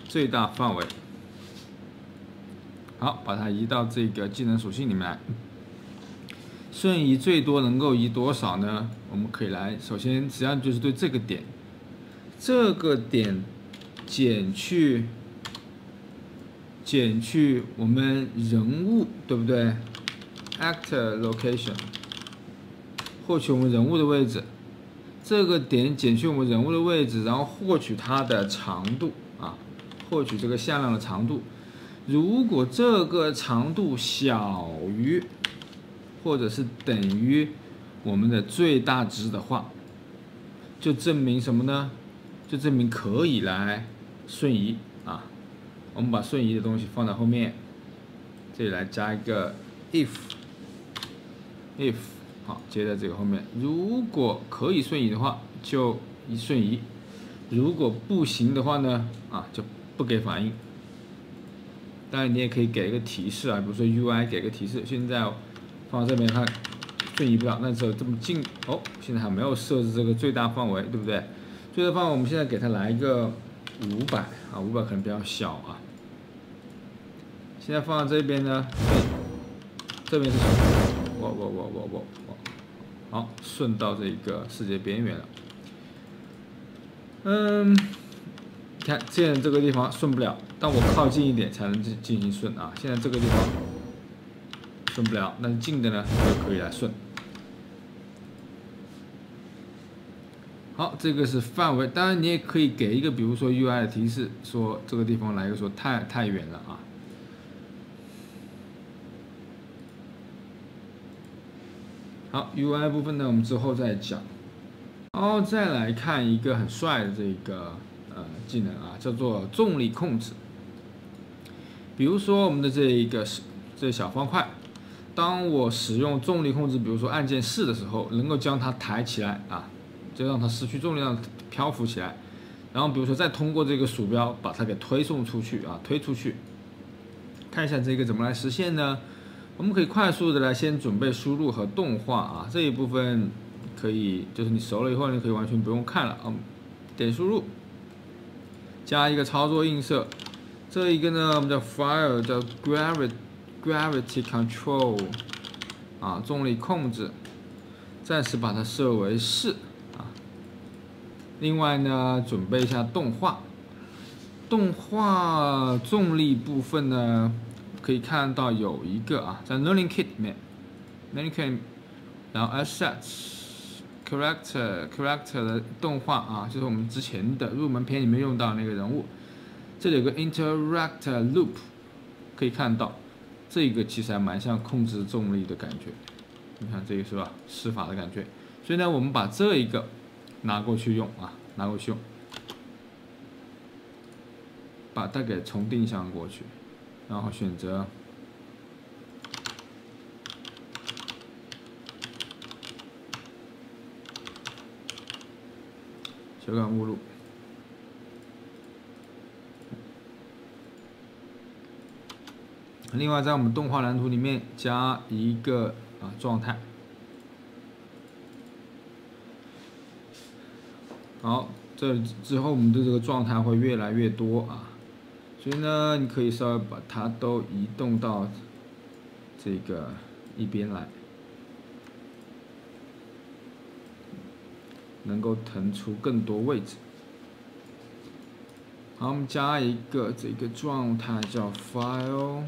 最大范围。好，把它移到这个技能属性里面来。瞬移最多能够移多少呢？我们可以来，首先实际上就是对这个点减去我们人物，对不对 ？Actor location 获取我们人物的位置，这个点减去我们人物的位置，然后获取它的长度啊，获取这个向量的长度。如果这个长度小于或者是等于我们的最大值的话，就证明什么呢？就证明可以来瞬移啊。我们把瞬移的东西放在后面，这里来加一个 if， 好，接在这个后面。如果可以瞬移的话，就瞬移；如果不行的话呢，就不给反应。当然，你也可以给一个提示啊，比如说 UI 给个提示，现在放到这边看，瞬移不了，那只有这么近哦。现在还没有设置这个最大范围，对不对？最大范围我们现在给它来一个500啊，500可能比较小啊。现在放到这边呢，这边是好，顺到这个世界边缘了。看现在这个地方顺不了，但我靠近一点才能进行顺啊。现在这个地方顺不了，但是近的呢就可以来顺。好，这个是范围，当然你也可以给一个，比如说 UI 的提示，说这个地方来一个说太远了啊。好 ，UI 部分呢，我们之后再讲。然后再来看一个很帅的这个技能啊，叫做重力控制。比如说我们的这小方块，当我使用重力控制，比如说按键4的时候，能够将它抬起来啊，就让它失去重力，让它漂浮起来。然后比如说再通过这个鼠标把它给推送出去啊，推出去。看一下这个怎么来实现呢？我们可以快速的来先准备输入和动画啊，这一部分可以就是你熟了以后，你可以完全不用看了啊，点输入，加一个操作映射，这一个呢我们叫 file 叫 gravity control 啊，重力控制，暂时把它设为4啊。另外呢，准备一下动画，重力部分呢。可以看到有一个啊，在 Learning Kit 里面 ，Learning Kit， 然后 Assets Character 的动画啊，就是我们之前的入门篇里面用到那个人物，这里有个 Interact Loop， 可以看到，这个其实还蛮像控制重力的感觉，你看这个是吧，施法的感觉，所以呢，我们把这一个拿过去用啊，把它给重定向过去。然后选择修改目录，另外在我们动画蓝图里面加一个状态。好，这之后我们的这个状态会越来越多啊，所以呢，你可以稍微把它都移动到这个一边来，能够腾出更多位置。好，我们加一个这个状态叫 File，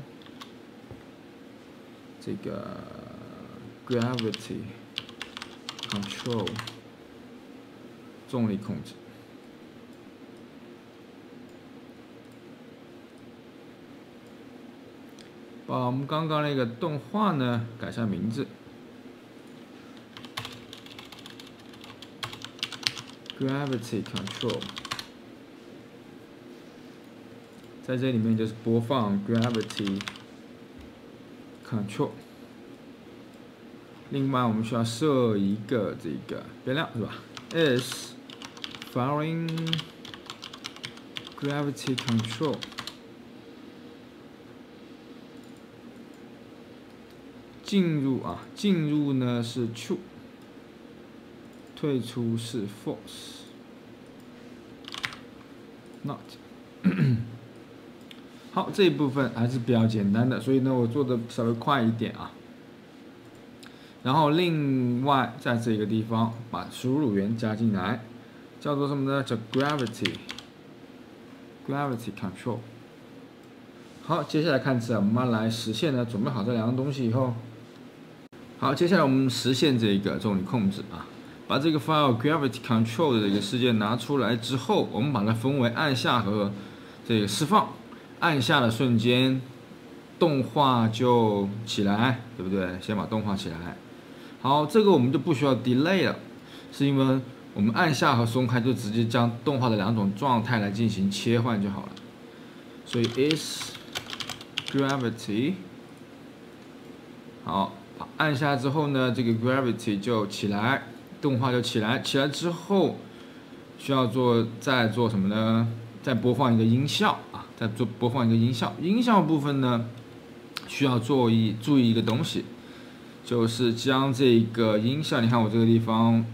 这个 Gravity Control 重力控制。把我们刚刚那个动画呢改下名字 ，Gravity Control。在这里面就是播放 Gravity Control。另外，我们需要设一个这个变量是吧 ？is firing Gravity Control。进入呢是 true， 退出是 false。not 好，这一部分还是比较简单的，所以呢，我做的稍微快一点啊。然后另外在这个地方把输入源加进来，叫做什么呢？叫 Gravity Control。好，接下来看怎么来实现呢？准备好这两样东西以后，好，接下来我们实现这个重力控制啊。把这个 file Gravity Control 的这个事件拿出来之后，我们把它分为按下和这个释放。按下的瞬间，动画就起来，对不对？先把动画起来。好，这个我们就不需要 delay 了，是因为我们按下和松开就直接将动画的两种状态来进行切换就好了。所以 is gravity， 好，按下之后呢，这个 gravity 就起来，动画就起来。起来之后，需要再做什么呢？再播放一个音效啊，播放一个音效。音效部分呢，需要注意一个东西，就是将这个音效，你看我这个地方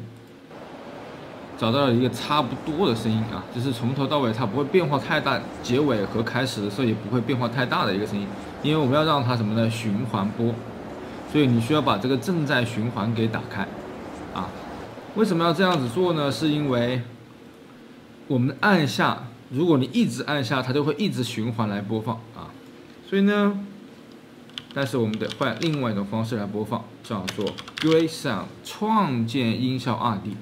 找到了一个差不多的声音啊，就是从头到尾它不会变化太大，结尾和开始的时候也不会变化太大的一个声音，因为我们要让它什么呢？循环播，所以你需要把这个正在循环给打开啊。为什么要这样子做呢？是因为我们按下。如果你一直按下，它就会一直循环来播放啊，所以呢，但是我们得换另外一种方式来播放，叫做 Create Sound 创建音效2D。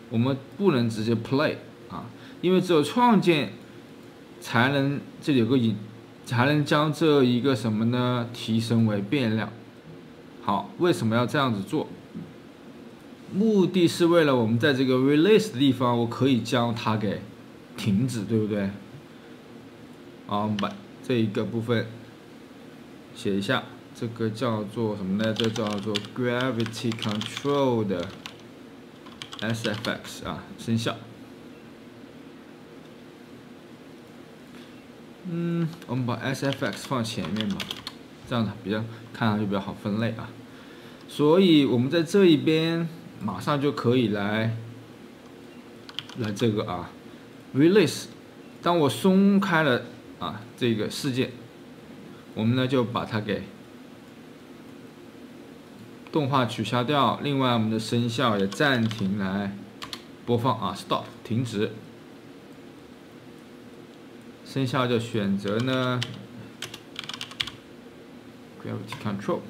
我们不能直接 play 啊，因为只有创建才能这里有个引，才能将这一个什么呢提升为变量。好，为什么要这样子做？目的是为了我们在这个 release 的地方，我可以将它给停止，对不对？好，我们把这一个部分写一下，这个叫做什么呢？这叫做 Gravity Control 的 SFX 啊，生效。我们把 SFX 放前面吧，这样比较看上去比较好分类啊。所以我们在这一边马上就可以来这个啊。Release， 当我松开了啊这个事件，我们呢就把它给动画取消掉。另外，我们的声效也暂停来播放啊 ，Stop 停止。声效就选择呢 Gravity Control。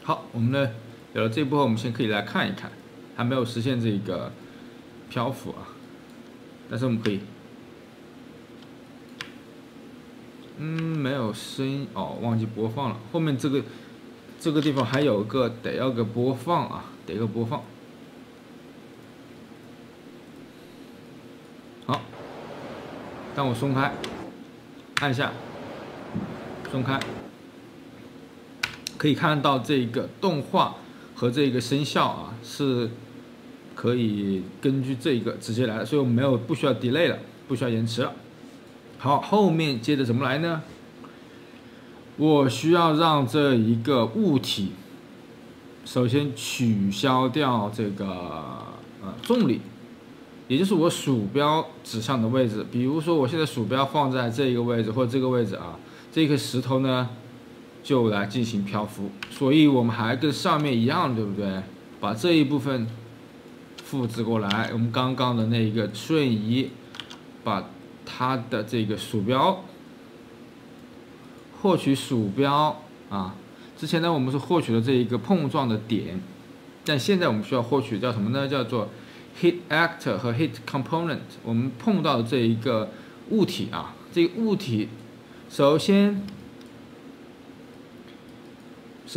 好，我们呢有了这部分，我们先可以来看一看，还没有实现这个漂浮啊，但是我们可以，没有声音哦，忘记播放了。后面这个地方还有个得要个播放啊，得个播放。好，当我松开，按下，松开，可以看到这个动画和这个声效啊是。可以根据这个直接来，所以我们不需要 delay 了，不需要延迟了。好，后面接着怎么来呢？我需要让这一个物体，首先取消掉这个重力，也就是我鼠标指向的位置。比如说我现在鼠标放在这一个位置或者这个位置啊，这颗石头呢就来进行漂浮。所以我们还跟上面一样，对不对？把这一部分复制过来，我们刚刚的那一个瞬移，把它的这个鼠标获取鼠标啊。之前呢我们是获取了这一个碰撞的点，但现在我们需要获取叫什么呢？叫做 hit actor 和 hit component。我们碰到的这一个物体啊，这个物体首先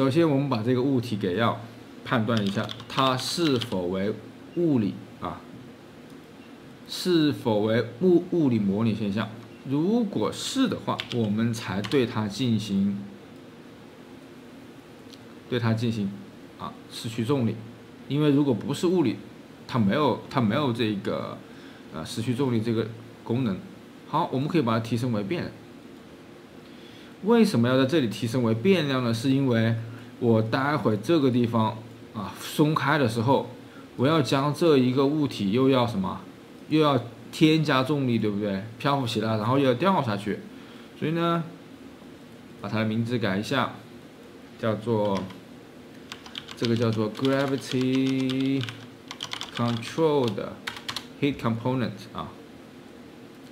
我们把这个物体给要判断一下，它是否为物理啊，是否为物理模拟现象。如果是的话，我们才对它进行失去重力。因为如果不是物理，它没有这个失去重力这个功能。好，我们可以把它提升为变量。为什么要在这里提升为变量呢？是因为我待会这个地方啊松开的时候，我要将这一个物体又要什么？又要添加重力，对不对？漂浮起来，然后又要掉下去。所以呢，把它的名字改一下，这个叫做 gravity controlled heat component 啊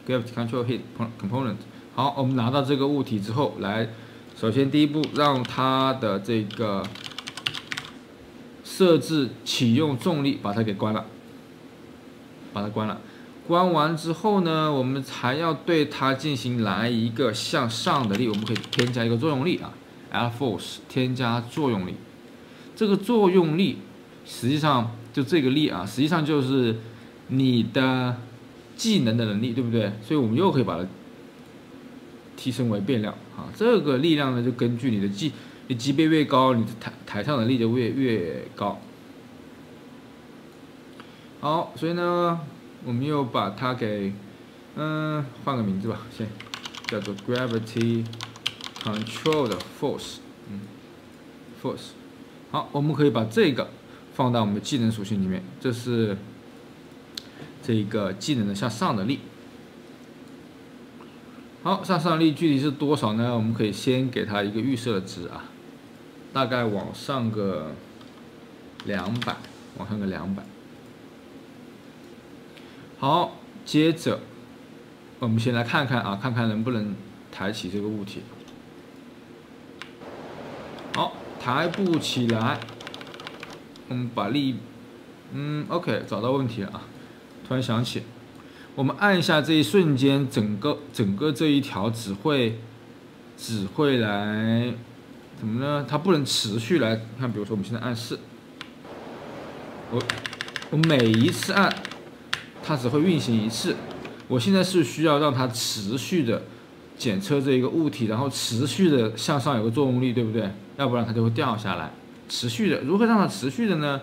，gravity controlled heat component。好，我们拿到这个物体之后，来，首先第一步让它的这个设置启用重力，把它给关了，关完之后呢，我们还要对它进行来一个向上的力，我们可以添加一个作用力啊 ，L force 添加作用力。这个作用力实际上就这个力啊，实际上就是你的技能的能力，对不对？所以我们又可以把它提升为变量啊。这个力量呢，就根据你级别越高，你的台上的力就越高。好，所以呢，我们又把它给换个名字吧，先叫做 gravity controlled force， force。好，我们可以把这个放到我们的技能属性里面，这是这个技能的向上的力。好，向上力具体是多少呢？我们可以先给它一个预设的值啊，大概往上个200，往上个200。好，接着我们先来看看啊，看看能不能抬起这个物体。好，抬不起来，我们把力，OK， 找到问题了啊！突然想起，我们按下这一瞬间，整个这一条只会来怎么呢？它不能持续来看，比如说我们现在按4，我每一次按，它只会运行一次。我现在是需要让它持续的检测这一个物体，然后持续的向上有个作用力，对不对？要不然它就会掉下来。持续的，如何让它持续的呢？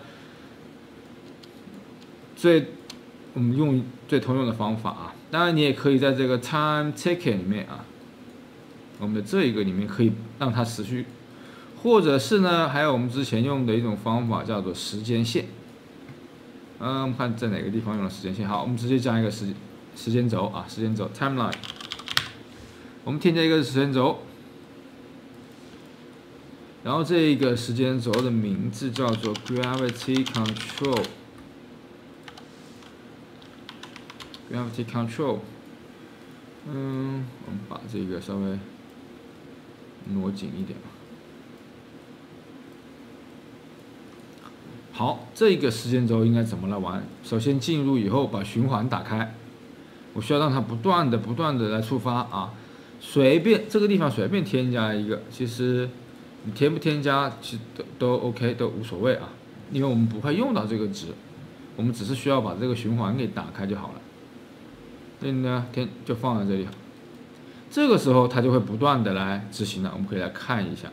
我们用最通用的方法啊，当然你也可以在这个 time ticket 里面啊，我们的这一个里面可以让它持续，或者是呢，还有我们之前用的一种方法叫做时间线。我们看在哪个地方用了时间线。好，我们直接加一个时间轴啊，时间轴 timeline。我们添加一个时间轴，然后这一个时间轴的名字叫做 gravity control。Gravity control， 我们把这个稍微挪紧一点。好，这个时间轴应该怎么来玩？首先进入以后，把循环打开，我需要让它不断的来触发啊。随便这个地方随便添加一个，其实你添不添加其实都 OK， 都无所谓啊，因为我们不会用到这个值，我们只是需要把这个循环给打开就好了。所以呢，就放在这里，这个时候它就会不断的来执行了。我们可以来看一下，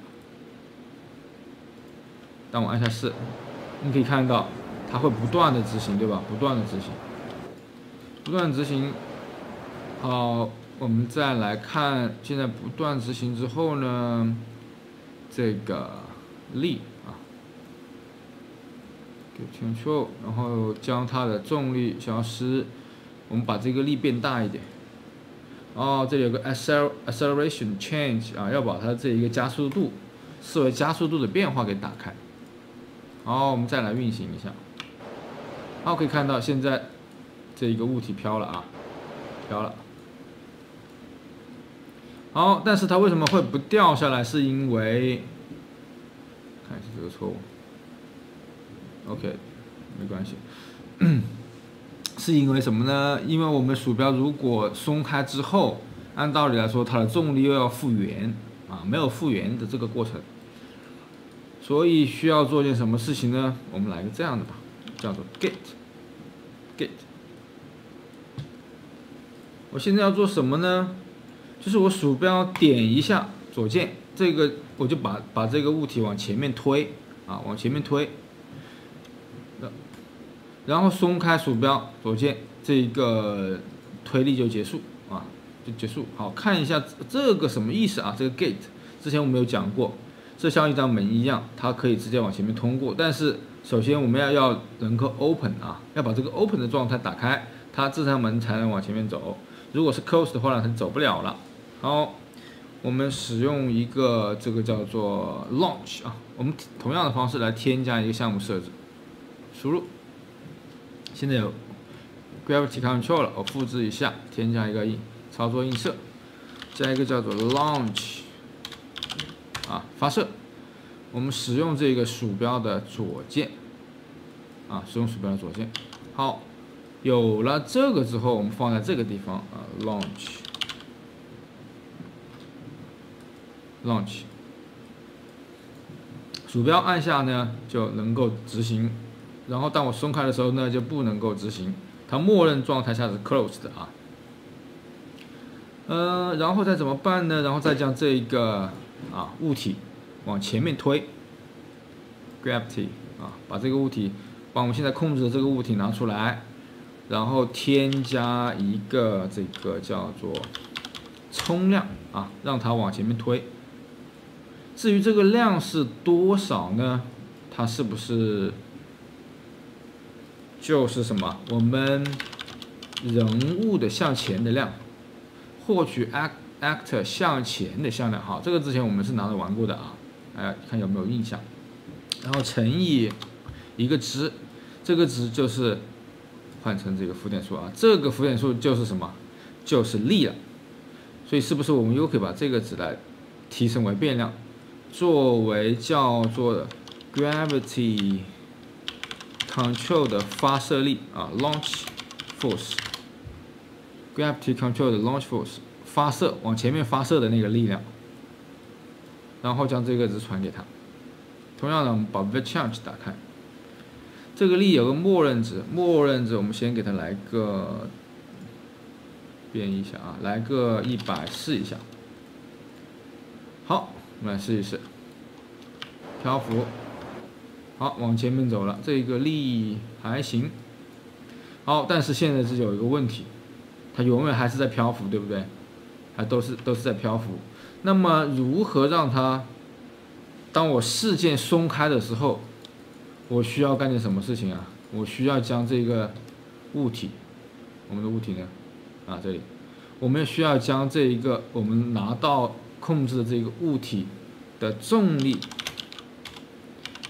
当我按下4，你可以看到它会不断的执行，对吧？不断的执行。好，我们再来看，现在不断执行之后呢，这个力啊 Control， 然后将它的重力消失，我们把这个力变大一点。哦，这里有个 acceleration change 啊，要把它这一个加速度视为加速度的变化给打开。好，我们再来运行一下。好，可以看到现在这一个物体飘了啊，飘了。好，但是它为什么会不掉下来？是因为看一下这个错误。OK， 没关系。是因为什么呢？因为我们鼠标如果松开之后，按道理来说它的重力又要复原啊，没有复原的这个过程，所以需要做件什么事情呢？我们来个这样的吧，叫做 git。我现在要做什么呢？就是我鼠标点一下左键，这个我就把这个物体往前面推啊，往前面推。然后松开鼠标左键，这一个推力就结束啊，就结束。好，看一下这个什么意思啊？这个 gate 之前我们有讲过，这像一张门一样，它可以直接往前面通过。但是首先我们要能够 open 啊，要把这个 open 的状态打开，它这扇门才能往前面走。如果是 close 的话呢，它走不了了。好，我们使用一个这个叫做 launch 啊，我们同样的方式来添加一个项目设置，输入。现在有 Gravity Control 了，我复制一下，添加一个操作映射，加一个叫做 Launch 啊，发射。我们使用这个鼠标的左键啊，使用鼠标的左键。好，有了这个之后，我们放在这个地方啊 ，Launch， 鼠标按下呢就能够执行。然后当我松开的时候呢，就不能够执行，它默认状态下是 closed 的啊。然后再怎么办呢？然后再将这一个物体往前面推 ，gravity 啊，把这个物体，把我们现在控制的这个物体拿出来，然后添加一个这个叫做冲量啊，让它往前面推。至于这个量是多少呢？它是不是？就是什么？我们人物的向前的量，获取 actor 向前的向量。好，这个之前我们是拿着玩过的啊，看有没有印象？然后乘以一个值，这个值就是换成这个浮点数啊，这个浮点数就是什么？就是力了。所以是不是我们又可以把这个值来提升为变量，作为叫做 gravity Control 的发射力啊 ，launch force，Gravity Control 的 launch force 发射往前面发射的那个力量，然后将这个值传给它。同样的，我们把 VChange 打开，这个力有个默认值，我们先给它来个变一下啊，来个100试一下。好，我们来试一试，漂浮。好，往前面走了，这个力还行。好，但是现在是有一个问题，它永远还是在漂浮，对不对？还都是在漂浮。那么如何让它，当我事件松开的时候，我需要干点什么事情啊？我需要将这个物体，我们的物体呢，这里，我们需要将这一个我们拿到控制的这个物体的重力。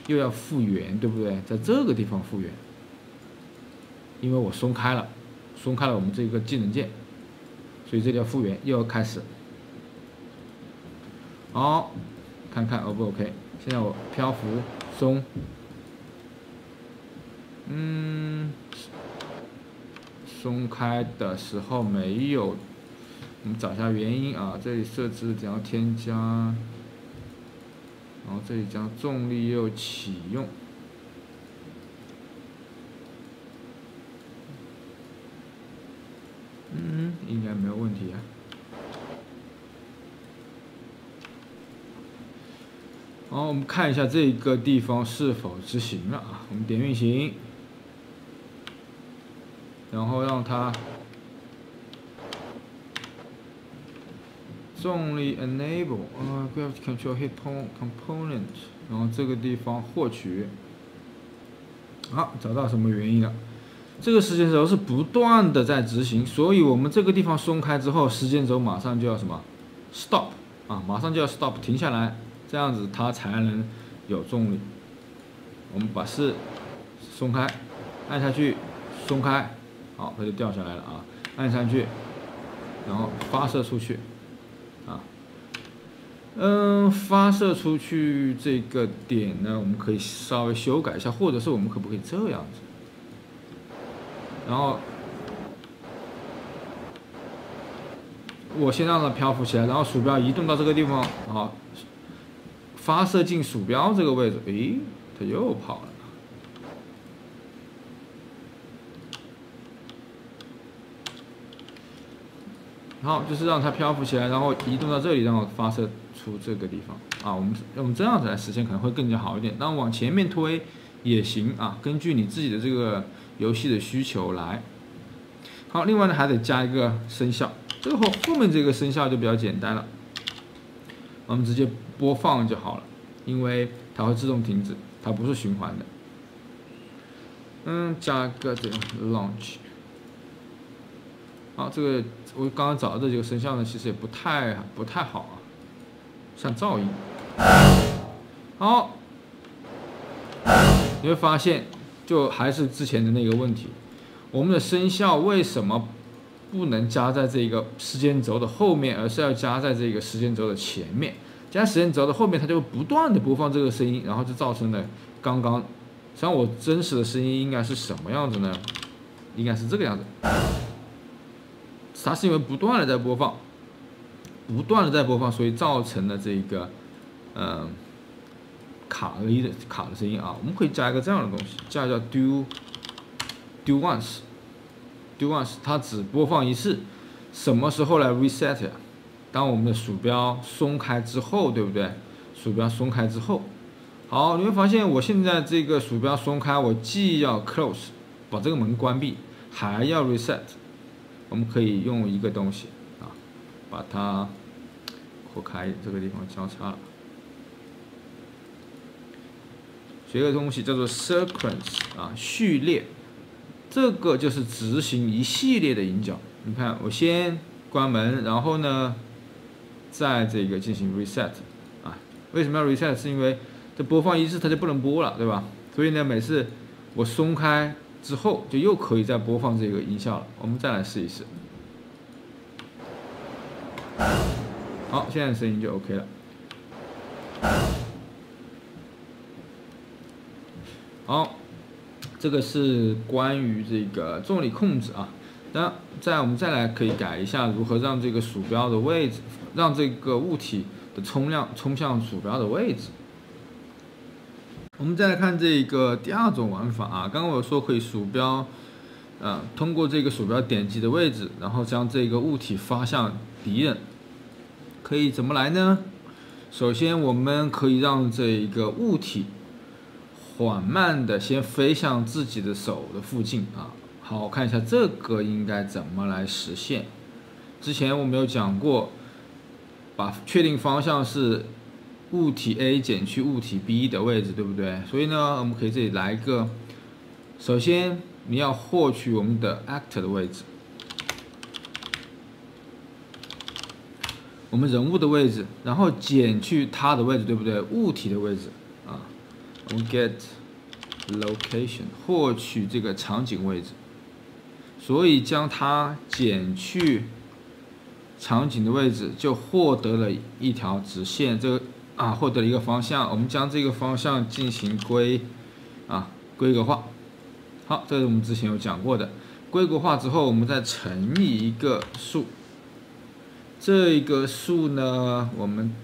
又要复原，对不对？在这个地方复原，因为我松开了我们这个技能键，所以这里要复原，又要开始。好，看看 O 不 OK？ 现在我漂浮松，松开的时候没有，我们找一下原因啊。这里设置只要添加。然后这里将重力又启用，应该没有问题啊。好，我们看一下这个地方是否执行了啊？我们点运行，然后让它重力 enable gravity control hit component， 然后这个地方获取好，找到什么原因了？这个时间轴是不断的在执行，所以我们这个地方松开之后，时间轴马上就要什么 stop 啊，马上就要 stop 停下来，这样子它才能有重力。我们把4松开，按下去，松开，好，它就掉下来了啊。按上去，然后发射出去，啊，发射出去这个点呢，我们可以稍微修改一下，或者是我们可不可以这样子？然后我先让它漂浮起来，然后鼠标移动到这个地方，好，发射进鼠标这个位置，诶，它又跑了。好，就是让它漂浮起来，然后移动到这里，然后发射出这个地方啊。我们这样子来实现可能会更加好一点。那往前面推也行啊，根据你自己的这个游戏的需求来。好，另外呢还得加一个声效，这个后面这个声效就比较简单了，我们直接播放就好了，因为它会自动停止，它不是循环的。加个这个 launch。好，这个我刚刚找的这几个声效呢，其实也不太好啊，像噪音。好，你会发现，就还是之前的那个问题，我们的声效为什么不能加在这个时间轴的后面，而是要加在这个时间轴的前面？加时间轴的后面，它就会不断的播放这个声音，然后就造成了刚刚，实际上我真实的声音应该是什么样子呢？应该是这个样子。它是因为不断的在播放，所以造成了这个卡的声音啊。我们可以加一个这样的东西，叫 do once，它只播放一次，什么时候来 reset 呀？当我们的鼠标松开之后，对不对？鼠标松开之后，好，你会发现我现在这个鼠标松开，我既要 close 把这个门关闭，还要 reset。我们可以用一个东西啊，把它扩开，这个地方交叉了。学个东西叫做 sequence 啊，序列，这个就是执行一系列的引脚。你看，我先关门，然后呢，再这个进行 reset 啊。为什么要 reset？ 是因为这播放一次它就不能播了，对吧？所以呢，每次我松开之后就又可以再播放这个音效了。我们再来试一试。好，现在声音就 OK 了。好，这个是关于这个重力控制啊。那我们再来可以改一下如何让这个鼠标的位置，让这个物体的冲向鼠标的位置。我们再来看这个第二种玩法啊，刚刚我有说可以鼠标，通过这个鼠标点击的位置，然后将这个物体发向敌人。可以怎么来呢？首先，我们可以让这个物体缓慢的先飞向自己的手的附近啊。好，我看一下这个应该怎么来实现。之前我们有讲过，确定方向是物体 A 减去物体 B 的位置，对不对？所以呢，我们可以这里来一个，首先你要获取我们的 actor 的位置，我们人物的位置，然后减去它的位置，对不对？物体的位置啊，我们 get location 获取这个场景位置，所以将它减去场景的位置，就获得了一条直线，这个获得了一个方向。我们将这个方向进行规格化。好，这是我们之前有讲过的。规格化之后，我们再乘以一个数。这个数呢，我们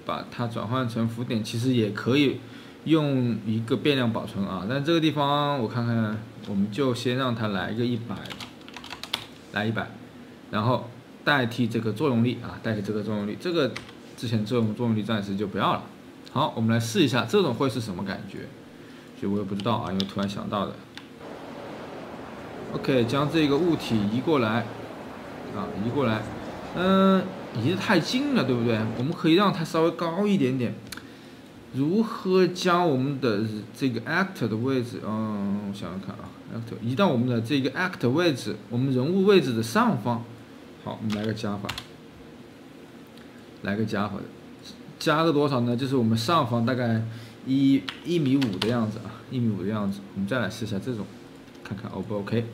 把它转换成浮点，其实也可以用一个变量保存啊。但这个地方我看看，我们就先让它来一个100，来100，然后代替这个作用力啊，代替这个作用力。这个之前这种作用力暂时就不要了。好，我们来试一下这种会是什么感觉？所以我也不知道啊，因为突然想到的。OK， 将这个物体移过来，移过来。移得太近了，对不对？我们可以让它稍微高一点点。如何将我们的这个 actor 的位置，我想想看啊 ，actor 移到我们的这个 actor 位置，我们人物位置的上方。好，我们来个加法，加个多少呢？就是我们上方大概1.5米的样子啊，1.5米的样子。我们再来试一下这种，看看 O 不 OK。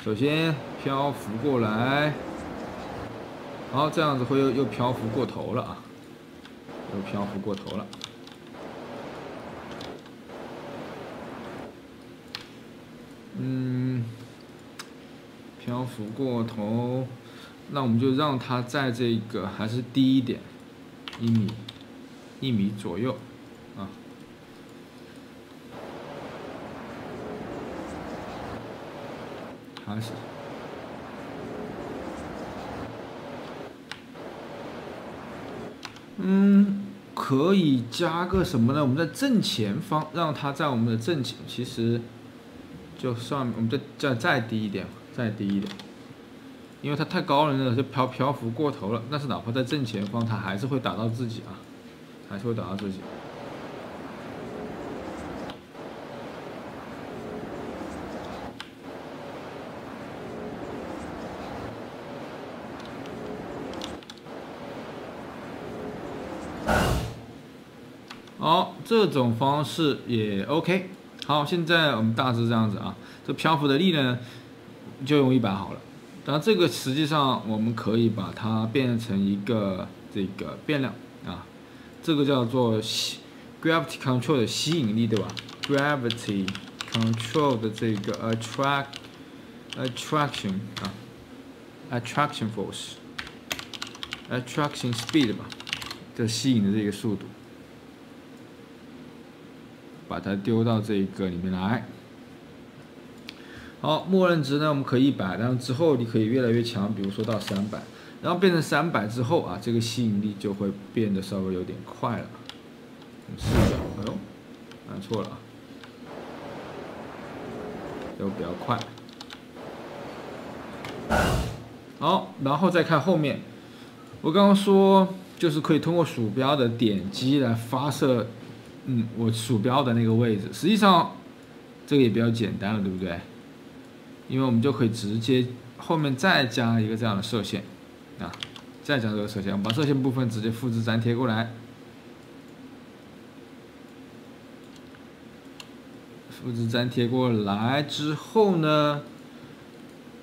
首先漂浮过来，好，这样子会又漂浮过头了啊，又漂浮过头了。漂浮过头，那我们就让它在这个还是低一点，1米左右啊。还是，可以加个什么呢？我们在正前方，让它在我们的正前，其实就上面我们再低一点。再低一点，因为它太高了呢，就漂浮过头了。但是哪怕在正前方，它还是会打到自己啊，还是会打到自己。好，这种方式也 OK。好，现在我们大致这样子啊，这漂浮的力呢。就用100好了，然后这个实际上我们可以把它变成一个这个变量啊，这个叫做gravity control 的吸引力，对吧 ？gravity control 的这个 attraction 啊 ，attraction force，attraction speed 吧，这吸引的这个速度，把它丢到这个里面来。好，默认值呢，我们可以100，然后之后你可以越来越强，比如说到300，然后变成300之后啊，这个吸引力就会变得稍微有点快了。我们试一下，哎呦，按错了啊，又比较快。好，然后再看后面，我刚刚说就是可以通过鼠标的点击来发射，我鼠标的那个位置，实际上这个也比较简单了，对不对？因为我们就可以直接后面再加一个这样的射线，啊，再加这个射线，我们把射线部分直接复制粘贴过来，复制粘贴过来之后呢，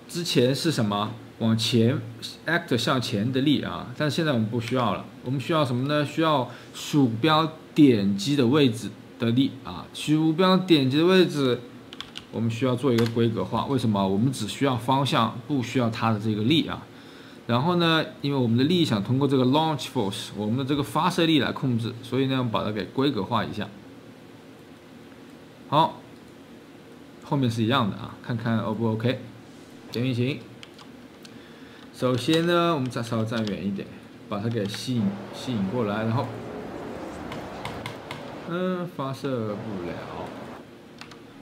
之前是什么？往前 act 向前的力啊，但是现在我们不需要了，我们需要什么呢？需要鼠标点击的位置的力啊，鼠标点击的位置。我们需要做一个规格化，为什么？我们只需要方向，不需要它的这个力啊。然后呢，因为我们的力想通过这个 launch force， 我们的这个发射力来控制，所以呢，我们把它给规格化一下。好，后面是一样的啊，看看 O 不 OK？ 先运行。首先呢，我们再稍微站远一点，把它给吸引过来，然后，发射不了。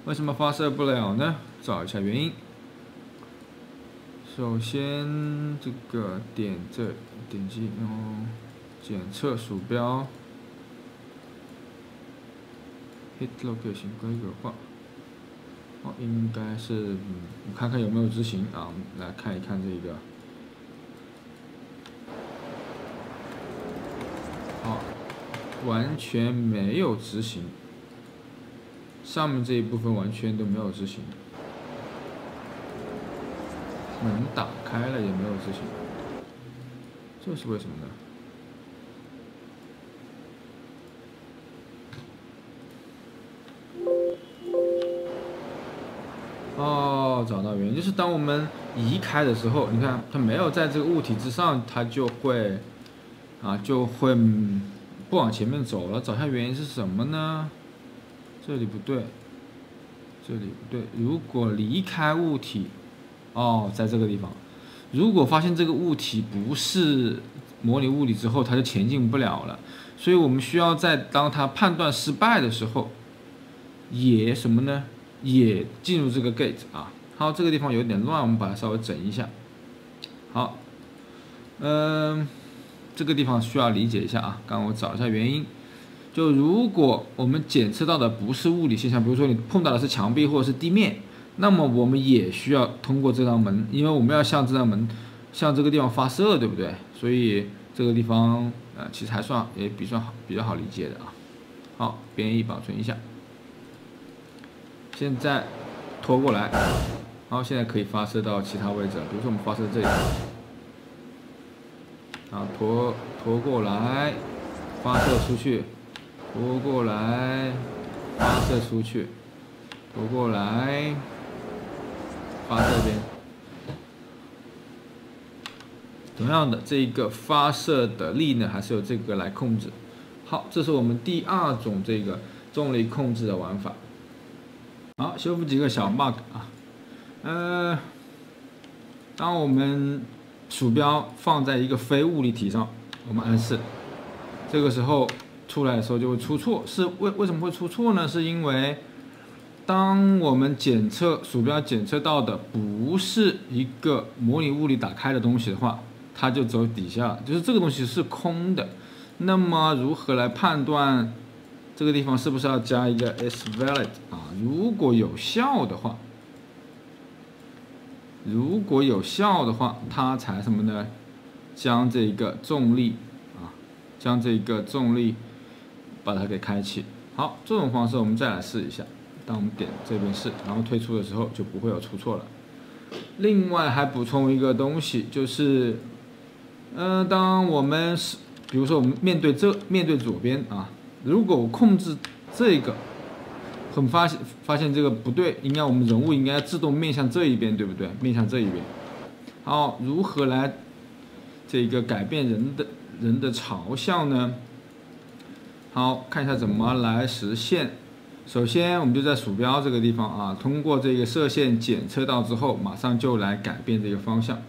为什么发射不了呢？找一下原因。首先，这个点击，然后检测鼠标 hit location 规格化。应该是，我看看有没有执行啊？我们来看一看这个。好，完全没有执行。上面这一部分完全都没有执行，门打开了也没有执行，这是为什么呢？哦，找到原因，就是当我们移开的时候，你看它没有在这个物体之上，它就会不往前面走了。找一下原因是什么呢？这里不对，这里不对。如果离开物体，在这个地方，如果发现这个物体不是模拟物理之后，它就前进不了了。所以我们需要在当它判断失败的时候，也什么呢？也进入这个 gate 啊。好，这个地方有点乱，我们把它稍微整一下。好，这个地方需要理解一下啊。刚刚我找一下原因。就如果我们检测到的不是物理现象，比如说你碰到的是墙壁或者是地面，那么我们也需要通过这道门，因为我们要向这道门，向这个地方发射，对不对？所以这个地方其实还算也比较好理解的啊。好，编译保存一下。现在拖过来，好，现在可以发射到其他位置了，比如说我们发射这里，啊，拖过来，发射出去，拖过来，发射出去，拖过来，发射这边。同样的，这一个发射的力呢，还是由这个来控制。好，这是我们第二种这个重力控制的玩法。好，修复几个小 bug 啊，当我们鼠标放在一个非物理体上，我们按4，这个时候出来的时候就会出错。是为什么会出错呢？是因为当我们鼠标检测到的不是一个模拟物理打开的东西的话，它就走底下了，就是这个东西是空的。那么如何来判断这个地方是不是要加一个 is valid 啊？如果有效的话，它才什么呢？将这个重力把它给开启。好，这种方式我们再来试一下。当我们点这边试，然后退出的时候就不会有出错了。另外还补充一个东西，就是当我们比如说我们面对左边啊，如果我控制这个，发现这个不对，我们人物应该自动面向这一边，对不对？面向这一边。好，如何来这个改变人的朝向呢？好，看一下怎么来实现。首先，我们就在鼠标这个地方啊，通过这个射线检测到之后，马上就来改变这个方向。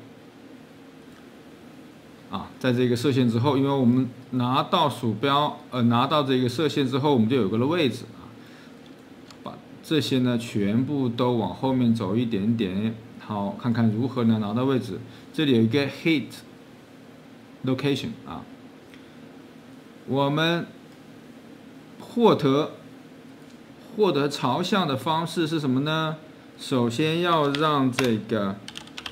啊，在这个射线之后，因为我们拿到这个射线之后，我们就有个位置啊，把这些呢全部都往后面走一点点。好，看看如何呢拿到位置。这里有一个 hit location 啊，我们获得朝向的方式是什么呢？首先要让这个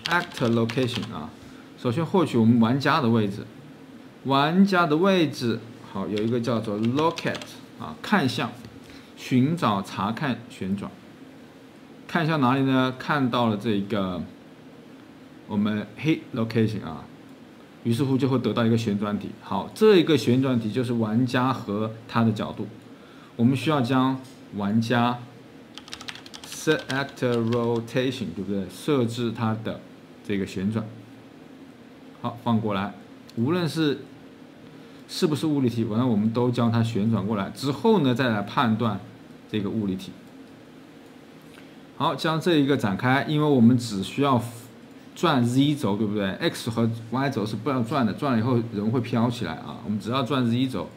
actor location 啊，首先获取我们玩家的位置。好，有一个叫做 locate 啊，看向，寻找、查看、旋转。看向哪里呢？看到了这个我们 hit location 啊，于是乎就会得到一个旋转体。好，这一个旋转体就是玩家和他的角度。我们需要将玩家 set actor rotation， 对不对？设置它的这个旋转。好，放过来，无论是不是物理体，反正我们都将它旋转过来之后呢，再来判断这个物理体。好，将这一个展开，因为我们只需要转 Z 轴，对不对 ？X 和 Y 轴是不要转的，转了以后人会飘起来啊。我们只要转 Z 轴，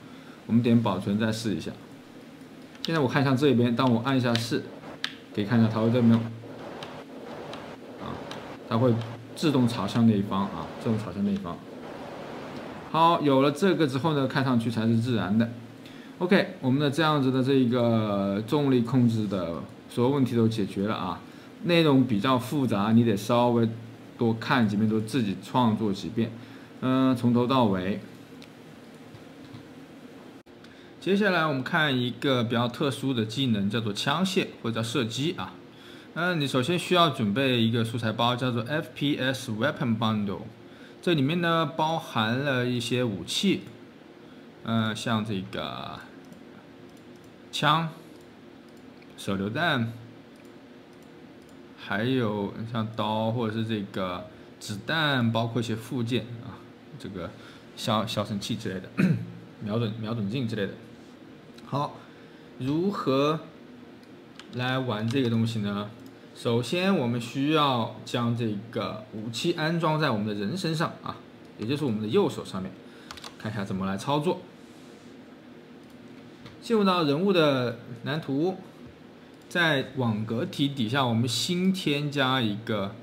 我们点保存再试一下。现在我看向这边，当我按一下4，可以看一下它会这边啊，它会自动朝向那一方啊，自动朝向那一方。好，有了这个之后呢，看上去才是自然的。OK， 我们的这样子的这一个重力控制的所有问题都解决了啊。内容比较复杂，你得稍微多看几遍，多自己创作几遍，从头到尾。接下来我们看一个比较特殊的技能，叫做枪械或者叫射击啊。你首先需要准备一个素材包，叫做 FPS Weapon Bundle。这里面呢包含了一些武器，像这个枪、手榴弹，还有像刀或者是这个子弹，包括一些附件啊，这个消声器之类的，瞄准镜之类的。好，如何来玩这个东西呢？首先，我们需要将这个武器安装在我们的人身上啊，也就是我们的右手上面。看一下怎么来操作。进入到人物的蓝图，在网格体底下，我们新添加一个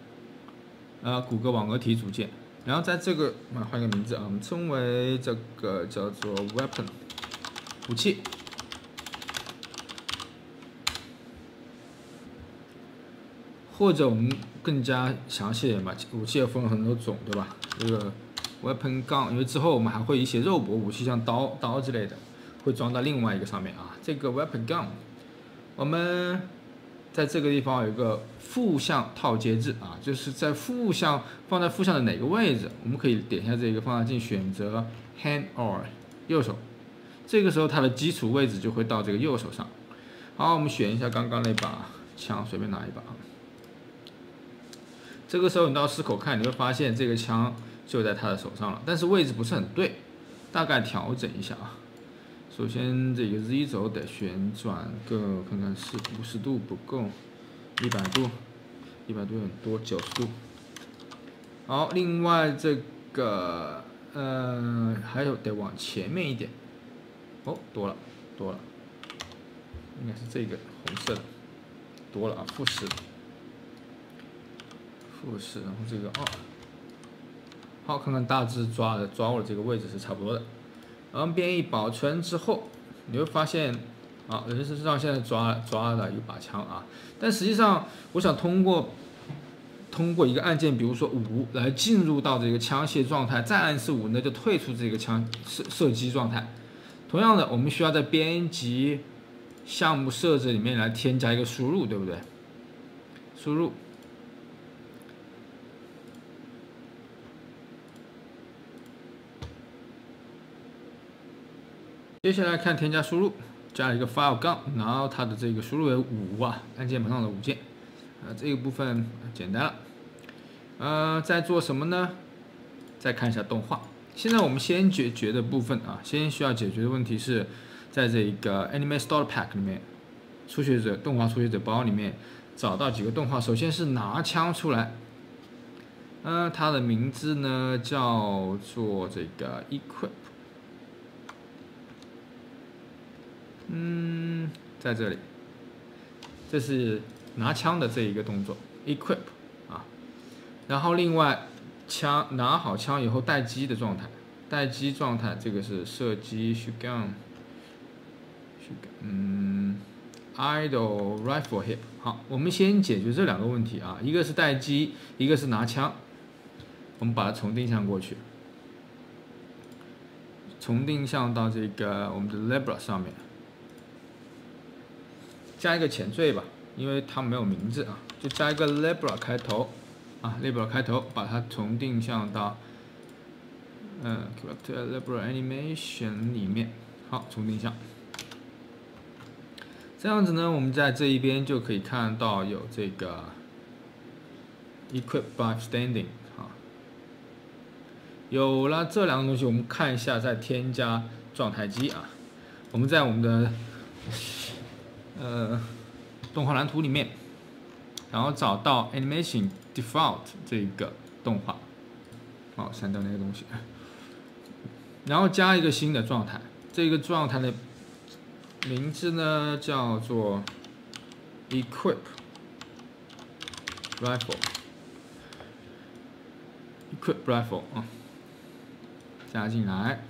谷歌网格体组件，然后在这个换一个名字啊，我们称为这个叫做 weapon 武器。或者我们更加详细的嘛，武器也分了很多种，对吧？这个 weapon gun， 因为之后我们还会一些肉搏武器，像刀之类的，会装到另外一个上面啊。这个 weapon gun， 我们在这个地方有一个负向套接字啊，就是在放在负向的哪个位置，我们可以点一下这个放大镜，选择 hand or 右手，这个时候它的基础位置就会到这个右手上。好，我们选一下刚刚那把枪，随便拿一把。这个时候你到狮口看，你会发现这个枪就在他的手上了，但是位置不是很对，大概调整一下啊。首先这个 Z 轴得旋转个，看看是50度不够，100度，100度很多，90度。好，另外这个还有得往前面一点，哦，多了，应该是这个红色的，多了啊，-10，然后这个好，看看大致抓握的这个位置是差不多的。然后编译保存之后，你会发现啊，人身上现在抓了一把枪啊，但实际上我想通过一个按键，比如说5来进入到这个枪械状态，再按4-5呢就退出这个枪射击状态。同样的，我们需要在编辑项目设置里面来添加一个输入，对不对？输入。接下来看添加输入，加了一个 file 杠，然后它的这个输入为5啊，按键盘上的5键，这个部分简单了。在做什么呢？再看一下动画。现在我们先解决的部分啊，先需要解决的问题是在这个 Anime Starter Pack 里面，动画初学者包里面找到几个动画。首先是拿枪出来，它的名字呢叫做这个 Equip。在这里，这是拿枪的这一个动作 ，equip 啊。然后另外拿好枪以后待机的状态，这个是射击 shoot gun，idle rifle hip。好，我们先解决这2个问题啊，一个是待机，一个是拿枪。我们把它重定向过去，重定向到这个我们的 Libra 上面。加一个前缀吧，因为它没有名字啊，就加一个 Libra 开头啊 ，Libra 开头，把它重定向到Character Libra Animation 里面。好，重定向。这样子呢，我们在这一边就可以看到有这个 Equip by Standing 啊，有了这2个东西，我们看一下再添加状态机啊，我们在我们的动画蓝图里面，然后找到 Animation Default 这个动画，好，删掉那个东西，然后加一个新的状态，这个状态的名字呢叫做 Equip Rifle 啊，加进来，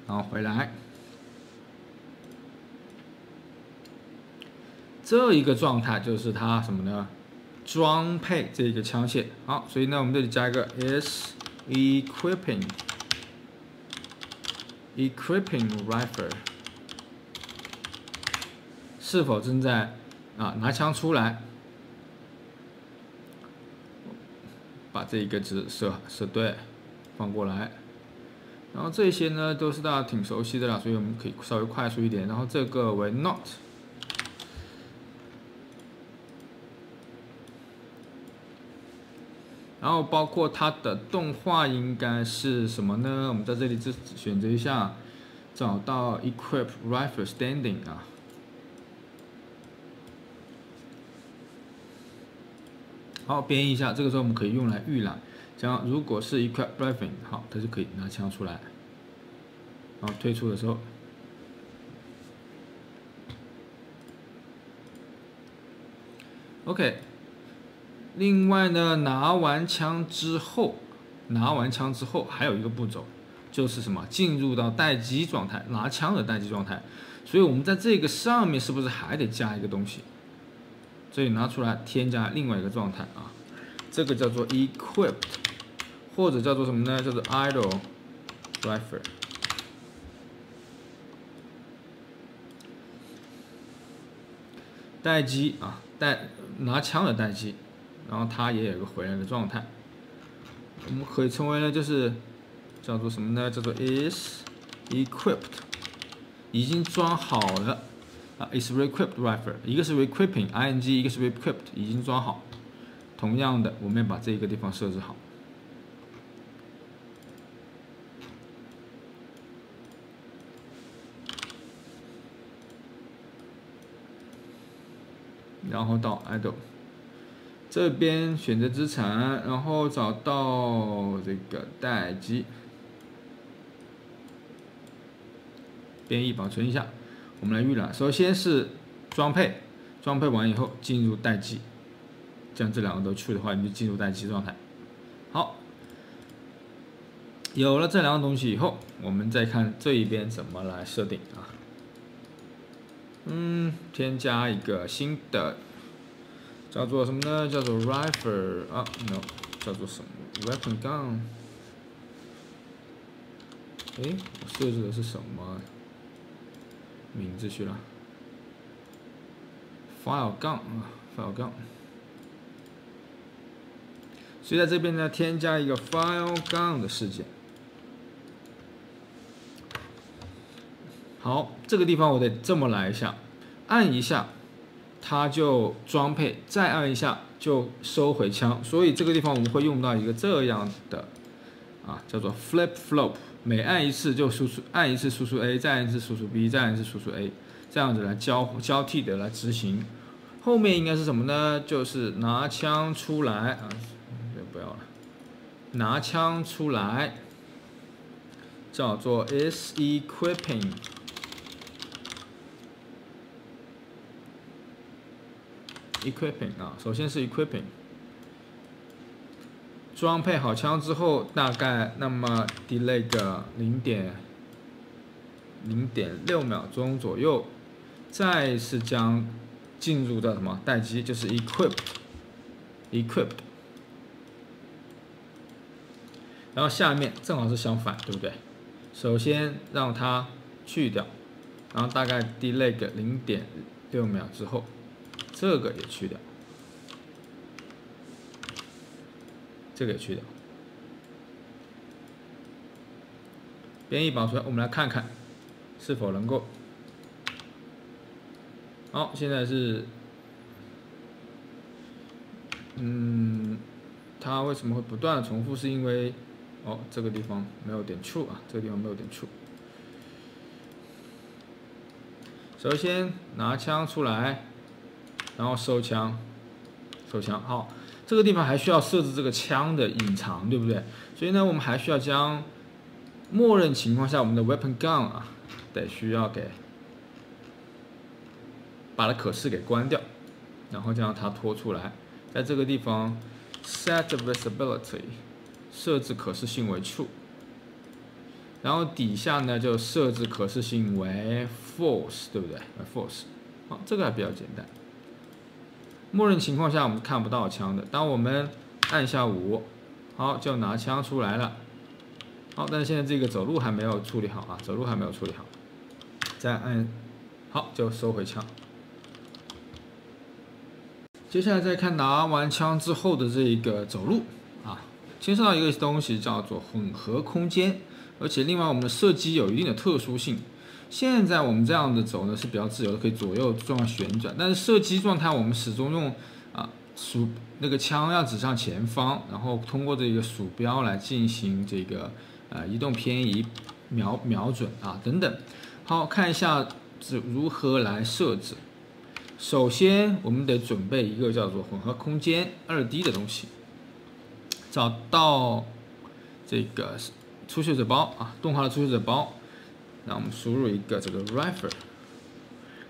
然后回来。这一个状态就是它什么呢？装配这个枪械。好，所以呢，我们这里加一个 is equipping rifle， 是否正在拿枪出来？把这一个值设对，放过来。然后这些呢都是大家挺熟悉的啦，所以我们可以稍微快速一点。然后这个为 not。然后包括它的动画应该是什么呢？我们在这里选择一下，找到 Equip Rifle Standing 啊。好，编译一下，这个时候我们可以用来预览，如果是 Equip Rifle， 好，它就可以拿枪出来。然后退出的时候。OK。另外呢，拿完枪之后还有一个步骤，就是什么？进入到待机状态，拿枪的待机状态。所以我们在这个上面是不是还得加一个东西？这里拿出来添加另外一个状态啊，这个叫做 equipped， 或者叫做什么呢？叫做 idle rifle。待机啊，拿枪的待机，然后它也有个回来的状态。我们可以称为呢，就是叫做什么呢？叫做 is equipped， 已经装好了啊 ，is equipped rifle， 一个是 equipping ing， 一个是 equipped， 已经装好。同样的，我们要把这个地方设置好。然后到 idle 这边选择资产，然后找到这个待机，编译保存一下。我们来预览，首先是装配，装配完以后进入待机，将这两个都去的话，你就进入待机状态。好，有了这两个东西以后，我们再看这一边怎么来设定啊。添加一个新的，叫做什么呢？叫做 rifle 啊 ，no， 叫做什么 weapon gun。哎，我设置的是什么名字去了 ？file gun 啊 ，file gun。所以在这边呢，添加一个 file gun 的事件。好，这个地方我得这么来一下，按一下，它就装配，再按一下就收回枪。所以这个地方我们会用到一个这样的啊，叫做 flip flop， 每按一次就输出，按一次输出 A， 再按一次输出 B， 再按一次输出 A， 这样子来交替的来执行。后面应该是什么呢？就是拿枪出来啊，不要了，拿枪出来，叫做 is equipping。equipping 啊，首先是 equipping， 装配好枪之后，大概那么 delay 个0.6秒钟左右，再是将进入到什么待机，就是 equipped， 然后下面正好是相反，对不对？首先让它去掉，然后大概 delay 个0.6秒之后。这个也去掉，这个也去掉。编译保存，我们来看看是否能够。好，现在是，它为什么会不断的重复？是因为这个地方没有点 true 啊，这个地方没有点 true。首先拿枪出来。然后收枪，好，这个地方还需要设置这个枪的隐藏，对不对？所以呢，我们还需要将默认情况下我们的 weapon gun 啊，需要把它可视给关掉，然后将它拖出来，在这个地方 set visibility 设置可视性为 true， 然后底下呢就设置可视性为 false， 对不对？ false， 好，这个还比较简单。默认情况下我们看不到枪的，当我们按下5，好，就拿枪出来了。好，但是现在这个走路还没有处理好啊，走路还没有处理好，再按，好，就收回枪。接下来再看拿完枪之后的这个走路啊，牵涉到一个东西叫做混合空间，而且另外我们的射击有一定的特殊性。现在我们这样的走呢是比较自由的，可以左右旋转，但是射击状态我们始终用那个枪要指向前方，然后通过这个鼠标来进行这个移动偏移、瞄准啊等等。好，看一下如何来设置。首先我们得准备一个叫做混合空间2D 的东西，找到这个初学者包啊，动画的初学者包。让我们输入一个这个 rifle，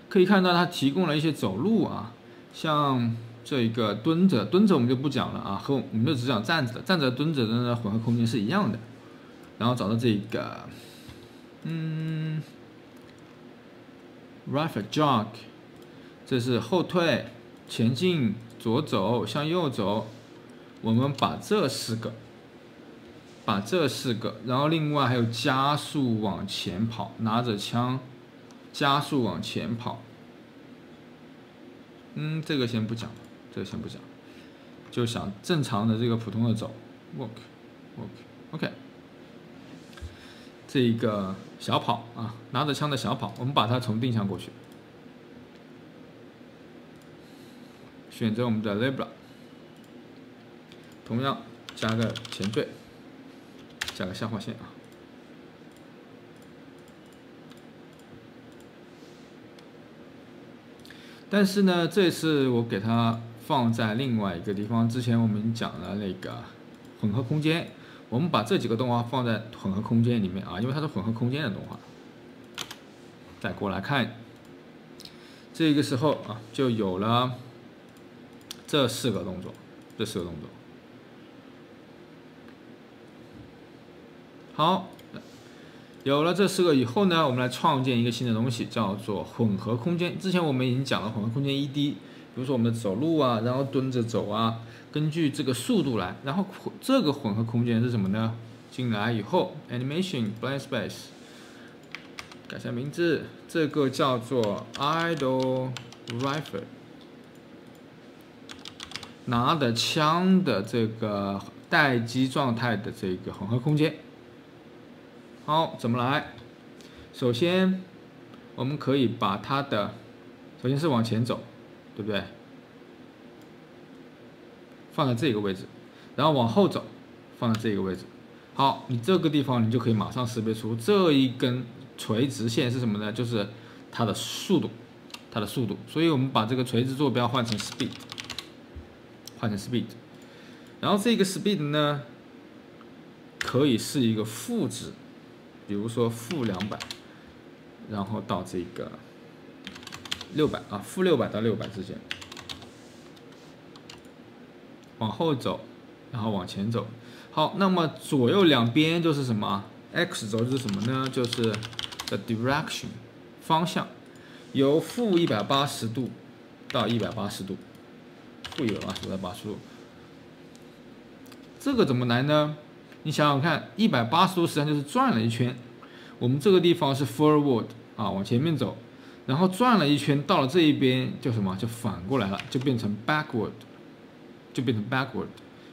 可以看到它提供了一些走路啊，像这个蹲着我们就不讲了啊，和我们就只讲站着的，站着蹲着的呢混合空间是一样的。然后找到这个rifle jog， 这是后退前进、左走、向右走，我们把这4个，然后另外还有加速往前跑，拿着枪加速往前跑。这个先不讲，就想正常的这个普通的走 ，OK， 这一个小跑啊，拿着枪的小跑，我们把它重定向过去，选择我们的 Libra， 同样加个前缀，加个下划线啊。但是呢，这次我给它放在另外一个地方。之前我们讲了那个混合空间，我们把这几个动画放在混合空间里面啊，因为它是混合空间的动画。再过来看，这个时候啊，就有了这4个动作，好。有了这4个以后呢，我们来创建一个新的东西，叫做混合空间。之前我们已经讲了混合空间ED，比如说我们的走路啊，然后蹲着走啊，根据这个速度来。然后这个混合空间是什么呢？进来以后 ，animation blank space， 改下名字，这个叫做 idle rifle， 拿着枪的这个待机状态的这个混合空间。好，怎么来？首先，我们可以把它的，首先是往前走，对不对？放在这个位置，然后往后走，放在这个位置。好，你这个地方你就可以马上识别出这一根垂直线是什么呢？就是它的速度，所以我们把这个垂直坐标换成 speed， 然后这个 speed 呢，可以是一个负值。比如说-200，然后到这个600啊，-600到600之间，往后走，然后往前走。好，那么左右两边就是什么 ？X 轴就是什么呢？就是 the direction 方向，由-180度到180度，-180到80度。这个怎么来呢？你想想看，180度实际上就是转了一圈，我们这个地方是 forward 啊，往前面走，然后转了一圈，到了这一边就什么？就反过来了，就变成 backward，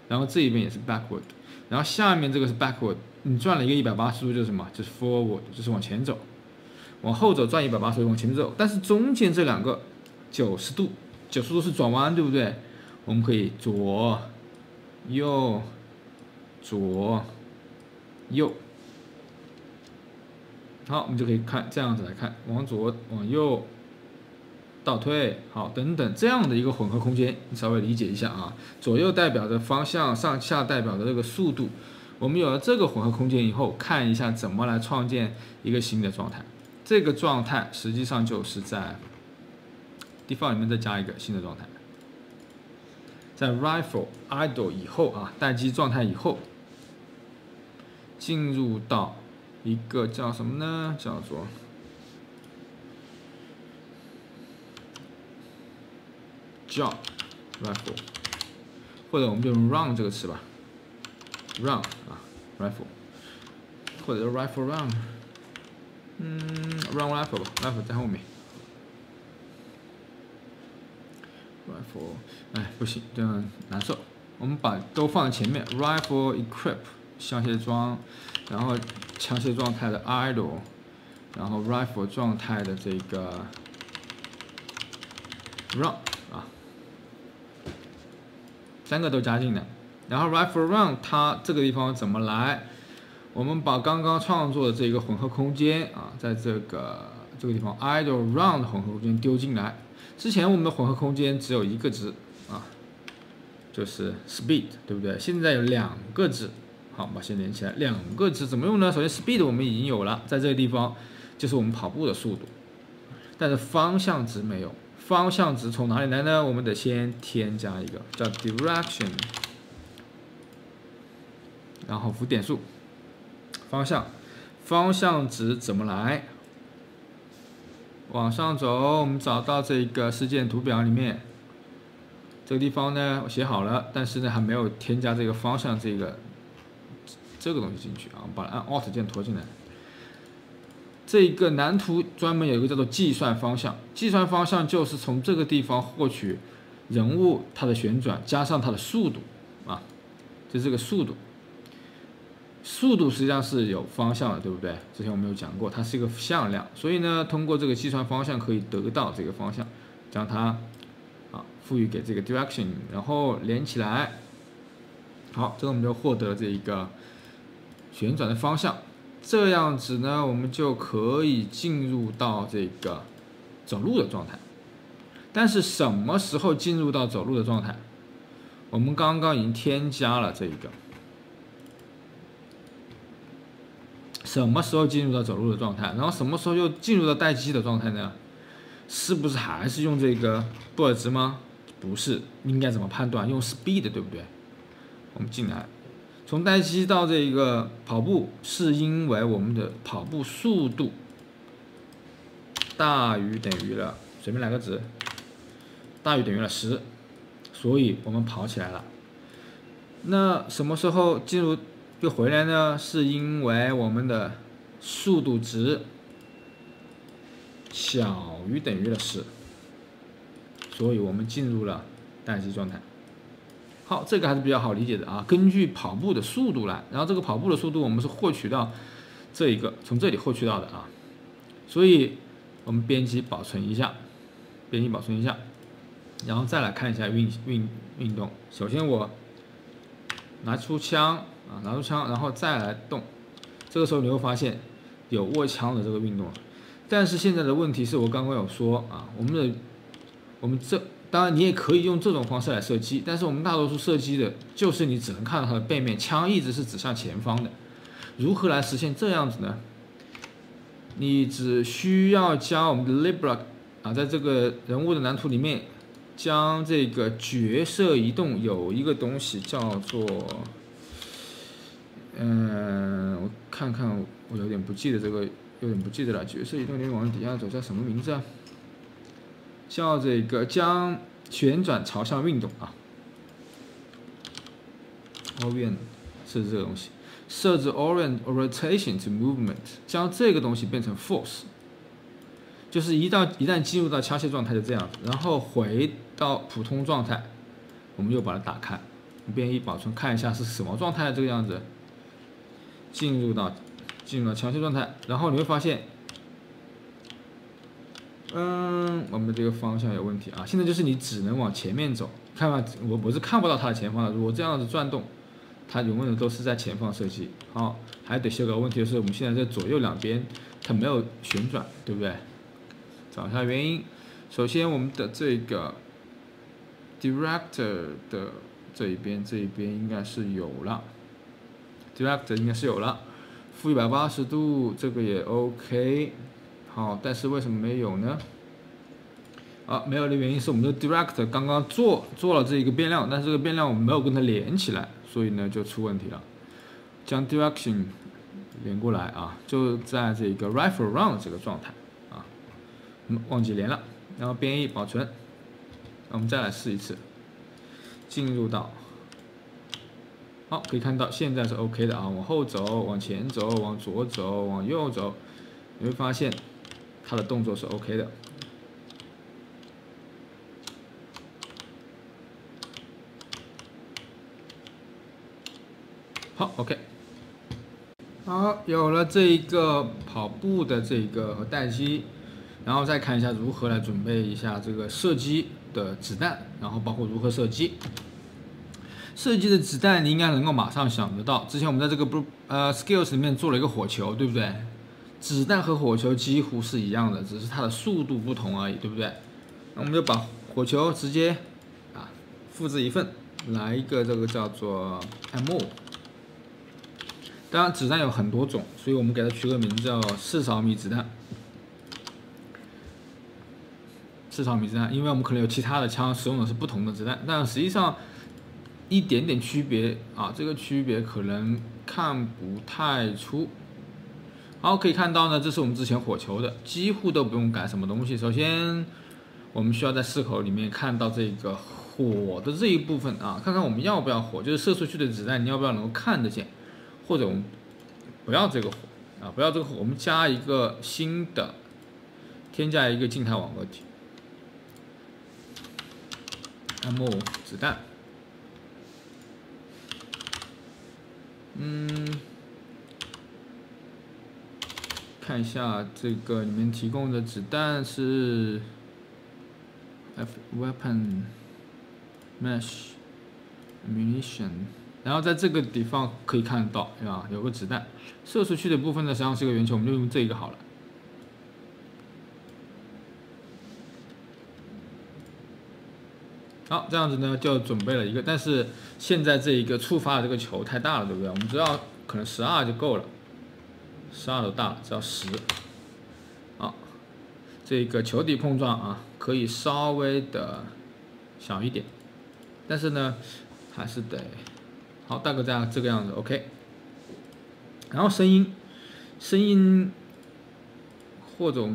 然后这一边也是 backward， 然后下面这个是 backward， 你转了一个180度就是什么？就是 forward， 就是往前走，往后走转180度往前走，但是中间这两个90度是转弯，对不对？我们可以左右。左右，好，我们就可以看这样子来看，往左往右倒退，好，等等这样的一个混合空间，你稍微理解一下啊。左右代表着方向，上下代表着这个速度。我们有了这个混合空间以后，看一下怎么来创建一个新的状态。这个状态实际上就是在 default 里面再加一个新的状态，在 rifle idle 以后啊，待机状态以后。进入到一个叫什么呢？叫做 job rifle， 或者我们就用 run 这个词吧 ，run 啊 rifle， 或者是 rifle run，run rifle 吧 ，rifle 在后面 ，rifle， 哎不行，这样难受，我们把都放在前面 ，rifle equip。枪械装，然后枪械状态的 idle， 然后 rifle 状态的这个 run 啊，3个都加进来。然后 rifle run 它这个地方怎么来？我们把刚刚创作的这个混合空间啊，在这个地方 idle run 的混合空间丢进来。之前我们的混合空间只有一个值啊，就是 speed， 对不对？现在有2个值。好，把线连起来。2个值怎么用呢？首先 speed 我们已经有了，在这个地方就是我们跑步的速度，但是方向值没有。方向值从哪里来呢？我们得先添加一个叫 direction， 然后浮点数，方向值怎么来？往上走，我们找到这个事件图表里面这个地方呢我写好了，但是呢还没有添加这个方向这个东西进去啊，把它按 Alt 键拖进来。这个蓝图专门有一个叫做计算方向，计算方向就是从这个地方获取人物它的旋转加上它的速度啊，就这个速度。速度实际上是有方向的，对不对？之前我们有讲过，它是一个向量，所以呢，通过这个计算方向可以得到这个方向，将它赋予给这个 direction， 然后连起来。好，这个我们就获得这一个旋转的方向。这样子呢，我们就可以进入到这个走路的状态。但是什么时候进入到走路的状态？我们刚刚已经添加了这一个。什么时候进入到走路的状态？然后什么时候又进入到待机的状态呢？是不是还是用这个布尔值吗？不是，应该怎么判断？用 speed， 对不对？我们进来，从待机到这个跑步，是因为我们的跑步速度大于等于了，随便来个值，大于等于了10，所以我们跑起来了。那什么时候进入又回来呢？是因为我们的速度值小于等于了10，所以我们进入了待机状态。好，这个还是比较好理解的啊。根据跑步的速度来，然后这个跑步的速度我们是获取到这一个，从这里获取到的啊。所以我们编辑保存一下，然后再来看一下运动。首先我拿出枪，然后再来动。这个时候你会发现有握枪的这个运动了。但是现在的问题是我刚刚有说啊，我们这当然你也可以用这种方式来射击，但是我们大多数射击的就是你只能看到它的背面，枪一直是指向前方的。如何来实现这样子呢？你只需要将我们的 liblock 啊，在这个人物的蓝图里面，将这个角色移动有一个东西叫做，我看看，我有点不记得了。角色移动你往底下走叫什么名字啊？叫这个将旋转朝向运动啊 ，orient 是这个东西。设置 orient rotation to movement， 将这个东西变成 force， 就是一旦进入到枪械状态就这样子，然后回到普通状态，我们又把它打开，编译保存，看一下是什么状态这个样子，进入到枪械状态，然后你会发现，我们的这个方向有问题啊，现在就是你只能往前面走，看吧，我是看不到它的前方的，如果这样子转动。它永远都是在前方射击。好，还得修改问题的是，我们现在在左右两边它没有旋转，对不对？找一下原因。首先，我们的这个 director 的这一边应该是有了 ，director 应该是有了，负180度这个也 OK。好，但是为什么没有呢？没有的原因是我们的 director 刚刚做了这一个变量，但是这个变量我们没有跟它连起来。所以呢，就出问题了。将 direction 连过来啊，就在这个 rifle round 这个状态啊，忘记连了。然后编译保存，我们再来试一次，进入到，好，可以看到现在是 OK 的啊，往后走，往前走，往左走，往右走，你会发现它的动作是 OK 的。好 ，OK， 好，有了这一个跑步的这个和待机，然后再看一下如何来准备一下这个射击的子弹，然后包括如何射击。射击的子弹你应该能够马上想得到，之前我们在这个skills 里面做了一个火球，对不对？子弹和火球几乎是一样的，只是它的速度不同而已，对不对？那我们就把火球直接复制一份，来一个这个叫做 ammo。当然，子弹有很多种，所以我们给它取个名字叫4毫米子弹。4毫米子弹，因为我们可能有其他的枪使用的是不同的子弹，但实际上一点点区别啊，这个区别可能看不太出。好，可以看到呢，这是我们之前火球的，几乎都不用改什么东西。首先，我们需要在4口里面看到这个火的这一部分啊，看看我们要不要火，就是射出去的子弹你要不要能够看得见，或者我们不要这个火啊，不要这个火，我们加一个新的，添加一个静态网格体 ，ammo 子弹，看一下这个里面提供的子弹是 weapon mesh ammunition， 然后在这个地方可以看得到啊，有个子弹射出去的部分呢，实际上是个圆球，我们就用这个好了。好，这样子呢就准备了一个，但是现在这一个触发的这个球太大了，对不对？我们知道可能12就够了。12都大了，只要10。好，这个球底碰撞啊，可以稍微的小一点，但是呢，还是得好，大概这个样子 ，OK。然后声音，或者我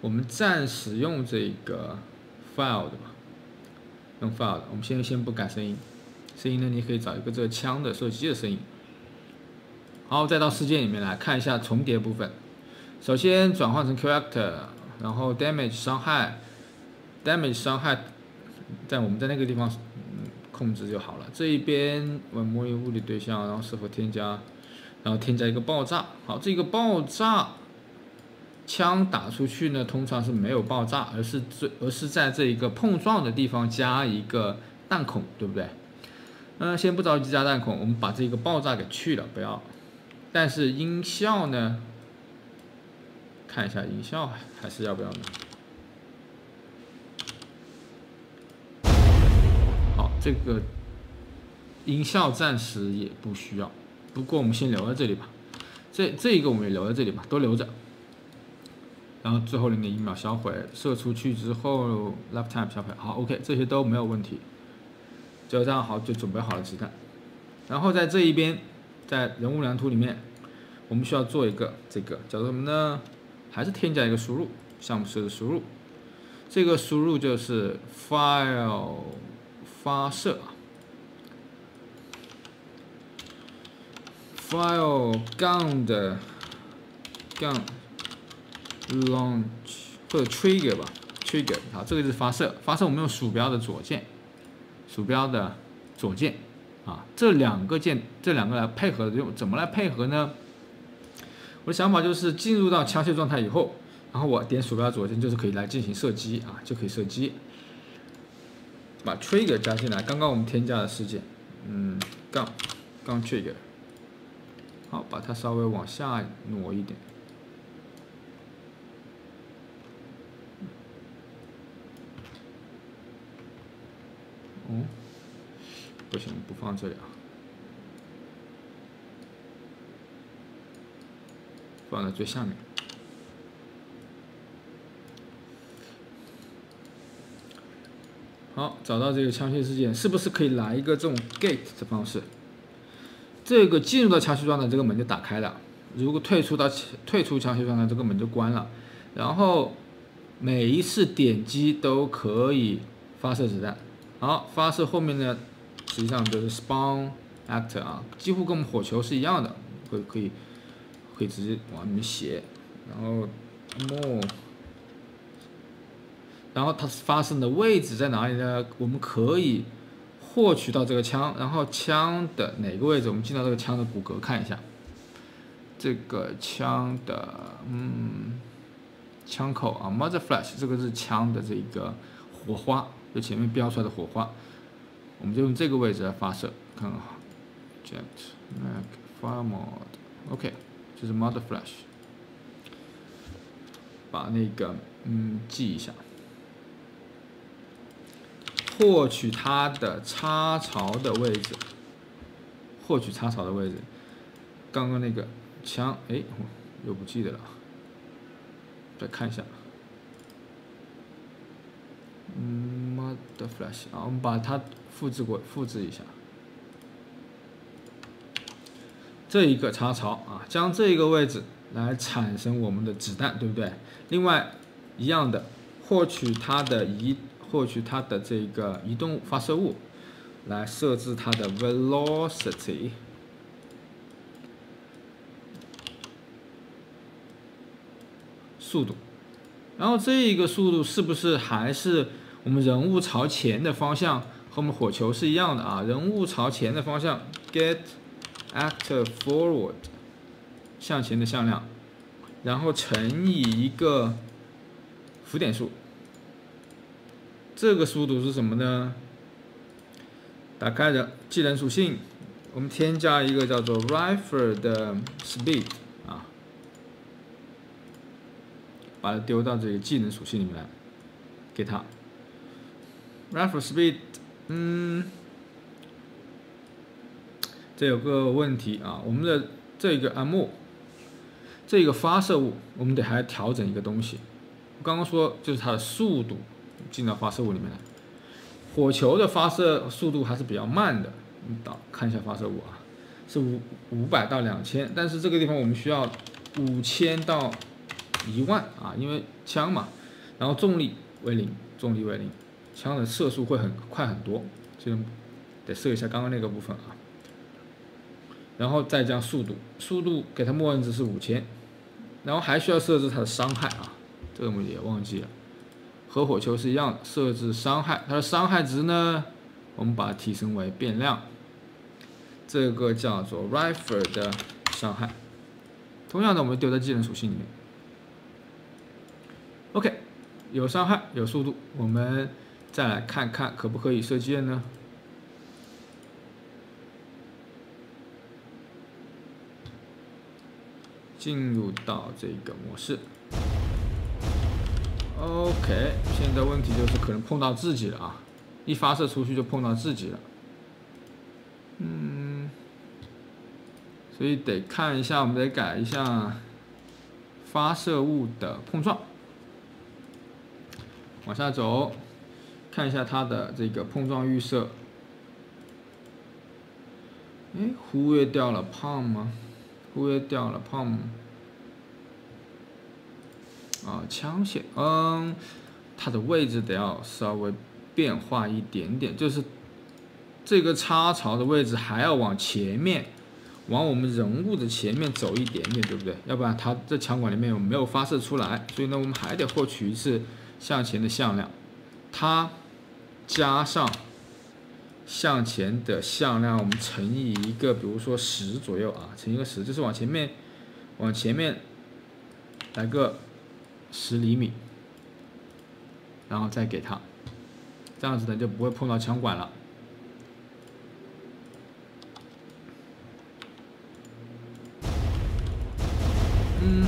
们暂时用这个 file 的吧，用 file 的，我们先不改声音，声音呢你可以找一个这个枪的射击的声音。好，再到事件里面来看一下重叠部分。首先转换成 character， 然后 damage 伤害在我们在那个地方控制就好了。这一边模拟物理对象，然后是否添加，然后添加一个爆炸。好，这个爆炸枪打出去呢，通常是没有爆炸，而是在这一个碰撞的地方加一个弹孔，对不对？先不着急加弹孔，我们把这个爆炸给去了，不要。但是音效呢？看一下音效还是要不要呢？好，这个音效暂时也不需要，不过我们先留在这里吧。这一个我们也留在这里吧，都留着。然后最后0.1秒销毁，射出去之后 lifetime 销毁。好 ，OK， 这些都没有问题。就这样好，就准备好了子弹。然后在这一边。在人物蓝图里面，我们需要做一个这个叫做什么呢？还是添加一个输入，项目式的输入。这个输入就是 file 发射 ，file 杠的杠 launch 或者 trigger 吧 ，trigger 好，这个是发射。发射我们用鼠标的左键，啊，这两个来配合的，怎么来配合呢？我的想法就是进入到枪械状态以后，然后我点鼠标左键就是可以来进行射击啊，就可以射击。把 trigger 加进来，刚刚我们添加的事件，杠 trigger， 好，把它稍微往下挪一点。不行，不放这里啊，放在最下面。好，找到这个枪械事件，是不是可以来一个这种 gate 的方式？这个进入到枪械状态，这个门就打开了；如果退出枪械状态，这个门就关了。然后每一次点击都可以发射子弹。好，发射后面呢？实际上就是 spawn actor 啊，几乎跟我们火球是一样的，可以直接往里面写，然后 more， 然后它发射的位置在哪里呢？我们可以获取到这个枪，然后枪的哪个位置？我们进到这个枪的骨骼看一下，这个枪的枪口啊 ，muzzle flash， 这个是枪的这个火花，就前面标出来的火花。我们就用这个位置来发射，看好 ，Jet Mag Fire Mode，OK， 这是 Muzzle Flash， 把那个记一下，获取它的插槽的位置，刚刚那个枪，又不记得了，再看一下。Muzzle Flash 啊，我们把它复制一下，这一个插槽啊，将这一个位置来产生我们的子弹，对不对？另外一样的，获取它的获取它的这个移动发射物，来设置它的 velocity。速度，然后这一个速度是不是还是我们人物朝前的方向，和我们火球是一样的啊？人物朝前的方向 ，get actor forward， 向前的向量，然后乘以一个浮点数。这个速度是什么呢？打开的技能属性，我们添加一个叫做 rifle 的 speed。把它丢到这个技能属性里面来，给它 rifle speed， 这有个问题啊，我们的这个 ammo， 这个发射物，我们得还调整一个东西。我刚刚说就是它的速度进到发射物里面来，火球的发射速度还是比较慢的。看一下发射物啊，是500到2000，但是这个地方我们需要5000到10000啊，因为枪嘛，然后重力为0，枪的射速会很快很多，所以得设一下刚刚那个部分啊。然后再加速度给它默认值是5000，然后还需要设置它的伤害啊，这个我们也忘记了，和火球是一样的，设置伤害，它的伤害值呢，我们把它提升为变量，这个叫做 rifle 的伤害，同样的我们丢在技能属性里面。OK， 有伤害有速度，我们再来看看可不可以射箭呢？进入到这个模式。OK， 现在问题就是可能碰到自己了啊，一发射出去就碰到自己了。所以得看一下，我们得改一下发射物的碰撞。往下走，看一下它的这个碰撞预设。忽略掉了 palm 吗？忽略掉了 palm。枪械，它的位置得要稍微变化一点点，就是这个插槽的位置还要往前面，往我们人物的前面走一点点，对不对？要不然它这枪管里面没有发射出来，所以呢，我们还得获取一次向前的向量，它加上向前的向量，我们乘以一个，比如说10左右啊，乘一个10，就是往前面来个10厘米，然后再给它，这样子呢就不会碰到枪管了。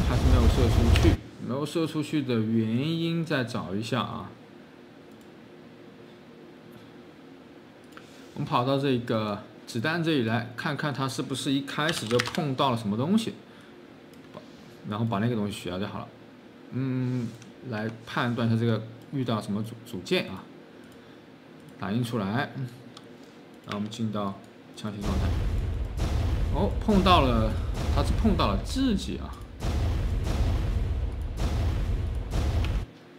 还是没有射出去，没有射出去的原因再找一下啊。我们跑到这个子弹这里来看看，它是不是一开始就碰到了什么东西，然后把那个东西取消就好了。来判断一下这个遇到什么组件啊，打印出来，然后我们进到枪械状态。碰到了，它是碰到了自己啊，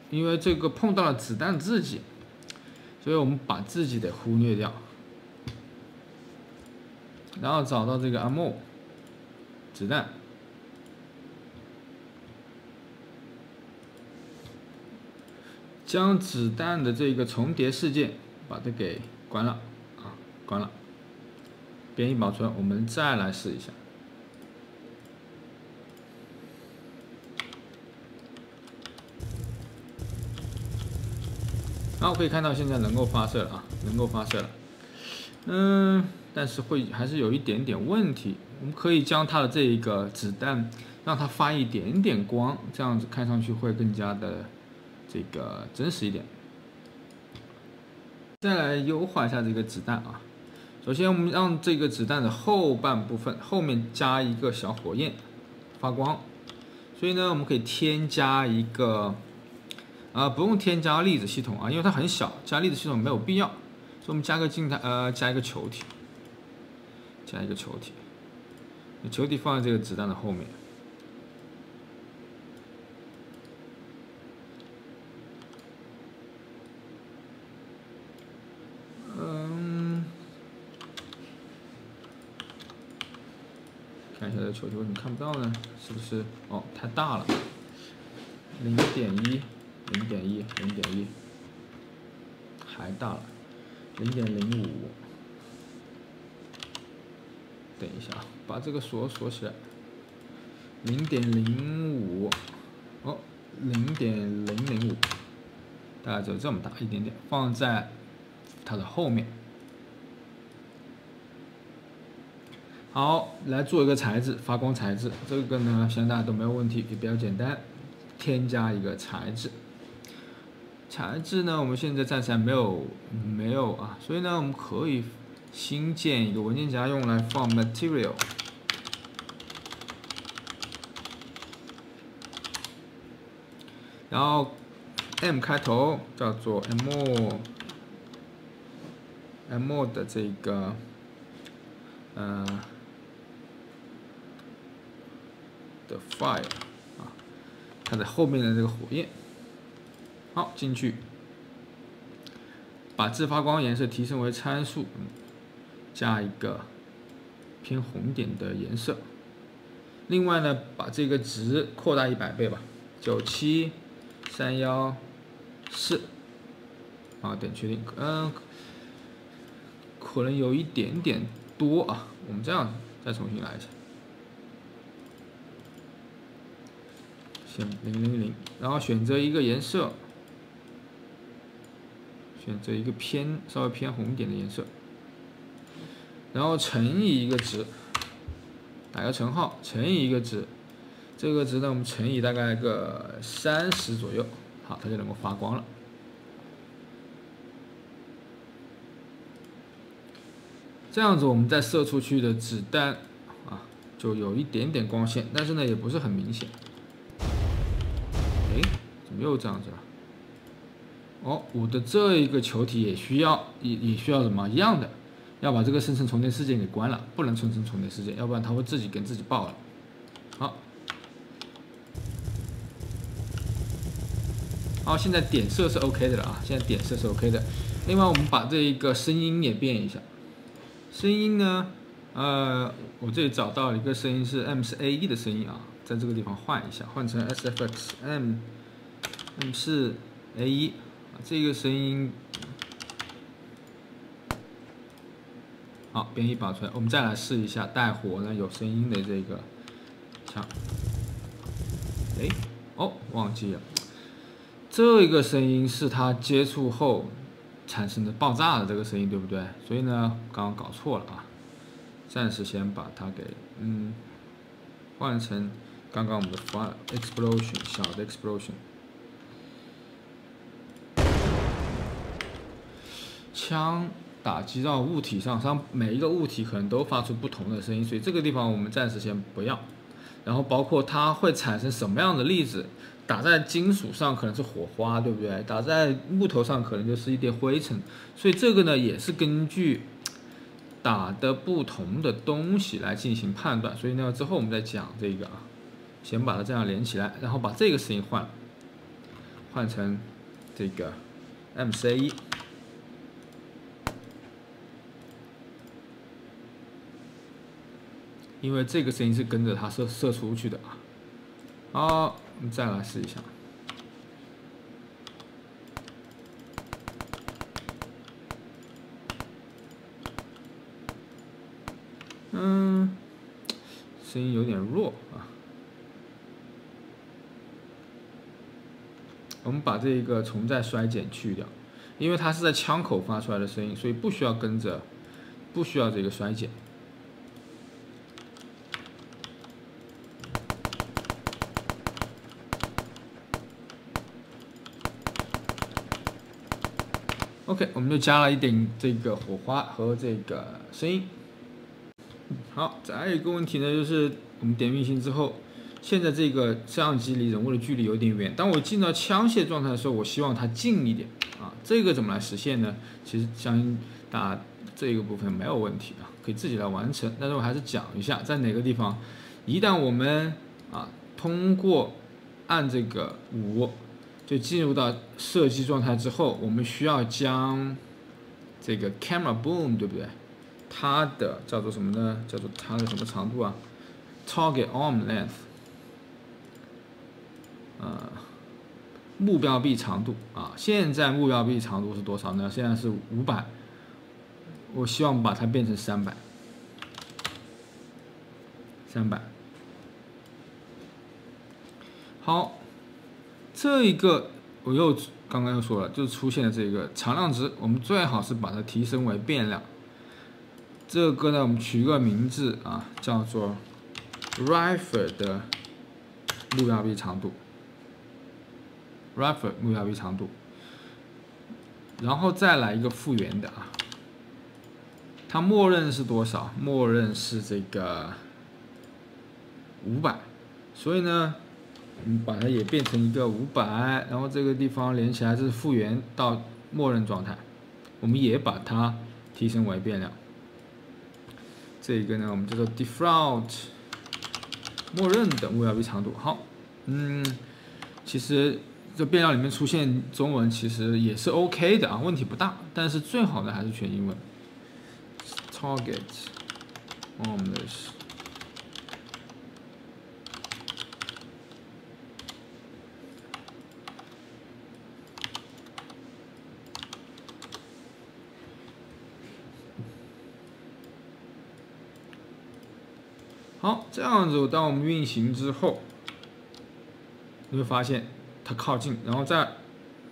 因为这个碰到了子弹自己，所以我们把自己得忽略掉，然后找到这个 ammo 子弹。将子弹的这个重叠事件把它给关了啊，关了。编译保存，我们再来试一下。好，可以看到现在能够发射了啊，能够发射了。但是还是有一点点问题。我们可以将它的这一个子弹让它发一点点光，这样子看上去会更加的这个真实一点。再来优化一下这个子弹啊。首先，我们让这个子弹的后半部分后面加一个小火焰发光，所以呢，我们可以添加一个不用添加粒子系统啊，因为它很小，加粒子系统没有必要，所以我们加个静态加一个球体，球体放在这个子弹的后面。一下这个球体，为什么看不到呢？是不是？哦，太大了，0.1，还大了，0.05。等一下啊，把这个锁起来。0.05，哦，0.005，大概只有这么大一点点，放在它的后面。好，来做一个材质，发光材质，这个呢，相信大家都没有问题，也比较简单。添加一个材质，材质呢，我们现在暂时还没有啊，所以呢，我们可以新建一个文件夹，用来放 material。然后 M 开头叫做 M 的这个的 file 啊，它的后面的这个火焰，好进去，把自发光颜色提升为参数，加一个偏红点的颜色。另外呢，把这个值扩大100倍吧，97314，啊，点确定，可能有一点点多啊，我们这样再重新来一下，先000，然后选择一个颜色，选择一个稍微偏红一点的颜色，然后乘以一个值，打个乘号，乘以一个值，这个值呢我们乘以大概个30左右，好，它就能够发光了。这样子我们再射出去的子弹啊，就有一点点光线，但是呢也不是很明显。哎，怎么又这样子了？哦，我的这一个球体也需要什么一样的，要把这个生成重叠事件给关了，不能生成重叠事件，要不然它会自己跟自己爆了。好，现在点射是 OK 的了啊，现在点射是 OK 的。另外我们把这一个声音也变一下。声音呢，我这里找到了一个声音是 M 是 AE 的声音啊，在这个地方换一下，换成 SFX M 是 AE 啊，这个声音好编译保存。我们再来试一下带火呢有声音的这个枪。哎，哦，忘记了，这个声音是它接触后产生的爆炸的这个声音，对不对？所以呢，刚刚搞错了啊，暂时先把它给换成刚刚我们的 file explosion 小的 explosion。枪打击到物体上，每一个物体可能都发出不同的声音，所以这个地方我们暂时先不要。然后包括它会产生什么样的粒子。打在金属上可能是火花，对不对？打在木头上可能就是一点灰尘，所以这个呢也是根据打的不同的东西来进行判断。所以呢之后我们再讲这个啊，先把它这样连起来，然后把这个声音换成这个 MC1，因为这个声音是跟着它射出去的啊。好。我们再来试一下，声音有点弱啊。我们把这个重再衰减去掉，因为它是在枪口发出来的声音，所以不需要这个衰减。OK， 我们就加了一点这个火花和这个声音。好，再有一个问题呢，就是我们点运行之后，现在这个摄像机离人物的距离有点远。当我进到枪械状态的时候，我希望它近一点啊。这个怎么来实现呢？其实相信大家这个部分没有问题啊，可以自己来完成。但是我还是讲一下，在哪个地方，一旦我们通过按这个5。就进入到射击状态之后，我们需要将这个 camera boom， 对不对？它的叫做什么呢？叫做它的什么长度啊？ target arm length， 目标臂长度啊，现在目标臂长度是多少呢？现在是500，我希望把它变成300。好，这一个我刚刚又说了，就是出现了这个常量值，我们最好是把它提升为变量。这个呢，我们取一个名字啊，叫做 Rifle 的目标臂长度。Rifle 目标臂长度，然后再来一个复原的啊，它默认是多少？默认是这个500，所以呢，我们把它也变成一个500，然后这个地方连起来是复原到默认状态，我们也把它提升为变量。这个呢，我们叫做 default 默认的目标臂长度。好，其实这变量里面出现中文其实也是 OK 的啊，问题不大。但是最好的还是选英文。Target armless。好，这样子，当我们运行之后，你会发现它靠近，然后再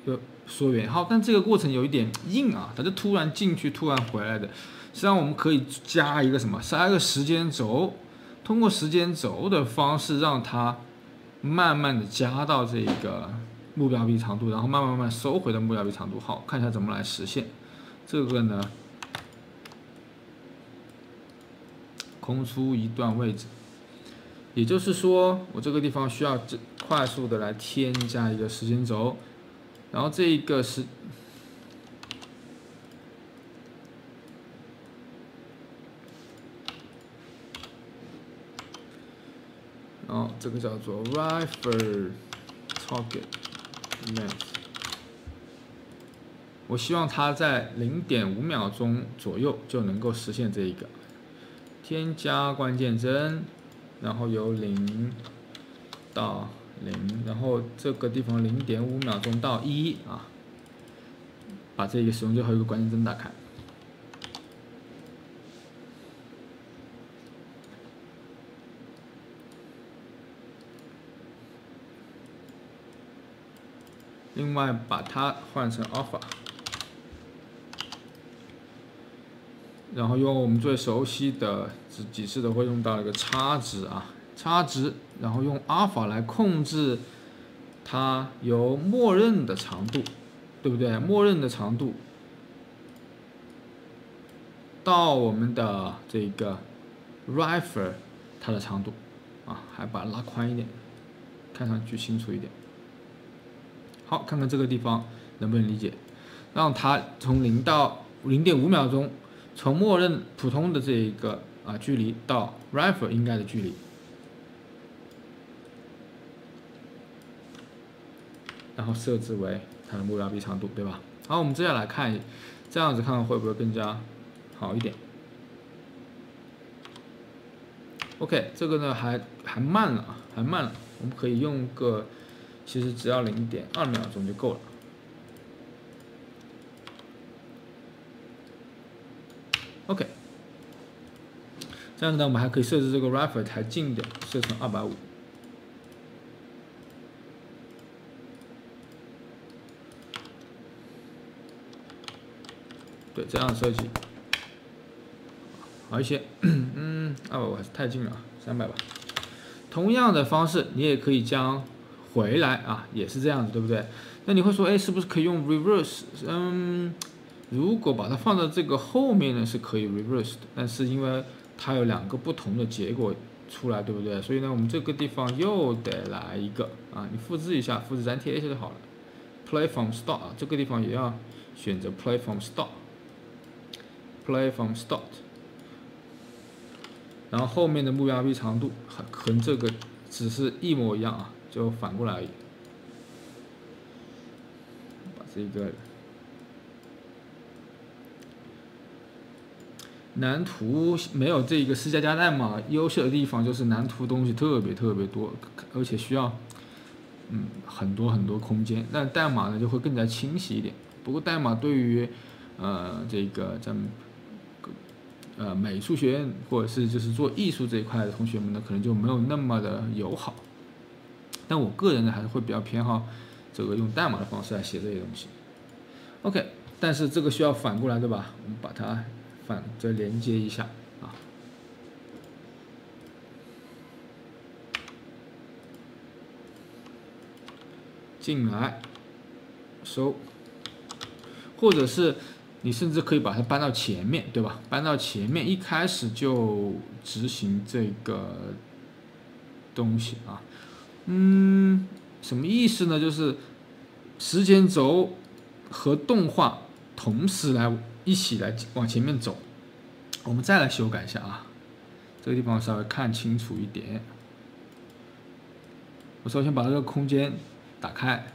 又缩远。好，但这个过程有一点硬啊，它就突然进去，突然回来的。实际上我们可以加一个什么？加一个时间轴，通过时间轴的方式让它慢慢的加到这个目标臂长度，然后慢慢收回到目标臂长度。好，看一下怎么来实现这个呢？空出一段位置，也就是说，我这个地方需要快速的来添加一个时间轴，然后这一个是，然后这个叫做 Rifle Target Length， 我希望它在0.5秒钟左右就能够实现这一个。添加关键帧，然后由0到0，然后这个地方0.5秒钟到1啊，把这个使用最后一个关键帧打开。另外把它换成 alpha。然后用我们最熟悉的几次都会用到一个差值啊，差值，然后用阿尔法来控制它由默认的长度，对不对？默认的长度到我们的这个 rifle 它的长度啊，还把它拉宽一点，看上去清楚一点。好，看看这个地方能不能理解，让它从0到0.5秒钟。从默认普通的这一个距离到 rifle 应该的距离，然后设置为它的目标臂长度，对吧？好，我们接下来看，这样子看看会不会更加好一点。OK， 这个呢还慢了啊，还慢了，我们可以用个，其实只要0.2秒钟就够了。OK， 这样子呢，我们还可以设置这个 rifle 抬近一点，设成250。对，这样设计好一些。250还是太近了，300吧。同样的方式，你也可以将回来啊，也是这样子，对不对？那你会说，哎，是不是可以用 reverse？如果把它放到这个后面呢，是可以 reverse 的，但是因为它有2个不同的结果出来，对不对？所以呢，我们这个地方又得来一个啊，你复制一下，复制粘贴一下就好了。Play from start 啊，这个地方也要选择 play from start。Play from start， 然后后面的目标臂长度和这个只是一模一样啊，就反过来而已。把这个。蓝图没有这个C++代码优秀的地方就是蓝图东西特别多，而且需要很多空间。但代码呢就会更加清晰一点。不过代码对于这个咱们美术学院或者是就是做艺术这一块的同学们呢，可能就没有那么的友好。但我个人呢还是会比较偏好这个用代码的方式来写这些东西。OK， 但是这个需要反过来，对吧？我们把它再连接一下啊。进来收，或者是你甚至可以把它搬到前面，对吧？搬到前面，一开始就执行这个东西啊。什么意思呢？就是时间轴和动画同时一起来往前面走。我们再来修改一下啊，这个地方稍微看清楚一点。我首先把这个空间打开，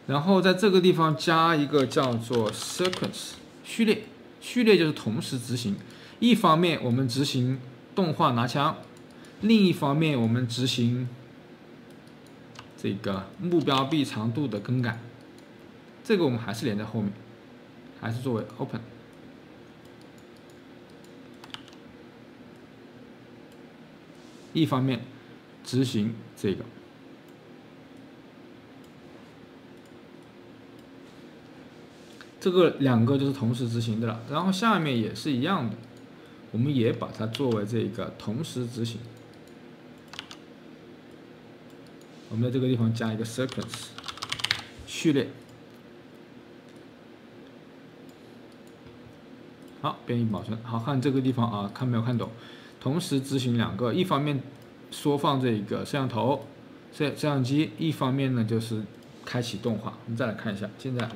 然后在这个地方加一个叫做 sequence 序列，序列就是同时执行。一方面我们执行动画拿枪，另一方面我们执行这个目标币长度的更改。这个我们还是连在后面，还是作为 open。一方面执行这个，这个两个就是同时执行的了。然后下面也是一样的，我们也把它作为这个同时执行。我们在这个地方加一个 sequence 序列。好，编译保存。好，看这个地方啊，看没有看懂？同时执行两个，一方面缩放这个摄像头、摄像机，一方面呢就是开启动画。我们再来看一下，现在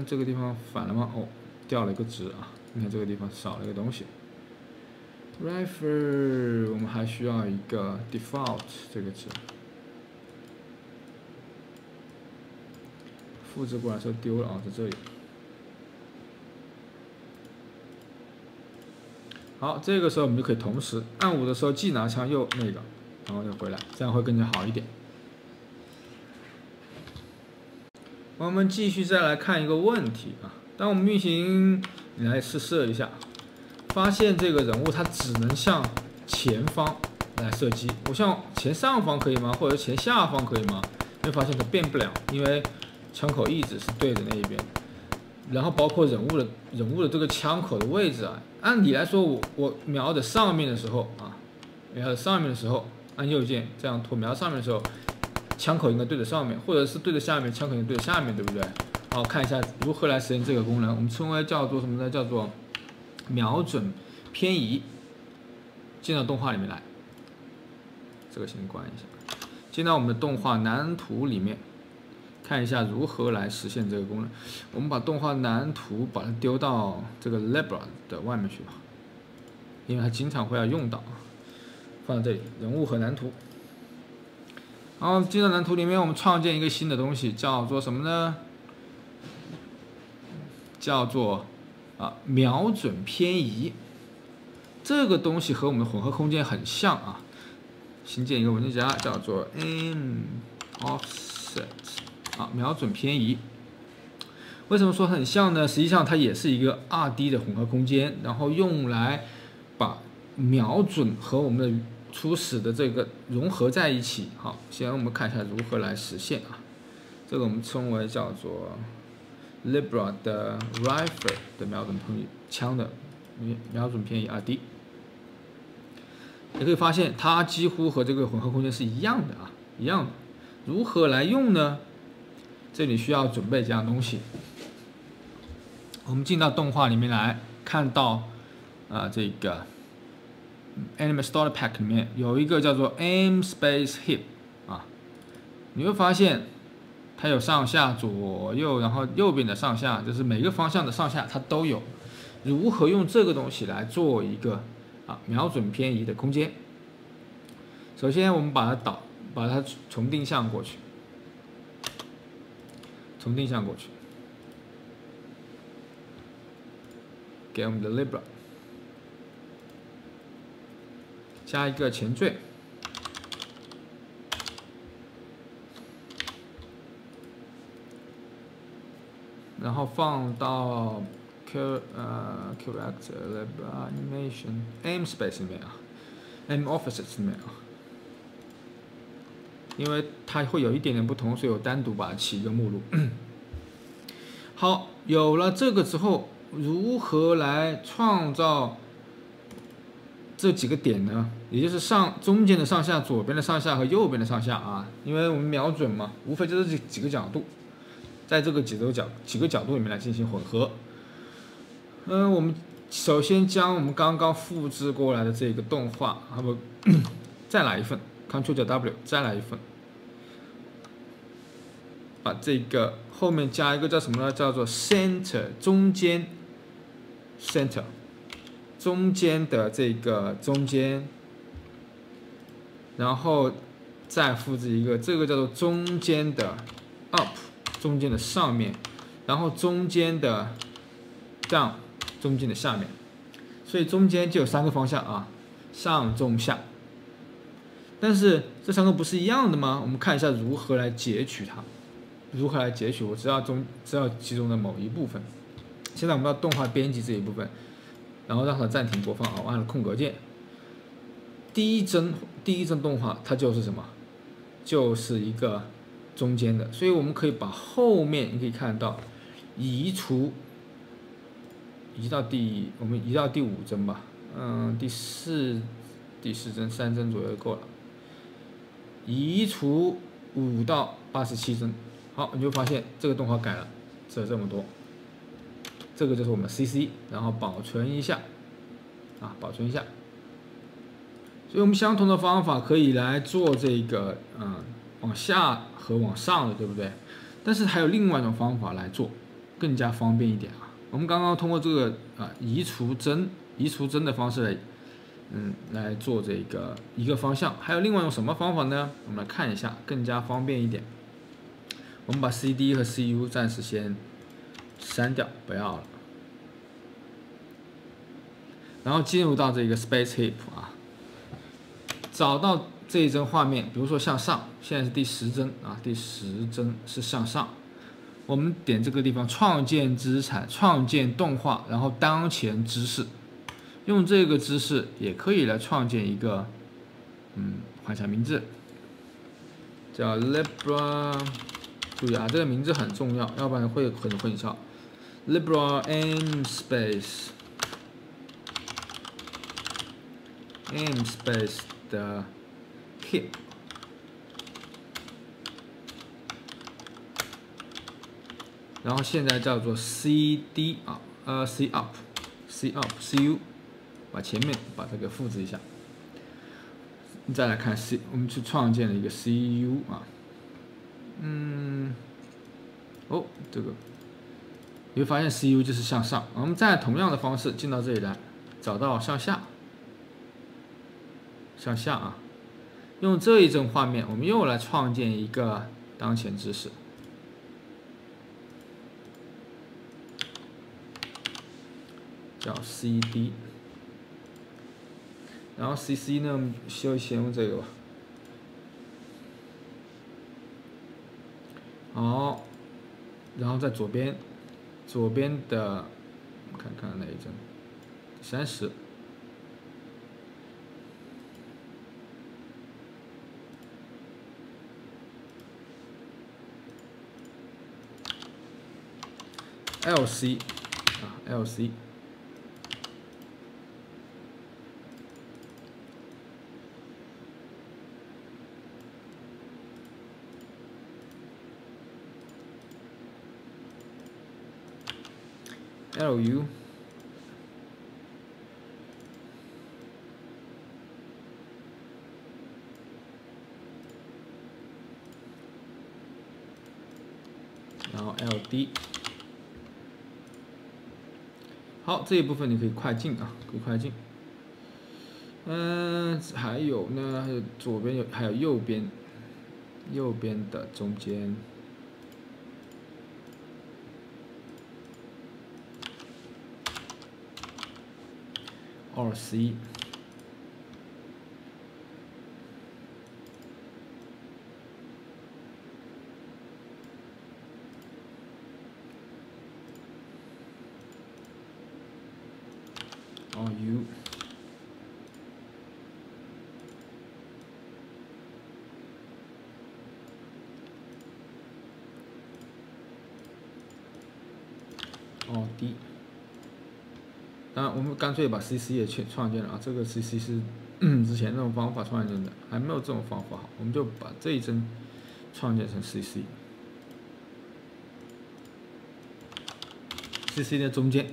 这个地方反了吗？掉了一个值啊！你看这个地方少了一个东西。refer 我们还需要一个 default 这个值，复制过来时候丢了啊，在这里。好，这个时候我们就可以同时按5的时候既拿枪又那个，然后又回来，这样会更加好一点。我们继续再来看一个问题啊，当我们运行，你来试射一下，发现这个人物它只能向前方来射击，我向前上方可以吗？或者前下方可以吗？你会发现它变不了，因为枪口一直是对着那一边。然后包括人物的这个枪口的位置啊，按理来说我瞄着上面的时候啊，瞄着上面的时候按右键这样拖，瞄上面的时候，枪口应该对着上面，或者是对着下面，枪口应该对着下面，对不对？好，看一下如何来实现这个功能，我们称为叫做什么呢？叫做瞄准偏移。进到动画里面来，这个先关一下，进到我们的动画蓝图里面。看一下如何来实现这个功能。我们把动画蓝图把它丢到这个 Libra 的外面去吧，因为它经常会要用到。放在这里，人物和蓝图。然后进到蓝图里面，我们创建一个新的东西，叫做什么呢？叫做瞄准偏移。这个东西和我们的混合空间很像啊。新建一个文件夹，叫做 aim offset。瞄准偏移，为什么说很像呢？实际上它也是一个2D 的混合空间，然后用来把瞄准和我们的初始的这个融合在一起。好，先我们看一下如何来实现啊。这个我们称为叫做 Libra 的 Rifle 的瞄准偏移枪的瞄准偏移2D。你可以发现它几乎和这个混合空间是一样的啊，一样的。如何来用呢？这里需要准备这样东西。我们进到动画里面来，看到这个 Anime Starter Pack 里面有一个叫做 Aim Space Hip 啊，你会发现它有上下左右，然后右边的上下，就是每个方向的上下它都有。如何用这个东西来做一个瞄准偏移的空间？首先我们把它重定向过去。重定向过去，给我们的 Libra 加一个前缀，然后放到 Character Libra Animation Aim Space 里面啊 ，Aim Offices 里面啊。因为它会有一点点不同，所以我单独把它起一个目录。好，有了这个之后，如何来创造这几个点呢？也就是中间的上下、左边的上下和右边的上下啊。因为我们瞄准嘛，无非就是这几个角度，在这个几个角度里面来进行混合。我们首先将我们刚刚复制过来的这个动画，再来一份 ，Ctrl 加 W， 再来一份。把这个后面加一个叫什么呢？叫做 center 中间 center 中间的这个中间，然后再复制一个，这个叫做中间的 up 中间的上面，然后中间的 down 中间的下面，所以中间就有3个方向啊，上中下。但是这3个不是一样的吗？我们看一下如何来截取它。如何来截取？我只要其中的某一部分。现在我们要动画编辑这一部分，然后让它暂停播放啊，我按了空格键。第一帧动画它就是什么？就是一个中间的，所以我们可以把后面你可以看到移到我们移到第5帧吧，第4帧3帧左右够了，移除5到87帧。好，你就发现这个动画改了，这么多，这个就是我们 CC， 然后保存一下，保存一下。所以我们相同的方法可以来做这个，往下和往上的，对不对？但是还有另外一种方法来做，更加方便一点啊。我们刚刚通过这个移除帧的方式来做这个一个方向，还有另外用什么方法呢？我们来看一下，更加方便一点。我们把 CD 和 CU 暂时先删掉，不要了。然后进入到这个 Space Heap 啊，找到这一帧画面，比如说向上，现在是第10帧啊，第10帧是向上。我们点这个地方创建资产、创建动画，然后当前知识，用这个知识也可以来创建一个，换一下名字，叫 Libra。注意啊，这个名字很重要，要不然会很混淆。Libra Aim Space 的 Heap， 然后现在叫做 CD C up CU， 把前面把这个复制一下。再来看我们去创建了一个 CU 啊。这个你会发现 CU 就是向上，我们再同样的方式进到这里来，找到向下啊，用这一帧画面，我们又来创建一个当前知识，叫 CD， 然后 CC 呢，我们先用这个吧。好，然后在左边的，看看哪一帧，30。LC LC。LU然后 LD， 好，这一部分你可以快进啊，可以快进。还有呢，还有左边还有右边的中间。2C。U。D。当然，我们干脆把 CC 也创建了啊。这个 CC 是之前那种方法创建的，还没有这种方法好，我们就把这一帧创建成 CC。CC 的中间。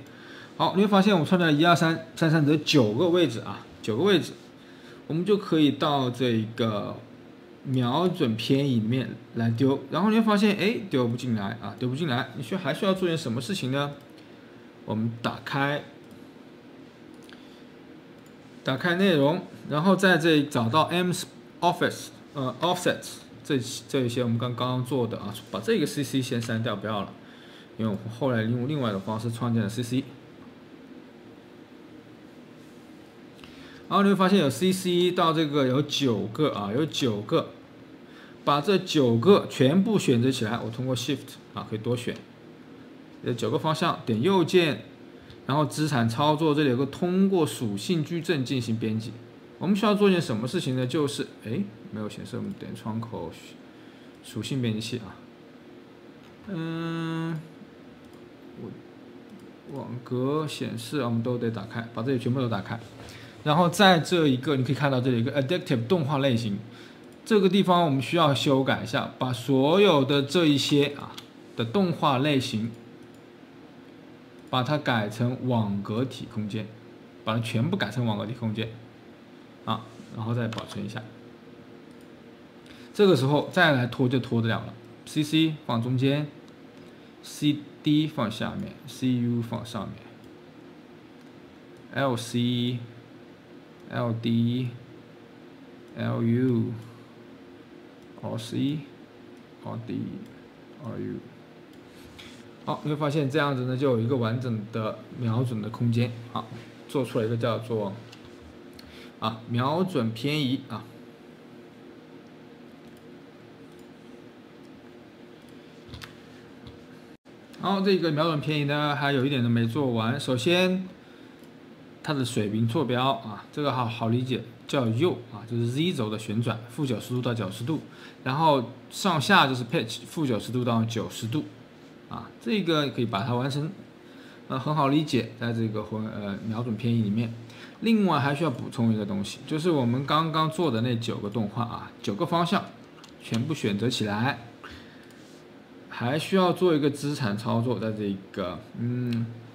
好，你会发现我们创建了1、2、3、3、3得9个位置啊，9个位置，我们就可以到这个瞄准偏移里面来丢。然后你会发现，哎，丢不进来啊，丢不进来。你还需要做点什么事情呢？我们打开内容，然后在这里找到 offset 这一些我们刚刚做的啊，把这个 CC 先删掉，不要了，因为我们后来用另外的方式创建了 CC。然后你会发现有 CC 到这个有9个啊，有9个，把这9个全部选择起来，我通过 Shift 啊可以多选，有9个方向，点右键，然后资产操作这里有个通过属性矩阵进行编辑。我们需要做件什么事情呢？就是没有显示，我们点窗口属性编辑器啊，网格显示我们都得打开，把这里全部都打开。然后在这一个，你可以看到这里有一个 Adaptive 动画类型，这个地方我们需要修改一下，把所有的这一些的动画类型，把它改成网格体空间，把它全部改成网格体空间，然后再保存一下。这个时候再来拖就拖得了了。CC 放中间 ，CD 放下面 ，CU 放上面 ，LC、LD、LU、RC、RD、RU。好，你会发现这样子呢，就有一个完整的瞄准的空间啊，做出来一个叫做瞄准偏移啊。然后这个瞄准偏移呢，还有一点都没做完。首先，它的水平坐标啊，这个好理解，叫右啊，就是 Z 轴的旋转，负90度到90度，然后上下就是 pitch， 负90度到90度，这个可以把它完成，很好理解，在这个瞄准偏移里面。另外还需要补充一个东西，就是我们刚刚做的那9个动画9个方向，全部选择起来。还需要做一个资产操作，在这个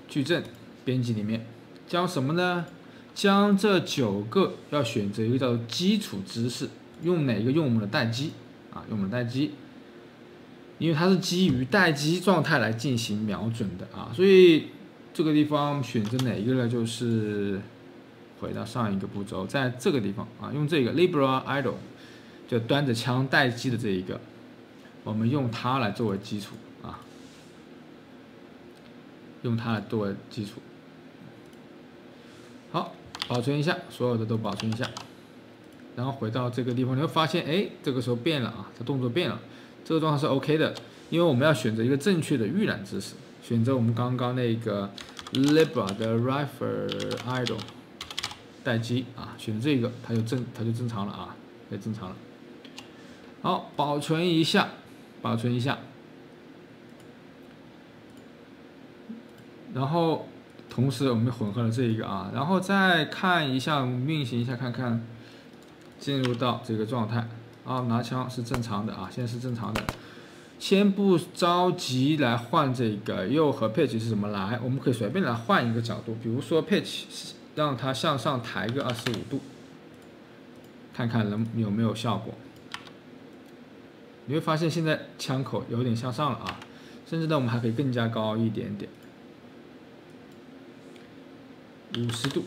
矩阵编辑里面，将什么呢？将这9个要选择一个叫做基础姿势，用哪个？用我们的待机用我们的待机，因为它是基于待机状态来进行瞄准的所以这个地方选择哪一个呢？就是回到上一个步骤，在这个地方用这个 Libra Idle， 就端着枪待机的这一个。我们用它来作为基础用它来作为基础。好，保存一下，所有的都保存一下，然后回到这个地方，你会发现，这个时候变了它动作变了，这个状态是 OK 的，因为我们要选择一个正确的预览姿势，选择我们刚刚那个 Libra 的 Rifle Idle 待机选这个，它就正常了可以正常了。好，保存一下。然后同时我们混合了这一个然后再看一下，我们运行一下看看，进入到这个状态拿枪是正常的现在是正常的。先不着急来换这个右和 pitch 是怎么来，我们可以随便来换一个角度，比如说 pitch 让它向上抬个25度，看看有没有效果。你会发现现在枪口有点向上了甚至呢我们还可以更加高一点点，50度，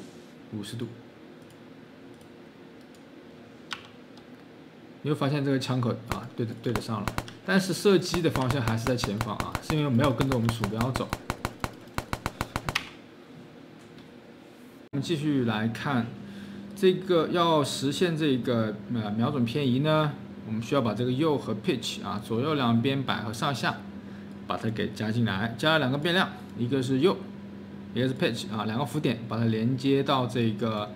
你会发现这个枪口对得上了，但是射击的方向还是在前方是因为没有跟着我们鼠标走。我们继续来看这个要实现这个瞄准偏移呢，我们需要把这个右和 pitch 啊左右两边摆和上下把它给加进来，加了2个变量，一个是右，一个是 pitch 啊，2个浮点把它连接到这个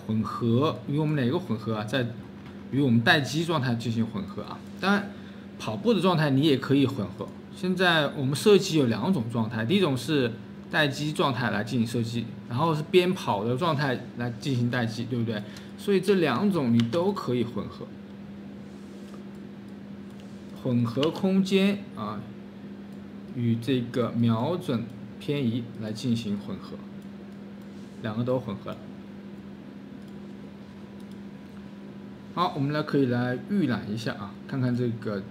混合，与我们哪个混合啊？在与我们待机状态进行混合啊。当然，跑步的状态你也可以混合。现在我们设计有2种状态，第一种是待机状态来进行设计，然后是边跑的状态来进行待机，对不对？所以这2种你都可以混合。混合空间啊，与这个瞄准偏移来进行混合，2个都混合了。好，我们可以来预览一下啊，看看这个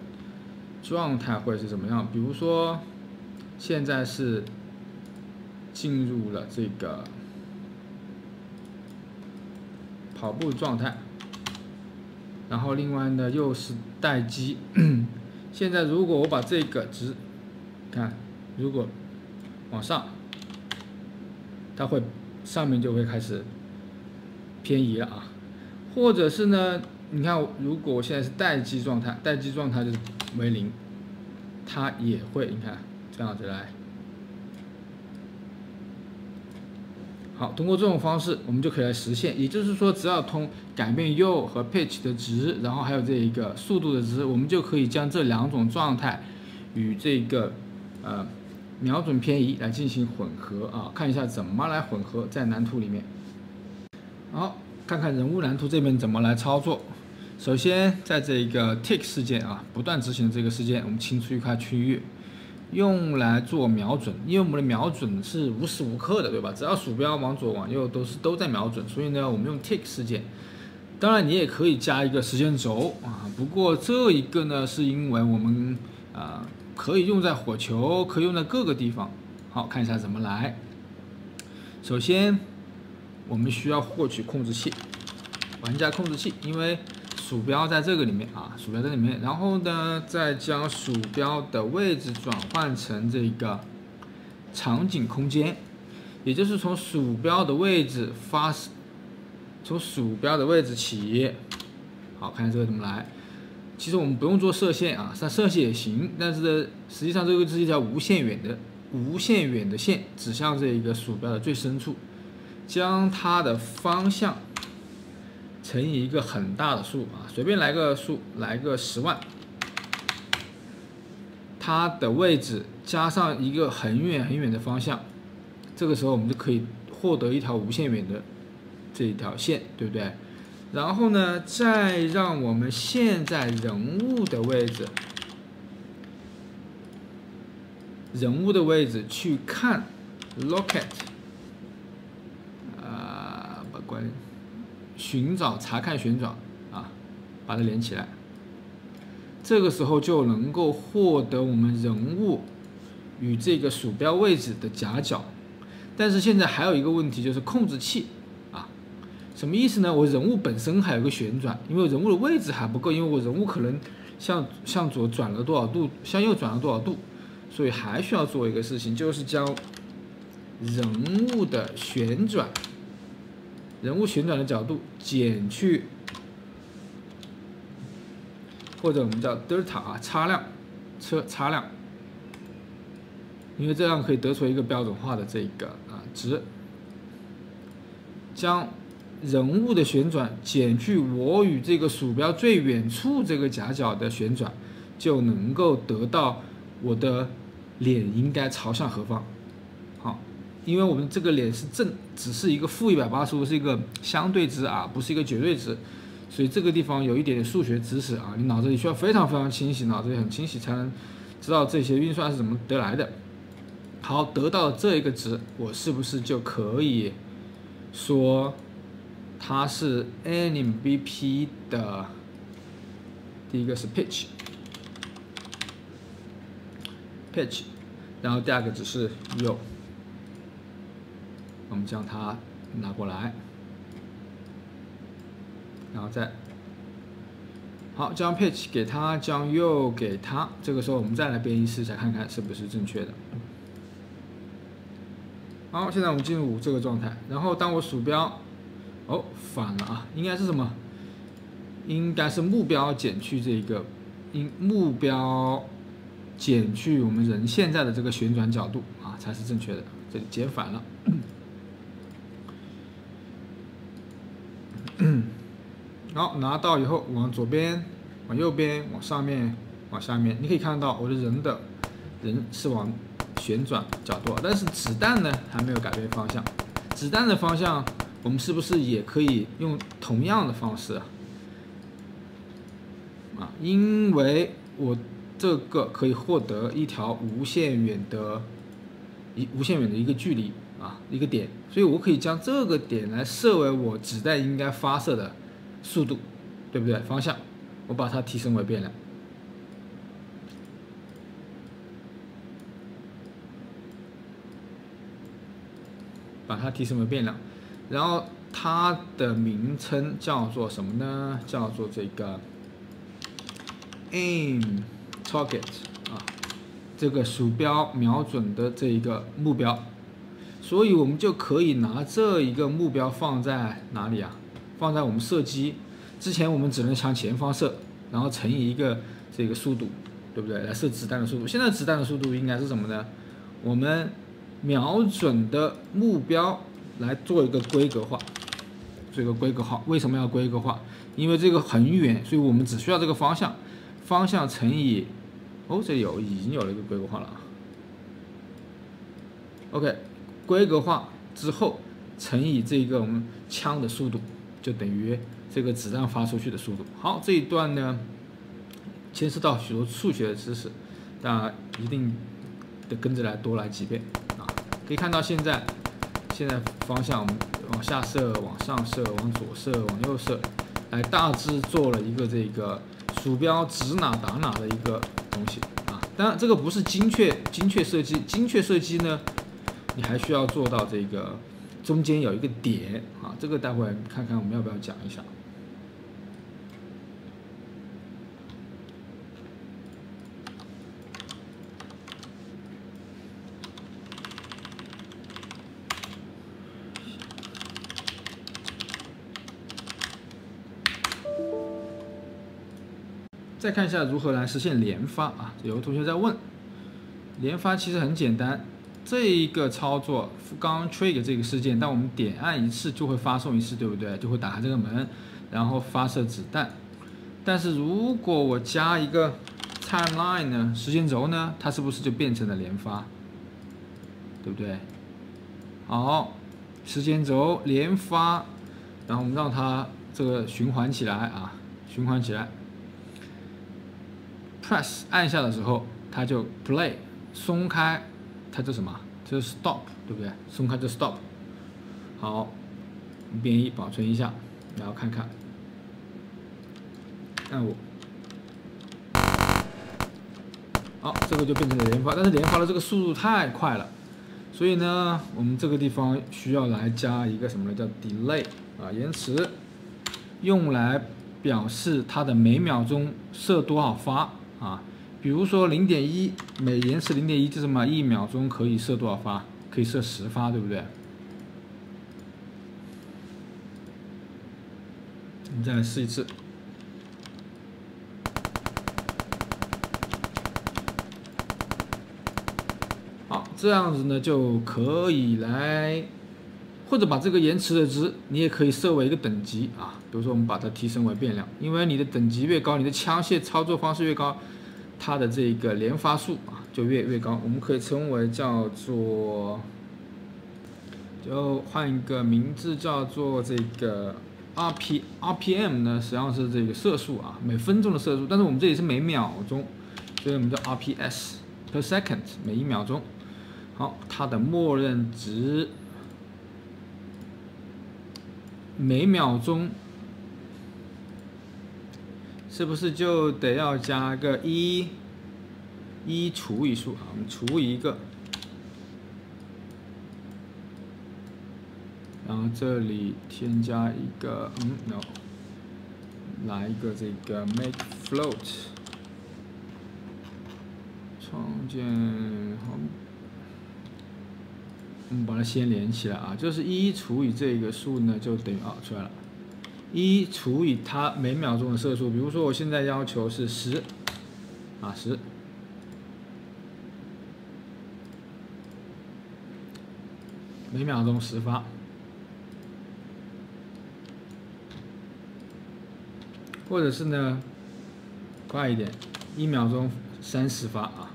状态会是怎么样。比如说，现在是进入了这个跑步状态，然后另外呢又是待机。现在如果我把这个值，看，如果往上，它会上面就会开始偏移了啊。或者是呢，你看，如果我现在是待机状态，待机状态就是为0，它也会，你看这样子来。好，通过这种方式，我们就可以来实现。也就是说，只要改变右和 pitch 的值，然后还有这一个速度的值，我们就可以将这2种状态与这个瞄准偏移来进行混合啊。看一下怎么来混合，在蓝图里面。好，看看人物蓝图这边怎么来操作。首先，在这个 tick 事件啊，不断执行的这个事件，我们清出一块区域。用来做瞄准，因为我们的瞄准是无时无刻的，对吧？只要鼠标往左往右都在瞄准，所以呢，我们用 tick 事件。当然，你也可以加一个时间轴啊，不过这一个呢，是因为我们可以用在火球，可以用在各个地方。好，看一下怎么来。首先，我们需要获取控制器，玩家控制器，因为鼠标在这个里面啊，鼠标在里面，然后呢，再将鼠标的位置转换成这个场景空间，也就是从鼠标的位置从鼠标的位置起。好，看这个怎么来。其实我们不用做射线啊，射线也行，但是呢，实际上这个是一条无限远的线，指向这个鼠标的最深处，将它的方向乘以一个很大的数啊，随便来个数，来个10万，它的位置加上一个很远的方向，这个时候我们就可以获得一条无限远的这一条线，对不对？然后呢，再让我们现在人物的去看 locate 寻找、查看、旋转啊，把它连起来。这个时候就能够获得我们人物与这个鼠标位置的夹角。但是现在还有一个问题，就是控制器啊，什么意思呢？我人物本身还有个旋转，因为人物的位置还不够，因为我人物可能向左转了多少度，向右转了多少度，所以还需要做一个事情，就是将人物的旋转的角度减去，或者我们叫德尔塔啊，差量，因为这样可以得出一个标准化的这个值。将人物的旋转减去我与这个鼠标最远处这个夹角的旋转，就能够得到我的脸应该朝向何方。好。因为我们这个脸是只是一个-185，是一个相对值啊，不是一个绝对值，所以这个地方有一点点数学知识啊，你脑子里需要非常清晰，脑子里很清晰，才能知道这些运算是怎么得来的。好，得到这一个值，我是不是就可以说它是 NMBP 的第一个是 pitch， 然后第二个只是右。我们将它拿过来，然后再好将 pitch 给它，将右给它。这个时候我们再来编译试一下，看看是不是正确的。好，现在我们进入这个状态，然后当我鼠标，哦，反了啊，应该是什么？应该是目标减去这个，目标减去我们人现在的这个旋转角度啊，才是正确的。这里减反了。好，拿到以后往左边、往右边、往上面、往下面，你可以看到我的人是往旋转角度，但是子弹呢还没有改变方向。子弹的方向，我们是不是也可以用同样的方式啊？因为我这个可以获得一条无限远的一个距离啊，一个点，所以我可以将这个点来设为我子弹应该发射的速度，对不对？方向，我把它提升为变量。把它提升为变量，然后它的名称叫做什么呢？叫做这个 aim target 啊，这个鼠标瞄准的这一个目标，所以我们就可以拿这一个目标放在哪里啊？放在我们射击之前，我们只能向前方射，然后乘以一个这个速度，对不对？来射子弹的速度。现在子弹的速度应该是什么呢？我们瞄准的目标来做一个规格化，为什么要规格化？因为这个很远，所以我们只需要这个方向乘以，这已经有了一个规格化了。OK， 规格化之后乘以这个我们枪的速度，就等于这个子弹发出去的速度。好，这一段呢牵涉到许多数学的知识，大家一定得跟着来多来几遍。可以看到现在方向我们往下射、往上射、往左射、往右射，来大致做了一个这个鼠标指哪打哪的一个东西啊。当然这个不是精确射击，精确射击呢，你还需要做到这个中间有一个点啊。这个待会看看我们要不要讲一下。再看一下如何来实现连发啊？有个同学在问，连发其实很简单，这一个操作刚刚 trigger 这个事件，当我们点按一次就会发送一次，对不对？就会打开这个门，然后发射子弹。但是如果我加一个 timeline 呢，时间轴呢，它是不是就变成了连发？对不对？好，时间轴连发，然后我们让它这个循环起来啊，循环起来。Press 按下的时候，它就 play， 松开，它就什么？就是 stop， 对不对？松开就 stop。好，编译保存一下，然后看看，按5。好，这个就变成了连发，但是连发的这个速度太快了，所以呢，我们这个地方需要来加一个什么呢？叫 delay 啊，延迟，用来表示它的每秒钟射多少发。啊，比如说0.1，每延迟0.1就是什么？1秒钟可以射多少发？可以射10发，对不对？我们再来试一次。好，这样子呢就可以来，或者把这个延迟的值，你也可以设为一个等级啊。比如说我们把它提升为变量，因为你的等级越高，你的枪械操作方式越高，它的这个连发数啊就越高。我们可以称为叫做，就换一个名字叫做这个 RPM 呢，实际上是这个射速啊，每分钟的射速，但是我们这里是每秒钟，所以我们叫 RPS per second， 每1秒钟。好，它的默认值每秒钟是不是就得要加个1除以数啊？我们除以1个，然后这里添加一个no， 来一个这个 make float， 创建好。我们把它先连起来啊，就是1除以这个数呢，就等于出来了。1除以它每秒钟的色数，比如说我现在要求是10，啊10，每秒钟10发，或者是呢快一点，1秒钟30发啊，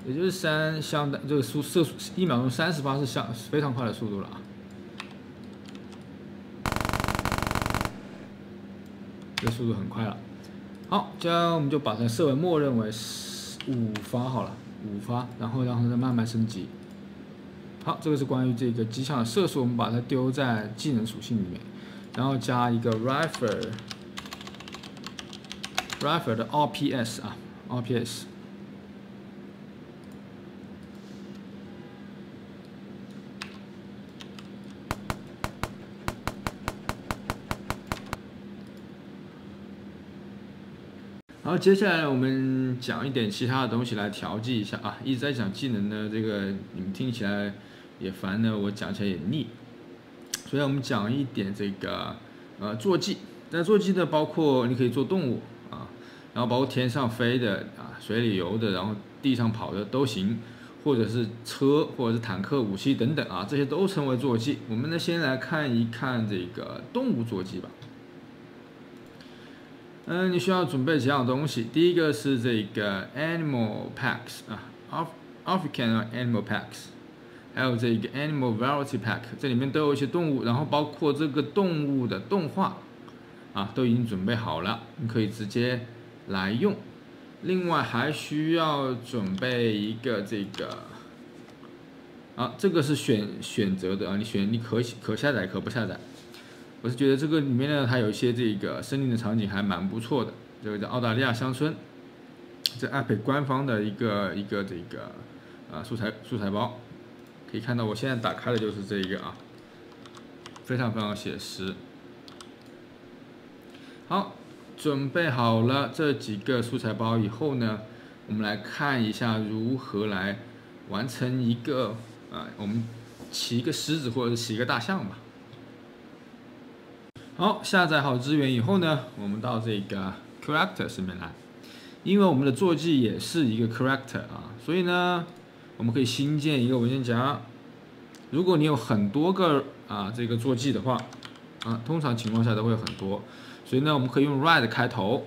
也就是相当这个色数1秒钟30发是非常快的速度了啊。这速度很快了。好，这样我们就把它设为默认为5发好了，5发，然后让它再慢慢升级。好，这个是关于这个机枪的射速，我们把它丢在技能属性里面，然后加一个 rifle 的 RPS 啊 ，RPS。然后接下来我们讲一点其他的东西来调剂一下啊，一直在讲技能呢，这个你们听起来也烦呢，我讲起来也腻，所以我们讲一点这个坐骑。那坐骑呢，包括你可以做动物啊，然后包括天上飞的啊，水里游的，然后地上跑的都行，或者是车或者是坦克、武器等等啊，这些都称为坐骑。我们呢先来看一看这个动物坐骑吧。你需要准备几样东西。第一个是这个 Animal Packs 啊 ，African Animal Packs， 还有这个 Animal Variety Pack， 这里面都有一些动物，然后包括这个动物的动画啊，都已经准备好了，你可以直接来用。另外还需要准备一个这个这个是选择的啊，你可下载可不下载。我是觉得这个里面呢，它有一些这个森林的场景还蛮不错的。这个叫澳大利亚乡村，这 Epic 官方的一个这个素材包，可以看到我现在打开的就是这一个啊，非常非常写实。好，准备好了这几个素材包以后呢，我们来看一下如何来完成一个我们骑一个狮子或者是骑一个大象吧。好，下载好资源以后呢，我们到这个 character 上面来，因为我们的坐骑也是一个 character 啊，所以呢，我们可以新建一个文件夹。如果你有很多个这个坐骑的话通常情况下都会有很多，所以呢，我们可以用 ride 开头，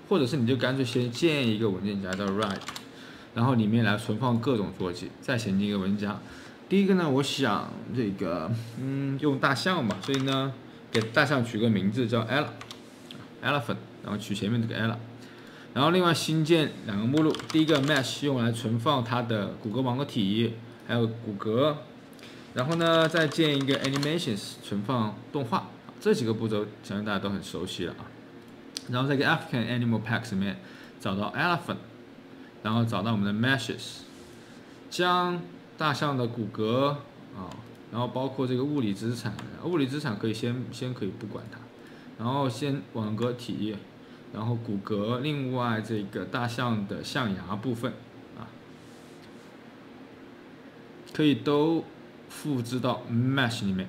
或者是你就干脆先建一个文件夹叫 ride， 然后里面来存放各种坐骑，再衔接一个文件夹。第一个呢，我想这个用大象吧，所以呢，给大象取个名字叫 Elephant， 然后取前面这个 Ella， 然后另外新建2个目录，第一个 Mesh 用来存放它的骨骼网格体，还有骨骼，然后呢再建一个 Animations 存放动画，这几个步骤相信大家都很熟悉了啊。然后在这个 African Animal Packs 里面找到 Elephant， 然后找到我们的 Meshes， 将大象的骨骼然后包括这个物理资产可以先可以不管它，然后先网格体，然后骨骼，另外这个大象的象牙部分可以都复制到 Mesh 里面。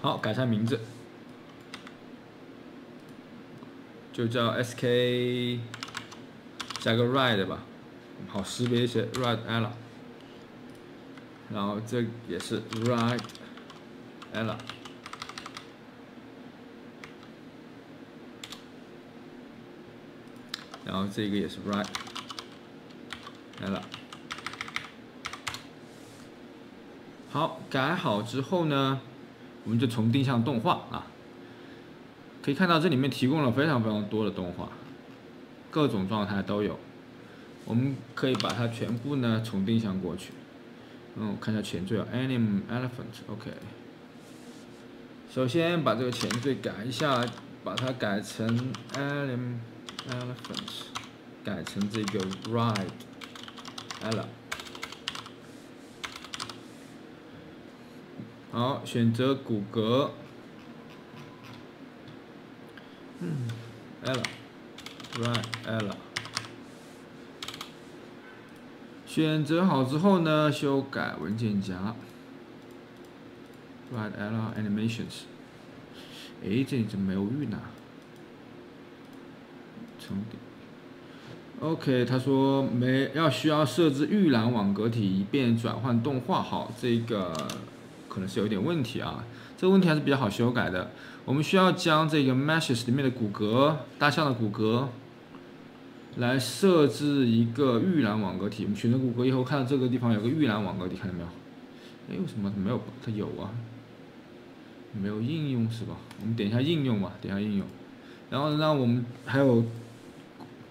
好，改下名字，就叫 SK 加个 ride 吧，好识别一些 ride Ella。然后这也是 ride Ella， 然后这个也是 ride Ella。好，改好之后呢，我们就重定向动画可以看到这里面提供了非常非常多的动画，各种状态都有，我们可以把它全部呢重定向过去。我看一下前缀Animal Elephant，OK。首先把这个前缀改一下，把它改成 Animal Elephant， 改成这个 Ride Ella。好，选择骨骼，Ella，Ride Ella。选择好之后呢，修改文件夹 ，Write Ella Animations。哎，这里怎么没有预览？重叠。OK， 他说需要设置预览网格体，以便转换动画。好，这个可能是有点问题啊。这个问题还是比较好修改的。我们需要将这个 Meshes 里面的骨骼，大象的骨骼，来设置一个预览网格体。我们选择骨骼以后，看到这个地方有个预览网格体，看到没有？哎，为什么没有？它有啊，没有应用是吧？我们点一下应用吧，点一下应用。然后呢，我们还有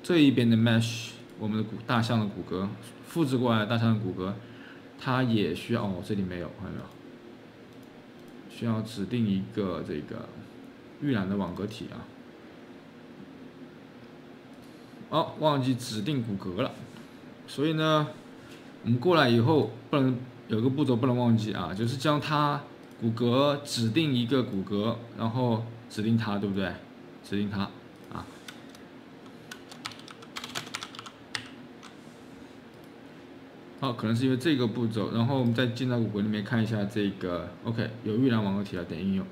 这一边的 mesh， 我们的大象的骨骼复制过来，大象的骨骼，它也需要这里没有，看到没有？需要指定一个这个预览的网格体啊。忘记指定骨骼了，所以呢，我们过来以后不能有个步骤不能忘记啊，就是将它骨骼指定一个骨骼，然后指定它，对不对？指定它啊。好，可能是因为这个步骤，然后我们再进到骨骼里面看一下这个 ，OK， 有预览网格体了，点应用。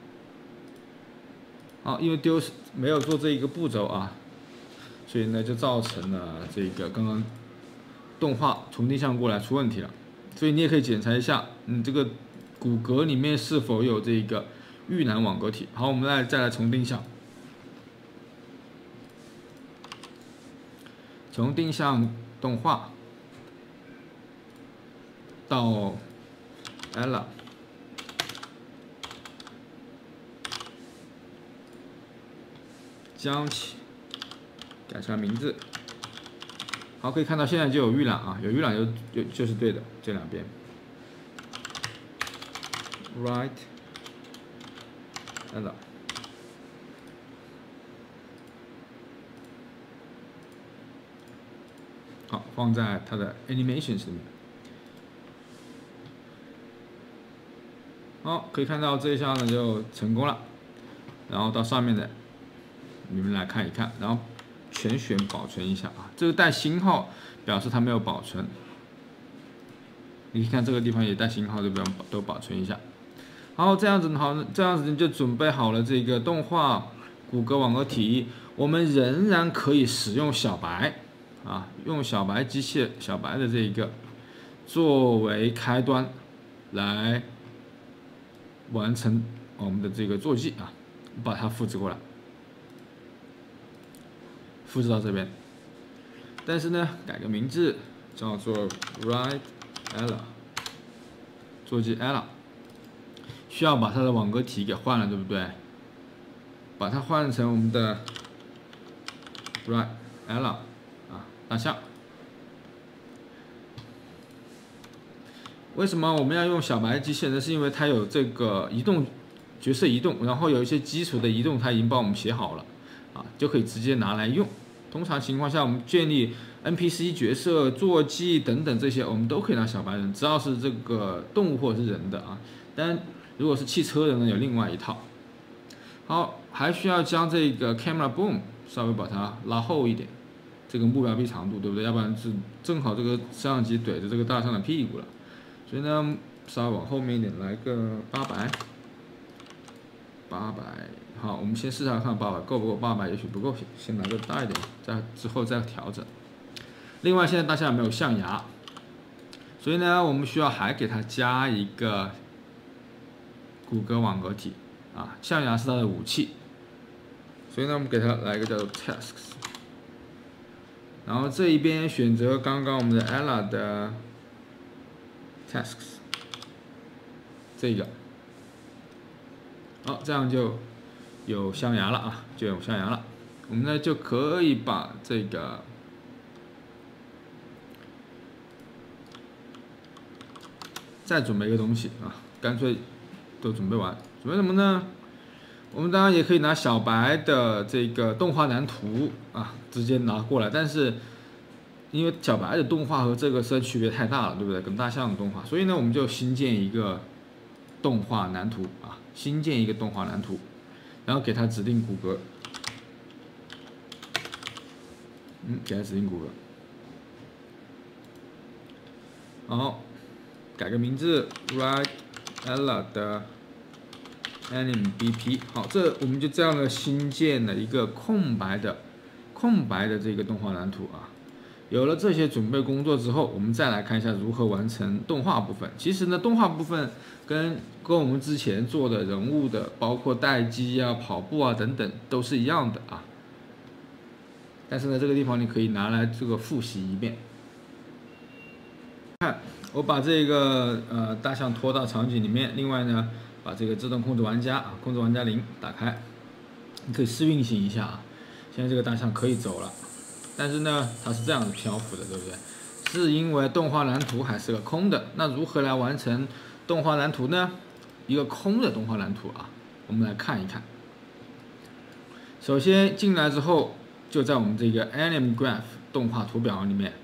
好，因为没有做这一个步骤啊，所以呢就造成了这个刚刚动画从定向过来出问题了。所以你也可以检查一下，这个骨骼里面是否有这个预览网格体。好，我们再来从定向。从定向动画到 Ella， 将其改成名字。好，可以看到现在就有预览啊，有预览就是对的，这两边。Write Ella。好，放在它的 Animations 里面。好，可以看到这一下呢就成功了。然后到上面的，你们来看一看，然后全选保存一下啊。这个带星号表示它没有保存。你看这个地方也带星号，对不对？都保存一下。好，这样子好，这样子你就准备好了这个动画骨骼网格体。我们仍然可以使用小白啊，用小白机械小白的这一个作为开端来完成我们的这个坐骑啊，把它复制过来，复制到这边。但是呢，改个名字叫做 Write Ella， 坐骑 Ella， 需要把它的网格体给换了，对不对？把它换成我们的 Write Ella 啊，大象。为什么我们要用小白机械呢？是因为它有这个移动角色移动，然后有一些基础的移动，它已经帮我们写好了啊，就可以直接拿来用。通常情况下，我们建立 NPC 角色、坐骑等等这些，我们都可以拿小白人，只要是这个动物或者是人的啊。但如果是汽车的呢，有另外一套。好，还需要将这个 Camera Boom 稍微把它拉厚一点，这个目标臂长度，对不对？要不然是正好这个摄像机怼着这个大象的屁股了。所以呢，稍微往后面一点，来个800。好，我们先试下看800够不够，800也许不够，先来个大一点，之后再调整。另外，现在大象没有象牙，所以呢，我们需要还给它加一个骨骼网格体啊，象牙是它的武器，所以呢，我们给它来一个叫做 Tasks， 然后这一边选择刚刚我们的 Ella 的 Tasks， 这个。好，这样就有象牙了啊，就有象牙了。我们呢就可以把这个再准备一个东西啊，干脆都准备完。准备什么呢？我们当然也可以拿小白的这个动画蓝图啊，直接拿过来。但是因为小白的动画和这个实在区别太大了，对不对？跟大象的动画，所以呢，我们就新建一个动画蓝图啊。新建一个动画蓝图，然后给它指定骨骼，给它指定骨骼。好，改个名字 ，write Ella 的 AnimBP。好，这我们就这样的新建了一个空白的这个动画蓝图啊。有了这些准备工作之后，我们再来看一下如何完成动画部分。其实呢，动画部分跟我们之前做的人物的，包括待机啊、跑步啊等等，都是一样的啊。但是呢，这个地方你可以拿来这个复习一遍。看，我把这个大象拖到场景里面，另外呢，把这个自动控制玩家啊，控制玩家0打开，你可以试运行一下啊。现在这个大象可以走了。但是呢，它是这样子漂浮的，对不对？是因为动画蓝图还是个空的。那如何来完成动画蓝图呢？一个空的动画蓝图啊，我们来看一看。首先进来之后，就在我们这个 Anim Graph 动画图表里面，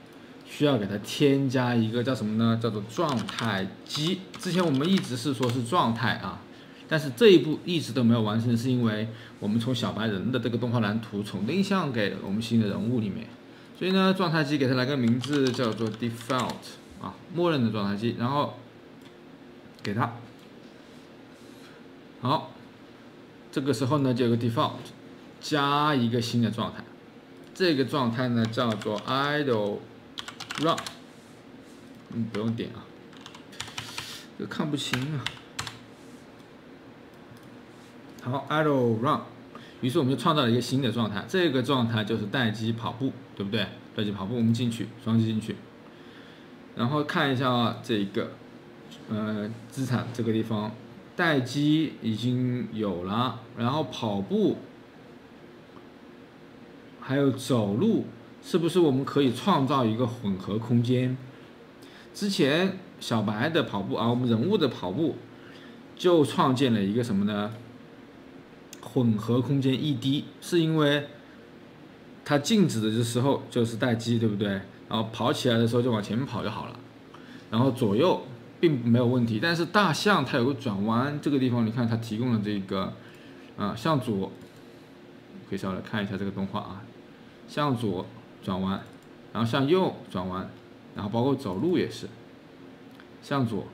需要给它添加一个叫什么呢？叫做状态机。之前我们一直是说是状态啊。但是这一步一直都没有完成，是因为我们从小白人的这个动画蓝图重定向给我们新的人物里面，所以呢，状态机给它来个名字叫做 default 啊，默认的状态机，然后给它，好，这个时候呢就有个 default 加一个新的状态，这个状态呢叫做 idle run， 不用点啊，这个看不清啊。好 ，idle run， 于是我们就创造了一个新的状态，这个状态就是待机跑步，对不对？待机跑步，我们进去，双击进去，然后看一下这个资产这个地方，待机已经有了，然后跑步还有走路，是不是我们可以创造一个混合空间？之前小白的跑步啊，我们人物的跑步就创建了一个什么呢？混合空间ED，是因为它静止的时候就是待机，对不对？然后跑起来的时候就往前面跑就好了，然后左右并没有问题。但是大象它有个转弯，这个地方你看它提供了这个向左，可以稍微来看一下这个动画啊，向左转弯，然后向右转弯，然后包括走路也是向左，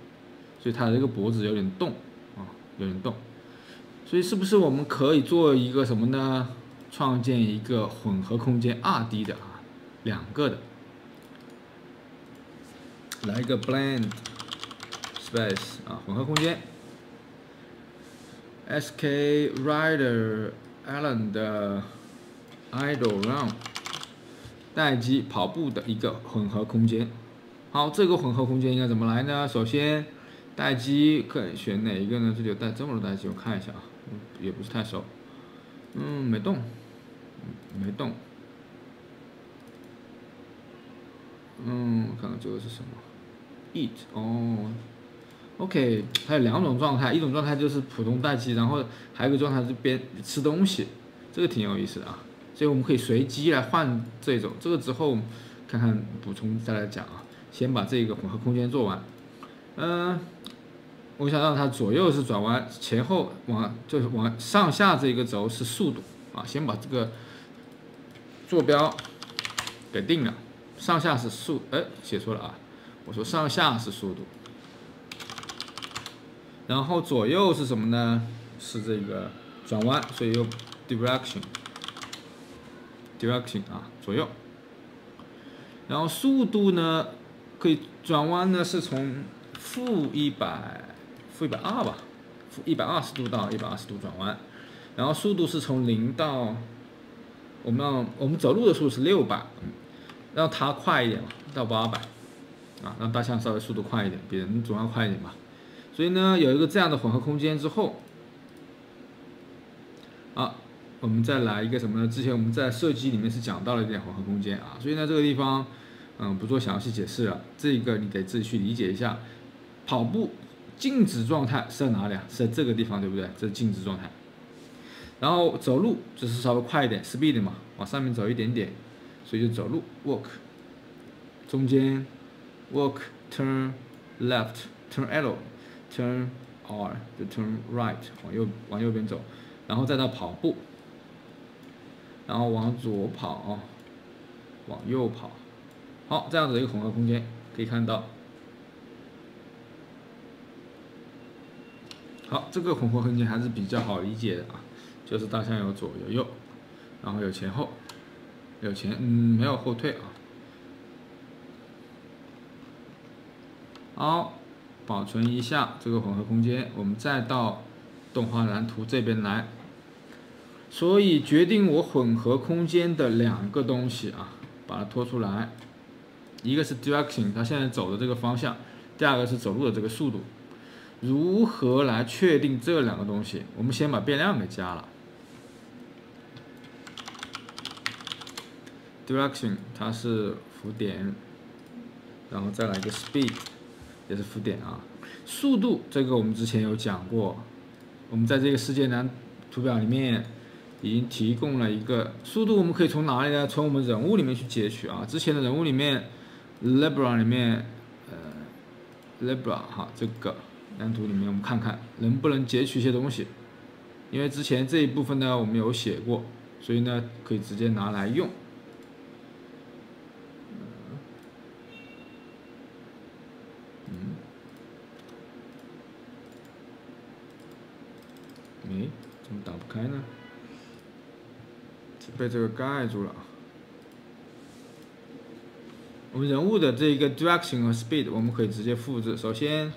所以它的这个脖子有点动啊，有点动。所以是不是我们可以做一个什么呢？创建一个混合空间2D 的啊，2个的，来一个 blend space 啊，混合空间 SK Rider Allen 的 idle run 待机跑步的一个混合空间。好，这个混合空间应该怎么来呢？首先待机可以选哪一个呢？这里有这么多待机，我看一下啊。也不是太熟，没动，没动，看看这个是什么 ，eat 哦 ，OK， 它有2种状态，一种状态就是普通待机，然后还有一个状态是边吃东西，这个挺有意思的啊，所以我们可以随机来换这种，这个之后看看补充再来讲啊，先把这个混合空间做完，我想让它左右是转弯，前后就是往上下这个轴是速度啊，先把这个坐标给定了，上下是写错了啊，我说上下是速度，然后左右是什么呢？是这个转弯，所以用 direction 啊，左右，然后速度呢，可以转弯呢是从-120吧，负120度到120度转弯，然后速度是从0到我们走路的速度是600，让它快一点嘛，到800，啊，让大象稍微速度快一点，比人总要快一点吧。所以呢，有一个这样的混合空间之后，我们再来一个什么呢？之前我们在设计里面是讲到了一点混合空间啊，所以呢这个地方不做详细解释了，这个你得自己去理解一下。跑步静止状态是在哪里啊？是在这个地方，对不对？这是静止状态。然后走路就是稍微快一点 ，speed 嘛，往上面走一点点，所以就走路 walk。中间 walk turn left turn L turn R 就 turn right 往右边走，然后再到跑步，然后往左跑，往右跑。好，这样子的一个混合空间可以看到。好，这个混合横截还是比较好理解的啊，就是大象有左有右，然后有前后，有没有后退啊。好，保存一下这个混合空间，我们再到动画蓝图这边来。所以决定我混合空间的2个东西啊，把它拖出来，一个是 direction， 它现在走的这个方向，第2个是走路的这个速度。如何来确定这2个东西？我们先把变量给加了。direction 它是浮点，然后再来一个 speed， 也是浮点啊。速度这个我们之前有讲过，我们在这个世界蓝图表里面已经提供了一个速度，我们可以从哪里呢？从我们人物里面去截取啊。之前的人物里面 ，Libra 里面，Libra 哈这个蓝图里面，我们看看能不能截取一些东西。因为之前这一部分呢我们有写过，所以呢可以直接拿来用。怎么打不开呢？被这个盖住了。我们人物的这个 direction 和 speed 我们可以直接复制。首先，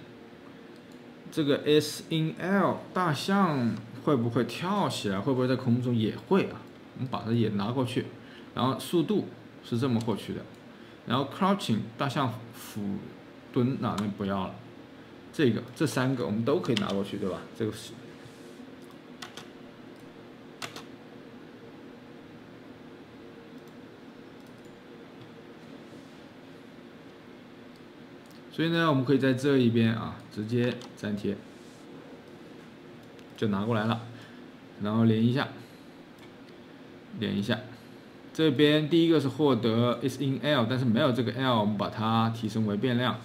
这个 S in L 大象会不会跳起来？会不会在空中？也会啊。我们把它也拿过去。然后速度是这么获取的。然后 crouching 大象俯蹲那不要了。这3个我们都可以拿过去，对吧？这个是。所以呢，我们可以在这一边啊，直接粘贴，就拿过来了，然后连一下，这边第一个是获得 is in L， 但是没有这个 L， 我们把它提升为变量，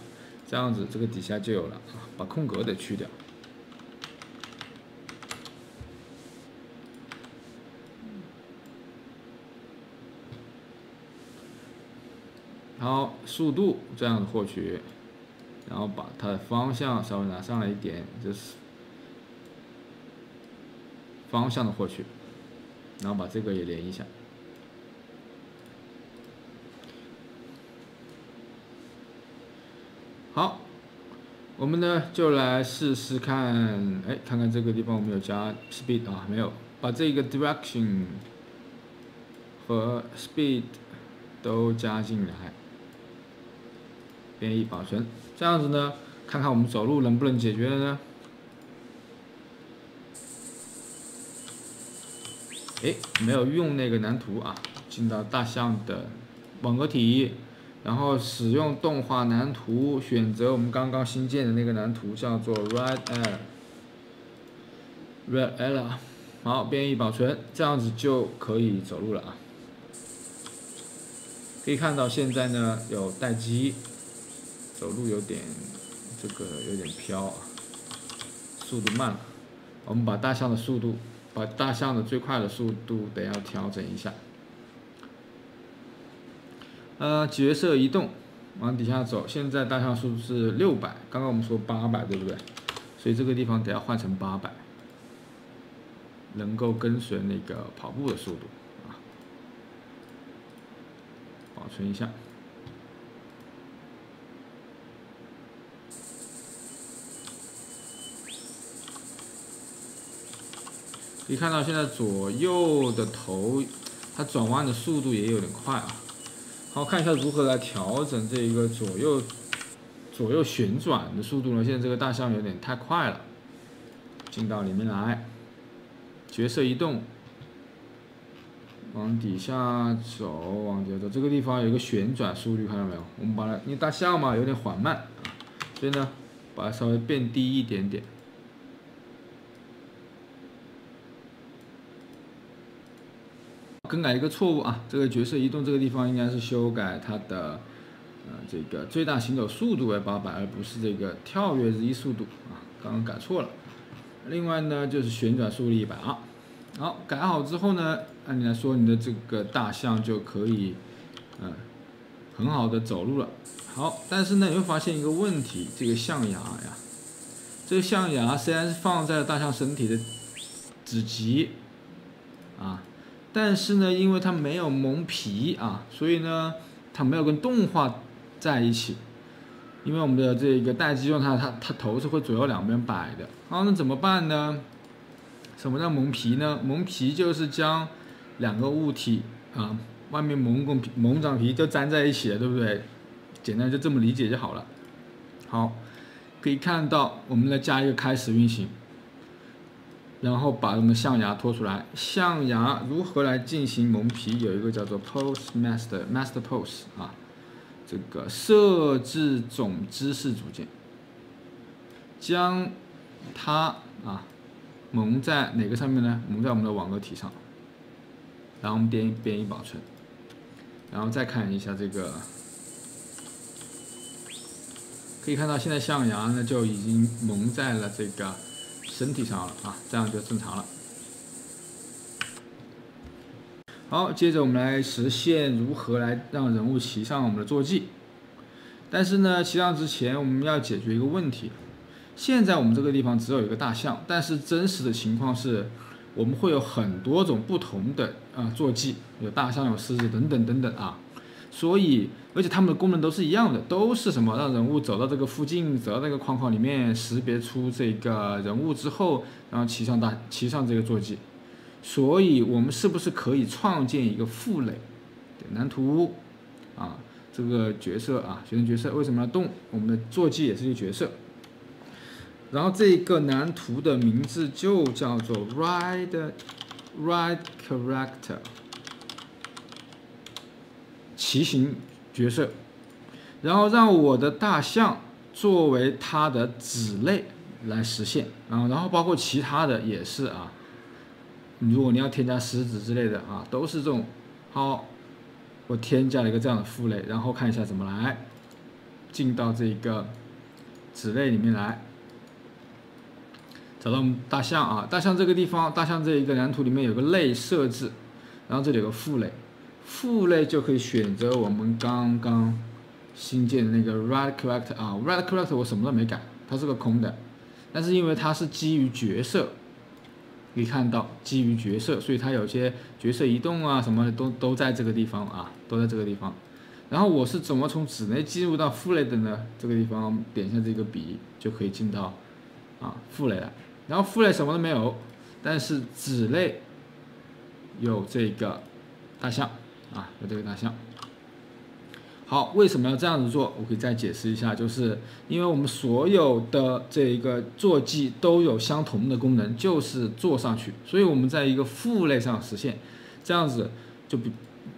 这样子这个底下就有了啊，把空格得去掉。好，速度这样子获取。然后把它的方向稍微拿上来一点，就是方向的获取，然后把这个也连一下。好，我们呢就来试试看，看看这个地方我们有加 speed 啊，没有，把这个 direction 和 speed 都加进来，编译保存。这样子呢，看看我们走路能不能解决了呢？没有用那个蓝图啊，进到大象的网格体，然后使用动画蓝图，选择我们刚刚新建的那个蓝图，叫做 Red L。好，编译保存，这样子就可以走路了啊。可以看到现在呢有待机。走路有点飘啊，速度慢了。我们把大象的最快的速度得要调整一下。角色移动，往底下走。现在大象速度是600，刚刚我们说800，对不对？所以这个地方得要换成800，能够跟随那个跑步的速度啊。保存一下。可以看到现在左右的头，它转弯的速度也有点快啊。好，看一下如何来调整这个左右旋转的速度呢？现在这个大象有点太快了，进到里面来，角色移动，往底下走，这个地方有一个旋转速率，看到没有？我们把它，因为大象嘛有点缓慢，所以呢，把它稍微变低一点点。更改一个错误啊，这个角色移动这个地方应该是修改它的这个最大行走速度为800，而不是这个跳跃日1速度啊，刚刚改错了。另外呢，就是旋转速率100啊。好，改好之后呢，按理来说你的这个大象就可以很好的走路了。好，但是呢，你会发现一个问题，这个象牙呀，这个象牙虽然是放在了大象身体的指脊啊，但是呢，因为它没有蒙皮啊，所以呢，它没有跟动画在一起。因为我们的这个带肌肉它头是会左右两边摆的。好，那怎么办呢？什么叫蒙皮呢？蒙皮就是将两个物体啊，外面蒙长皮就粘在一起了，对不对？简单就这么理解就好了。好，可以看到我们来加一个开始运行，然后把我们的象牙拖出来。象牙如何来进行蒙皮？有一个叫做 Pose Master Pose 啊，这个设置总姿势组件，将它啊蒙在哪个上面呢？蒙在我们的网格体上，然后我们编译保存，然后再看一下这个。可以看到，现在象牙呢就已经蒙在了这个身体上了啊，这样就正常了。好，接着我们来实现如何来让人物骑上我们的坐骑。但是呢，骑上之前我们要解决一个问题。现在我们这个地方只有一个大象，但是真实的情况是，我们会有很多种不同的坐骑，有大象、有狮子等等等等啊。所以，而且它们的功能都是一样的，都是什么？让人物走到这个附近，走到这个框框里面，识别出这个人物之后，然后骑上这个坐骑。所以，我们是不是可以创建一个副垒？蓝图啊，这个角色啊，学生角色为什么要动？我们的坐骑也是一个角色。然后这个蓝图的名字就叫做 Ride Character。骑行角色，然后让我的大象作为它的子类来实现，然后包括其他的也是啊。如果你要添加狮子之类的啊，都是这种。好，我添加了一个这样的副类，然后看一下怎么来进到这个子类里面来，找到我们大象啊，大象这个地方，大象这一个蓝图里面有个类设置，然后这里有个副类。副类就可以选择我们刚刚新建的那个 Ride Character 啊 ，Ride Character 我什么都没改，它是个空的，但是因为它是基于角色，可以看到基于角色，所以它有些角色移动啊什么的都在这个地方啊，都在这个地方。然后我是怎么从子类进入到副类的呢？这个地方点一下这个笔就可以进到副类了。然后副类什么都没有，但是子类有这个大象。有这个大象。好，为什么要这样子做？我可以再解释一下，就是因为我们所有的这个坐骑都有相同的功能，就是坐上去，所以我们在一个副类上实现，这样子就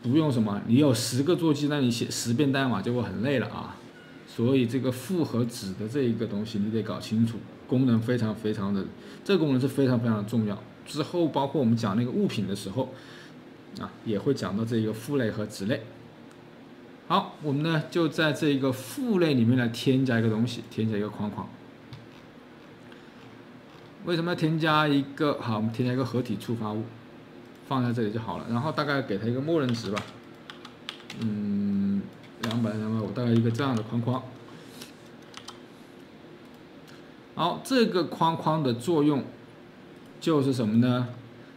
不用什么，你有10个坐骑，那你写10遍代码就会很累了啊。所以这个副和子的这一个东西你得搞清楚，功能非常非常的，这个功能是非常非常的重要。之后包括我们讲那个物品的时候。也会讲到这个副类和子类。好，我们呢就在这个副类里面来添加一个东西，添加一个框框。为什么要添加一个？好，我们添加一个合体触发物，放在这里就好了。然后大概给它一个默认值吧，200、250，大概一个这样的框框。好，这个框框的作用就是什么呢？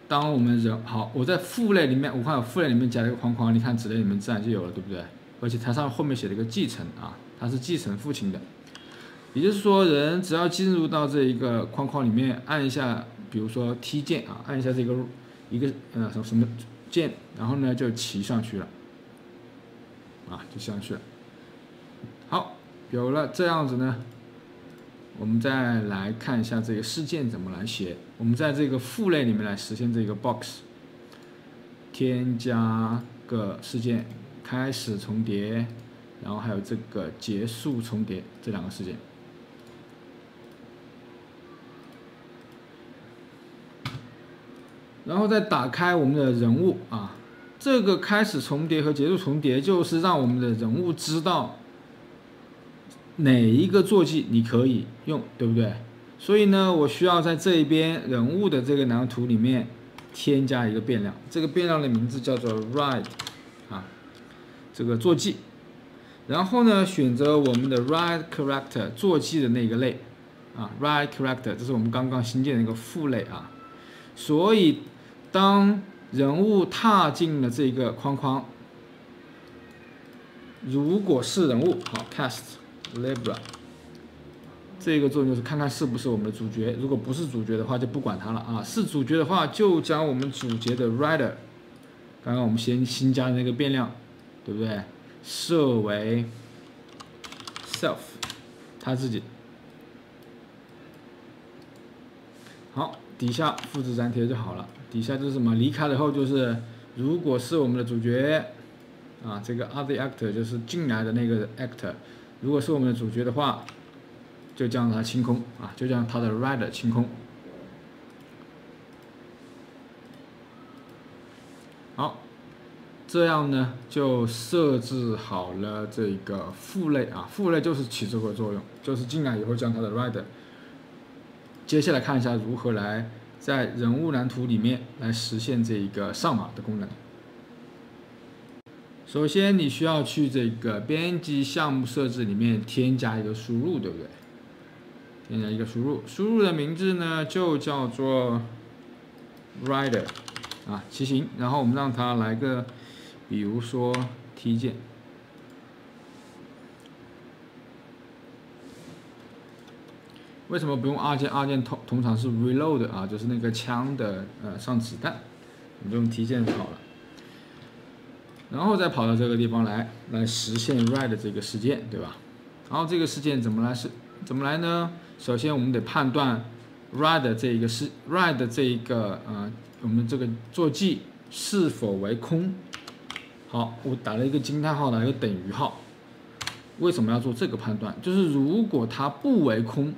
当我们我在副类里面，我看副类里面加了一个框框，你看子类里面自然就有了，对不对？而且它后面写了一个继承它是继承父亲的，也就是说，人只要进入到这一个框框里面，按一下，比如说 T 键按一下这个一个什么键，然后呢就骑上去了，就上去了。好，有了这样子呢。我们再来看一下这个事件怎么来写。我们在这个副类里面来实现这个 box， 添加个事件，开始重叠，然后还有这个结束重叠这2个事件。然后再打开我们的人物这个开始重叠和结束重叠就是让我们的人物知道。哪一个坐骑你可以用，对不对？所以呢，我需要在这一边人物的这个蓝图里面添加一个变量，这个变量的名字叫做 Ride 这个坐骑。然后呢，选择我们的 Ride Character 坐骑的那个类，啊 ，right character， 这是我们刚刚新建的一个父类啊。所以当人物踏进了这个框框，如果是人物，好 cast libra， 这个作用就是看看是不是我们的主角。如果不是主角的话，就不管它了啊。是主角的话，就将我们主角的 rider， 刚刚我们新加的那个变量，对不对？设为 self， 他自己。好，底下复制粘贴就好了。底下就是什么？离开了后就是，如果是我们的主角，啊，这个 other actor 就是进来的那个 actor， 如果是我们的主角的话，就将它清空啊，就将它的 rider 清空。好，这样呢就设置好了这个父类啊，父类就是起这个作用，就是进来以后将它的 rider。接下来看一下如何来在人物蓝图里面来实现这一个上码的功能。首先，你需要去这个编辑项目设置里面添加一个输入，对不对？添加一个输入，输入的名字呢就叫做 rider 啊，骑行。然后我们让它来个，比如说踢键。为什么不用二键？二键通常是 reload 啊，就是那个枪的上子弹，我们就用踢键就好了。然后再跑到这个地方来实现 ride 这个事件，对吧？然后这个事件怎么来呢？首先我们得判断 ride 这一个ride 这一个我们这个坐骑是否为空。好，我打了一个惊叹号，打了一个等于号。为什么要做这个判断？就是如果它不为空，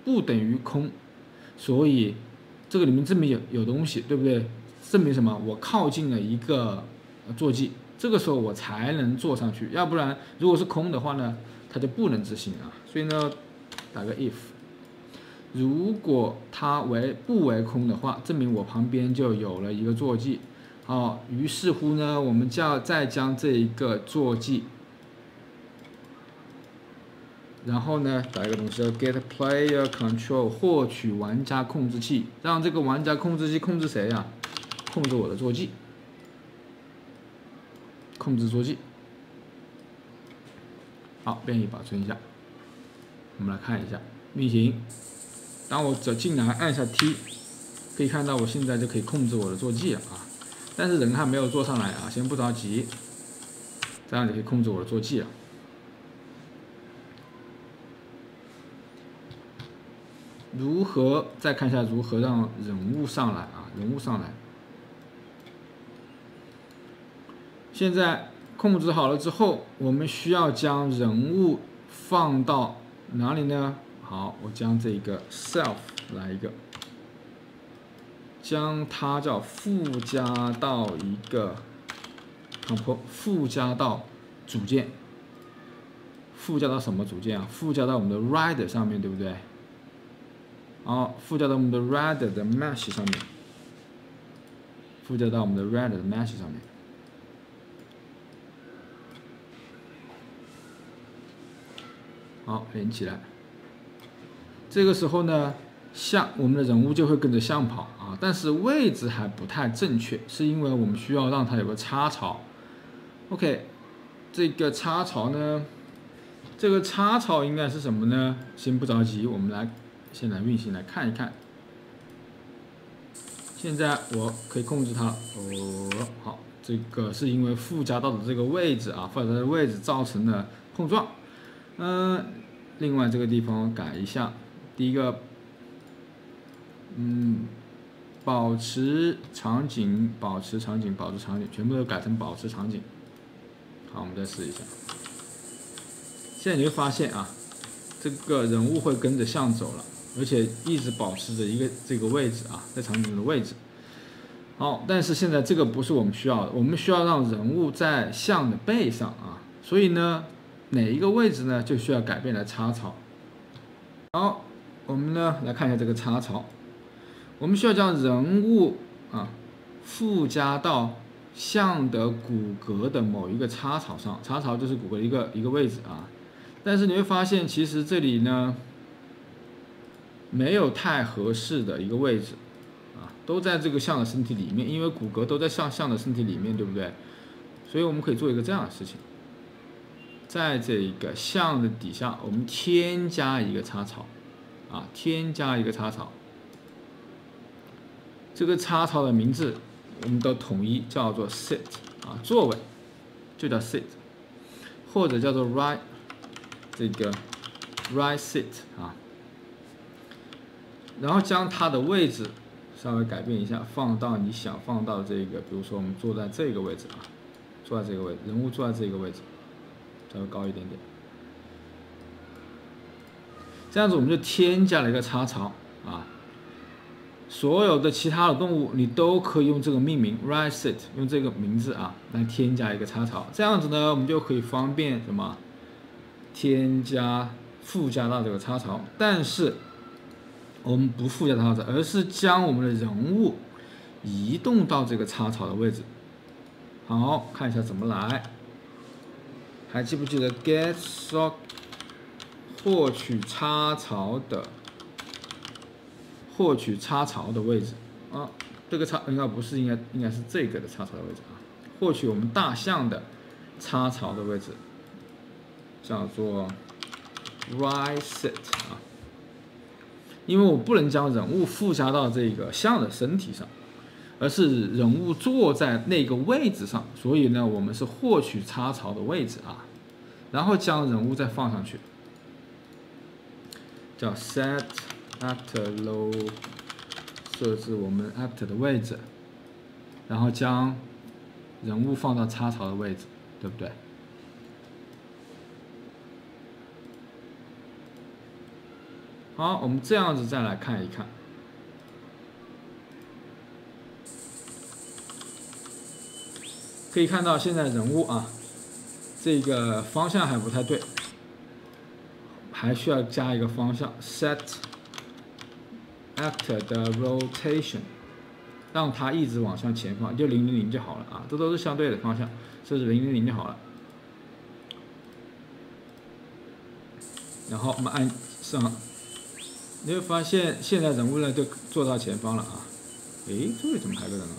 不等于空，所以这个里面证明有东西，对不对？证明什么？我靠近了一个坐骑，这个时候我才能坐上去，要不然如果是空的话呢，它就不能执行啊。所以呢，打个 if， 如果它不为空的话，证明我旁边就有了一个坐骑。好，于是乎呢，我们就要再将这一个坐骑。然后呢，打一个东西叫 get player control， 获取玩家控制器，让这个玩家控制器控制谁呀？控制我的坐骑，控制坐骑。好，变异保存一下，我们来看一下运行。当我走进来按下 T， 可以看到我现在就可以控制我的坐骑了啊。但是人还没有坐上来啊，先不着急，这样就可以控制我的坐骑了。再看一下如何让人物上来啊？人物上来。现在控制好了之后，我们需要将人物放到哪里呢？好，我将这个 self 来一个，将它叫附加到一个 compose， 附加到组件。附加到什么组件啊？附加到我们的 rider 上面，对不对？好，附加到我们的 rider 的 mesh 上面，附加到我们的 rider 的 mesh 上面。好，连起来。这个时候呢，我们的人物就会跟着像跑啊，但是位置还不太正确，是因为我们需要让它有个插槽。OK， 这个插槽呢，这个插槽应该是什么呢？先不着急，我们先来运行来看一看。现在我可以控制它哦，好，这个是因为附加到的这个位置啊，附加的位置造成了碰撞。另外这个地方改一下，第一个，保持场景，全部都改成保持场景。好，我们再试一下。现在你会发现啊，这个人物会跟着像走了。而且一直保持着这个位置啊，在场景的位置。好，但是现在这个不是我们需要的，我们需要让人物在像的背上啊，所以呢，哪一个位置呢，就需要改变了插槽。好，我们呢来看一下这个插槽，我们需要将人物啊附加到像的骨骼的某一个插槽上，插槽就是骨骼的一个位置啊。但是你会发现，其实这里呢，没有太合适的一个位置啊，都在这个象的身体里面，因为骨骼都在象的身体里面，对不对？所以我们可以做一个这样的事情，在这个象的底下，我们添加一个插槽啊，添加一个插槽。这个插槽的名字我们都统一叫做 sit 啊，座位就叫 sit， 或者叫做 right 这个 right sit 啊，然后将它的位置稍微改变一下，放到你想放到这个，比如说我们坐在这个位置啊，坐在这个位置，人物坐在这个位置，稍微高一点点，这样子我们就添加了一个插槽啊。所有的其他的动物，你都可以用这个命名 right sit， 用这个名字啊来添加一个插槽，这样子呢，我们就可以方便什么添加附加到这个插槽。但是我们不附加插槽，而是将我们的人物移动到这个插槽的位置。好，看一下怎么来。还记不记得 get sock 获取插槽的位置啊，这个应该不是，应该是这个的插槽的位置啊。获取我们大象的插槽的位置叫做 right sit 啊，因为我不能将人物附加到这个象的身体上，而是人物坐在那个位置上，所以呢，我们是获取插槽的位置啊，然后将人物再放上去，叫 set actor low， 设置我们 actor 的位置，然后将人物放到插槽的位置，对不对？好，我们这样子再来看一看，可以看到现在人物啊，这个方向还不太对，还需要加一个方向 set actor 的 rotation， 让它一直往向前方，就000就好了啊，这都是相对的方向，设置000就好了。然后我们按上，你会发现现在人物呢就坐到前方了啊。诶，这里怎么还有个人啊？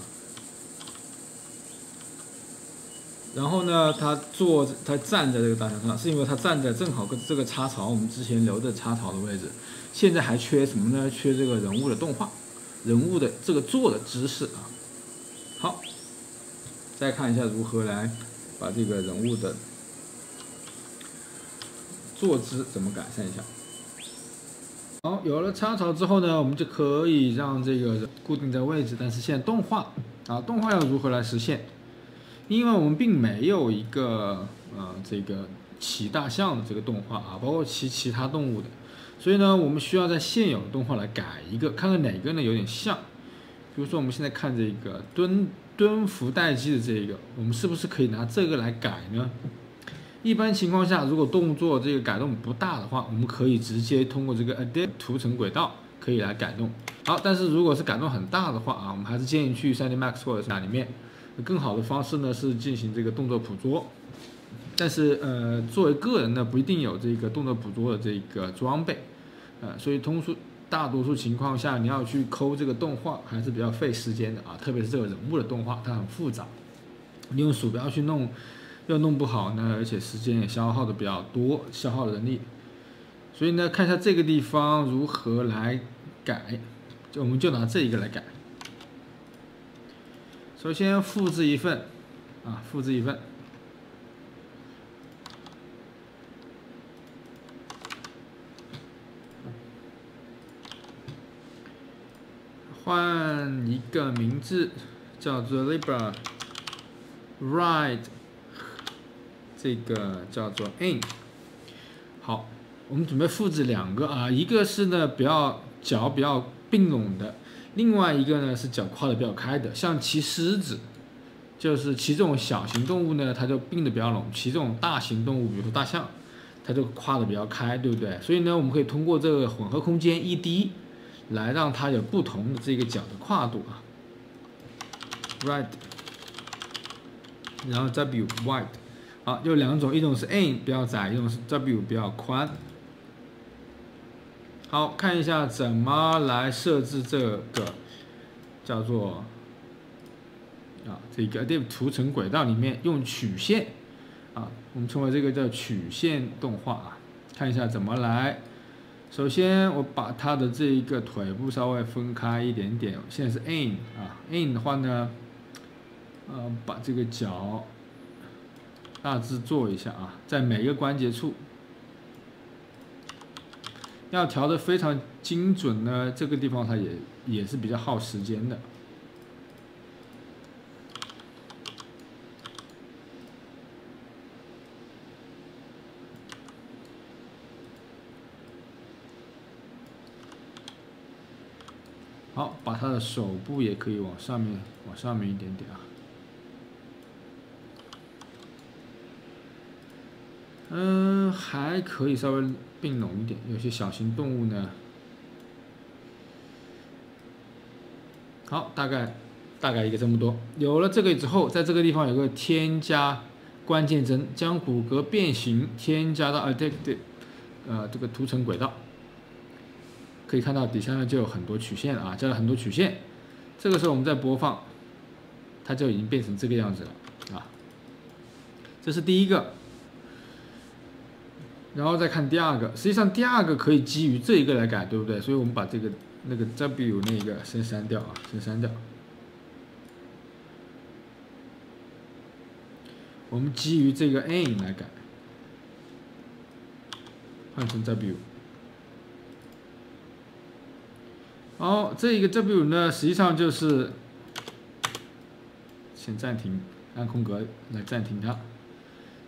然后呢，他站在这个大象上，是因为他站在正好跟这个插槽我们之前留的插槽的位置。现在还缺什么呢？缺这个人物的动画，人物的这个坐的姿势啊。好，再看一下如何来把这个人物的坐姿怎么改善一下。好，有了插槽之后呢，我们就可以让这个固定在位置。但是现在动画啊，动画要如何来实现？因为我们并没有一个这个骑大象的这个动画啊，包括其他动物的，所以呢，我们需要在现有的动画来改一个，看看哪个呢有点像。比如说我们现在看这个蹲伏待机的这个，我们是不是可以拿这个来改呢？一般情况下，如果动作这个改动不大的话，我们可以直接通过这个 Edit 图层轨道可以来改动。好，但是如果是改动很大的话啊，我们还是建议去 3D Max 或者是哪里面。更好的方式呢是进行这个动作捕捉，但是作为个人呢不一定有这个动作捕捉的这个装备，所以大多数情况下你要去抠这个动画还是比较费时间的啊，特别是这个人物的动画它很复杂，你用鼠标去弄又弄不好呢，而且时间也消耗的比较多，消耗人力，所以呢看一下这个地方如何来改，我们就拿这一个来改。首先复制一份，复制一份，换一个名字叫做 Libra Ride， 这个叫做 In。好，我们准备复制两个啊，一个是呢脚比较并拢的。另外一个呢是脚跨的比较开的，像骑狮子，就是骑这种小型动物呢，它就并的比较拢；骑这种大型动物，比如说大象，它就跨的比较开，对不对？所以呢，我们可以通过这个混合空间ED来让它有不同的这个脚的跨度啊 ，right， 然后 W wide， 好，有两种，一种是 in 比较窄，一种是 W 比较宽。好，看一下怎么来设置这个叫做这个 Adib 图层轨道里面用曲线我们称为这个叫曲线动画看一下怎么来。首先我把它的这一个腿部稍微分开一点点，现在是 in 的话呢，把这个脚大致做一下在每一个关节处。要调得非常精准呢，这个地方它也是比较耗时间的。好，把它的手部也可以往上面一点点还可以稍微并拢一点，有些小型动物呢。好，大概一个这么多。有了这个之后，在这个地方有个添加关键帧，将骨骼变形添加到 Adib 这个图层轨道。可以看到底下呢就有很多曲线了加了很多曲线。这个时候我们再播放，它就已经变成这个样子了这是第一个。然后再看第二个，实际上第二个可以基于这一个来改，对不对？所以我们把这个那个 W 那个先删掉先删掉。我们基于这个 N 来改，换成 W。好，这个 W 呢，实际上就是先暂停，按空格来暂停它。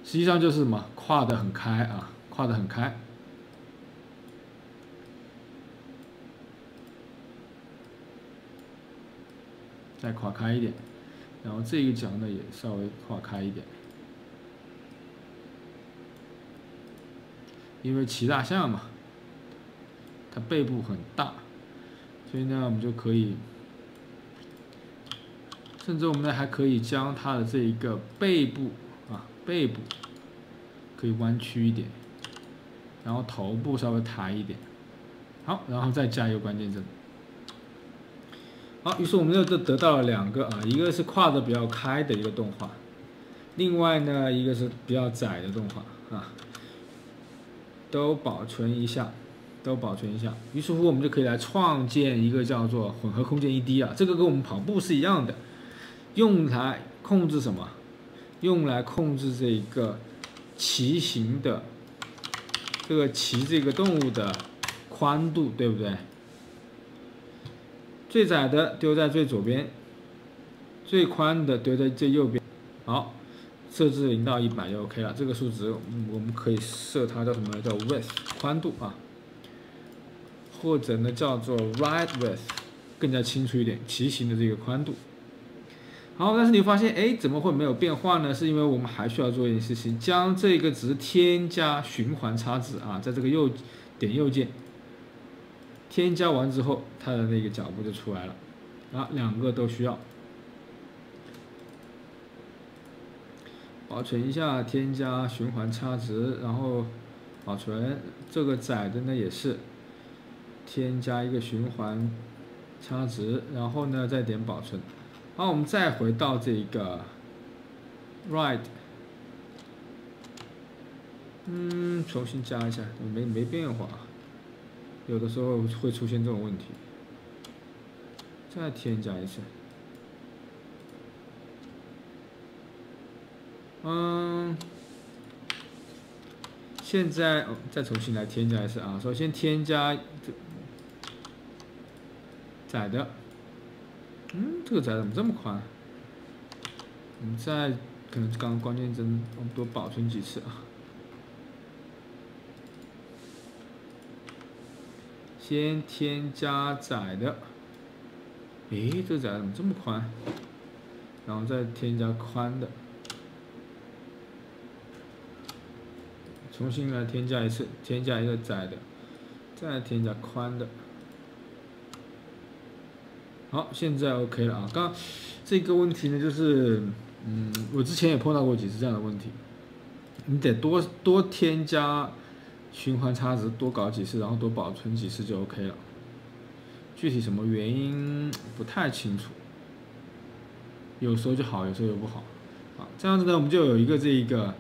实际上就是什么？跨得很开跨得很开。再跨开一点，然后这个角呢也稍微跨开一点，因为骑大象嘛，它背部很大，所以呢我们就可以，甚至我们呢还可以将它的这一个背部可以弯曲一点，然后头部稍微抬一点，好，然后再加一个关键帧。好，于是我们就得到了两个一个是跨得比较开的一个动画，另外呢一个是比较窄的动画都保存一下。于是乎我们就可以来创建一个叫做混合空间1D这个跟我们跑步是一样的，用来控制什么？用来控制这个骑行的骑这个动物的宽度，对不对？最窄的丢在最左边，最宽的丢在最右边。好，设置0到100就 OK 了。这个数值我们可以设它叫什么？叫 width 宽度或者呢叫做 ride width 更加清楚一点，骑行的这个宽度。好，但是你发现怎么会没有变化呢？是因为我们还需要做一件事情，将这个值添加循环差值在这个右键。添加完之后，它的那个脚步就出来了两个都需要保存一下，添加循环差值，然后保存这个窄的呢也是添加一个循环差值，然后呢再点保存。好，我们再回到这个 ride， 重新加一下，没变化。有的时候会出现这种问题，再添加一次。现在再重新来添加一次首先添加窄的，这个窄怎么这么宽？我们再可能刚刚关键帧我们多保存几次先添加窄的，这个窄怎么这么宽？然后再添加宽的，重新来添加一次，添加一个窄的，再添加宽的。好，现在 OK 了刚这个问题呢，就是我之前也碰到过几次这样的问题，你得多添加循环差值多搞几次，然后多保存几次就 OK 了。具体什么原因不太清楚，有时候就好，有时候又不好。啊，这样子呢，我们就有一个这个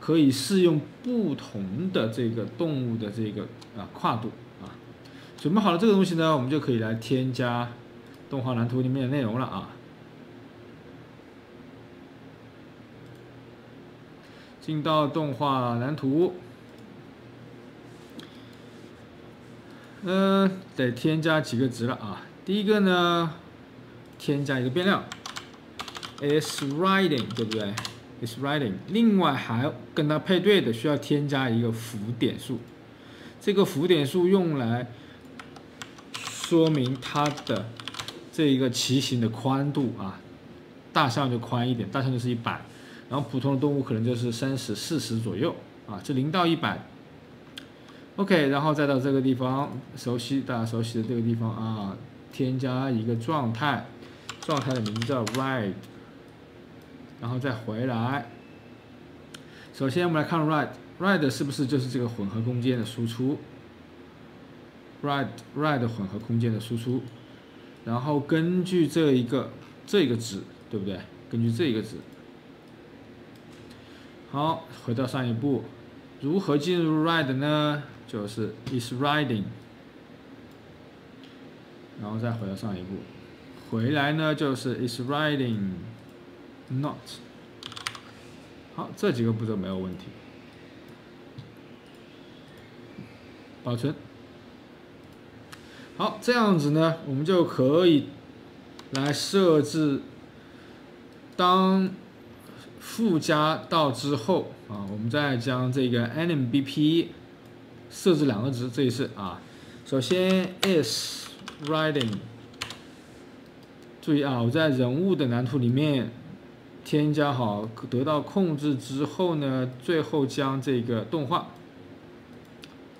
可以适用不同的这个动物的这个跨度啊。准备好了这个东西呢，我们就可以来添加动画蓝图里面的内容了啊。进到动画蓝图，得添加几个值了啊。第一个呢，添加一个变量 ，is riding， 对不对 ？is riding。另外还跟它配对的，需要添加一个浮点数。这个浮点数用来说明它的这一个骑行的宽度啊。大象就宽一点，大象就是100。然后普通的动物可能就是30、40左右啊，这0到100。OK， 然后再到这个地方，大家熟悉的这个地方啊，添加一个状态，状态的名字叫 ride， 然后再回来。首先我们来看 ride 是不是就是这个混合空间的输出 ？ride 混合空间的输出，然后根据这个值，对不对？根据这个值。好，回到上一步，如何进入 ride 呢？就是 is riding， 然后再回到上一步，回来呢就是 is riding not。好，这几个步骤没有问题。保存。好，这样子呢，我们就可以来设置当附加到之后啊，我们再将这个 NMBP 设置2个值，这一次啊，首先 is riding， 注意啊，我在人物的蓝图里面添加好得到控制之后呢，最后将这个动画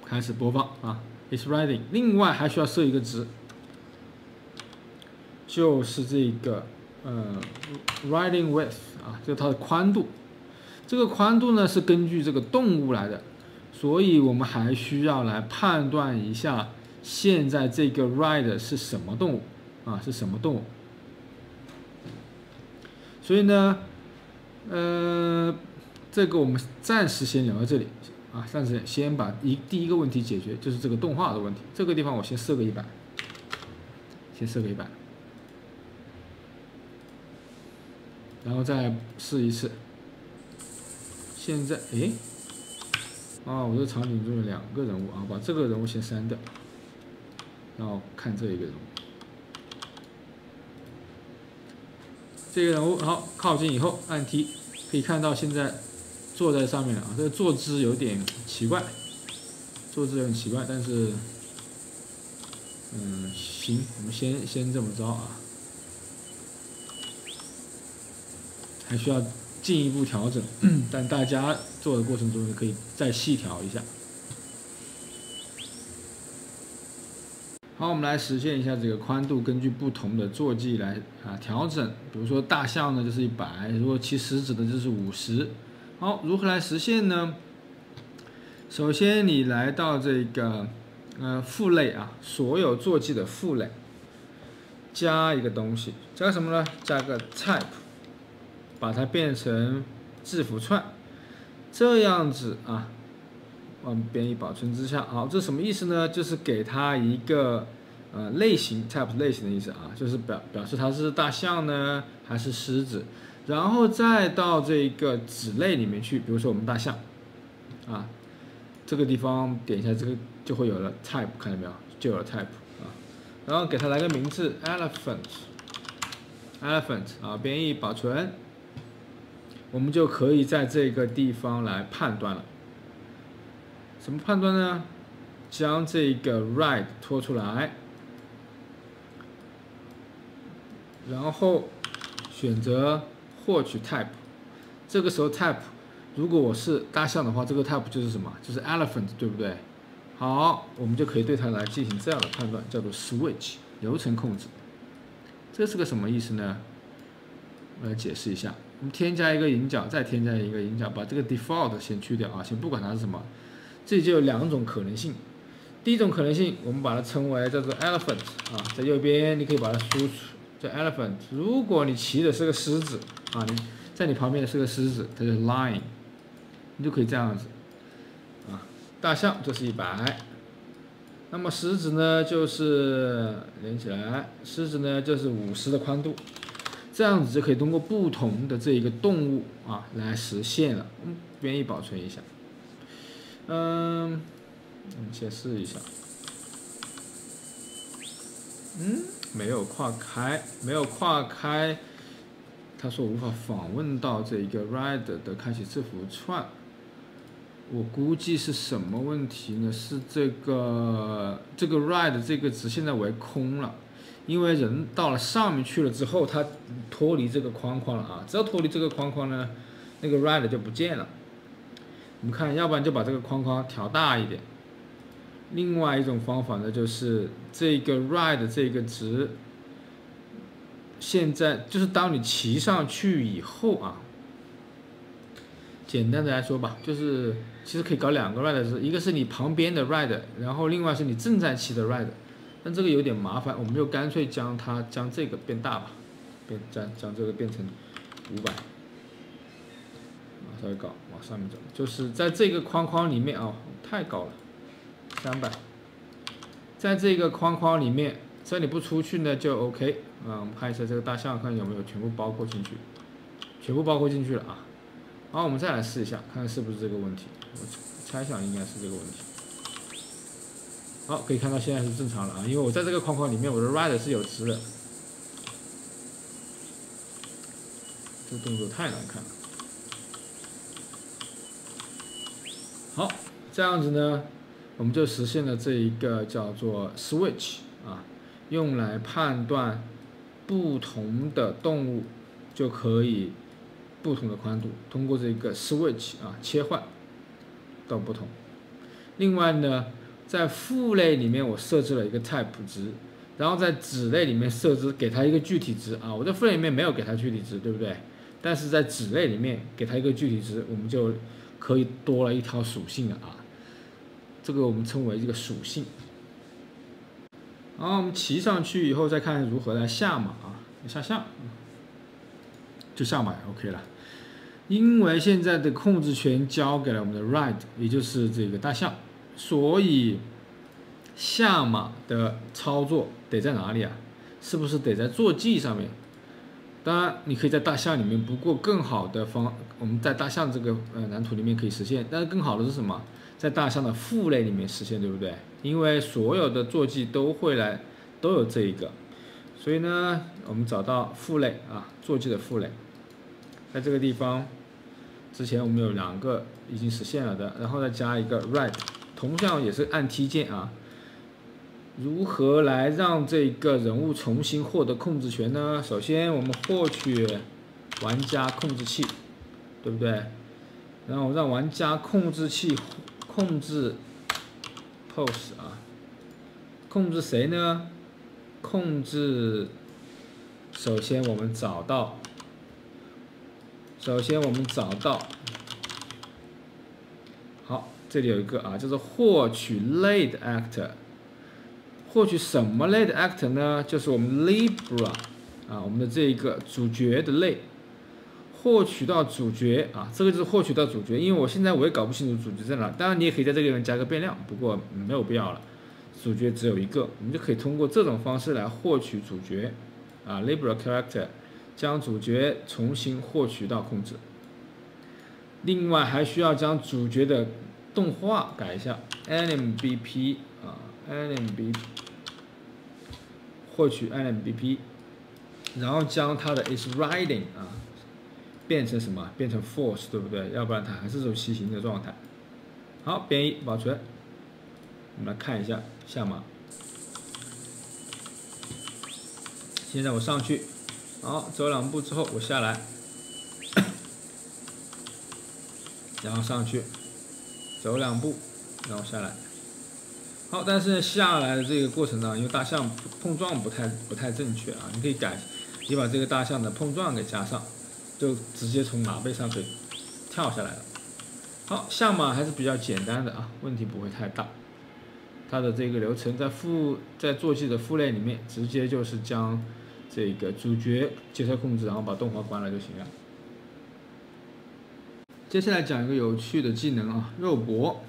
开始播放啊 ，is riding。另外还需要设一个值，就是这个riding width。啊，就是它的宽度，这个宽度呢是根据这个动物来的，所以我们还需要来判断一下现在这个 ride 是什么动物啊？是什么动物？所以呢，这个我们暂时先聊到这里啊，暂时先把第一个问题解决，就是这个动画的问题。这个地方我先设个100，先设个100。然后再试一次。现在，我这个场景中有2个人物啊，把这个人物先删掉，然后看这一个人物。这个人物好，靠近以后按 T， 可以看到现在坐在上面了啊，这个坐姿有点奇怪，但是，行，我们先这么着啊。还需要进一步调整，但大家做的过程中可以再细调一下。好，我们来实现一下这个宽度，根据不同的坐骑来调整。比如说大象呢就是100，如果骑食指的就是50。好，如何来实现呢？首先你来到这个父类啊，所有坐骑的父类，加一个东西，加什么呢？加个 type。把它变成字符串，这样子啊，我们编译保存之下，好，这什么意思呢？就是给它一个类型 type 类型的意思啊，就是表示它是大象呢还是狮子，然后再到这个子类里面去，比如说我们大象啊，这个地方点一下这个就会有了 type， 看到没有？就有了 type 啊，然后给它来个名字 elephant 啊，编译保存。我们就可以在这个地方来判断了。什么判断呢？将这个 ride 拖出来，然后选择获取 type。这个时候 type， 如果我是大象的话，这个 type 就是什么？就是 elephant， 对不对？好，我们就可以对它来进行这样的判断，叫做 switch 流程控制。这是个什么意思呢？我来解释一下。我们添加一个引脚，再添加一个引脚，把这个 default 先去掉啊，先不管它是什么。这就有2种可能性。第一种可能性，我们把它称为叫做 elephant 啊，在右边你可以把它输出叫 elephant。如果你骑的是个狮子啊，你在你旁边的是个狮子，它就是 lion， 你就可以这样子啊。大象就是100，那么狮子呢就是连起来，狮子呢就是50的宽度，这样子就可以通过不同的这一个动物啊来实现了。编译保存一下，我们先试一下。没有跨开，没有跨开。他说无法访问到这一个 ride 的开启字符串。我估计是什么问题呢？是这个 ride 这个值现在为空了，因为人到了上面去了之后，它脱离这个框框了啊。只要脱离这个框框呢，那个 ride 就不见了。我们看，要不然就把这个框框调大一点。另外一种方法呢，就是这个 ride 这个值，现在就是当你骑上去以后啊，简单的来说吧，就是其实可以搞2个 ride 值，一个是你旁边的 ride， 然后另外是你正在骑的 ride， 但这个有点麻烦，我们就干脆将这个变大吧，将这个变成500。稍微高，往上面走，就是在这个框框里面太高了，300，在这个框框里面，只要你不出去呢就 OK 啊。我们看一下这个大象，看有没有全部包括进去，全部包括进去了啊。好，我们再来试一下，看看是不是这个问题。我猜想应该是这个问题。好，可以看到现在是正常了啊，因为我在这个框框里面，我的 rider 是有值的。这个动作太难看了。好，这样子呢，我们就实现了这一个叫做 switch 啊，用来判断不同的动物就可以不同的宽度，通过这个 switch 啊切换到不同。另外呢，在父类里面我设置了一个 type 值，然后在子类里面设置给它一个具体值啊。我在父类里面没有给它具体值，对不对？但是在子类里面给它一个具体值，我们就可以多了一条属性了啊，这个我们称为这个属性。然后我们骑上去以后，再看如何来下马啊，下象，就下马也 OK 了。因为现在的控制权交给了我们的 ride， 也就是这个大象，所以下马的操作得在哪里啊？是不是得在坐骑上面？当然，你可以在大象里面，不过更好的我们在大象这个蓝图里面可以实现，但是更好的是什么？在大象的父类里面实现，对不对？因为所有的坐骑都有这一个，所以呢，我们找到父类啊，坐骑的父类，在这个地方，之前我们有2个已经实现了的，然后再加一个 ride， 同样也是按 T 键啊。如何来让这个人物重新获得控制权呢？首先，我们获取玩家控制器，对不对？然后让玩家控制器控制 pose 啊，控制谁呢？控制，首先我们找到，好，这里有一个啊，叫做获取类的 actor。获取什么类的 actor 呢？就是我们 Libra 啊，我们的这一个主角的类，获取到主角啊，这个就是获取到主角。因为我现在我也搞不清楚主角在哪，当然你也可以在这个地方加个变量，不过没有必要了。主角只有一个，我们就可以通过这种方式来获取主角啊 ，Libra character， 将主角重新获取到控制。另外还需要将主角的动画改一下 ，NMBP 啊 ，NMBP。获取 NMBP， 然后将它的 is riding 啊变成什么？变成 false， 对不对？要不然它还是这种骑行的状态。好，编译保存。我们来看一下下马。现在我上去，好，走2步之后我下来，然后上去，走2步，然后下来。好，但是下来的这个过程呢，因为大象碰撞不太正确啊，你可以改，你把这个大象的碰撞给加上，就直接从马背上可以跳下来了。好，项码还是比较简单的啊，问题不会太大。它的这个流程在坐骑的副类里面，直接就是将这个主角接收控制，然后把动画关了就行了。接下来讲一个有趣的技能啊，肉搏，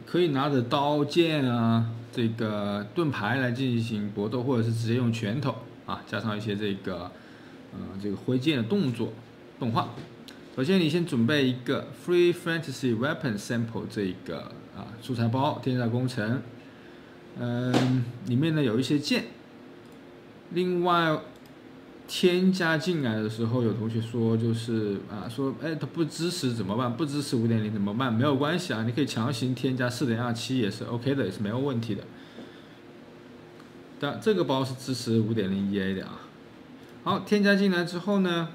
可以拿着刀剑啊，这个盾牌来进行搏斗，或者是直接用拳头啊，加上一些这个挥剑的动画。首先，你先准备一个 Free Fantasy Weapon Sample 这一个素材包，天下工程，里面呢有一些剑。另外，添加进来的时候，有同学说就是说，它不支持怎么办？不支持 5.0 怎么办？没有关系啊，你可以强行添加 4.27 也是 OK 的，也是没有问题的。但这个包是支持 5.0EA 的啊。好，添加进来之后呢，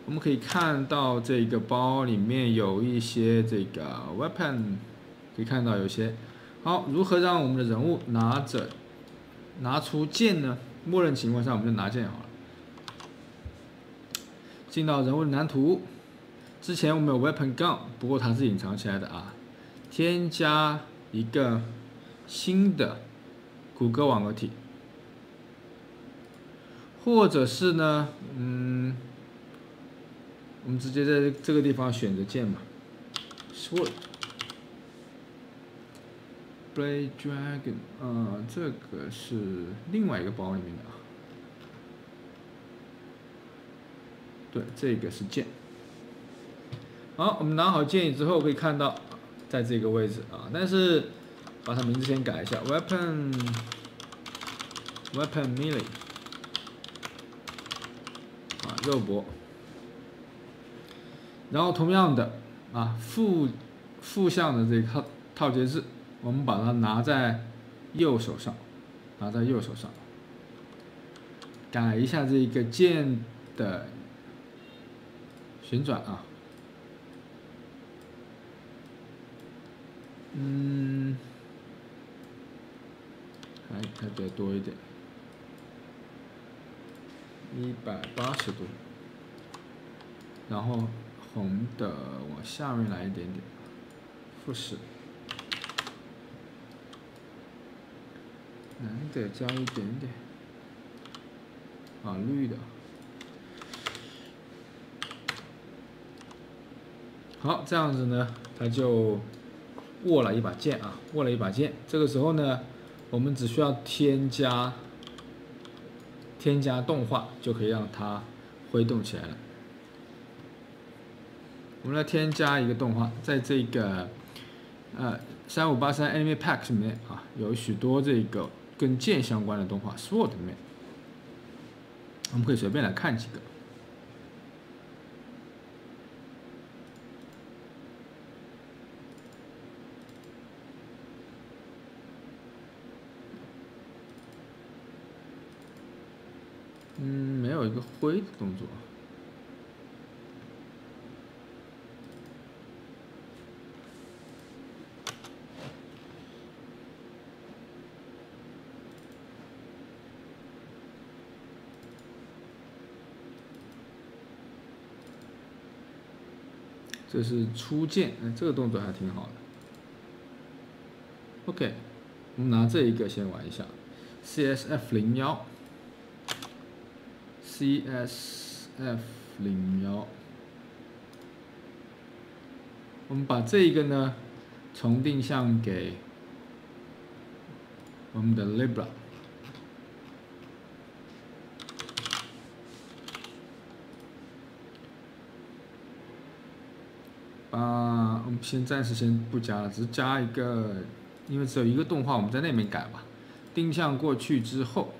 我们可以看到这个包里面有一些这个 weapon， 可以看到有些。好，如何让我们的人物拿出剑呢？默认情况下我们就拿剑好了。进到人物的蓝图，之前我们有 weapon gun， 不过它是隐藏起来的啊。添加一个新的谷歌网格体，或者是呢，我们直接在这个地方选择键嘛 ，sword blade dragon， 这个是另外一个包里面的啊。对，这个是剑。好，我们拿好剑之后，可以看到在这个位置啊，但是把它名字先改一下 ，weapon melee 啊，肉搏。然后同样的负向的这个套节制，我们把它拿在右手上，改一下这个剑的旋转啊，还得多一点，180度，然后红的往下面来一点点，复式，蓝的加一点点，绿的。好，这样子呢，它就握了一把剑啊，这个时候呢，我们只需要添加动画，就可以让它挥动起来了。我们来添加一个动画，在这个3583 Anime Pack 里面啊，有许多这个跟剑相关的动画 ，SWORD 里面，我们可以随便来看几个。没有一个挥的动作。这是出剑，这个动作还挺好的。OK， 我们拿这一个先玩一下 ，CSF01。CSF01，我们把这一个呢重定向给我们的 Libra， 我们暂时先不加了，只是加一个，因为只有一个动画，我们在那边改吧。定向过去之后，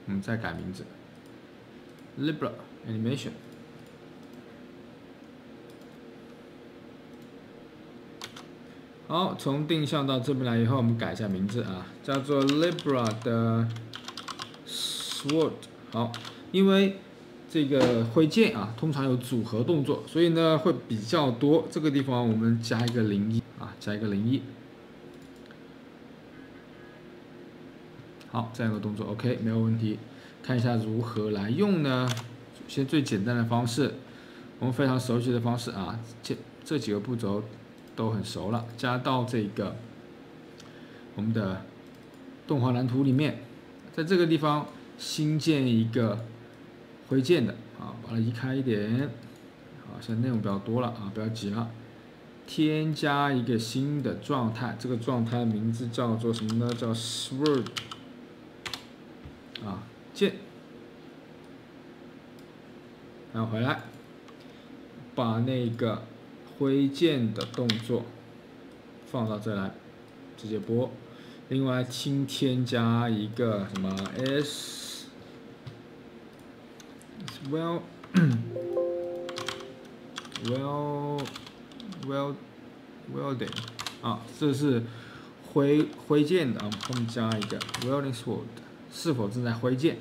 我们再改名字。Libra Animation， 好，从定向到这边来以后，我们改一下名字啊，叫做 Libra 的 Sword。好，因为这个挥剑啊，通常有组合动作，所以呢会比较多。这个地方我们加一个01啊，加一个01。好，这样一个动作 OK， 没有问题。看一下如何来用呢？先最简单的方式，我们非常熟悉的方式啊，这几个步骤都很熟了，加到这个我们的动画蓝图里面，在这个地方新建一个徽件的啊，把它移开一点。啊，现在内容比较多了啊，不要急了。添加一个新的状态，这个状态名字叫做什么呢？叫 sword 啊，键。然后回来，把那个挥剑的动作放到这来，直接播。另外，新添加一个什么 welding 啊，这是挥剑的啊，后面加一个 welding sword， 是否正在挥剑？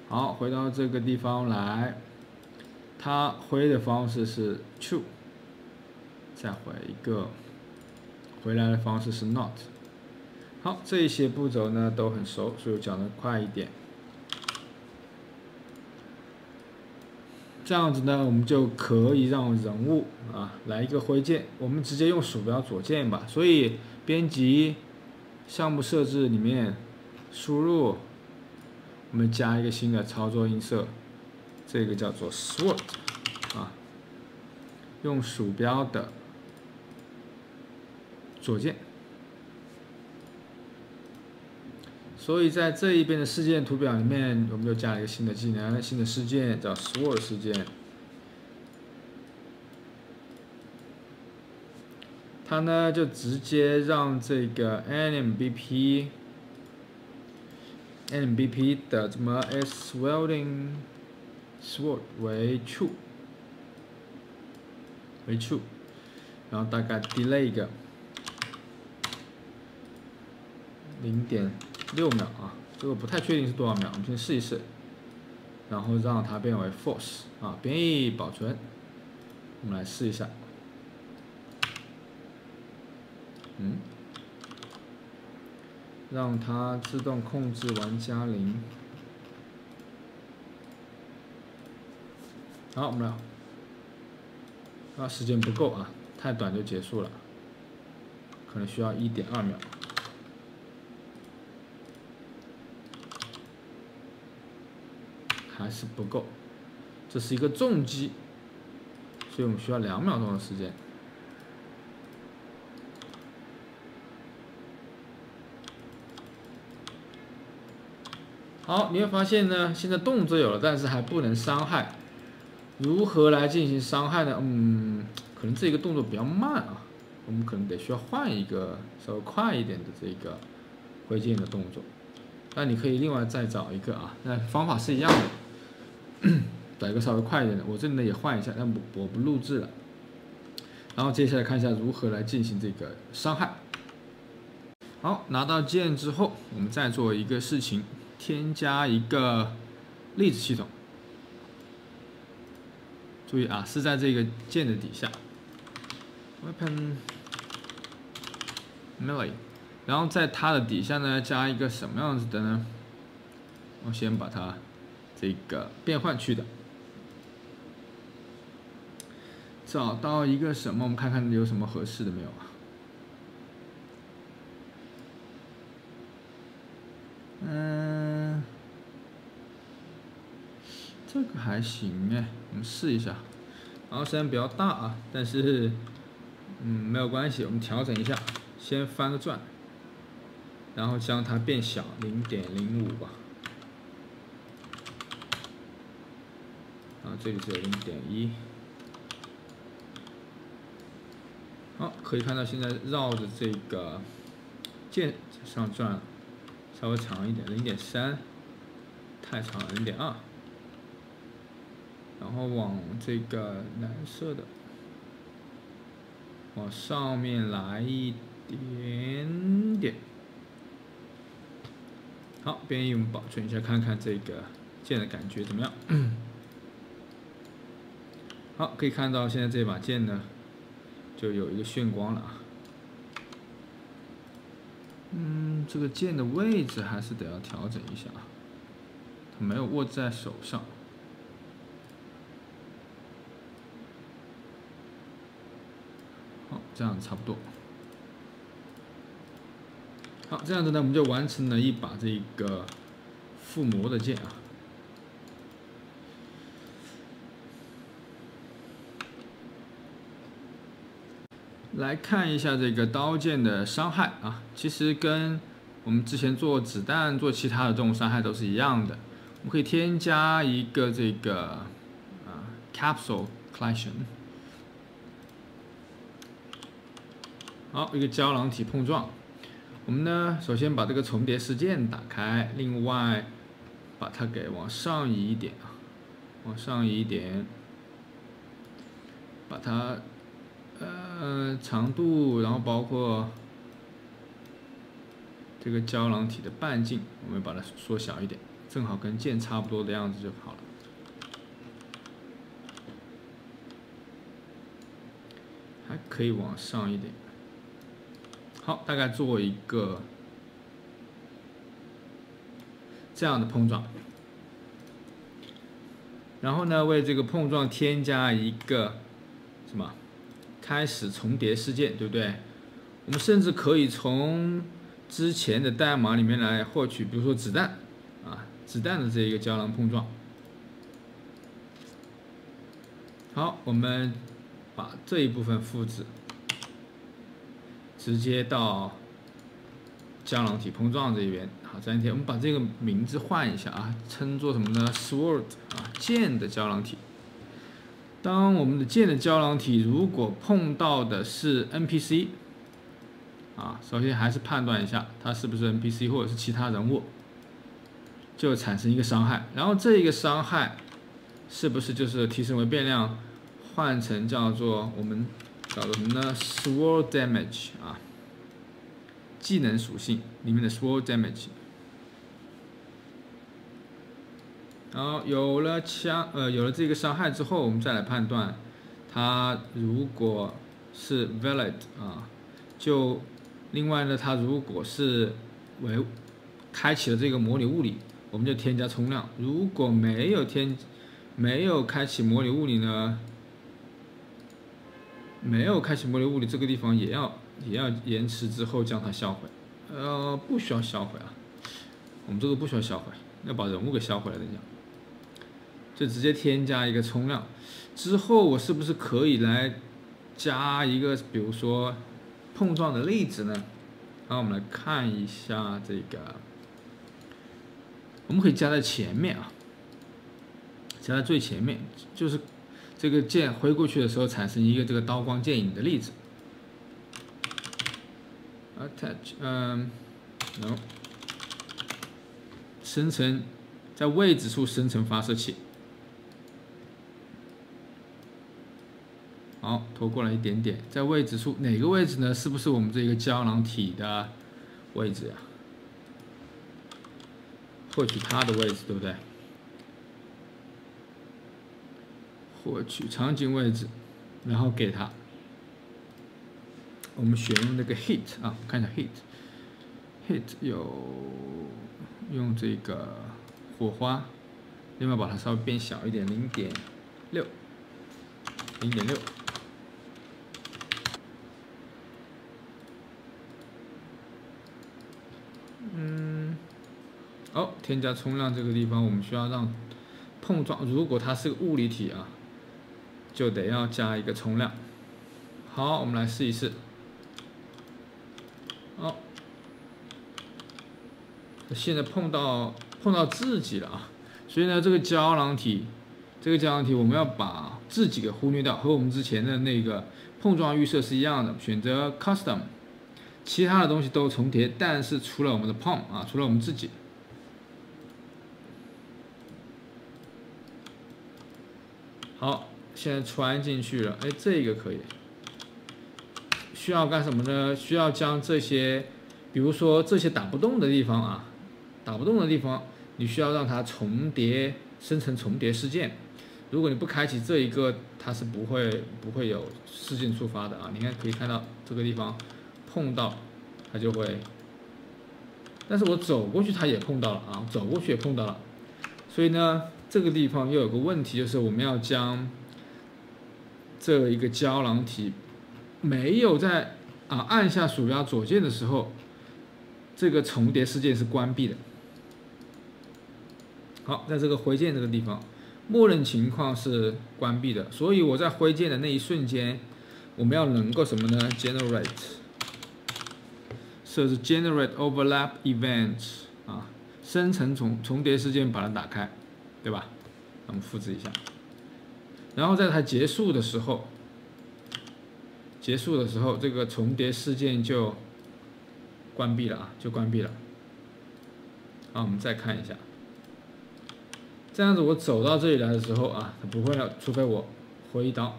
好，回到这个地方来，它挥的方式是 true， 再回一个，回来的方式是 not。好，这一些步骤呢都很熟，所以我讲的快一点。这样子呢，我们就可以让人物啊来一个挥剑，我们直接用鼠标左键吧。所以编辑项目设置里面输入，我们加一个新的操作映射，这个叫做 sword 啊，用鼠标的左键。所以在这一边的事件图表里面，我们又加了一个新的技能，新的事件叫 sword 事件。它呢就直接让这个 NMBP 的什么 s welding sword 为 true， 然后大概 delay 个0.6秒啊，这个不太确定是多少秒，我们先试一试，然后让它变为 false 啊，编译保存，我们来试一下，让它自动控制玩家0。好，我们来，时间不够啊，太短就结束了，可能需要1.2秒。还是不够，这是一个重击，所以我们需要2秒钟的时间。好，你会发现呢，现在动作有了，但是还不能伤害。如何来进行伤害呢？可能这个动作比较慢啊，我们可能得需要换一个稍微快一点的这个挥剑的动作。那你可以另外再找一个啊，那方法是一样的。找一个稍微快一点的，我这里呢也换一下，但我不录制了。然后接下来看一下如何来进行这个伤害。好，拿到剑之后，我们再做一个事情，添加一个粒子系统。注意啊，是在这个剑的底下 ，weapon melee， 然后在它的底下呢加一个什么样子的呢？我先把它这个变换区的。找到一个什么？我们看看有什么合适的没有啊？这个还行哎，我们试一下。然后虽然比较大啊，但是没有关系，我们调整一下，先翻个转，然后将它变小0.05吧。这里只有0.1。好，可以看到现在绕着这个剑上转，稍微长一点，0.3，太长了，0.2。然后往这个蓝色的，往上面来一点点。好，编译我们保存一下，看看这个剑的感觉怎么样。好，可以看到现在这把剑呢，就有一个炫光了啊。这个剑的位置还是得要调整一下啊，它没有握在手上。这样差不多。好，这样子呢，我们就完成了一把这个附魔的剑啊。来看一下这个刀剑的伤害啊，其实跟我们之前做子弹、做其他的这种伤害都是一样的。我们可以添加一个这个capsule collision， 好，一个胶囊体碰撞。我们呢，首先把这个重叠事件打开，另外把它给往上移一点啊，往上移一点，把它。长度，然后包括这个胶囊体的半径，我们把它缩小一点，正好跟剑差不多的样子就好了。还可以往上一点。好，大概做一个这样的碰撞，然后呢，为这个碰撞添加一个什么？开始重叠事件，对不对？我们甚至可以从之前的代码里面来获取，比如说子弹啊，子弹的这一个胶囊碰撞。好，我们把这一部分复制，直接到胶囊体碰撞这边。好，粘贴。我们把这个名字换一下啊，称作什么呢 ？Sword 啊，剑的胶囊体。当我们的剑的胶囊体如果碰到的是 NPC， 啊，首先还是判断一下它是不是 NPC 或者是其他人物，就产生一个伤害。然后这一个伤害是不是就是提升为变量，换成叫做我们叫做什么呢 ？Sword damage 啊，技能属性里面的 Sword damage。然后有了这个伤害之后，我们再来判断，它如果是 valid 啊，就另外呢，它如果是开启了这个模拟物理，我们就添加冲量；如果没有开启模拟物理呢，这个地方也要延迟之后将它销毁。不需要销毁啊，我们这个不需要销毁，要把人物给销毁了，等一下。就直接添加一个冲量，之后我是不是可以来加一个，比如说碰撞的例子呢？然后我们来看一下这个，我们可以加在前面啊，加在最前面，就是这个剑挥过去的时候产生一个这个刀光剑影的例子。Attach， no， 生成在位置处生成发射器。好，拖过来一点点，在位置处哪个位置呢？是不是我们这个胶囊体的位置呀？获取它的位置，对不对？获取场景位置，然后给它。我们选用那个 hit 啊，看一下 hit 有用这个火花，另外把它稍微变小一点，0.6。好，添加冲量这个地方，我们需要让碰撞，如果它是个物理体啊，就得要加一个冲量。好，我们来试一试。好，现在碰到自己了啊，所以呢，这个胶囊体我们要把自己给忽略掉，和我们之前的那个碰撞预设是一样的，选择 Custom， 其他的东西都重叠，但是除了我们的 Palm 啊，除了我们自己。好，现在穿进去了，哎，这个可以。需要干什么呢？需要将这些，比如说这些打不动的地方啊，你需要让它重叠，生成重叠事件。如果你不开启这一个，它是不会有事件触发的啊。你看可以看到这个地方碰到，它就会。但是我走过去它也碰到了啊，走过去也碰到了，所以呢。这个地方又有个问题，就是我们要将这一个胶囊体没有在按下鼠标左键的时候，这个重叠事件是关闭的。好，在这个挥键这个地方，默认情况是关闭的，所以我在挥键的那一瞬间，我们要能够什么呢 ？generate 设置 generate overlap events 生成重叠事件把它打开，对吧？我们复制一下，然后在它结束的时候，这个重叠事件就关闭了就关闭了。好，我们再看一下，这样子我走到这里来的时候它不会了，除非我挥一刀。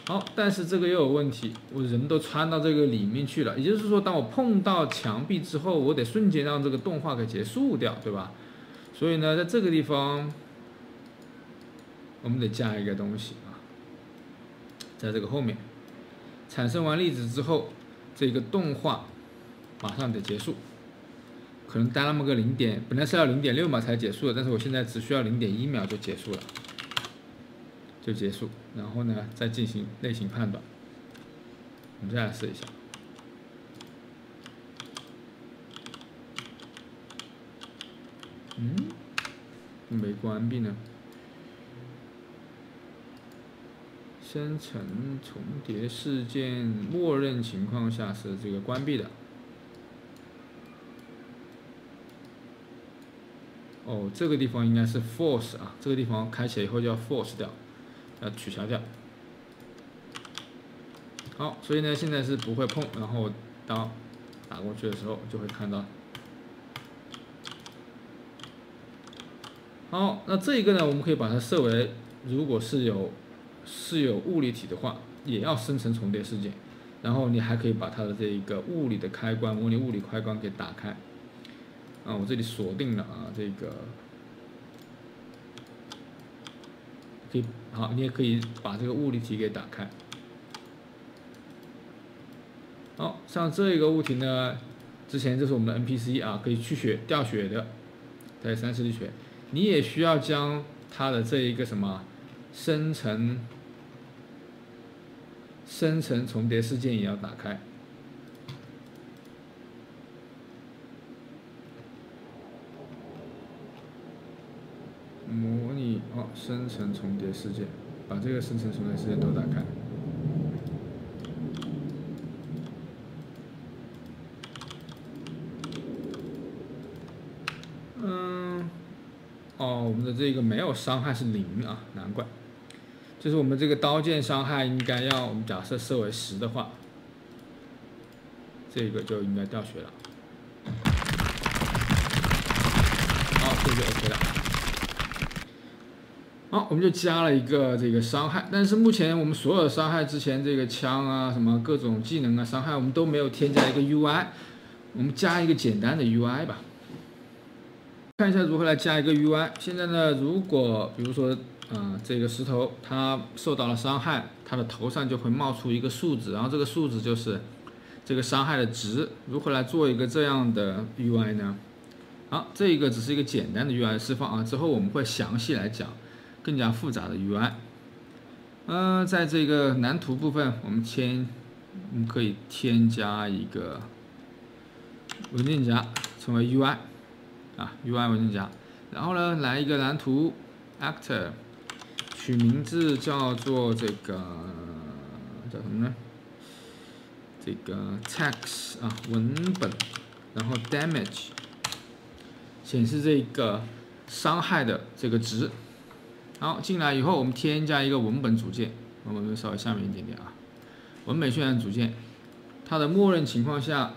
好，但是这个又有问题，我人都穿到这个里面去了，也就是说，当我碰到墙壁之后，我得瞬间让这个动画给结束掉，对吧？所以呢，在这个地方，我们得加一个东西在这个后面，产生完粒子之后，这个动画马上得结束，可能待那么个本来是要0.6秒才结束的，但是我现在只需要0.1秒就结束了。然后呢，再进行类型判断。我们再来试一下。没关闭呢。生成重叠事件，默认情况下是这个关闭的。这个地方应该是 force 这个地方开启以后就要 force 掉。要取消掉。好，所以呢，现在是不会碰，然后刀打过去的时候就会看到。好，那这一个呢，我们可以把它设为，如果是有物理体的话，也要生成重叠事件，然后你还可以把它的这一个物理的开关，模拟物理开关给打开。我这里锁定了这个。好，你也可以把这个物理体给打开。好，像这个物体呢，之前这是我们的 NPC 可以去掉血的，在30滴血。你也需要将它的这一个什么生成重叠事件也要打开。模拟生成重叠事件，把这个生成重叠事件都打开。我们的这个没有伤害是0难怪。就是我们这个刀剑伤害应该要，我们假设设为10的话，这个就应该掉血了。好，这就 OK 了。好，我们就加了一个这个伤害，但是目前我们所有的伤害之前这个枪什么各种技能伤害，我们都没有添加一个 UI， 我们加一个简单的 UI 吧。看一下如何来加一个 UI。现在呢，如果比如说这个石头它受到了伤害，它的头上就会冒出一个数值，然后这个数值就是这个伤害的值。如何来做一个这样的 UI 呢？好，这一个只是一个简单的 UI 释放之后我们会详细来讲更加复杂的 UI。在这个蓝图部分，我们可以添加一个文件夹，成为 UI。UI 文件夹，然后呢，来一个蓝图 actor， 取名字叫做这个叫什么呢？这个 text 文本，然后 damage 显示这个伤害的这个值。好，进来以后我们添加一个文本组件，我们稍微下面一点点文本渲染组件，它的默认情况下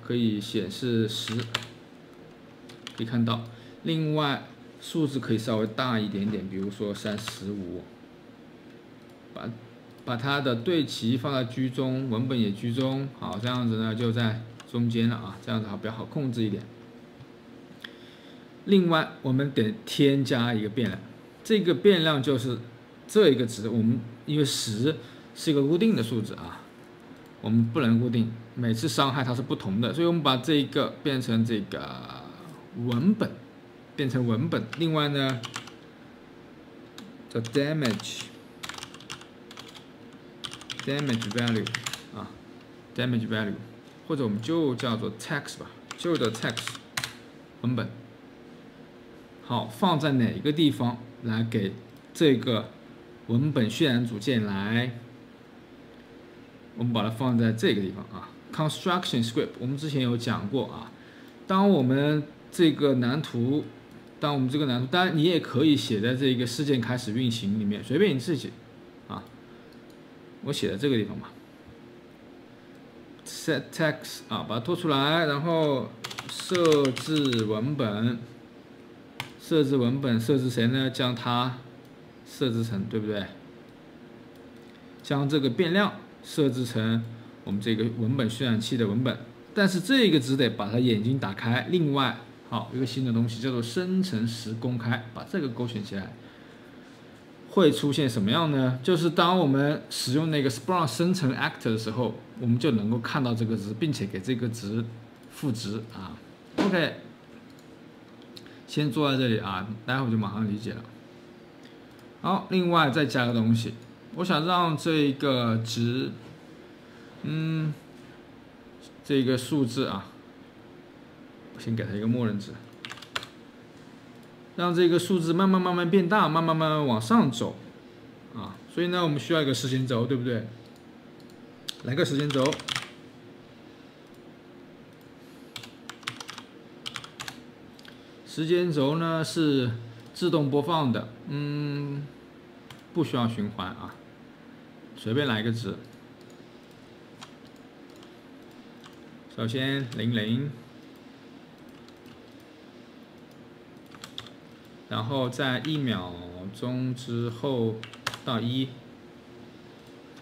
可以显示10。可以看到，另外数字可以稍微大一点点，比如说35，把它的对齐放在居中，文本也居中，好，这样子呢就在中间了这样子比较好控制一点。另外，我们得添加一个变量，这个变量就是这一个值，我们因为10是一个固定的数字我们不能固定，每次伤害它是不同的，所以我们把这一个变成这个。文本变成文本，另外呢叫 damage value damage value， 或者我们就叫做 text 吧，旧的 text 文本。好，放在哪个地方来给这个文本渲染组件来？我们把它放在这个地方啊 ，construction script 我们之前有讲过啊。当我们这个蓝图，当然你也可以写在这个事件开始运行里面，随便你自己啊。我写在这个地方吧 ，set text 啊，把它拖出来，然后设置文本，设置谁呢？将它设置成，对不对？将这个变量设置成我们这个文本渲染器的文本，但是这个只得把它眼睛打开。另外，好，有一个新的东西叫做生成时公开，把这个勾选起来，会出现什么样呢？就是当我们使用那个 Splunk 生成 actor 的时候，我们就能够看到这个值，并且给这个值赋值啊。OK， 先做在这里啊，待会就马上理解了。好，另外再加个东西，我想让这个值，这个数字啊，先给它一个默认值，让这个数字慢慢变大，慢慢往上走啊。所以呢，我们需要一个时间轴，对不对？来个时间轴。时间轴呢是自动播放的，不需要循环啊，随便来一个值。首先00，然后在1秒钟之后到1，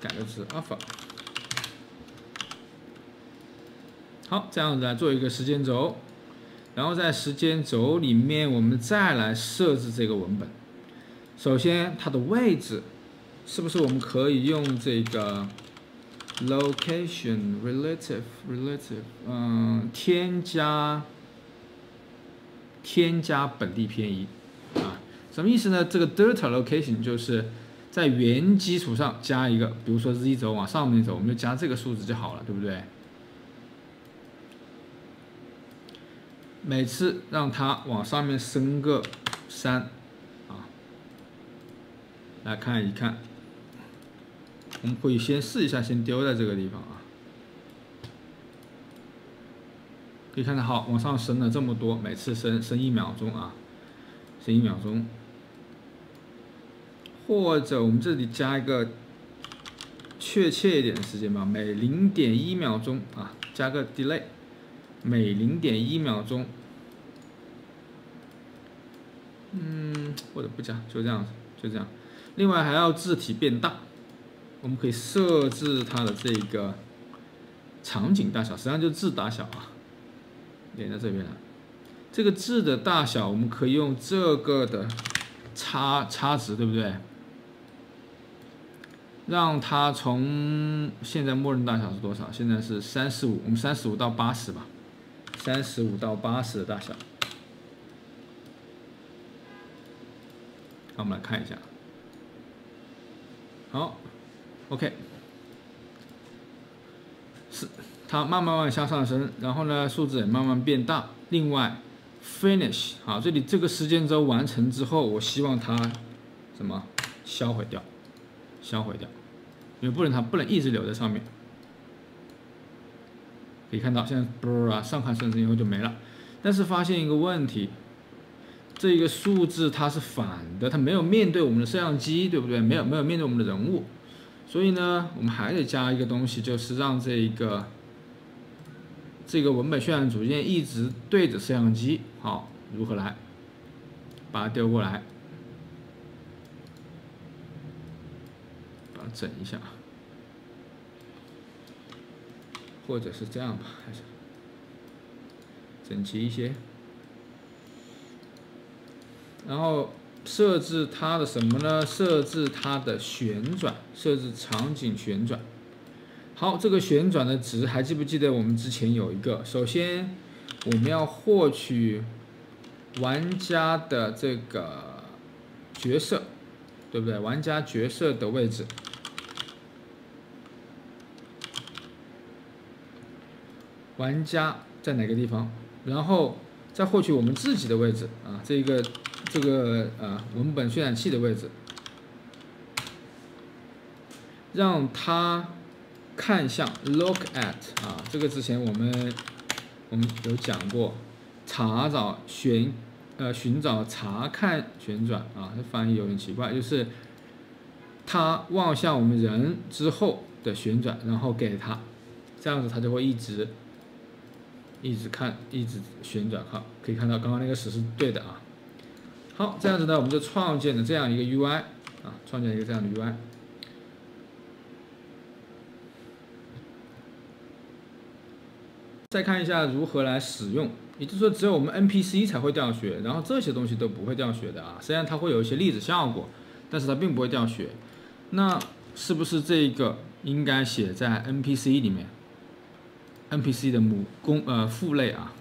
改个值 alpha。好，这样子来做一个时间轴。然后在时间轴里面，我们再来设置这个文本。首先，它的位置是不是我们可以用这个 location relative 添加本地偏移啊？什么意思呢？这个 delta location 就是在原基础上加一个，比如说 z 轴往上面走，我们就加这个数字就好了，对不对？每次让它往上面升个3，啊，来看一看，我们可以先试一下，先丢在这个地方啊，可以看到好，往上升了这么多，每次升1秒钟啊，升1秒钟，或者我们这里加一个确切一点的时间吧，每0.1秒钟啊，加个 delay。每0.1秒钟，或者不加，就这样，就这样。另外还要字体变大，我们可以设置它的这个场景大小，实际上就是字大小啊，连在这边来。这个字的大小，我们可以用这个的差值，对不对？让它从现在默认大小是多少？现在是35，我们35到80吧。35到80的大小，好，我们来看一下。好 ，OK， 是它慢慢向上升，然后呢，数字也慢慢变大。另外 ，finish 好，这里这个时间轴完成之后，我希望它什么销毁掉，因为它不能一直留在上面。可以看到，现在上看生成以后就没了，但是发现一个问题，这个数字它是反的，它没有面对我们的摄像机，对不对？没有面对我们的人物，所以呢，我们还得加一个东西，就是让这个文本渲染组件一直对着摄像机。好，如何来？把它丢过来，把它整一下。或者是这样吧，还是整齐一些。然后设置它的什么呢？设置它的旋转，设置场景旋转。好，这个旋转的值还记不记得我们之前有一个？首先我们要获取玩家的这个角色，对不对？玩家角色的位置。玩家在哪个地方，然后再获取我们自己的位置啊，这个文本渲染器的位置，让它看向 look at 啊，这个之前我们有讲过，查找寻找查看旋转啊，这翻译有点奇怪，就是它望向我们人之后的旋转，然后给它，这样子它就会一直看，一直旋转。好，可以看到刚刚那个式是对的啊。好，这样子呢，我们就创建了这样一个 UI 啊，创建一个这样的 UI。再看一下如何来使用，也就是说，只有我们 NPC 才会掉血，然后这些东西都不会掉血的啊。虽然它会有一些粒子效果，但是它并不会掉血。那是不是这个应该写在 NPC 里面 ？NPC 的父类啊，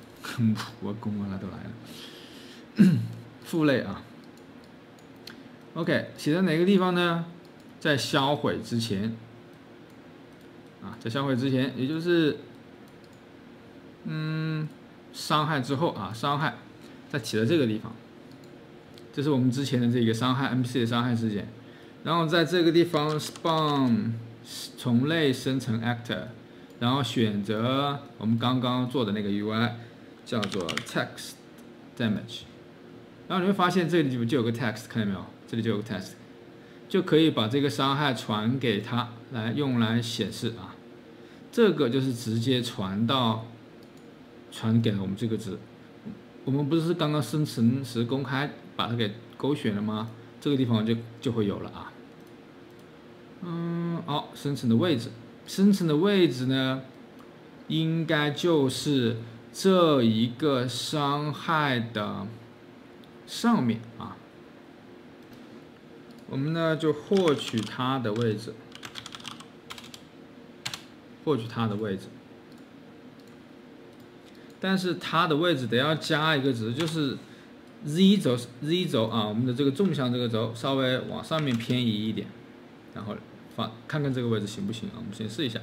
我公啊，都来了，父类啊。OK， 写在哪个地方呢？在销毁之前啊，在销毁之前，也就是伤害之后啊，伤害在起的这个地方，这是我们之前的这个伤害 NPC 的伤害事件。然后在这个地方 spawn 从类生成 actor， 然后选择我们刚刚做的那个 UI， 叫做 text damage。然后你会发现这里就有个 text， 看见没有？这里就有个 text， 就可以把这个伤害传给它，用来显示啊。这个就是直接传给了我们这个值。我们不是刚刚生成时公开把它给勾选了吗？这个地方就会有了啊。好，生成的位置呢，应该就是这一个伤害的上面啊。我们呢就获取它的位置，但是它的位置得要加一个值，就是 z 轴啊，我们的这个纵向这个轴稍微往上面偏移一点，然后看看这个位置行不行啊？我们先试一下。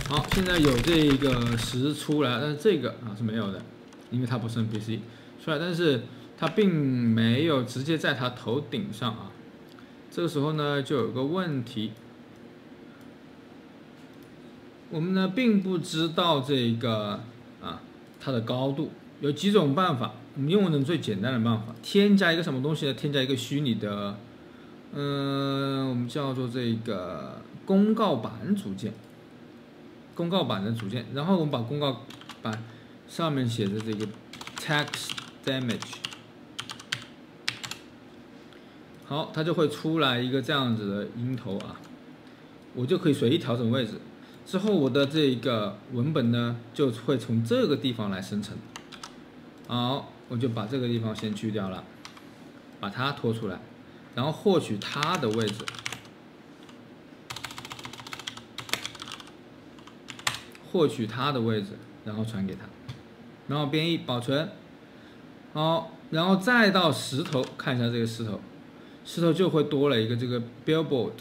好，现在有这个10出来，但是这个啊是没有的，因为它不是 NPC 出来，但是它并没有直接在它头顶上啊。这个时候呢，就有个问题，我们呢并不知道这个它的高度，有几种办法。我们用的最简单的办法，添加一个什么东西呢？添加一个虚拟的，我们叫做这个公告板组件。公告板的组件，然后我们把公告板上面写的这个 text damage， 好，它就会出来一个这样子的音头啊，我就可以随意调整位置。之后我的这个文本呢，就会从这个地方来生成。好，我就把这个地方先去掉了，把它拖出来，然后获取它的位置。然后传给他，然后编译保存，好，然后再到石头看一下这个石头就会多了一个这个 billboard，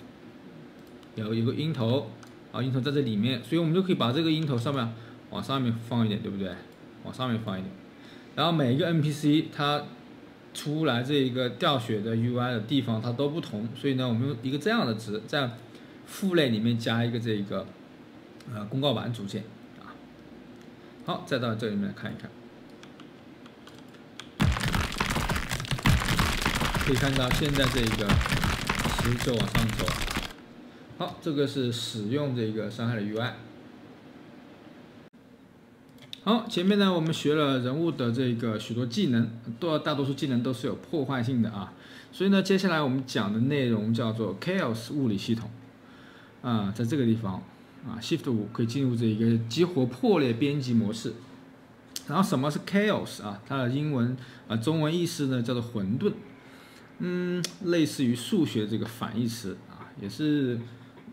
有一个音头，啊，音头在这里面，所以我们就可以把这个音头上面往上面放一点，对不对？往上面放一点，然后每一个 NPC 它出来这一个掉血的 UI 的地方它都不同，所以呢，我们用一个这样的值在父类里面加一个这个公告板组件啊。好，再到这里面来看一看，可以看到现在这个10就往上走。好，这个是使用这个伤害的 UI。好，前面呢我们学了人物的这个许多技能，大多数技能都是有破坏性的啊，所以呢，接下来我们讲的内容叫做 Chaos 物理系统啊，在这个地方啊 Shift 5可以进入这一个激活破裂编辑模式。然后什么是 Chaos 啊？它的英文中文意思呢叫做混沌，类似于数学这个反义词啊，也是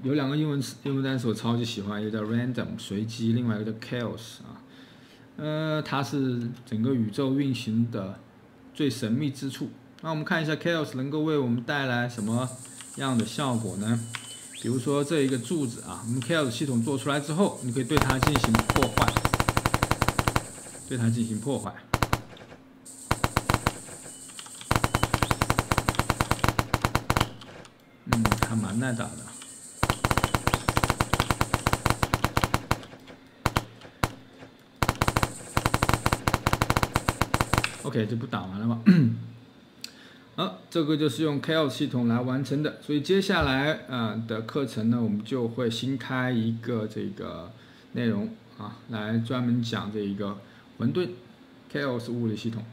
有2个英文单词我超级喜欢，一个叫 random 随机，另外一个叫 chaos 啊，它是整个宇宙运行的最神秘之处那我们看一下 Chaos 能够为我们带来什么样的效果呢？比如说这一个柱子啊，我们 Chaos 系统做出来之后，你可以对它进行破坏，还蛮耐打的。OK， 这不打完了吗？好，这个就是用 Chaos 系统来完成的。所以接下来的课程呢，我们就会新开一个这个内容啊，来专门讲这一个混沌 Chaos 物理系统。